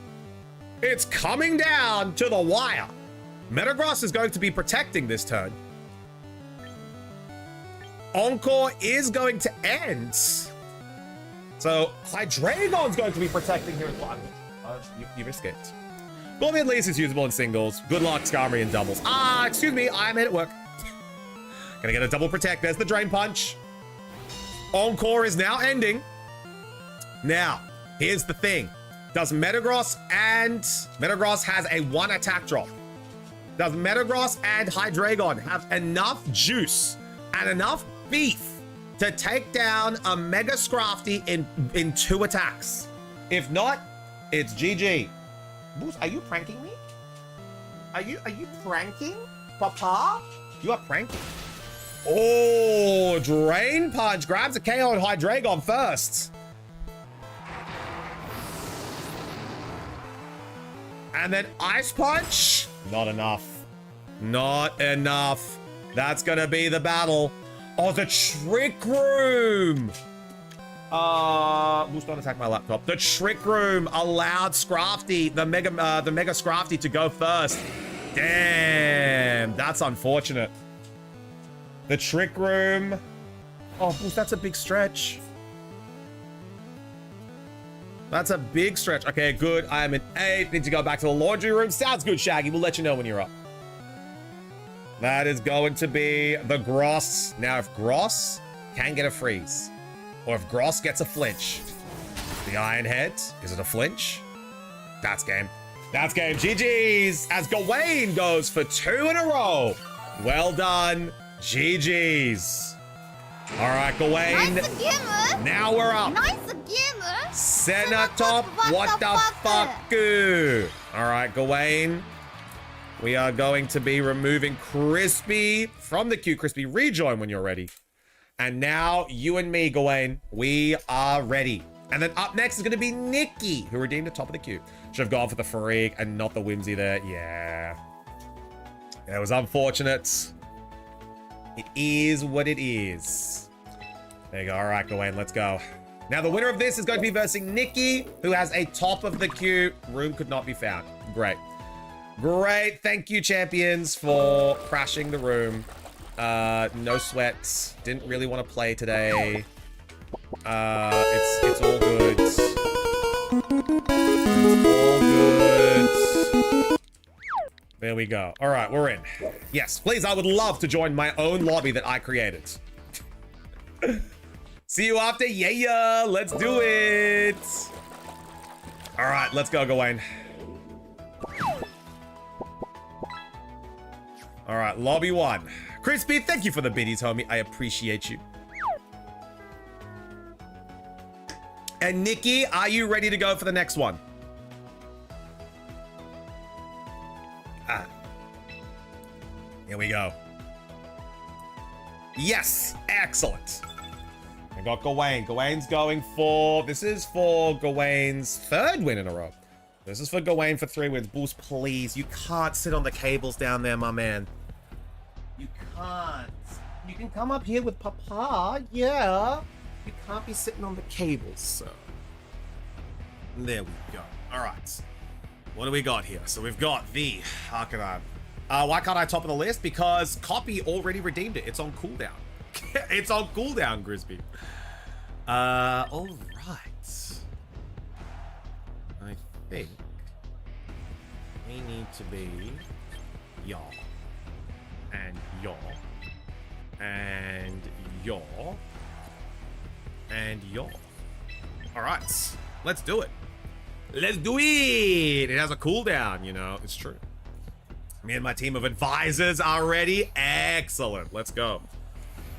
It's coming down to the wire. Metagross is going to be protecting this turn. Encore is going to end. So Hydreigon's going to be protecting here as well. You've escaped. Gormy at least is usable in singles. Good luck, Skarmory, in doubles. Ah, excuse me, I made it work. Gonna get a double protect. There's the Drain Punch. Encore is now ending. Now, here's the thing. Does Metagross has a 1 attack drop. Does Metagross and Hydreigon have enough juice and enough beef to take down a Mega Scrafty in 2 attacks? If not, it's GG. Boost, are you pranking me? Are you pranking, Papa? You are pranking. Oh, Drain Punch grabs a KO on Hydreigon first. And then Ice Punch. Not enough. Not enough. That's gonna be the battle. Oh, the Trick Room. Boost, don't attack my laptop. The Trick Room allowed Scrafty, the Mega Scrafty, to go first. Damn, that's unfortunate. The Trick Room. Oh, Boost, that's a big stretch. That's a big stretch. Okay, good. I am an 8. Need to go back to the laundry room. Sounds good, Shaggy. We'll let you know when you're up. That is going to be the Gross. Now, if Gross can get a freeze, or if Gross gets a flinch, the Iron Head, is it a flinch? That's game. That's game. GG's as Gawain goes for 2 in a row. Well done. GG's. All right, Gawain. Nice gamer. Now we're up. Nice gamer. Senatop, what the fuck? All right, Gawain. We are going to be removing Crispy from the queue. Crispy, rejoin when you're ready. And now you and me, Gawain, we are ready. And then up next is going to be Nikki, who redeemed the top of the queue. Should have gone for the Farig and not the Whimsy there. Yeah. It was unfortunate. It is what it is. There you go. All right, Gawain, let's go. Now, the winner of this is going to be versing Nikki, who has a top of the queue. Room could not be found. Great. Great. Thank you, champions, for crashing the room. No sweats. Didn't really want to play today. It's all good. All good. There we go. All right, we're in. Yes, please, I would love to join my own lobby that I created. See you after. Yeah, let's do it. All right, let's go, Gawain. All right, lobby 1. Crispy, thank you for the biddies, homie. I appreciate you. And Nikki, are you ready to go for the next one? Here we go. Yes, excellent. I got Gawain. Gawain's going for... This is for Gawain's 3rd win in a row. This is for Gawain for 3 wins. Boost, please. You can't sit on the cables down there, my man. You can't. You can come up here with Papa, yeah. You can't be sitting on the cables, so. There we go. All right. What do we got here? So we've got the Arcanine. Why can't I top of the list? Because Copy already redeemed it. It's on cooldown. It's on cooldown, Grisby. All right. I think we need to be y'all. And y'all. And y'all. And y'all. All right. Let's do it. Let's do it. It has a cooldown, you know. It's true. Me and my team of advisors are ready. Excellent. Let's go.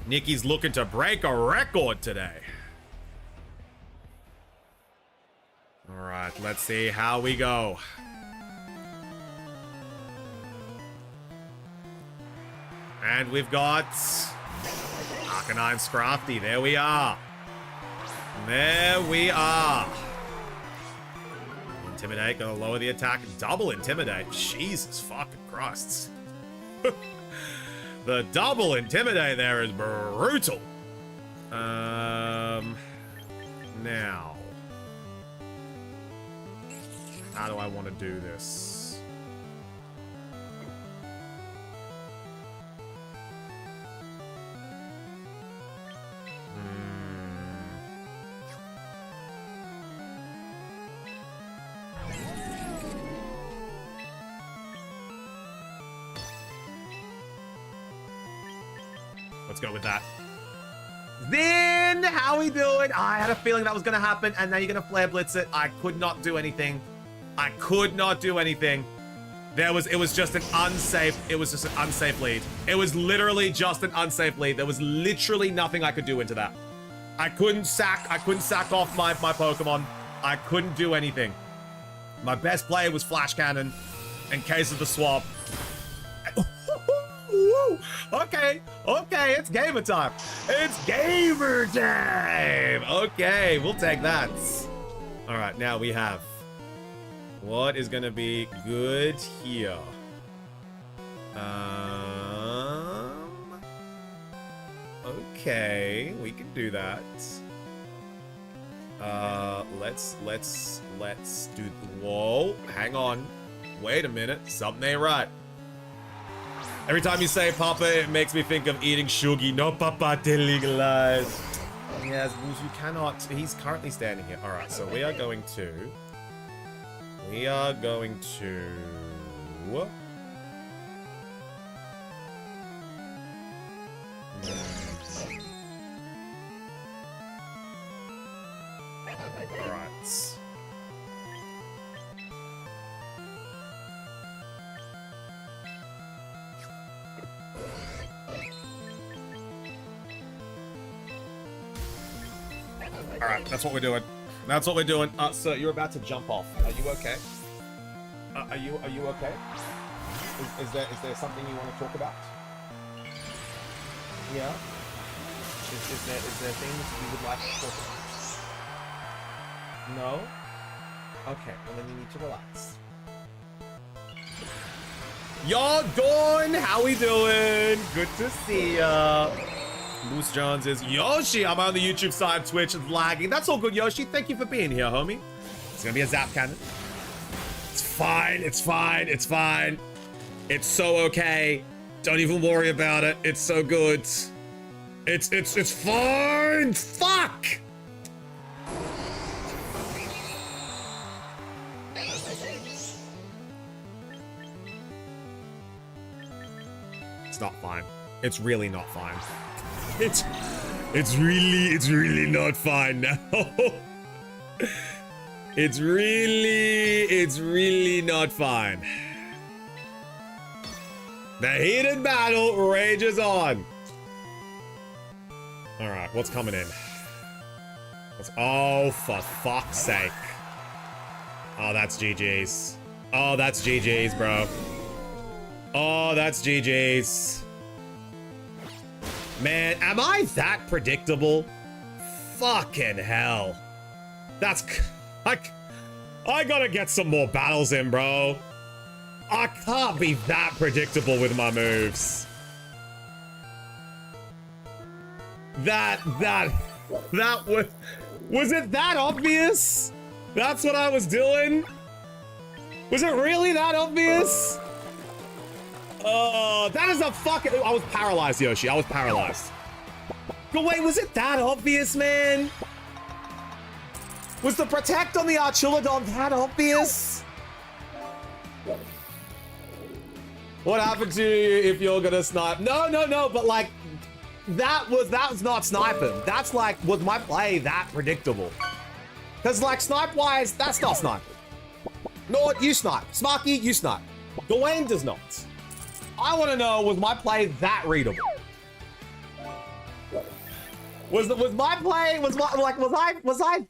Nikki's looking to break a record today. All right. Let's see how we go. And we've got Arcanine Scrafty. There we are. There we are. Intimidate, gonna lower the attack. Double Intimidate. Jesus fucking Christ. The double Intimidate there is brutal. Now. How do I want to do this? Let's go with that. Then, how we doing? I had a feeling that was going to happen, and now you're going to Flare Blitz it. I could not do anything. I could not do anything. It was just an unsafe lead. It was literally just an unsafe lead. There was literally nothing I could do into that. I couldn't sack off my Pokemon. I couldn't do anything. My best play was Flash Cannon in case of the swap. Okay, it's gamer time. It's gamer time. Okay, we'll take that. All right, now we have What is gonna be good here? Okay, we can do that. Let's do. Whoa, hang on. Wait a minute, something ain't right. Every time you say Papa, it makes me think of eating shugi. No, Papa, delegalize. Yes, you cannot. He's currently standing here. All right, so we are going to. Alright. Alright, that's what we're doing. That's what we're doing. So you're about to jump off. Are you okay? Are you okay? Is there something you want to talk about? Yeah? Is there things you would like to talk about? No? Okay, well then you need to relax. Yo, Dawn! How we doing? Good to see ya. Moose Jones is Yoshi. I'm on the YouTube side. Twitch is lagging. That's all good, Yoshi. Thank you for being here, homie. It's gonna be a zap cannon. It's fine. It's fine. It's fine. It's so okay. Don't even worry about it. It's so good. It's fine. Fuck. It's not fine. It's really not fine. It's really not fine now. It's really not fine. The heated battle rages on. All right, what's coming in? Oh, for fuck's sake. Oh, that's GG's. Oh, that's GG's, bro. Oh, that's GG's. Man, am I that predictable? Fucking hell. That's... I gotta get some more battles in, bro. I can't be that predictable with my moves. That was it that obvious? That's what I was doing? Was it really that obvious? Oh, that is a fucking... I was paralyzed, Yoshi. I was paralyzed. But wait, was it that obvious, man? Was the protect on the Archilodon that obvious? What happened to you if you're gonna snipe? No, but like, that was not sniping. That's like, was my play that predictable? Because like, snipe-wise, that's not sniping. Nord, you snipe. Smarky, you snipe. Gawain does not. I want to know, was my play that readable? Was I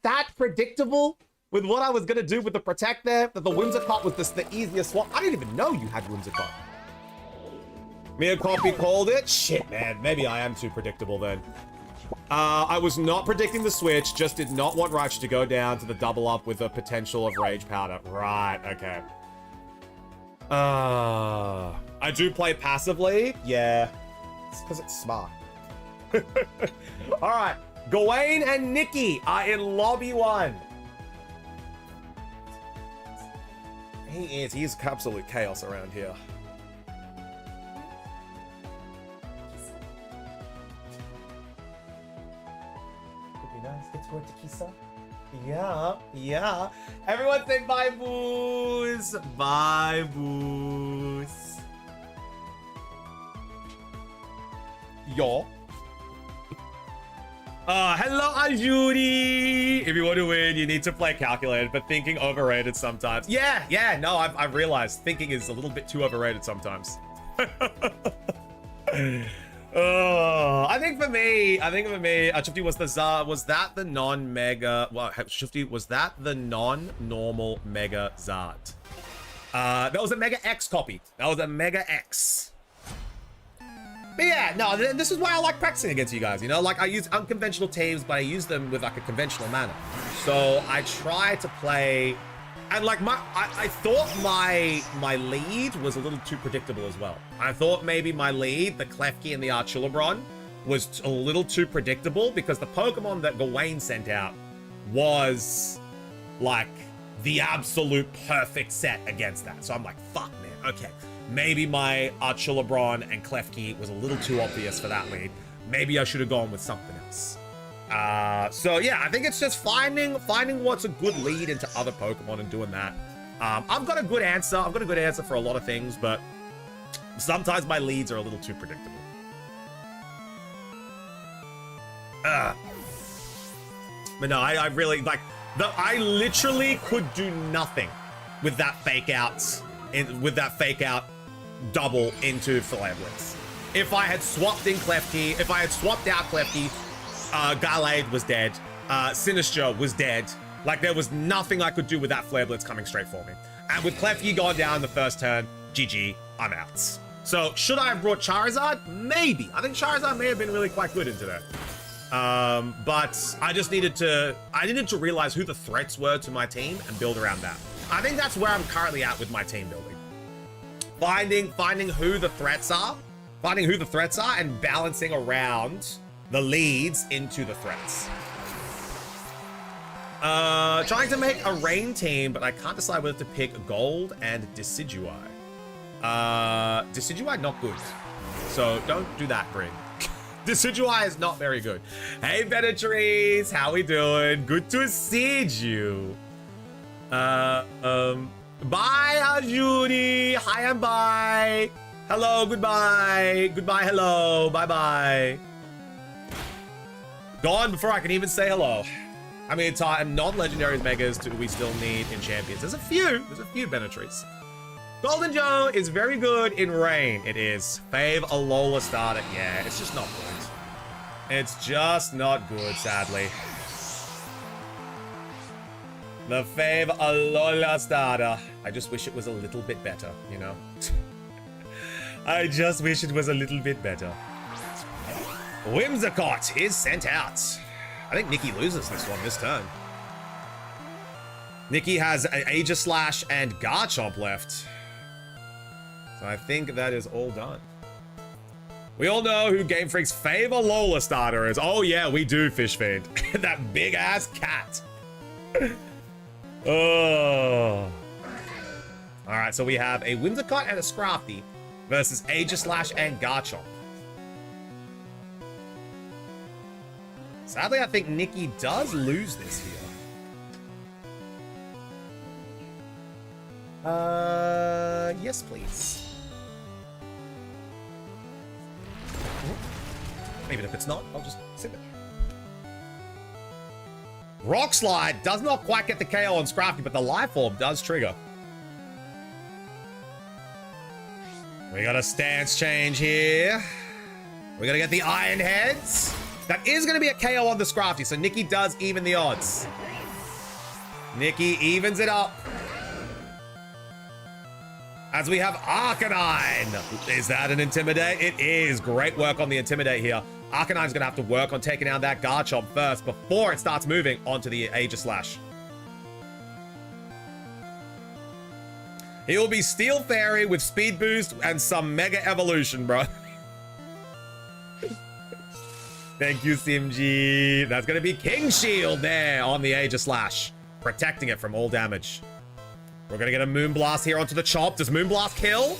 that predictable with what I was gonna do with the protect there? That the Whimsicott was the easiest swap? I didn't even know you had Whimsicott. Mia Copy called it. Shit, man. Maybe I am too predictable then. I was not predicting the switch. Just did not want Raichu to go down to the double up with the potential of Rage Powder. Right. Okay. I do play passively. Yeah. It's because it's smart. All right, Gawain and Nikki are in lobby 1. He's absolute chaos around here. Could be nice. It's going to Kisa. Yeah. Everyone say bye, boos. Bye, boos. Yo. Hello, Ajuri! If you want to win, you need to play calculated, but thinking overrated sometimes. Yeah, no, I've realized thinking is a little bit too overrated sometimes. I think for me, Shifty was was that the non-mega, well, Shifty, was that the non-normal mega Zard? That was a Mega X copy. That was a Mega X. But yeah, no, this is why I like practicing against you guys, you know? Like, I use unconventional teams, but I use them with, like, a conventional manner. So I try to play And like I thought my lead was a little too predictable as well. I thought maybe my lead, the Klefki and the Archulabron, was a little too predictable because the Pokemon that Gawain sent out was like the absolute perfect set against that. So I'm like, fuck, man. Okay, maybe my Archulabron and Klefki was a little too obvious for that lead. Maybe I should have gone with something else. So yeah, I think it's just finding what's a good lead into other Pokemon and doing that. I've got a good answer. I've got a good answer for a lot of things, but sometimes my leads are a little too predictable. But no, I really like I literally could do nothing with that fake out double into Flare Blitz. If I had swapped in Klefki, if I had swapped out Klefki, Gallade was dead, Sinistcha was dead. Like there was nothing I could do with that Flare Blitz coming straight for me. And with Klefki going down in the first turn, GG, I'm out. So should I have brought Charizard? Maybe. I think Charizard may have been really quite good into that. But I just needed to realize who the threats were to my team and build around that. I think that's where I'm currently at with my team building. Finding who the threats are, and balancing around the leads into the threats. Trying to make a rain team, but I can't decide whether to pick Gold and Decidueye. Decidueye, not good. So don't do that, Bryn. Decidueye is not very good. Hey, Benetrees, how we doing? Good to see you. Bye, Judy. Hi and bye. Hello, goodbye. Goodbye, hello. Bye-bye. Gone before I can even say hello. I mean, non-legendaries megas do we still need in champions? There's a few Benetrees. Golden Joe is very good in rain. It is. Fave Alola starter. Yeah, it's just not good. It's just not good, sadly. The Fave Alola starter. I just wish it was a little bit better, you know? I just wish it was a little bit better. Whimsicott is sent out. I think Nikki loses this one this turn. Nikki has Aegislash and Garchomp left. So I think that is all done. We all know who Game Freak's favorite Alola starter is. Oh yeah, we do, Fish Fiend. That big ass cat. Oh. All right, so we have a Whimsicott and a Scrafty versus Aegislash and Garchomp. Sadly, I think Nikki does lose this here. Yes, please. Even if it's not, I'll just sip it. Rock Slide does not quite get the KO on Scrafty, but the Life Orb does trigger. We got a stance change here. We're gonna get the Iron Heads. That is gonna be a KO on the Scrafty, so Nikki does even the odds. Nikki evens it up. As we have Arcanine. Is that an Intimidate? It is. Great work on the Intimidate here. Arcanine's gonna have to work on taking down that Garchomp first before it starts moving onto the Aegislash. He will be Steel Fairy with Speed Boost and some Mega Evolution, bro. Thank you, Simji. That's gonna be King Shield there on the Aegislash, protecting it from all damage. We're gonna get a Moonblast here onto the Chomp. Does Moonblast kill?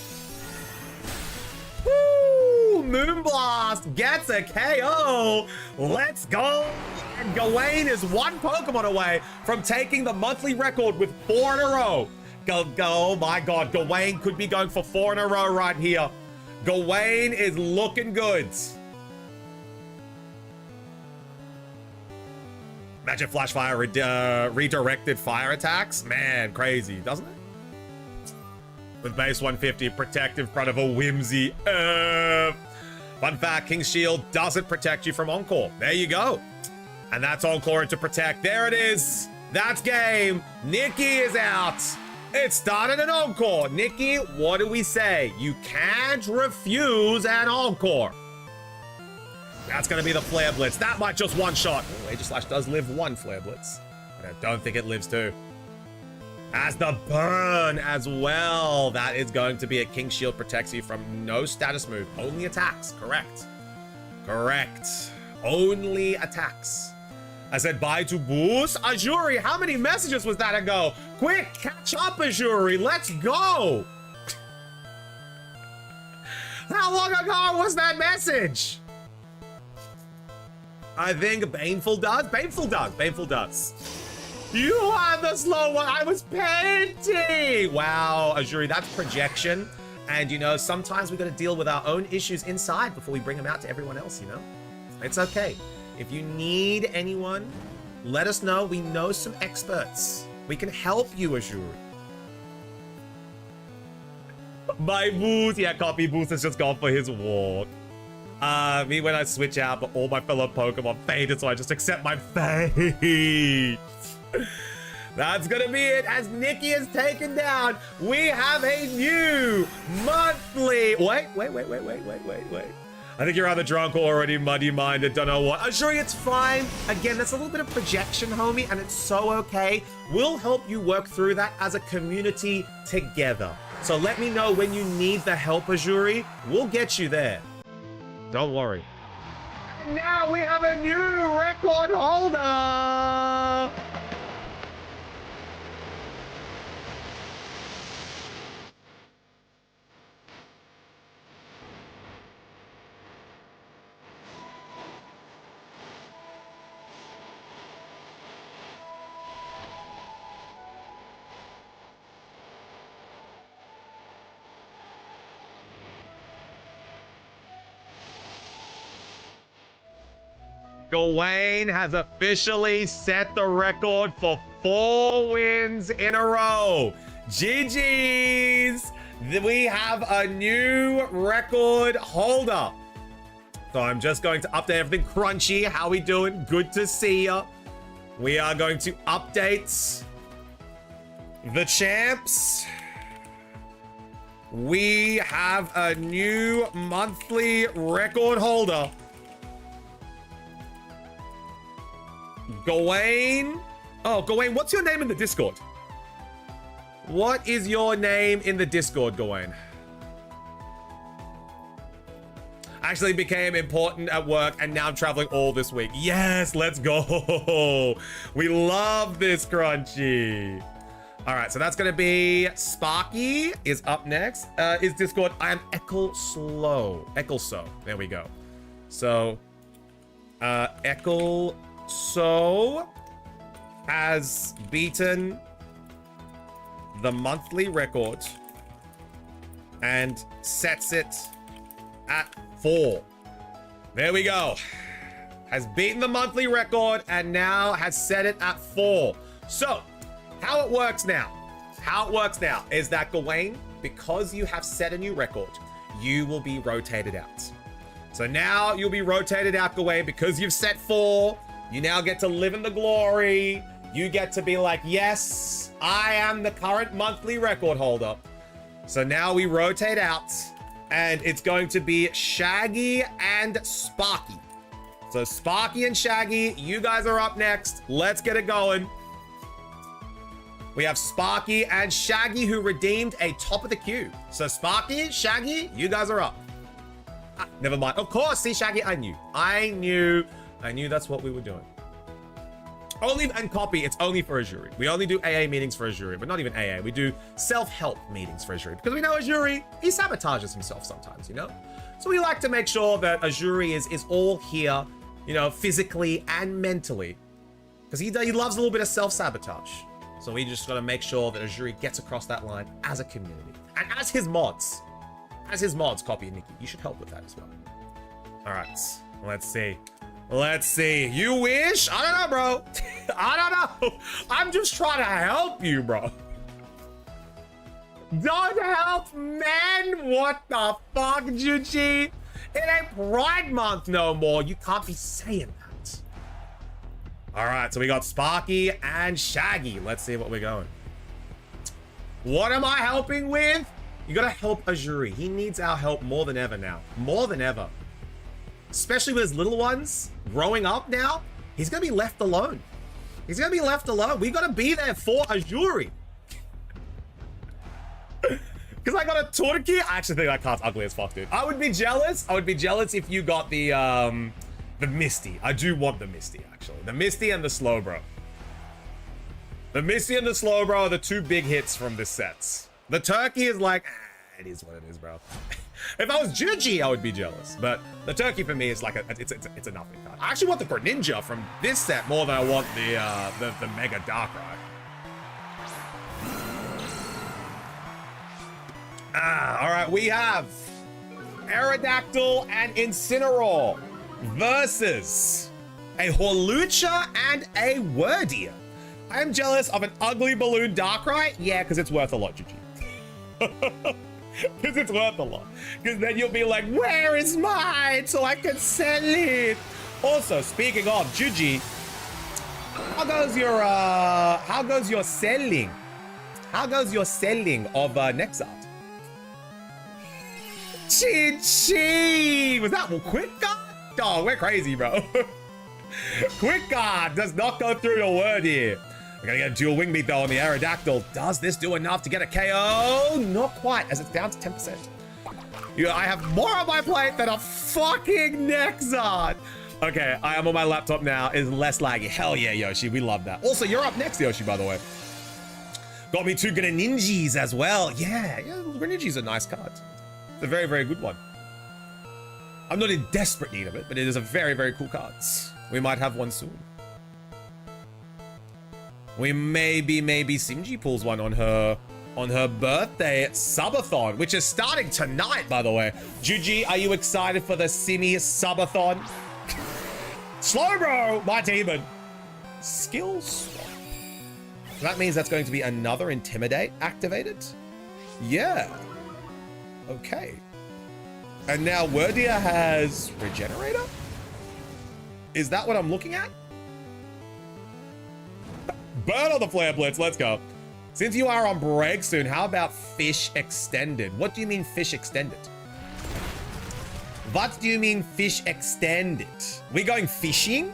Woo! Moonblast gets a KO. Let's go. And Gawain is one Pokemon away from taking the monthly record with 4 in a row. Oh my God, Gawain could be going for 4 in a row right here. Gawain is looking good. Imagine Flash Fire redirected fire attacks. Man, crazy, doesn't it? With base 150, protect in front of a Whimsy. Fun fact, King's Shield doesn't protect you from Encore. There you go. And that's Encore into protect. There it is. That's game. Nikki is out. It started an Encore. Nikki, what do we say? You can't refuse an Encore. That's going to be the Flare Blitz. That might just one shot. Oh, Aegislash does live 1 Flare Blitz. But I don't think it lives 2. As the burn as well. That is going to be a King Shield, protects you from no status move. Only attacks. Correct. Correct. Only attacks. I said bye to Boost. Ajuri, how many messages was that ago? Quick, catch up, Ajuri. Let's go. How long ago was that message? I think Baneful does. Baneful does. Baneful does. You are the slow one. I was painting. Wow, Ajuri, that's projection. And, you know, sometimes we got to deal with our own issues inside before we bring them out to everyone else, you know? It's okay. If you need anyone, let us know. We know some experts. We can help you, Ajuri. My Boost. Yeah, copy Boost has just gone for his walk. Me when I switch out, but all my fellow Pokemon faded, so I just accept my fate. That's gonna be it. As Nikki is taken down, we have a new monthly. Wait. I think you're either drunk or already muddy-minded, don't know what. I'm sure it's fine. Again, that's a little bit of projection, homie, and it's so okay. We'll help you work through that as a community together. So let me know when you need the help, Ajuri. We'll get you there. Don't worry. And now we have a new record holder! Gawain has officially set the record for 4 wins in a row. GG's! We have a new record holder. So I'm just going to update everything. Crunchy, how we doing? Good to see ya. We are going to update the champs. We have a new monthly record holder. Gawain. Oh, Gawain, what's your name in the Discord? What is your name in the Discord, Gawain? Actually became important at work and now I'm traveling all this week. Yes, let's go. We love this, Crunchy. All right, so that's going to be Sparky is up next. Is Discord. I am Eccleso. There we go. So, So has beaten the monthly record and sets it at 4. There we go. Has beaten the monthly record and now has set it at 4. So how it works now is that Gawain, because you have set a new record, you will be rotated out. So now you'll be rotated out, Gawain, because you've set 4. You now get to live in the glory. You get to be like, yes, I am the current monthly record holder. So now we rotate out and it's going to be Shaggy and Sparky. So Sparky and Shaggy, you guys are up next. Let's get it going. We have Sparky and Shaggy who redeemed a top of the queue. So Sparky, Shaggy, you guys are up. Ah, never mind. Of course, see Shaggy, I knew that's what we were doing. Only, and copy, it's only for Ajuri. We only do AA meetings for Ajuri, but not even AA. We do self-help meetings for Ajuri because we know Ajuri, he sabotages himself sometimes, you know? So we like to make sure that Ajuri is all here, you know, physically and mentally because he loves a little bit of self-sabotage. So we just got to make sure that Ajuri gets across that line as a community. And as his mods, Copy and Nikki, you should help with that as well. All right, let's see. You wish? I don't know, bro. I don't know. I'm just trying to help you, bro. Don't help, man. What the fuck, Juji? It ain't Pride Month no more. You can't be saying that. All right, so we got Sparky and Shaggy. Let's see what we're going. What am I helping with? You gotta help Ajuri. He needs our help more than ever now. More than ever. Especially with his little ones growing up now. He's gonna be left alone. We gotta be there for Ajuri. Because I got a turkey. I actually think that card's ugly as fuck, dude. I would be jealous. I would be jealous if you got the Misty. I do want the Misty, actually. The Misty and the Slowbro. The Misty and the Slowbro are the two big hits from this set. The turkey is like, it is what it is, bro. If I was Juji, I would be jealous. But the turkey for me is like it's a nothing card. I actually want the Greninja from this set more than I want the Mega Darkrai. All right, we have Aerodactyl and Incineroar versus a Hawlucha and a Wordia. I am jealous of an ugly balloon Darkrai. Yeah, because it's worth a lot, Juji. Because it's worth a lot. Because then you'll be like, where is mine so I can sell it? Also, speaking of Juji, how goes your selling? How goes your selling of Nexart? Chi-Chi! Was that Quick Guard? Oh, we're crazy, bro. Quick Guard does not go through the word here. We're gonna get a dual wing beat though on the Aerodactyl. Does this do enough to get a KO? Not quite, as it's down to 10%. I have more on my plate than a fucking Nexart. Okay, I am on my laptop now. It's less laggy. Hell yeah, Yoshi. We love that. Also, you're up next, Yoshi, by the way. Got me 2 Greninjas as well. Yeah, Greninja's a nice card. It's a very, very good one. I'm not in desperate need of it, but it is a very, very cool card. We might have one soon. We maybe Simji pulls one on her birthday subathon, which is starting tonight, by the way. Juji, are you excited for the Simi subathon? Slowbro, my demon. Skill swap. So that means that's going to be another Intimidate activated? Yeah. Okay. And now Wordia has Regenerator? Is that what I'm looking at? Burn on the Flare Blitz, let's go. Since you are on break soon, how about Fish Extended? What do you mean Fish Extended? What do you mean Fish Extended? We going fishing?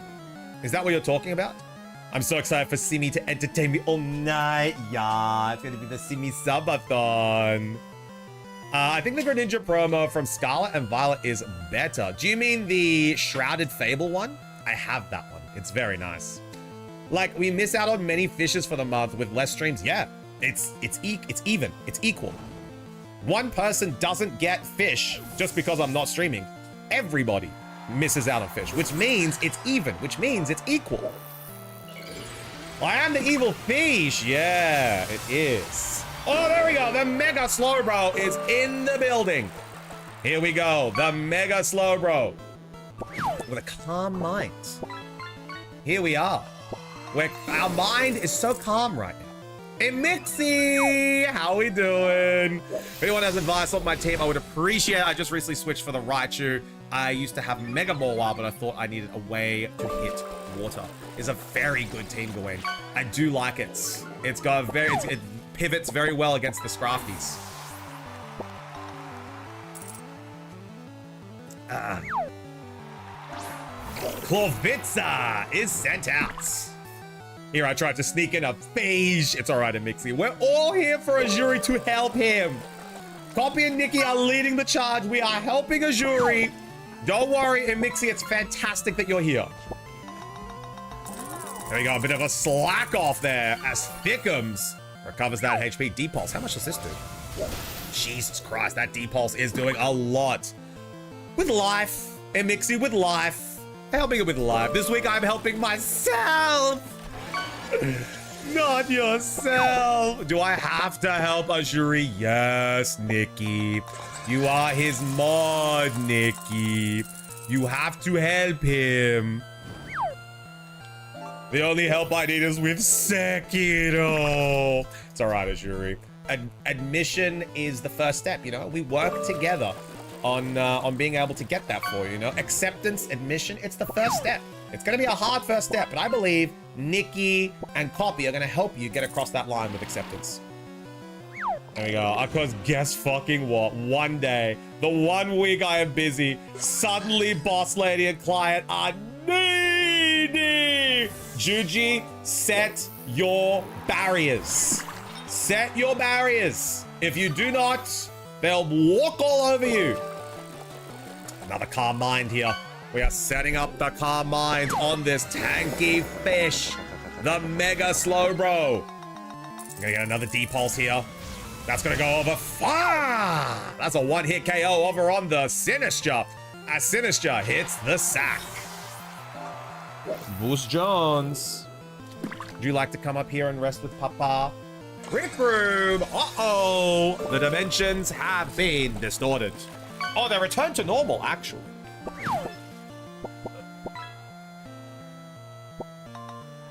Is that what you're talking about? I'm so excited for Simi to entertain me all night. Yeah, it's gonna be the Simi Subathon. I think the Greninja promo from Scarlet and Violet is better. Do you mean the Shrouded Fable one? I have that one. It's very nice. Like, we miss out on many fishes for the month with less streams. Yeah, it's even. It's equal. One person doesn't get fish just because I'm not streaming. Everybody misses out on fish, which means it's even, which means it's equal. I am the evil fish. Yeah, it is. Oh, there we go. The Mega Slowbro is in the building. Here we go. The Mega Slowbro. With a calm mind. Here we are. Where our mind is so calm right now. Hey, Mixie! How we doing? If anyone has advice on my team, I would appreciate it. I just recently switched for the Raichu. I used to have Mega Mawile, but I thought I needed a way to hit water. It's a very good team to win. I do like it. It's got a very, it pivots very well against the Scrafties. Corvitza is sent out. Here, I tried to sneak in a phage. It's all right, Mixie. We're all here for Azuri to help him. Copy and Nikki are leading the charge. We are helping Azuri. Don't worry, Mixie. It's fantastic that you're here. There we go. A bit of a slack off there as Thickums recovers that HP. D-Pulse. How much does this do? Jesus Christ, that D-Pulse is doing a lot. With life. Mixie with life. Helping it with life. This week, I'm helping myself. Not yourself. Do I have to help Azuri? Yes, Nikki. You are his mod, Nikki. You have to help him. The only help I need is with Sekiro. It's all right, Azuri. Admission is the first step, you know? We work together on being able to get that for you, you know? Acceptance, admission, it's the first step. It's going to be a hard first step, but I believe Nikki and Copy are going to help you get across that line with acceptance. There we go. Because guess fucking what? One day, the 1 week I am busy, suddenly Boss Lady and client are needy. Juji, set your barriers. Set your barriers. If you do not, they'll walk all over you. Another calm mind here. We are setting up the calm minds on this tanky fish. The Mega Slowbro. I'm gonna get another D-Pulse here. That's gonna go over far. That's a one-hit KO over on the Sinistra. As Sinistra hits the sack. Boost Jones. Would you like to come up here and rest with Papa? Quick room. Uh-oh. The dimensions have been distorted. Oh, they returned to normal, actually.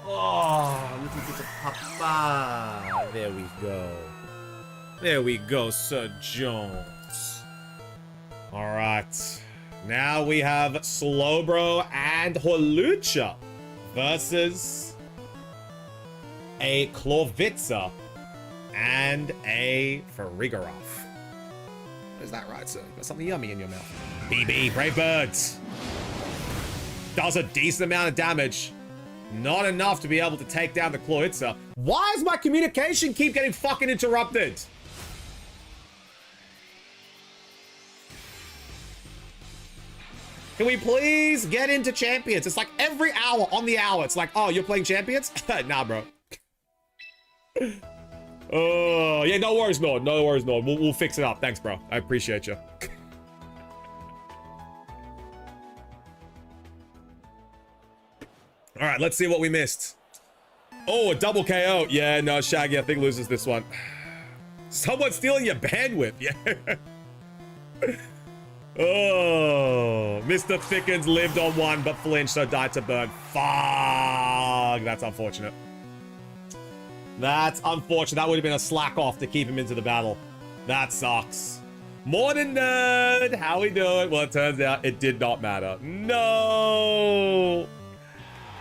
Oh, listen to Papa. There we go. There we go, Sir Jones. All right. Now we have Slowbro and Holucha versus a Clovitza and a Farigiraf. Is that right, sir? Got something yummy in your mouth. BB, Brave Birds. Does a decent amount of damage. Not enough to be able to take down the Clovitza. Why does my communication keep getting fucking interrupted? Can we please get into Champions? It's like every hour on the hour. It's like, oh, you're playing Champions? Nah, bro. Oh, yeah, no worries, Nord. No worries, Nord. We'll fix it up. Thanks, bro. I appreciate you. All right, let's see what we missed. Oh, a double KO. Yeah, no, Shaggy, I think loses this one. Someone's stealing your bandwidth. Yeah. Oh, Mr. Thickens lived on one, but flinched, so died to burn. Fuck. That's unfortunate. That's unfortunate. That would have been a slack off to keep him into the battle. That sucks. Morning, nerd. How we doing? Well, it turns out it did not matter. No.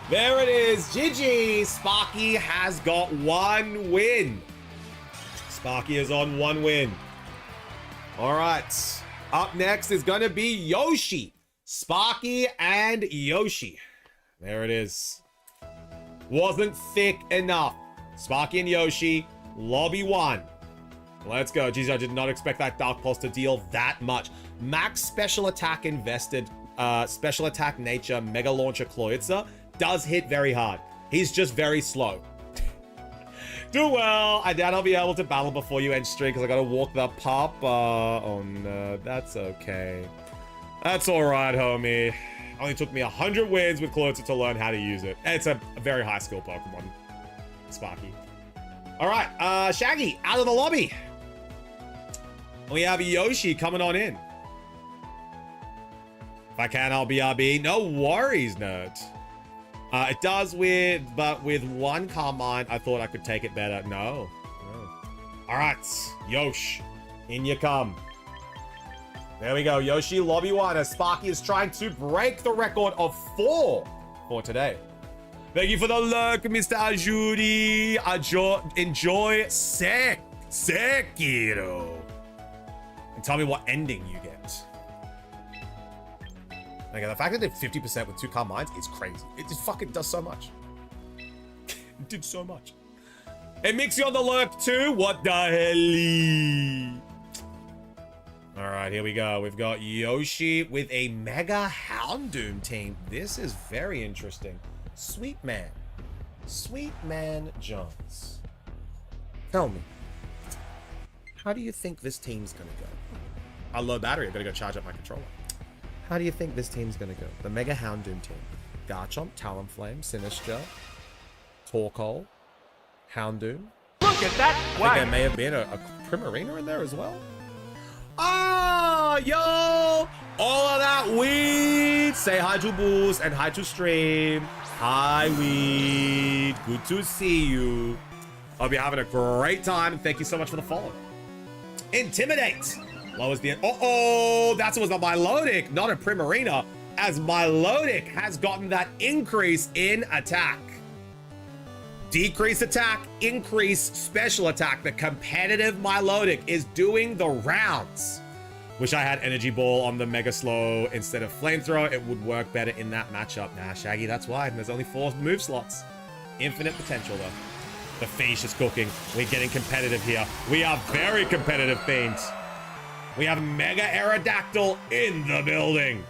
There it is. GG. Sparky has got one win. Sparky is on one win. All right. Up next is going to be Yoshi. Sparky and Yoshi. There it is. Wasn't thick enough. Sparky and Yoshi, lobby 1. Let's go. Geez, I did not expect that Dark Pulse to deal that much. Max special attack invested, special attack nature, Mega Launcher Cloyitza does hit very hard. He's just very slow. Do well. I doubt I'll be able to battle before you end stream because I gotta walk the Papa. Oh no, that's okay. That's all right, homie. Only took me 100 wins with Cloyitza to learn how to use it. It's a very high skill Pokemon. Sparky. All right, Shaggy, out of the lobby. We have Yoshi coming on in. If I can, I'll BRB. No worries, nerd. It does but with one Calm Mind, I thought I could take it better. No. All right, Yosh, in you come. There we go, Yoshi, lobby 1, as Sparky is trying to break the record of 4 for today. Thank you for the lurk, Mr. Ajuri. Enjoy Sekiro. And tell me what ending you get. Okay, the fact that they did 50% with 2 Calm Minds is crazy. It just fucking does so much. It did so much. And Mixie on the lurk too. What the hell? All right, here we go. We've got Yoshi with a Mega Houndoom team. This is very interesting. Sweet Man Jones. Tell me, how do you think this team's gonna go? I low battery. I'm gonna go charge up my controller. How do you think this team's gonna go? The Mega Houndoom team. Garchomp, Talonflame, Sinistra, Torkoal, Houndoom. Look at that! I think there may have been a Primarina in there as well. Oh, yo! All of that weed! Say hi to Boost and hi to Stream. Hi, weed. Good to see you. Hope you're having a great time, and thank you so much for the follow. Intimidate! Lowers the... Uh-oh! That was a Milotic, not a Primarina, as Milotic has gotten that increase in attack. Decrease attack, increase special attack. The competitive Milotic is doing the rounds. Wish I had Energy Ball on the Mega Slow instead of Flamethrower. It would work better in that matchup. Nah, Shaggy, that's why. There's only 4 move slots. Infinite potential, though. The fish is cooking. We're getting competitive here. We are very competitive, Fiends. We have Mega Aerodactyl in the building.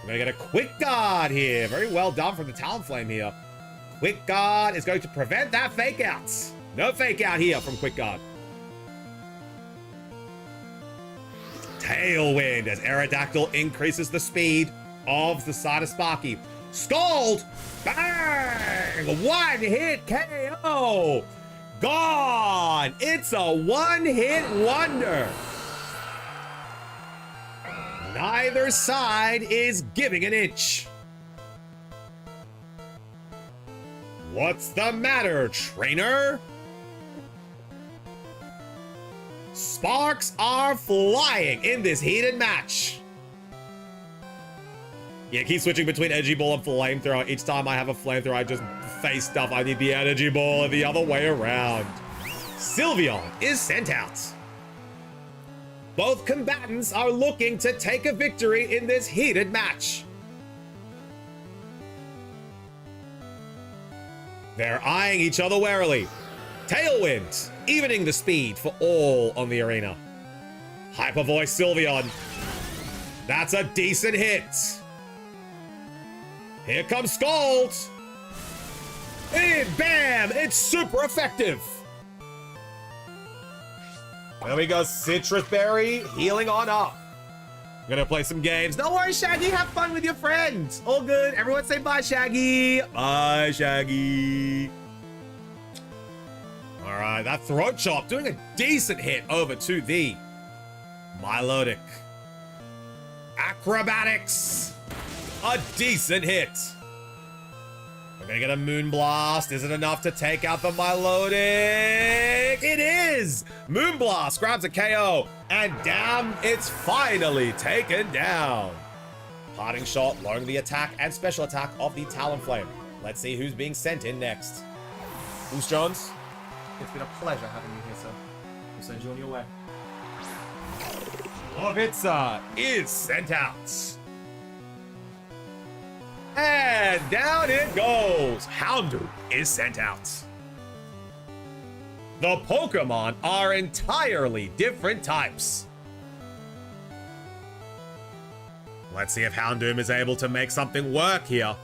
We're gonna get a Quick Guard here. Very well done from the Talonflame here. Quick Guard is going to prevent that Fake Out. No Fake Out here from Quick Guard. Tailwind as Aerodactyl increases the speed of the Sparky. Scald! Bang! One hit KO! Gone! It's a one-hit wonder. Neither side is giving an inch. What's the matter, trainer? Sparks are flying in this heated match. Yeah, keep switching between Energy Ball and Flamethrower. Each time I have a Flamethrower, I just face stuff. I need the Energy Ball and the other way around. Sylveon is sent out. Both combatants are looking to take a victory in this heated match. They're eyeing each other warily. Tailwind, evening the speed for all on the arena. Hyper Voice Sylveon. That's a decent hit. Here comes Scald. And bam, it's super effective. There we go, Citrus Berry, healing on up. I'm gonna play some games. Don't worry, Shaggy, have fun with your friends. All good, everyone say bye, Shaggy. Bye, Shaggy. All right, that Throat Chop doing a decent hit over to the Milotic. Acrobatics, a decent hit. We're gonna get a Moonblast. Is it enough to take out the Milotic? It is! Moonblast grabs a KO, and damn, it's finally taken down. Parting Shot, lowering the attack and special attack of the Talonflame. Let's see who's being sent in next. Bruce Jones, it's been a pleasure having you here, sir. We'll send you on your way. Lovitza is sent out. And down it goes. Houndoom is sent out. The Pokemon are entirely different types. Let's see if Houndoom is able to make something work here.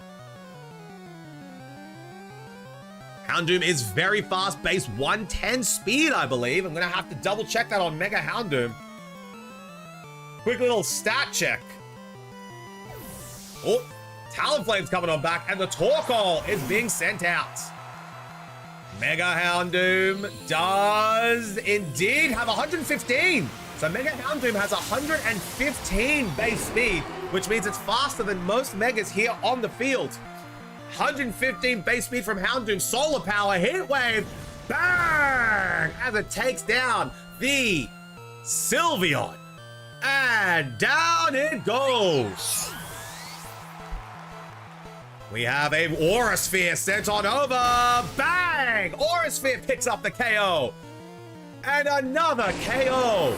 Houndoom is very fast, base 110 speed, I believe. I'm gonna have to double check that on Mega Houndoom. Quick little stat check. Oh, Talonflame's coming on back, and the Torkoal is being sent out. Mega Houndoom does indeed have 115. So Mega Houndoom has 115 base speed, which means it's faster than most Megas here on the field. 115 base speed from Houndoom. Solar Power, Heat Wave, bang! As it takes down the Sylveon. And down it goes. We have a Aura Sphere sent on over. Bang! Aura Sphere picks up the KO. And another KO.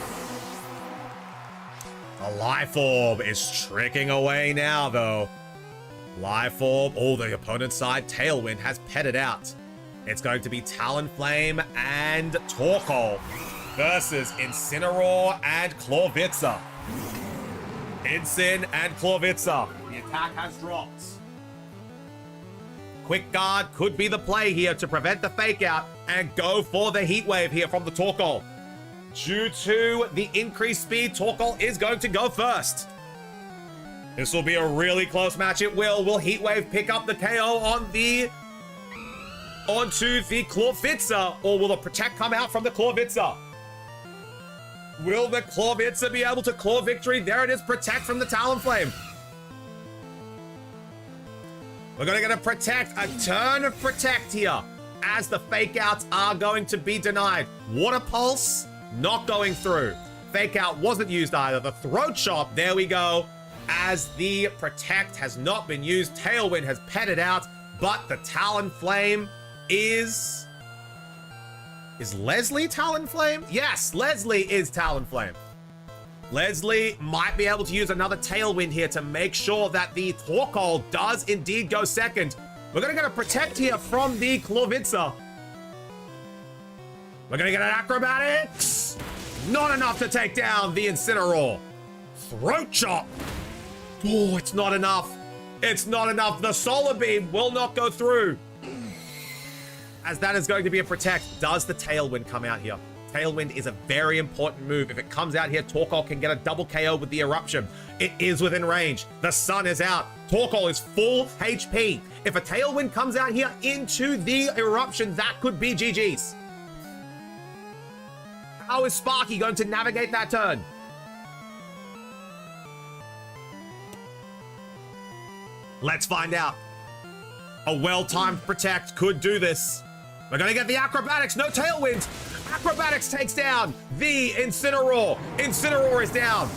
The Life Orb is tricking away now, though. Life Orb, oh, the opponent's side, Tailwind, has petted out. It's going to be Talonflame and Torkoal versus Incineroar and Clawitza. Incin and Clawitza. The attack has dropped. Quick Guard could be the play here to prevent the fake out and go for the Heat Wave here from the Torkoal. Due to the increased speed, Torkoal is going to go first. This will be a really close match. It will. Will Heat Wave pick up the KO onto the Clawitza, or will the Protect come out from the Clawitza? Will the Clawitza be able to claw victory? There it is, Protect from the Talonflame. We're going to get a Protect, a turn of Protect here, as the Fake Outs are going to be denied. Water Pulse, not going through. Fake Out wasn't used either. The Throat Chop, there we go. As the Protect has not been used, Tailwind has petted out, but the Talonflame is Leslie Talonflame? Yes, Leslie is Talonflame. Leslie might be able to use another Tailwind here to make sure that the Torkoal does indeed go second. We're going to get a Protect here from the Clawitza. We're gonna get an acrobatics. Not enough to take down the Incineroar. Throat chop. Oh, it's not enough. It's not enough. The solar beam will not go through. As that is going to be a protect. Does the Tailwind come out here? Tailwind is a very important move. If it comes out here, Torkoal can get a double KO with the eruption. It is within range. The sun is out. Torkoal is full HP. If a Tailwind comes out here into the eruption, that could be GG's. How is Sparky going to navigate that turn? Let's find out. A well-timed protect could do this. We're gonna get the acrobatics, no Tailwind. Acrobatics takes down the Incineroar. Incineroar is down.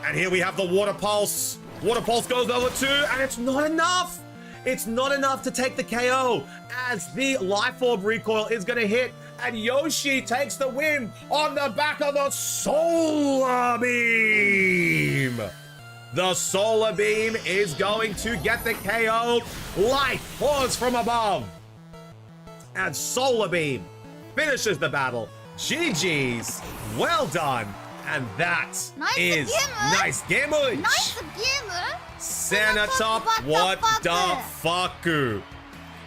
And here we have the Water Pulse. Water Pulse goes over 2, and it's not enough. It's not enough to take the KO as the Life Orb recoil is gonna hit, and Yoshi takes the win on the back of the Solar Beam. The Solar Beam is going to get the KO. Life pours from above. And Solar Beam finishes the battle. GG's. Well done. And that is nice game. Nice game. Senatop, what the fuck?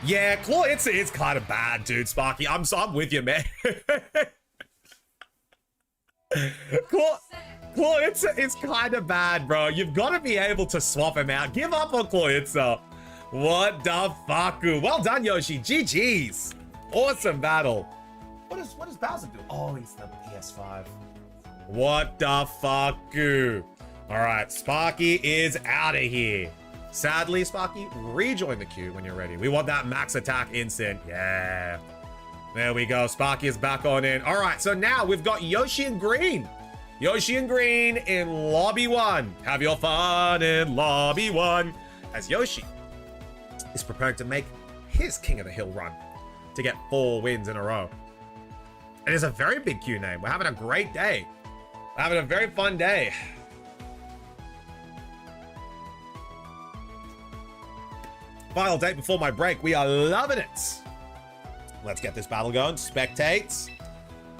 Yeah, Claw, it's kind of bad, dude, Sparky. I'm with you, man. Claw, it's kind of bad, bro. You've got to be able to swap him out. Give up on Clawitza. What the fuck? Well done, Yoshi. GG's. Awesome battle. What does Bowser do? Oh, he's the PS5. What the fuck? All right, Sparky is out of here. Sadly, Sparky, rejoin the queue when you're ready. We want that max attack instant. Yeah. There we go. Sparky is back on in. All right, so now we've got Yoshi and Green. Yoshi and Green in Lobby 1. Have your fun in Lobby 1. As Yoshi is preparing to make his King of the Hill run to get 4 wins in a row. It is a very big queue name. We're having a great day. We're having a very fun day. Final date before my break. We are loving it. Let's get this battle going. Spectate.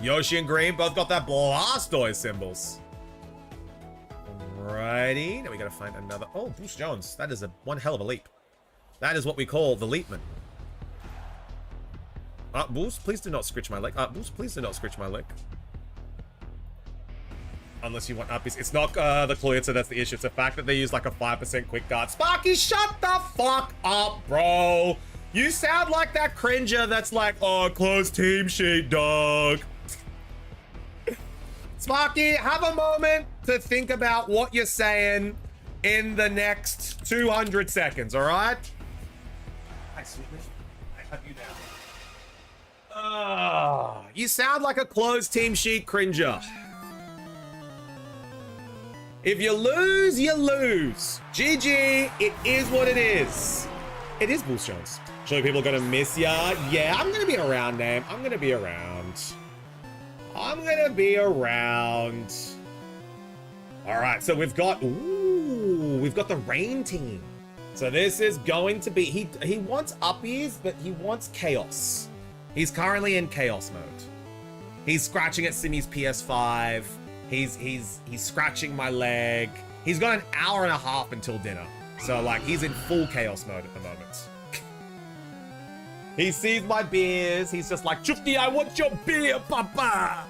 Yoshi and Green both got that Blastoise symbols. Alrighty. Now we gotta find another. Oh, Bruce Jones. That is one hell of a leap. That is what we call the leapman. Boost, please do not scritch my leg. Boost, please do not scritch my leg. Unless you want uppies. It's not the Clawitza that's the issue. It's the fact that they use like a 5% quick guard. Sparky, shut the fuck up, bro. You sound like that cringer that's like, oh, close team sheet, dog. Sparky, have a moment to think about what you're saying in the next 200 seconds, all right? Hi, sweetness. I have you down. You sound like a closed team sheet cringer. If you lose, you lose. GG, it is what it is. It is Boost Jones. Surely people are gonna miss ya. Yeah, I'm gonna be around, name. I'm gonna be around. I'm gonna be around. All right, so we've got, we've got the Rain team. So this is going to be, he wants uppies, but he wants chaos. He's currently in chaos mode. He's scratching at Simi's PS5. He's scratching my leg. He's got an hour and a half until dinner. So like he's in full chaos mode at the moment. He sees my beers. He's just like, Chufti, I want your beer, papa.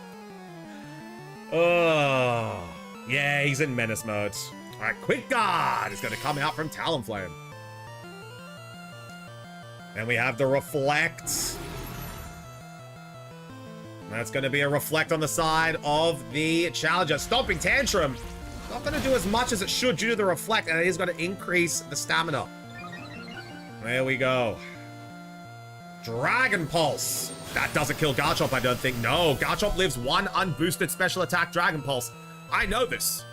Oh, yeah, he's in menace mode. All right, Quick Guard is going to come out from Talonflame. And we have the Reflect. That's going to be a Reflect on the side of the Challenger. Stomping Tantrum. Not going to do as much as it should due to the Reflect, and it is going to increase the stamina. There we go. Dragon Pulse. That doesn't kill Garchomp, I don't think. No, Garchomp lives 1 unboosted special attack Dragon Pulse. I know this.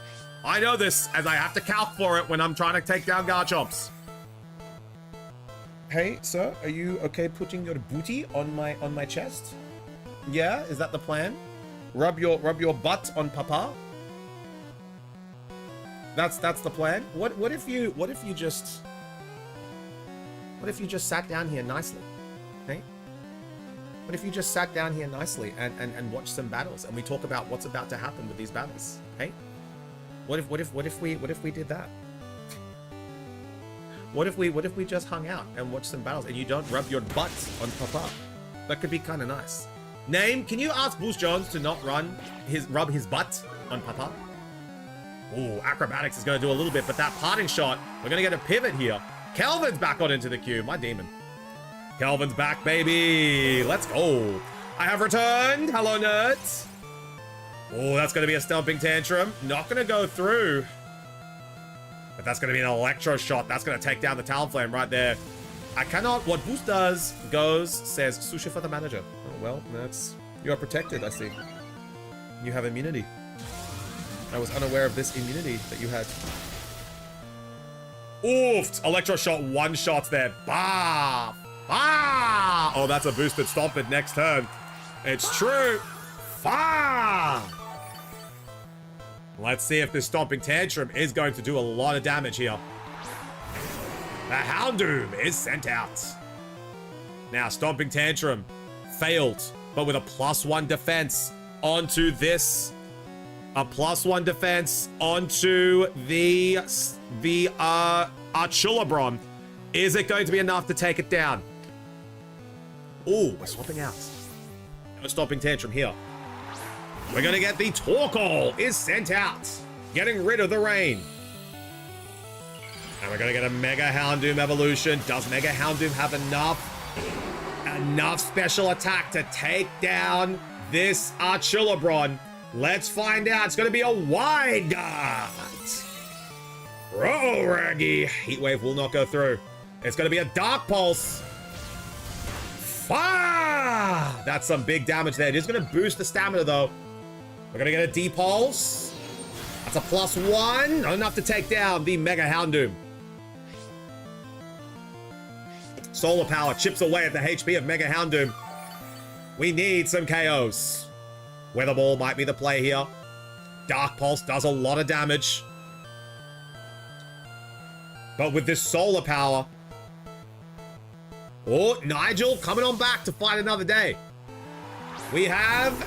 I know this, as I have to calc for it when I'm trying to take down Garchomps. Hey, sir, are you okay putting your booty on my chest? Yeah, is that the plan? Rub your butt on Papa? That's the plan. What if you just sat down here nicely? Hey? What if you just sat down here nicely and watched some battles and we talk about what's about to happen with these battles? Hey? What if we did that? What if we just hung out and watched some battles and you don't rub your butt on Papa? That could be kind of nice. Name, can you ask Boost Jones to not rub his butt on Papa? Ooh, acrobatics is going to do a little bit, but that parting shot, we're going to get a pivot here. Kelvin's back on into the queue, my demon. Kelvin's back, baby. Let's go. I have returned. Hello, nerds. Oh, that's going to be a stomping tantrum. Not going to go through. But that's going to be an electro shot. That's going to take down the Talonflame right there. I cannot. What Boost does goes, says sushi for the manager. Oh, well, you are protected, I see. You have immunity. I was unaware of this immunity that you had. Oof! Electro shot, one shot there. Bah! Ah! Oh, that's a boosted stomp it next turn. It's true. Far! Let's see if this stomping tantrum is going to do a lot of damage here. The Houndoom is sent out. Now, stomping tantrum failed, but with a +1 defense onto this. A +1 defense onto the Archulabron. Is it going to be enough to take it down? Ooh, we're swapping out. No stomping tantrum here. We're going to get the Torkoal is sent out. Getting rid of the rain. And we're going to get a Mega Houndoom evolution. Does Mega Houndoom have enough special attack to take down this Archulabron? Let's find out. It's going to be a Wide Guard. Bro, Raggy. Heatwave will not go through. It's going to be a Dark Pulse. Fire! That's some big damage there. It is going to boost the stamina, though. We're going to get a D-Pulse. That's a +1. Not enough to take down the Mega Houndoom. Solar Power chips away at the HP of Mega Houndoom. We need some KOs. Weather Ball might be the play here. Dark Pulse does a lot of damage. But with this Solar Power... Oh, Nigel coming on back to fight another day. We have...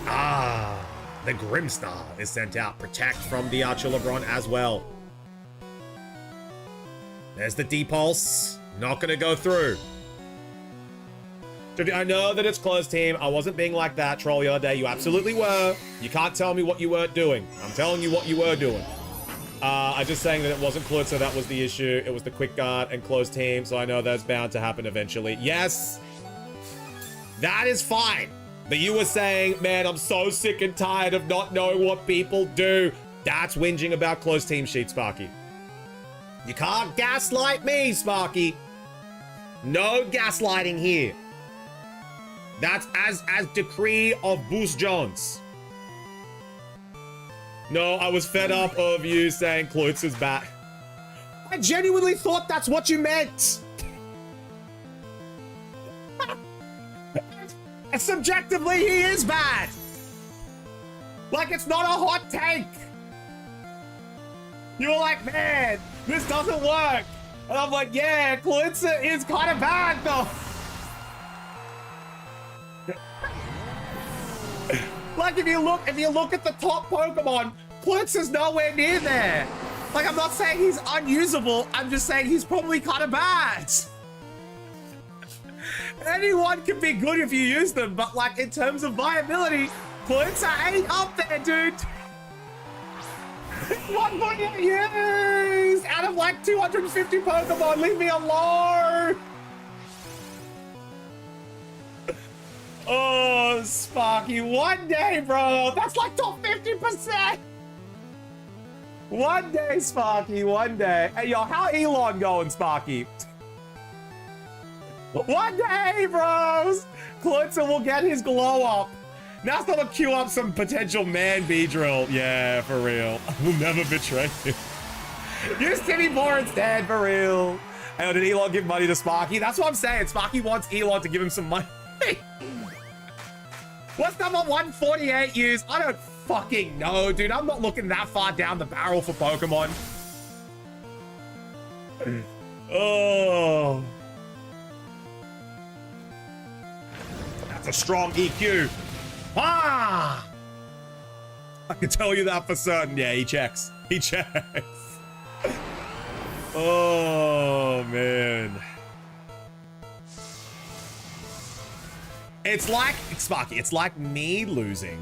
the Grimstar is sent out. Protect from the Archulabron as well. There's the D-Pulse. Not going to go through. I know that it's close, team. I wasn't being like that, Troll, the other day. You absolutely were. You can't tell me what you weren't doing. I'm telling you what you were doing. I'm just saying that it wasn't close, so that was the issue. It was the quick guard and close team, so I know that's bound to happen eventually. Yes, that is fine. But you were saying, man, I'm so sick and tired of not knowing what people do. That's whinging about close team sheet, Sparky. You can't gaslight me, Sparky. No gaslighting here. That's as decree of Boost Jones. No, I was fed up of you saying Klutz is bad. I genuinely thought that's what you meant. Subjectively, he is bad. Like, it's not a hot take. You were like, man, this doesn't work. And I'm like, yeah, Klutz is kind of bad, though. Like, if you look at the top Pokemon, Klutz is nowhere near there. Like, I'm not saying he's unusable. I'm just saying he's probably kind of bad. Anyone can be good if you use them, but like in terms of viability, Klutz ain't up there, dude. 1.8 years out of like 250 Pokemon. Leave me alone. Oh, Sparky, one day, bro. That's like top 50%. One day, Sparky, one day. Hey, yo, how Elon going, Sparky? One day, bros. Klutzer will get his glow up. Now's not to queue up some potential man B-drill. Yeah, for real. I will never betray you. Use Timmy Moore instead, for real. Hey, did Elon give money to Sparky? That's what I'm saying. Sparky wants Elon to give him some money. What's number 148 use? I don't fucking know, dude. I'm not looking that far down the barrel for Pokemon. Oh. That's a strong EQ. Ah! I can tell you that for certain. Yeah, he checks. He checks. Oh, man. It's like, Sparky, it's like me losing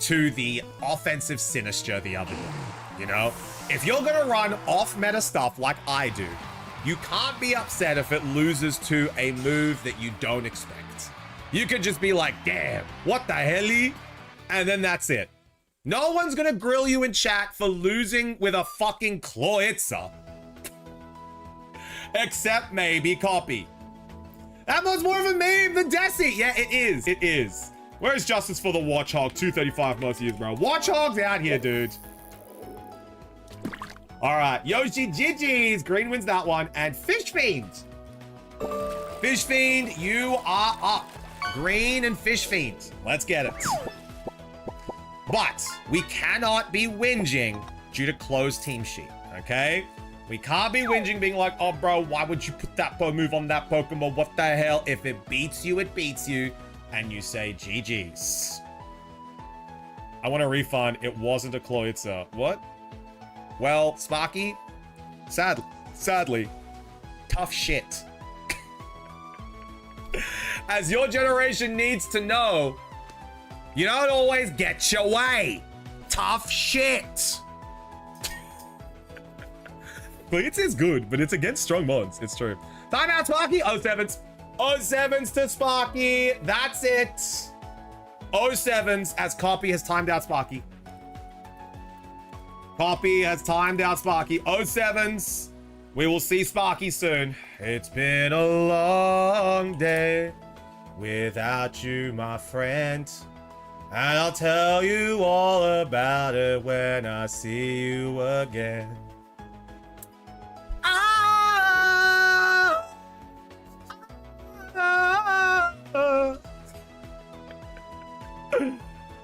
to the offensive Sinister the other day. You know? If you're gonna run off-meta stuff like I do, you can't be upset if it loses to a move that you don't expect. You can just be like, damn, what the hell? And then that's it. No one's gonna grill you in chat for losing with a fucking Kloitza. Except maybe Copy. That one's more of a meme than Desi. Yeah, it is. It is. Where's justice for the Watchhog? 235 most years, bro. Watchhog's out here, dude. All right. Yoshi GG's. Green wins that one. And Fish Fiend. Fish Fiend, you are up. Green and Fish Fiend. Let's get it. But we cannot be whinging due to closed team sheet, okay? We can't be whinging being like, oh, bro, why would you put that move on that Pokemon? What the hell? If it beats you, it beats you. And you say GG's. I want a refund. It wasn't a Kloitza. What? Well, Sparky, sadly, tough shit. As your generation needs to know, you don't always get your way. Tough shit. Blitz is good, but it's against strong mods. It's true. Timeout, Sparky. 07s. 07s to Sparky. That's it. 07s as Copy has timed out Sparky. Copy has timed out Sparky. 07s. We will see Sparky soon. It's been a long day without you, my friend. And I'll tell you all about it when I see you again.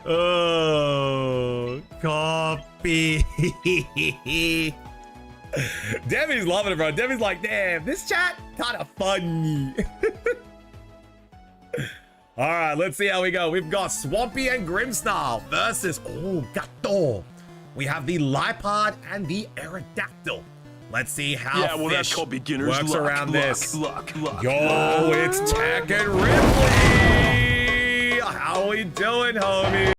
Oh, Copy. Debbie's loving it, bro. Debbie's like, damn, this chat kind of funny. All right, let's see how we go. We've got Swampy and Grimsnarl versus, oh, Gato. We have the Lipard and the Aerodactyl. Let's see how Fish works around this. Yo, it's Tech and Ripley. How we doing, homie?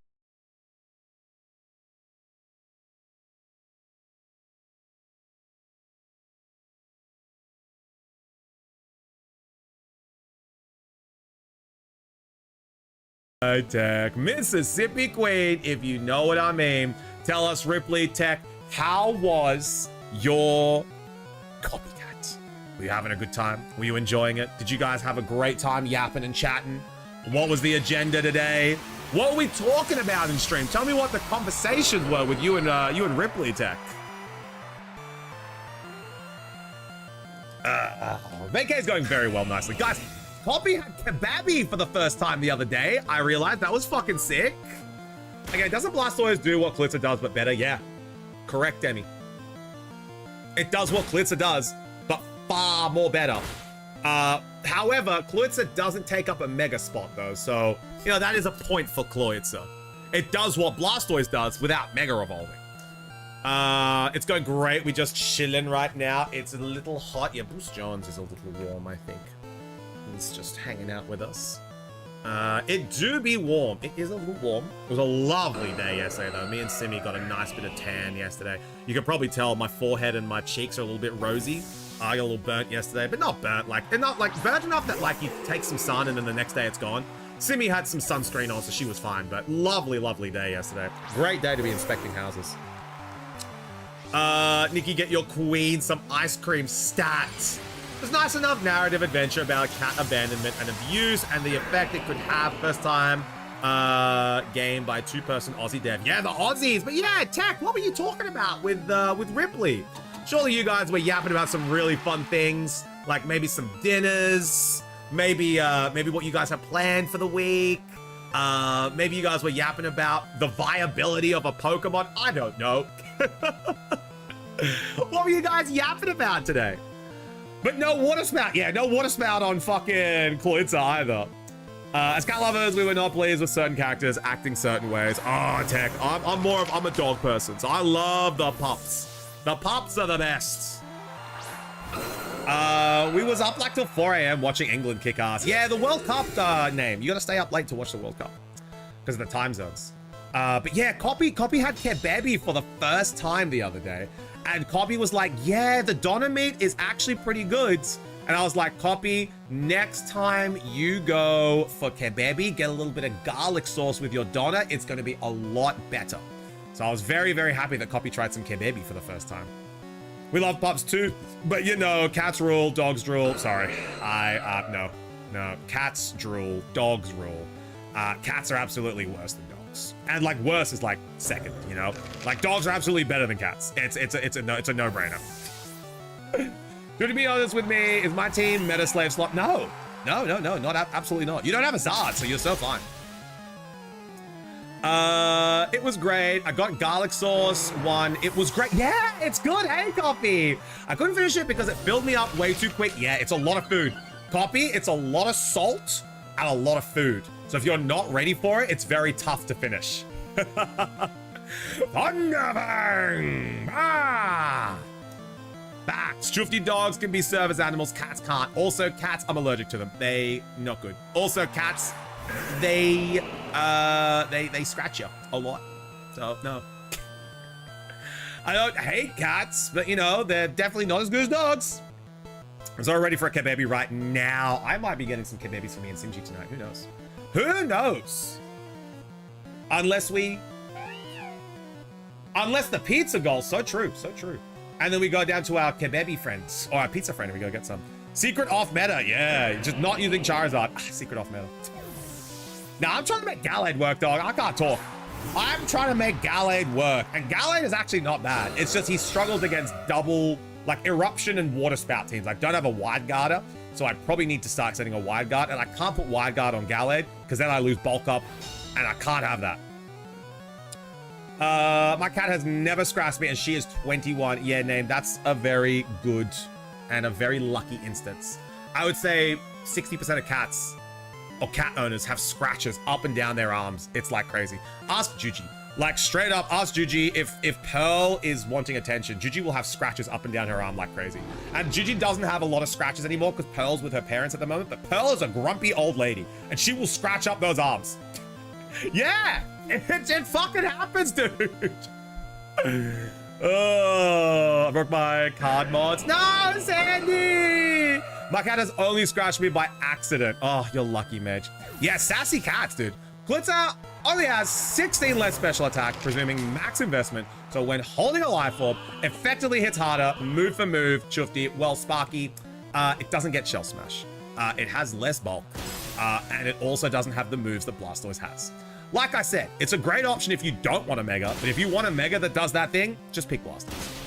Tech, Mississippi Queen, if you know what I mean. Tell us, Ripley, Tech, how was your copycat? Were you having a good time? Were you enjoying it? Did you guys have a great time yapping and chatting? What was the agenda today? What were we talking about in stream? Tell me what the conversations were with you and Ripley, Tech. Vacay's going very well, nicely. Guys, Poppy had Kebabi for the first time the other day. I realized that was fucking sick. Okay, doesn't Blastoise do what Klitzer does, but better? Yeah. Correct, Demi. It does what Klitzer does, but far more better. However, Klitzer doesn't take up a mega spot, though, so, you know, that is a point for Klitzer. It does what Blastoise does without mega evolving. It's going great. We're just chilling right now. It's a little hot. Yeah, Bruce Jones is a little warm, I think. He's just hanging out with us. It do be warm. It is a little warm. It was a lovely day yesterday, though. Me and Simi got a nice bit of tan yesterday. You can probably tell my forehead and my cheeks are a little bit rosy. I got a little burnt yesterday, but not burnt. Like, they're not like burnt enough that like you take some sun and then the next day it's gone. Simi had some sunscreen on, so she was fine. But lovely, lovely day yesterday. Great day to be inspecting houses. Nikki, get your queen some ice cream stats. It's nice enough narrative adventure about cat abandonment and abuse and the effect it could have first time game by two-person Aussie dev. Yeah, the Aussies. But yeah, Tech, what were you talking about with Ripley? Surely you guys were yapping about some really fun things, like maybe some dinners, maybe what you guys have planned for the week. Maybe you guys were yapping about the viability of a Pokemon. I don't know. What were you guys yapping about today? But no water spout. Yeah, no water spout on fucking Kloitza either. As cat lovers, we were not pleased with certain characters acting certain ways. Oh, Tech, I'm a dog person, so I love the pups. The pups are the best. We was up like till 4 a.m. watching England kick ass. Yeah, the World Cup name. You gotta stay up late to watch the World Cup because of the time zones. But yeah, Copy had Kebabi for the first time the other day. And Copy was like, yeah, the doner meat is actually pretty good. And I was like, Copy, next time you go for Kebabi, get a little bit of garlic sauce with your doner. It's going to be a lot better. So I was very, very happy that Copy tried some Kebabi for the first time. We love pups too, but you know, cats rule, dogs drool. Sorry, no, cats drool, dogs rule. Cats are absolutely worse than dogs. And like worse is like second, you know? Like dogs are absolutely better than cats. It's a no-brainer. To be honest with me, is my team meta slave slot? No, absolutely not. You don't have a Zard, so you're so fine. It was great. I got garlic sauce one. It was great. Yeah, it's good. Hey, Copy. I couldn't finish it because it filled me up way too quick. Yeah, it's a lot of food. Copy, it's a lot of salt and a lot of food. So if you're not ready for it, it's very tough to finish. Thunderbang! Ah! Facts. Shufty dogs can be service animals. Cats can't. Also, cats, I'm allergic to them. They not good. Also, cats, they scratch you a lot. So no. I don't hate cats, but you know, they're definitely not as good as dogs. I'm so ready for a Kebabi right now. I might be getting some Kebabis for me and Sinji tonight. Who knows? Who knows? Unless the pizza goal. So true, so true. And then we go down to our Kebabi friends, or our pizza friend, and we go get some. Secret off meta, yeah. Just not using Charizard. Secret off meta. Now, I'm trying to make Gallade work, dog. I can't talk. I'm trying to make Gallade work. And Gallade is actually not bad. It's just he struggles against double, like, Eruption and Water Spout teams. I don't have a Wide Guarder, so I probably need to start setting a Wide Guard. And I can't put Wide Guard on Gallade, because then I lose Bulk Up, and I can't have that. My cat has never scratched me, and she is 21. Yeah, name. That's a very good and a very lucky instance. I would say 60% of cats or cat owners have scratches up and down their arms. It's like crazy. Ask Juji. Like straight up, ask Juji if Pearl is wanting attention. Juji will have scratches up and down her arm like crazy. And Juji doesn't have a lot of scratches anymore because Pearl's with her parents at the moment. But Pearl is a grumpy old lady, and she will scratch up those arms. Yeah, it fucking happens, dude. Oh, I broke my card mods. No, Sandy! My cat has only scratched me by accident. Oh, you're lucky, Midge. Yeah, sassy cats, dude. Glitzer only has 16 less special attack, presuming max investment. So when holding a life orb, effectively hits harder, move for move, Chufty. Well, Sparky, it doesn't get Shell Smash. It has less bulk, and it also doesn't have the moves that Blastoise has. Like I said, it's a great option if you don't want a Mega, but if you want a Mega that does that thing, just pick Blastoise.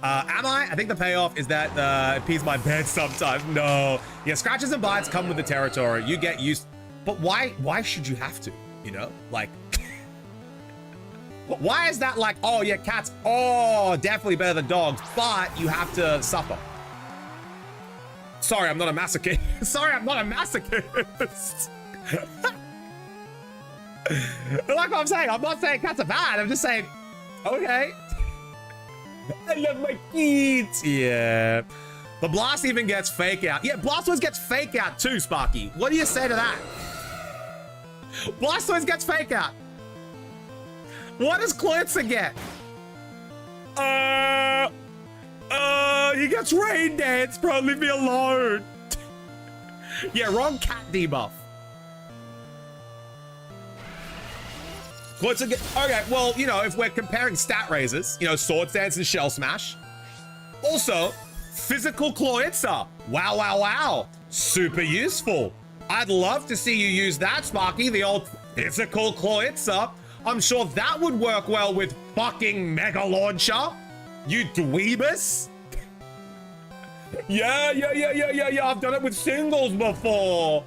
I think the payoff is that it pees my bed sometimes. No. Yeah, scratches and bites come with the territory. You get used, but why should you have to, you know? Like, why is that like, oh yeah, cats, oh, definitely better than dogs, but you have to suffer. Sorry, I'm not a masochist. Sorry, I'm not a masochist. Like what I'm saying, I'm not saying cats are bad. I'm just saying, okay. I love my kids. Yeah. The Blast even gets fake out. Yeah, Blastoise gets fake out too, Sparky. What do you say to that? Blastoise gets fake out. What does Klutzer get? He gets Rain Dance, bro. Leave me alone. Yeah, wrong cat debuff. Klutzer get, okay, well, you know, if we're comparing stat raises, you know, Sword Dance and Shell Smash. Also, Physical Klutzer. Wow, wow, wow. Super useful. I'd love to see you use that, Sparky, the old Physical Klutzer. I'm sure that would work well with fucking Mega Launcher. You dweebus. Yeah. I've done it with singles before.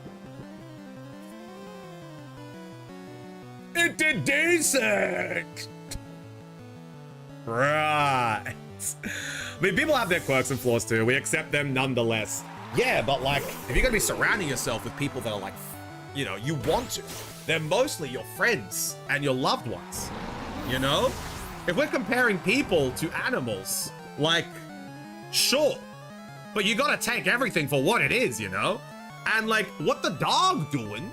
It did decent. Right. I mean, people have their quirks and flaws too. We accept them nonetheless. Yeah, but like, if you're gonna be surrounding yourself with people that are like you know, you want to. They're mostly your friends and your loved ones, you know? If we're comparing people to animals, like, sure, but you gotta take everything for what it is, you know? And like, what the dog doing?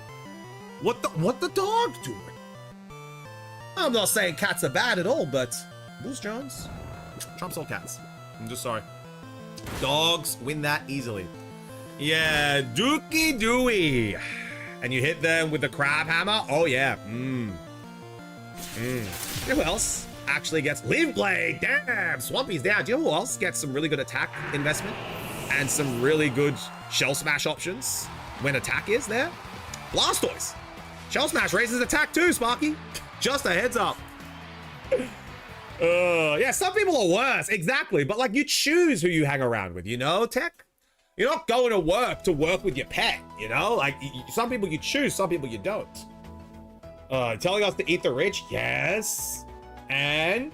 What the dog doing? I'm not saying cats are bad at all, but Bruce Jones, trumps all cats. I'm just sorry. Dogs win that easily. Yeah, dookie dooey. And you hit them with the crab hammer? Oh yeah. Who else actually gets Leaf Blade? Damn, Swampy's down. Do you know who else gets some really good attack investment? And some really good Shell Smash options when attack is there? Blastoise. Shell Smash raises attack too, Sparky. Just a heads up. Yeah, some people are worse, exactly. But like, you choose who you hang around with, you know, Tech? You're not going to work with your pet, you know? Like, some people you choose, some people you don't. Telling us to eat the rich? Yes. And...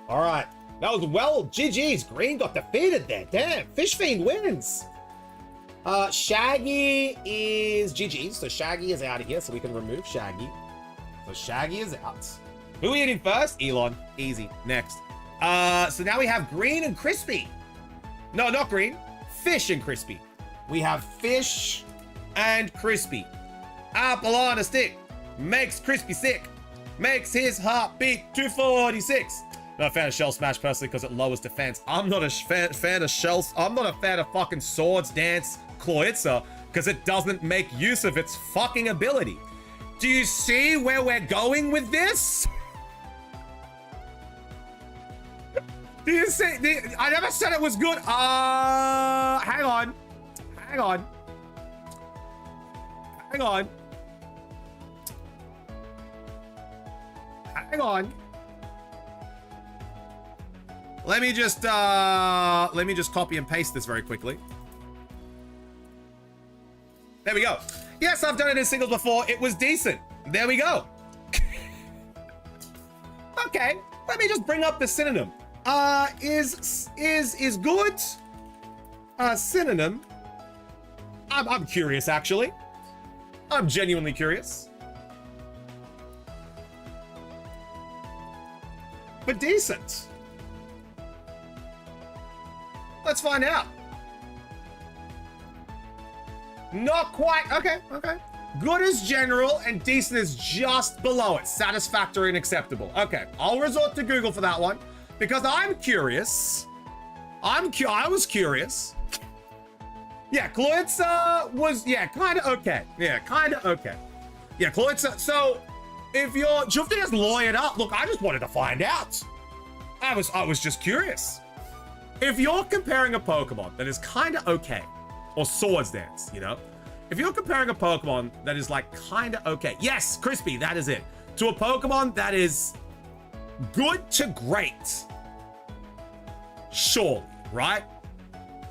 all right. That was well, GG's. Green got defeated there. Damn, Fish Fiend wins. Shaggy is GG's, so Shaggy is out of here, so we can remove Shaggy. So Shaggy is out. Who are we eating first? Elon. Easy. Next. So now we have Green and Crispy. No, not Green. Fish and Crispy. We have Fish and Crispy. Apple on a stick. Makes Crispy sick. Makes his heart beat 246. Not a fan of Shell Smash personally because it lowers defense. I'm not a fan of Shells. I'm not a fan of fucking Swords Dance Cloyitza because it doesn't make use of its fucking ability. Do you see where we're going with this? Do you see? I never said it was good. Hang on. Hang on. Hang on. Hang on. Let me just copy and paste this very quickly. There we go. Yes, I've done it in singles before. It was decent. There we go. Okay, let me just bring up the synonym. Is good a synonym? I'm curious, actually. I'm genuinely curious. But decent. Let's find out. Not quite. Okay, okay. Good is general and decent is just below it. Satisfactory and acceptable. Okay, I'll resort to Google for that one because I'm curious. I was curious. Yeah, Cloyitza was, yeah, kind of okay. Yeah, kind of okay. Yeah, Cloyitza. So if you're, do you have to just lawyer it up? Look, I just wanted to find out. I was just curious. If you're comparing a Pokemon that is kind of okay, or Swords Dance, you know? If you're comparing a Pokemon that is like kind of okay, yes, Crispy, that is it, to a Pokemon that is good to great, surely, right?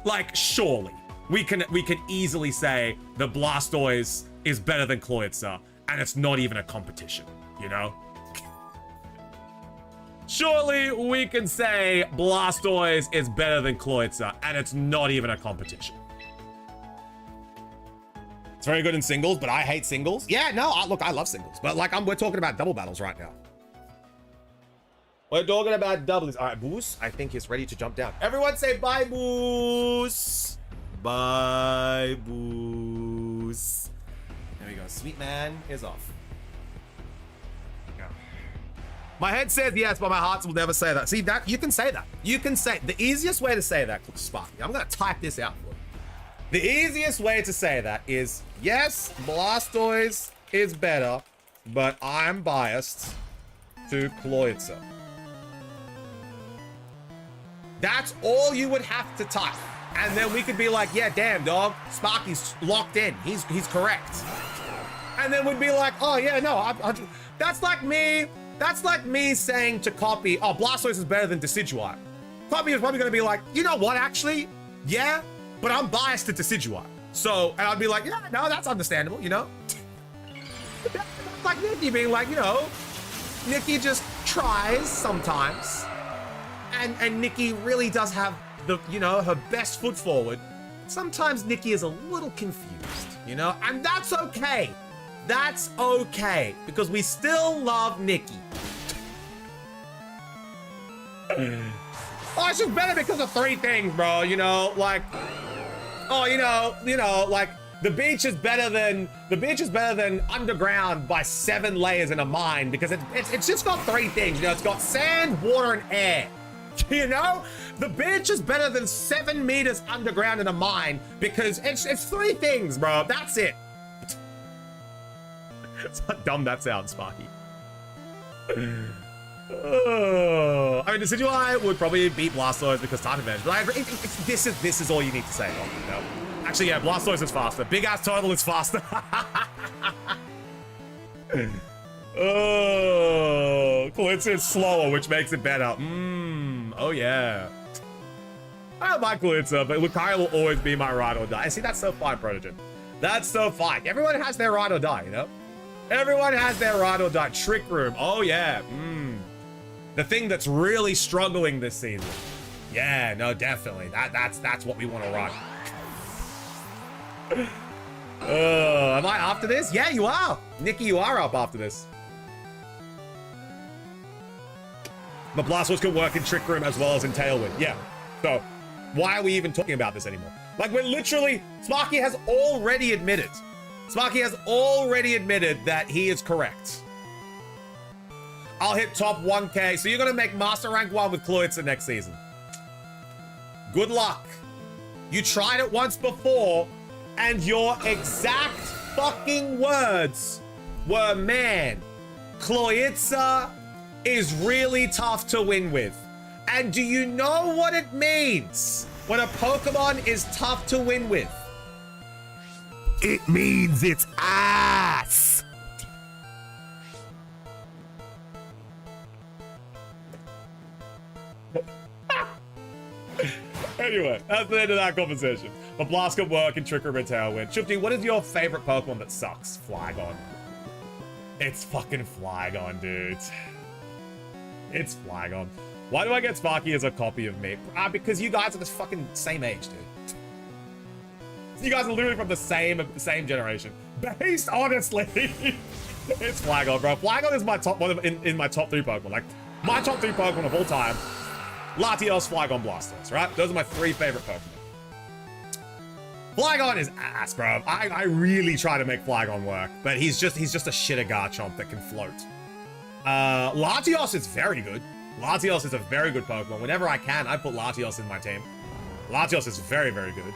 Like, surely. We can easily say the Blastoise is better than Cloyitza, and it's not even a competition, you know? Surely we can say Blastoise is better than Cloyitza, and it's not even a competition. It's very good in singles, but I hate singles. Yeah, no, look, I love singles, but like, we're talking about double battles right now. We're talking about doubles. All right, Boos, I think is ready to jump down. Everyone say bye, Boos. Bye, Boos. There we go. Sweet man is off. My head says yes, but my heart will never say that. See, that you can say that. You can say, the easiest way to say that, Sparky, I'm gonna type this out for you. The easiest way to say that is, yes, Blastoise is better, but I'm biased to Cloyitza. That's all you would have to type. And then we could be like, yeah, damn, dog, Sparky's locked in. He's correct. And then we'd be like, oh, yeah, no, that's like me saying to Copy, oh, Blastoise is better than Decidueye. Copy is probably going to be like, you know what, actually? Yeah, but I'm biased to Decidueye. So, and I'd be like, yeah, no, that's understandable, you know? That's like Nikki being like, you know, Nikki just tries sometimes. And Nikki really does have the, you know, her best foot forward. Sometimes Nikki is a little confused. you know? And that's okay. That's okay, because we still love Nikki. Oh, it's just better because of 3 things, bro, you know? Like, oh, you know, like, the beach is better than underground by 7 layers in a mine, because it's just got 3 things, you know? It's got sand, water, and air. You know? The beach is better than 7 meters underground in a mine because it's 3 things, bro. That's it. That's how dumb that sounds, Sparky. Oh, I mean, Decidueye would probably beat Blastoise because type advantage, but I agree. This is all you need to say. You know? Actually, yeah, Blastoise is faster. Big ass turtle is faster. Oh, Glitzer is slower, which makes it better. Oh yeah. I don't like Glitzer, but Lucario will always be my ride or die. See, that's so fine, Protogen. That's so fine. Everyone has their ride or die, you know? Everyone has their ride or die. Trick Room. Oh yeah. The thing that's really struggling this season. Yeah, no, definitely. That's what we want to run. Am I after this? Yeah, you are. Nikki, you are up after this. The Blastoise can work in Trick Room as well as in Tailwind. Yeah. So, why are we even talking about this anymore? Like, we're literally... Sparky has already admitted. Sparky has already admitted that he is correct. I'll hit top 1K. So you're going to make Master Rank 1 with Kloitzer next season. Good luck. You tried it once before, and your exact fucking words were, man, Kloitzer is really tough to win with. And do you know what it means when a Pokemon is tough to win with? It means it's ass. Anyway, that's the end of that conversation. But Blast can work in Trick Room and Tailwind. Shifty, what is your favorite Pokemon that sucks? Flygon. It's fucking Flygon, dude. It's Flygon. Why do I get Sparky as a copy of me? Because you guys are the fucking same age, dude. You guys are literally from the same generation. Based, honestly, it's Flygon, bro. Flygon is my top one in my top 3 Pokemon. Like, my top 3 Pokemon of all time. Latios, Flygon, Blastoise, right? Those are my 3 favorite Pokemon. Flygon is ass, bro. I really try to make Flygon work, but he's just a shitter Garchomp that can float. Latios is very good. Latios is a very good Pokemon. Whenever I can, I put Latios in my team. Latios is very, very good.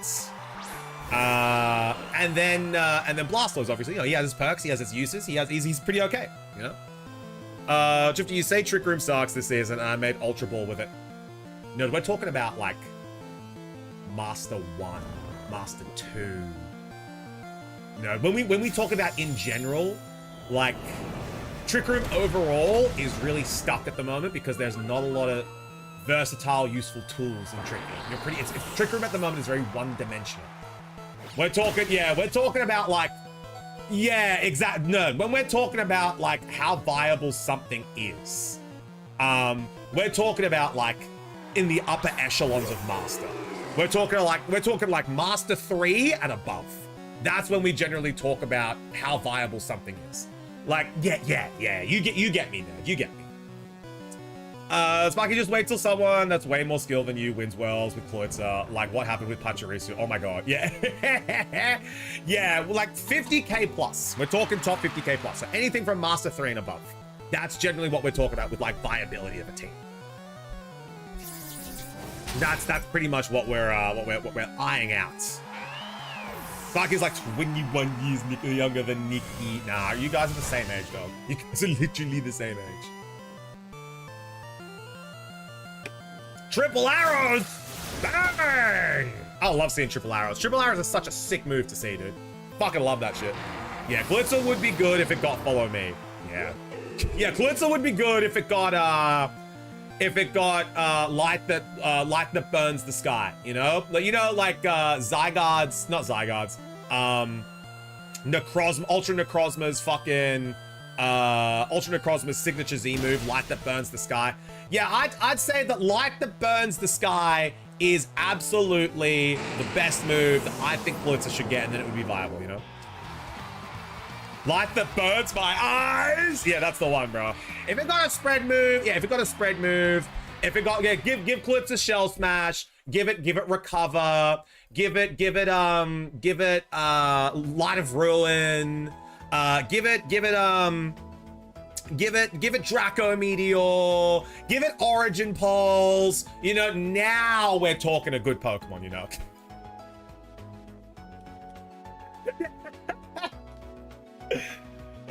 And then Blastoise, obviously. You know, he has his perks, he has his uses, he's pretty okay, you know? Drifter, you say Trick Room sucks this season, and I made Ultra Ball with it. No, we're talking about, like, Master 1, Master 2. No, when we talk about in general, like, Trick Room overall is really stuck at the moment because there's not a lot of versatile, useful tools in Trick Room. Trick Room at the moment is very one-dimensional. We're talking about, like, yeah, exact. No, when we're talking about, like, how viable something is, we're talking about, like, in the upper echelons of Master. We're talking like Master 3 and above. That's when we generally talk about how viable something is. Like, yeah. You get me, nerd. You get me. Sparky, just wait till someone that's way more skilled than you wins Worlds with Kloitzer, like what happened with Pachirisu. Oh my god, yeah. Yeah, like 50k plus. We're talking top 50k plus. So anything from Master 3 and above. That's generally what we're talking about with like viability of a team. That's pretty much what we're eyeing out. Sparky's like 21 years younger than Nikki. Nah, you guys are the same age, dog. You guys are literally the same age. Triple arrows! Bang! I love seeing triple arrows. Triple arrows is such a sick move to see, dude. Fucking love that shit. Yeah, Glitzer would be good if it got Follow Me. Yeah. Yeah, Glitzer would be good if it got light that burns the sky, you know? Like, Zygarde's, not Zygarde's, Ultra Necrozma's fucking, Ultra Necrozma's signature Z move, Light That Burns the Sky. Yeah, I'd say that Light That Burns the Sky is absolutely the best move that I think Blitzer should get, and then it would be viable, you know? Light that burns my eyes. Yeah, that's the one, bro. If it got a spread move, if it got a spread move, if it got, give Clips a shell smash, give it recover, give it Light of Ruin, give it Draco Meteor, give it Origin Pulse. You know, now we're talking a good Pokemon, you know.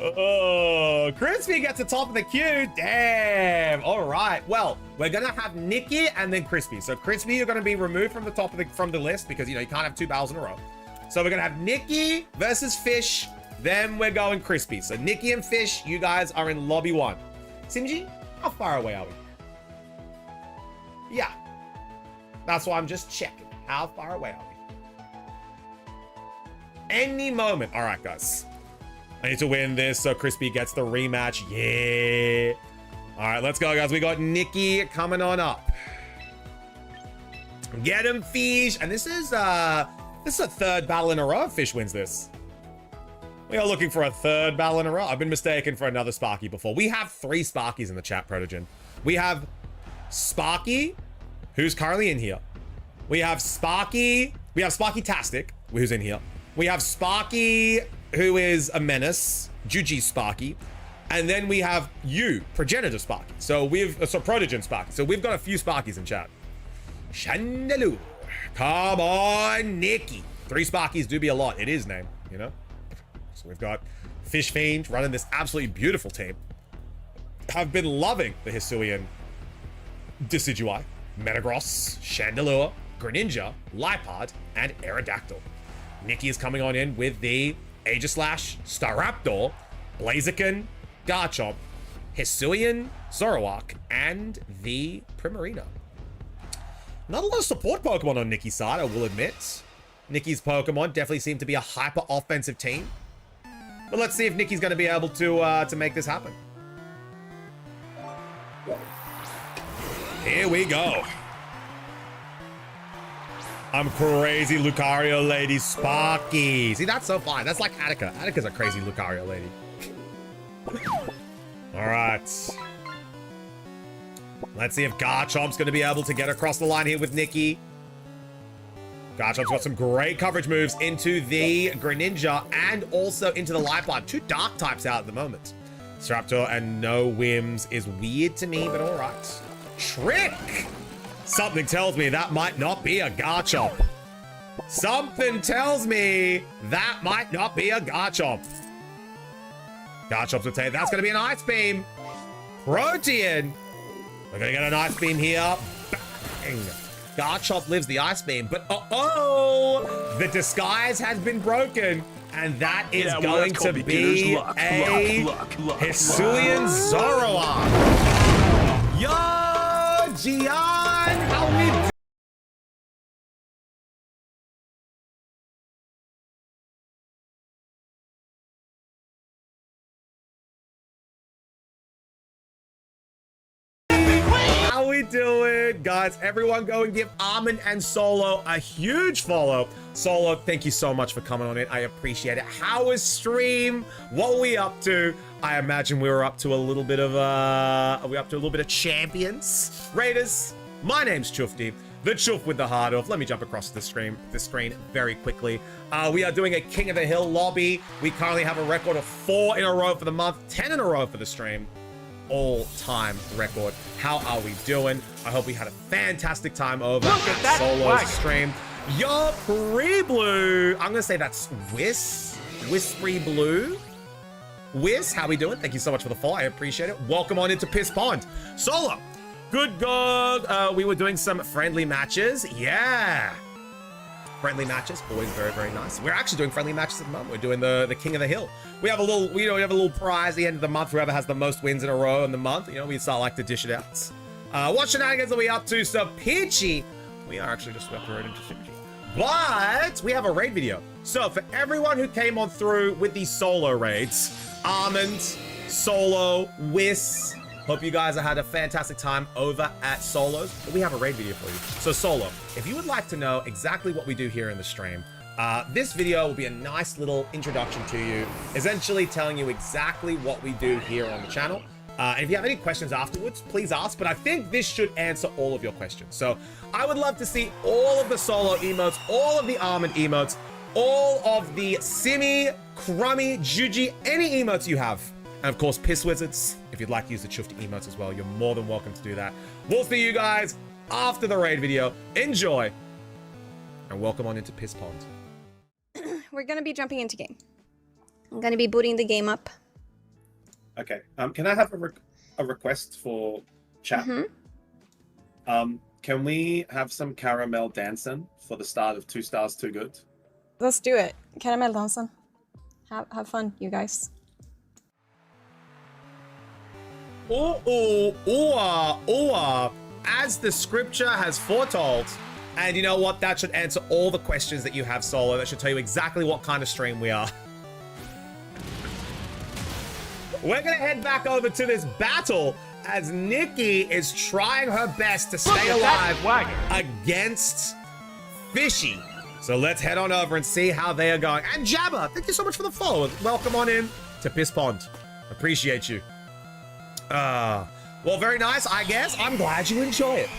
Oh, Crispy gets the top of the queue. Damn. All right. Well, we're gonna have Nikki and then Crispy. So Crispy, you're gonna be removed from the top of the list because you know you can't have 2 battles in a row. So we're gonna have Nikki versus Fish. Then we're going Crispy. So Nikki and Fish, you guys are in lobby 1. Simji, how far away are we? Yeah. That's why I'm just checking. How far away are we? Any moment. All right, guys. I need to win this so Crispy gets the rematch. Yeah. All right, let's go, guys. We got Nikki coming on up. Get him, Fish. And this is a 3rd battle in a row if Fish wins this. We are looking for a 3rd battle in a row. I've been mistaken for another Sparky before. We have 3 Sparkies in the chat, Protogen. We have Sparky, who's currently in here. We have Sparky. We have Sparky-tastic, who's in here. We have Sparky, who is a menace, Juji Sparky. And then we have you, Progenitor Sparky. So Protogen Sparky. So we've got a few Sparkies in chat. Chandelure. Come on, Nikki. 3 Sparkies do be a lot. It is name, you know? So we've got Fish Fiend running this absolutely beautiful team. Have been loving the Hisuian Decidueye, Metagross, Chandelure, Greninja, Liepard, and Aerodactyl. Nikki is coming on in with the Aegislash, Staraptor, Blaziken, Garchomp, Hisuian, Zoroark, and the Primarina. Not a lot of support Pokemon on Nikki's side, I will admit. Nikki's Pokemon definitely seem to be a hyper-offensive team. But let's see if Nikki's going to be able to make this happen. Here we go. I'm crazy Lucario lady Sparky. See, that's so fine. That's like Attica. Attica's a crazy Lucario lady. All right. Let's see if Garchomp's going to be able to get across the line here with Nikki. Garchomp's got some great coverage moves into the Greninja and also into the Liepard. 2 dark types out at the moment. Staraptor and no whims is weird to me, but all right. Trick! Something tells me that might not be a Garchomp. Something tells me that might not be a Garchomp. Garchomp's will take. That's going to be an Ice Beam. Protean. We're going to get an Ice Beam here. Bang. Garchomp lives the Ice Beam, but the disguise has been broken, and that is going to be a Hisuian Zoroark. Yo, Gian, how we doing? How we doing, guys? Everyone go and give Armin and Solo a huge follow. Solo, thank you so much for coming on in. I appreciate it. How was stream? What were we up to? I imagine we were up to a little bit of champions. Raiders, my name's Chufty, the Chuff with the heart of. Let me jump across the screen very quickly. We are doing a King of the Hill lobby. We currently have a record of 4 in a row for the month, 10 in a row for the stream. All-time record. How are we doing? I hope we had a fantastic time over at Solo's stream. Yo, pre-blue. I'm gonna say that's Whispery Blue. Whis, how we doing? Thank you so much for the follow. I appreciate it. Welcome on into Piss Pond. Solo, good God. We were doing some friendly matches. Yeah. Friendly matches, always very, very nice. We're actually doing friendly matches at the moment. We're doing the King of the Hill. We have a little, we have a little prize at the end of the month. Whoever has the most wins in a row in the month, we start like to dish it out. What shenanigans are we up to? So Peachy, we are actually just swept right into Peachy. But we have a raid video. So for everyone who came on through with these solo raids, Almond, Solo, Whis, hope you guys have had a fantastic time over at Solo's, but we have a raid video for you. So Solo, if you would like to know exactly what we do here in the stream, This video will be a nice little introduction to you, essentially telling you exactly what we do here on the channel. And if you have any questions afterwards, please ask, but I think this should answer all of your questions. So I would love to see all of the solo emotes, all of the almond emotes, all of the Simmy, Crummy, Juji, any emotes you have. And of course, Piss Wizards. If you'd like to use the Chufty emotes as well, you're more than welcome to do that. We'll see you guys after the raid video. Enjoy. And welcome on into Piss Pond. We're gonna be jumping into game. I'm gonna be booting the game up. Okay. Can I have a request for chat? Can we have some caramel dancing for the start of 2 Stars Too Good? Let's do it. Caramel dansen. Have fun, you guys. As the scripture has foretold. And you know what? That should answer all the questions that you have, Solo. That should tell you exactly what kind of stream we are. We're gonna head back over to this battle as Nikki is trying her best to stay alive against Fishy. So let's head on over and see how they are going. And Jabba, thank you so much for the follow. Welcome on in to Piss Pond. Appreciate you. Well, very nice, I guess. I'm glad you enjoy it.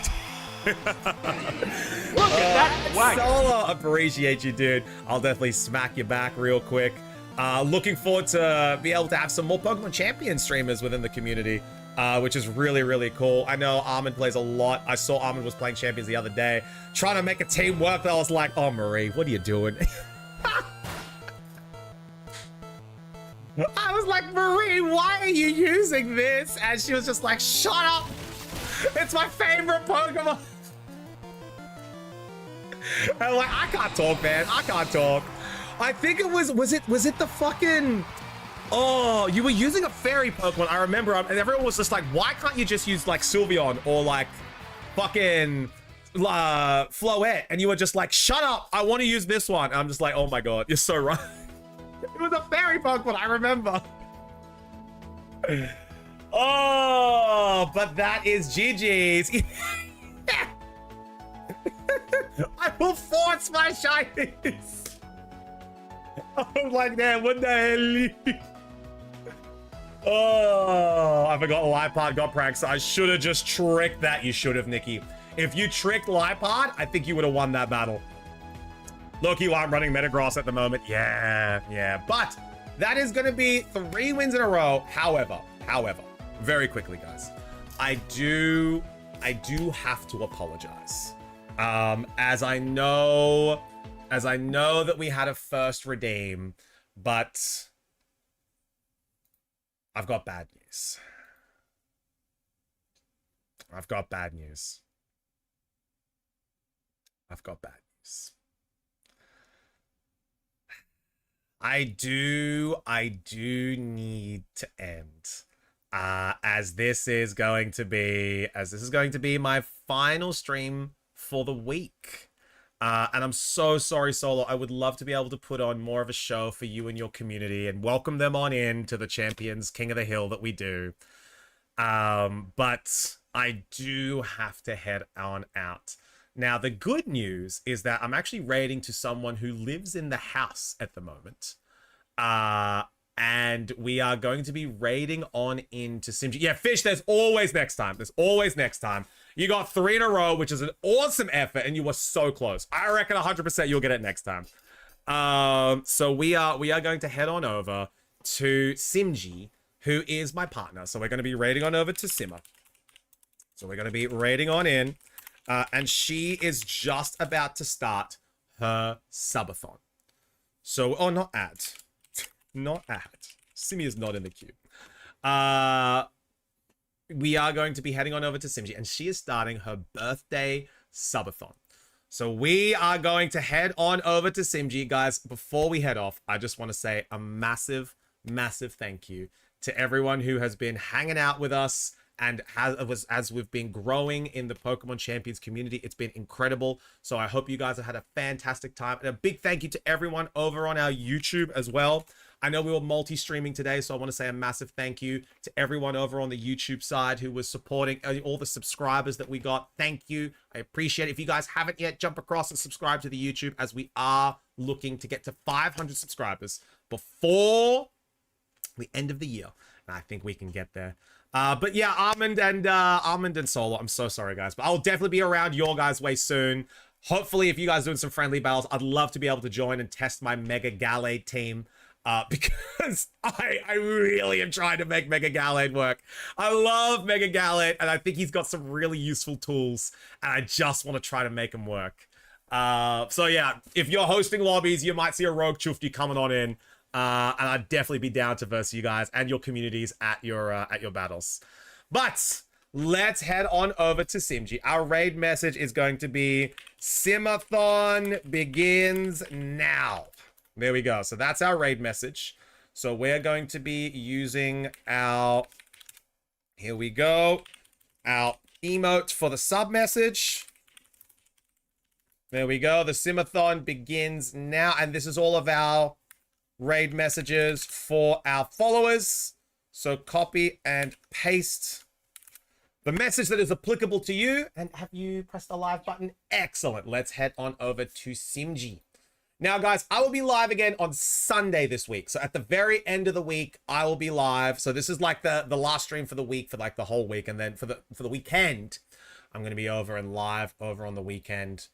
Look at that wagon. Solo, appreciate you, dude. I'll definitely smack you back real quick. Looking forward to be able to have some more Pokemon Champion streamers within the community, which is really, really cool. I know Armin plays a lot. I saw Armin was playing Champions the other day, trying to make a team work. I was like, oh, Marie, what are you doing? I was like, Marie, why are you using this? And she was just like, shut up. It's my favorite Pokemon. And like, I can't talk, man. I can't talk. I think it was it the fucking, oh, you were using a fairy Pokemon, I remember, and everyone was just like, why can't you just use like Sylveon or like fucking Floette? And you were just like, shut up, I want to use this one. And I'm just like, oh my god, you're so right. It was a fairy Pokemon, I remember. Oh, but that is GG's. I will force my shinies. I was like, damn, what the hell? Oh, I forgot Lipard got pranked, so I should have just tricked that. You should have, Nikki. If you tricked Lipard, I think you would have won that battle. Look, you are running Metagross at the moment. Yeah. But that is going to be 3 wins in a row. However, very quickly, guys, I do have to apologize. As I know that we had a first redeem, but I've got bad news. I've got bad news. I do need to end. As this is going to be my final stream for the week. And I'm so sorry, Solo. I would love to be able to put on more of a show for you and your community and welcome them on in to the Champions King of the Hill that we do. But I do have to head on out. Now, the good news is that I'm actually raiding to someone who lives in the house at the moment. And we are going to be raiding on into Simji. Yeah, Fish, there's always next time. You got 3 in a row, which is an awesome effort, and you were so close. I reckon 100% you'll get it next time. So we are going to head on over to Simji, who is my partner. So we're going to be raiding on over to Simmer. So we're going to be raiding on in, and she is just about to start her subathon. So, oh, not ad. Not ad. Simmy is not in the queue. We are going to be heading on over to Simji, and she is starting her birthday subathon. So we are going to head on over to Simji. Guys, before we head off, I just want to say a massive, massive thank you to everyone who has been hanging out with us and as we've been growing in the Pokemon Champions community. It's been incredible. So I hope you guys have had a fantastic time. And a big thank you to everyone over on our YouTube as well. I know we were multi-streaming today, so I want to say a massive thank you to everyone over on the YouTube side who was supporting, all the subscribers that we got. Thank you. I appreciate it. If you guys haven't yet, jump across and subscribe to the YouTube, as we are looking to get to 500 subscribers before the end of the year. And I think we can get there. But yeah, Armand and Solo, I'm so sorry, guys. But I'll definitely be around your guys' way soon. Hopefully, if you guys are doing some friendly battles, I'd love to be able to join and test my Mega Gallade team. Because I really am trying to make Mega Gallade work. I love Mega Gallade, and I think he's got some really useful tools, and I just want to try to make him work. So yeah, if you're hosting lobbies, you might see a Rogue Chufti coming on in. And I'd definitely be down to verse you guys and your communities at your battles. But let's head on over to Simji. Our raid message is going to be Simathon begins now. There we go. So that's our raid message. So we're going to be using our, here we go, our emote for the sub message. There we go. The Simathon begins now. And this is all of our raid messages for our followers. So copy and paste the message that is applicable to you. And have you pressed the live button? Excellent. Let's head on over to Simji. Now, guys, I will be live again on Sunday this week. So at the very end of the week, I will be live. So this is like the last stream for the week, for like the whole week. And then for the weekend, I'm going to be over and live over on the weekend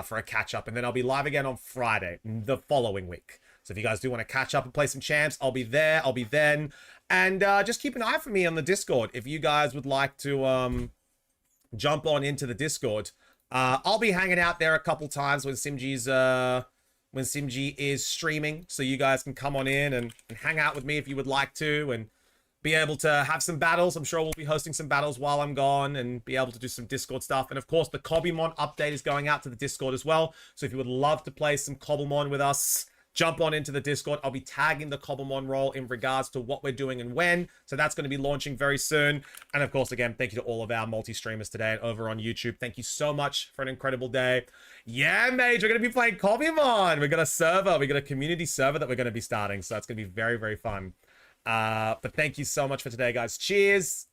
for a catch up. And then I'll be live again on Friday, the following week. So if you guys do want to catch up and play some champs, I'll be there. I'll be then. And just keep an eye for me on the Discord. If you guys would like to jump on into the Discord, I'll be hanging out there a couple times when Simji is streaming. So you guys can come on in and hang out with me if you would like to, and be able to have some battles. I'm sure we'll be hosting some battles while I'm gone, and be able to do some Discord stuff. And of course, the Cobblemon update is going out to the Discord as well. So if you would love to play some Cobblemon with us, jump on into the Discord. I'll be tagging the Cobblemon role in regards to what we're doing and when. So that's going to be launching very soon. And of course, again, thank you to all of our multi-streamers today and over on YouTube. Thank you so much for an incredible day. Yeah, Mage, we're going to be playing Cobblemon. We've got a server. We've got a community server that we're going to be starting. So that's going to be very, very fun. But thank you so much for today, guys. Cheers.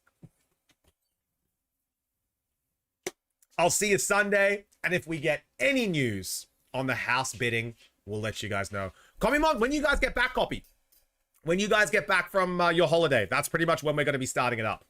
I'll see you Sunday. And if we get any news on the house bidding, we'll let you guys know. Cobblemon, when you guys get back, Copy. When you guys get back from your holiday, that's pretty much when we're going to be starting it up.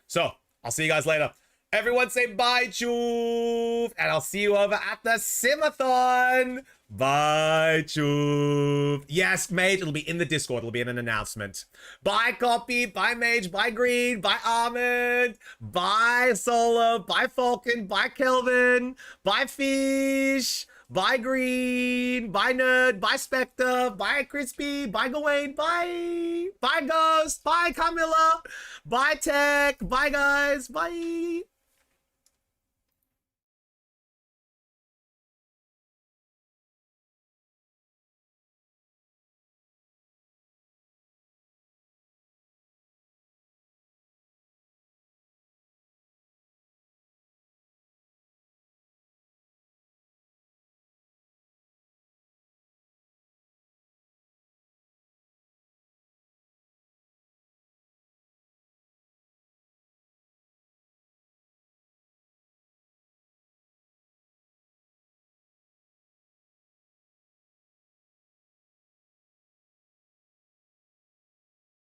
So, I'll see you guys later. Everyone say bye, Chuv. And I'll see you over at the Simathon. Bye, Chuv. Yes, Mage, it'll be in the Discord. It'll be in an announcement. Bye, Copy. Bye, Mage. Bye, Green. Bye, Armand. Bye, Solo. Bye, Falcon. Bye, Kelvin. Bye, Fish. Bye, Green. Bye, Nerd. Bye, Spectre. Bye, Crispy. Bye, Gawain. Bye. Bye, Ghost. Bye, Camilla. Bye, Tech. Bye, guys. Bye.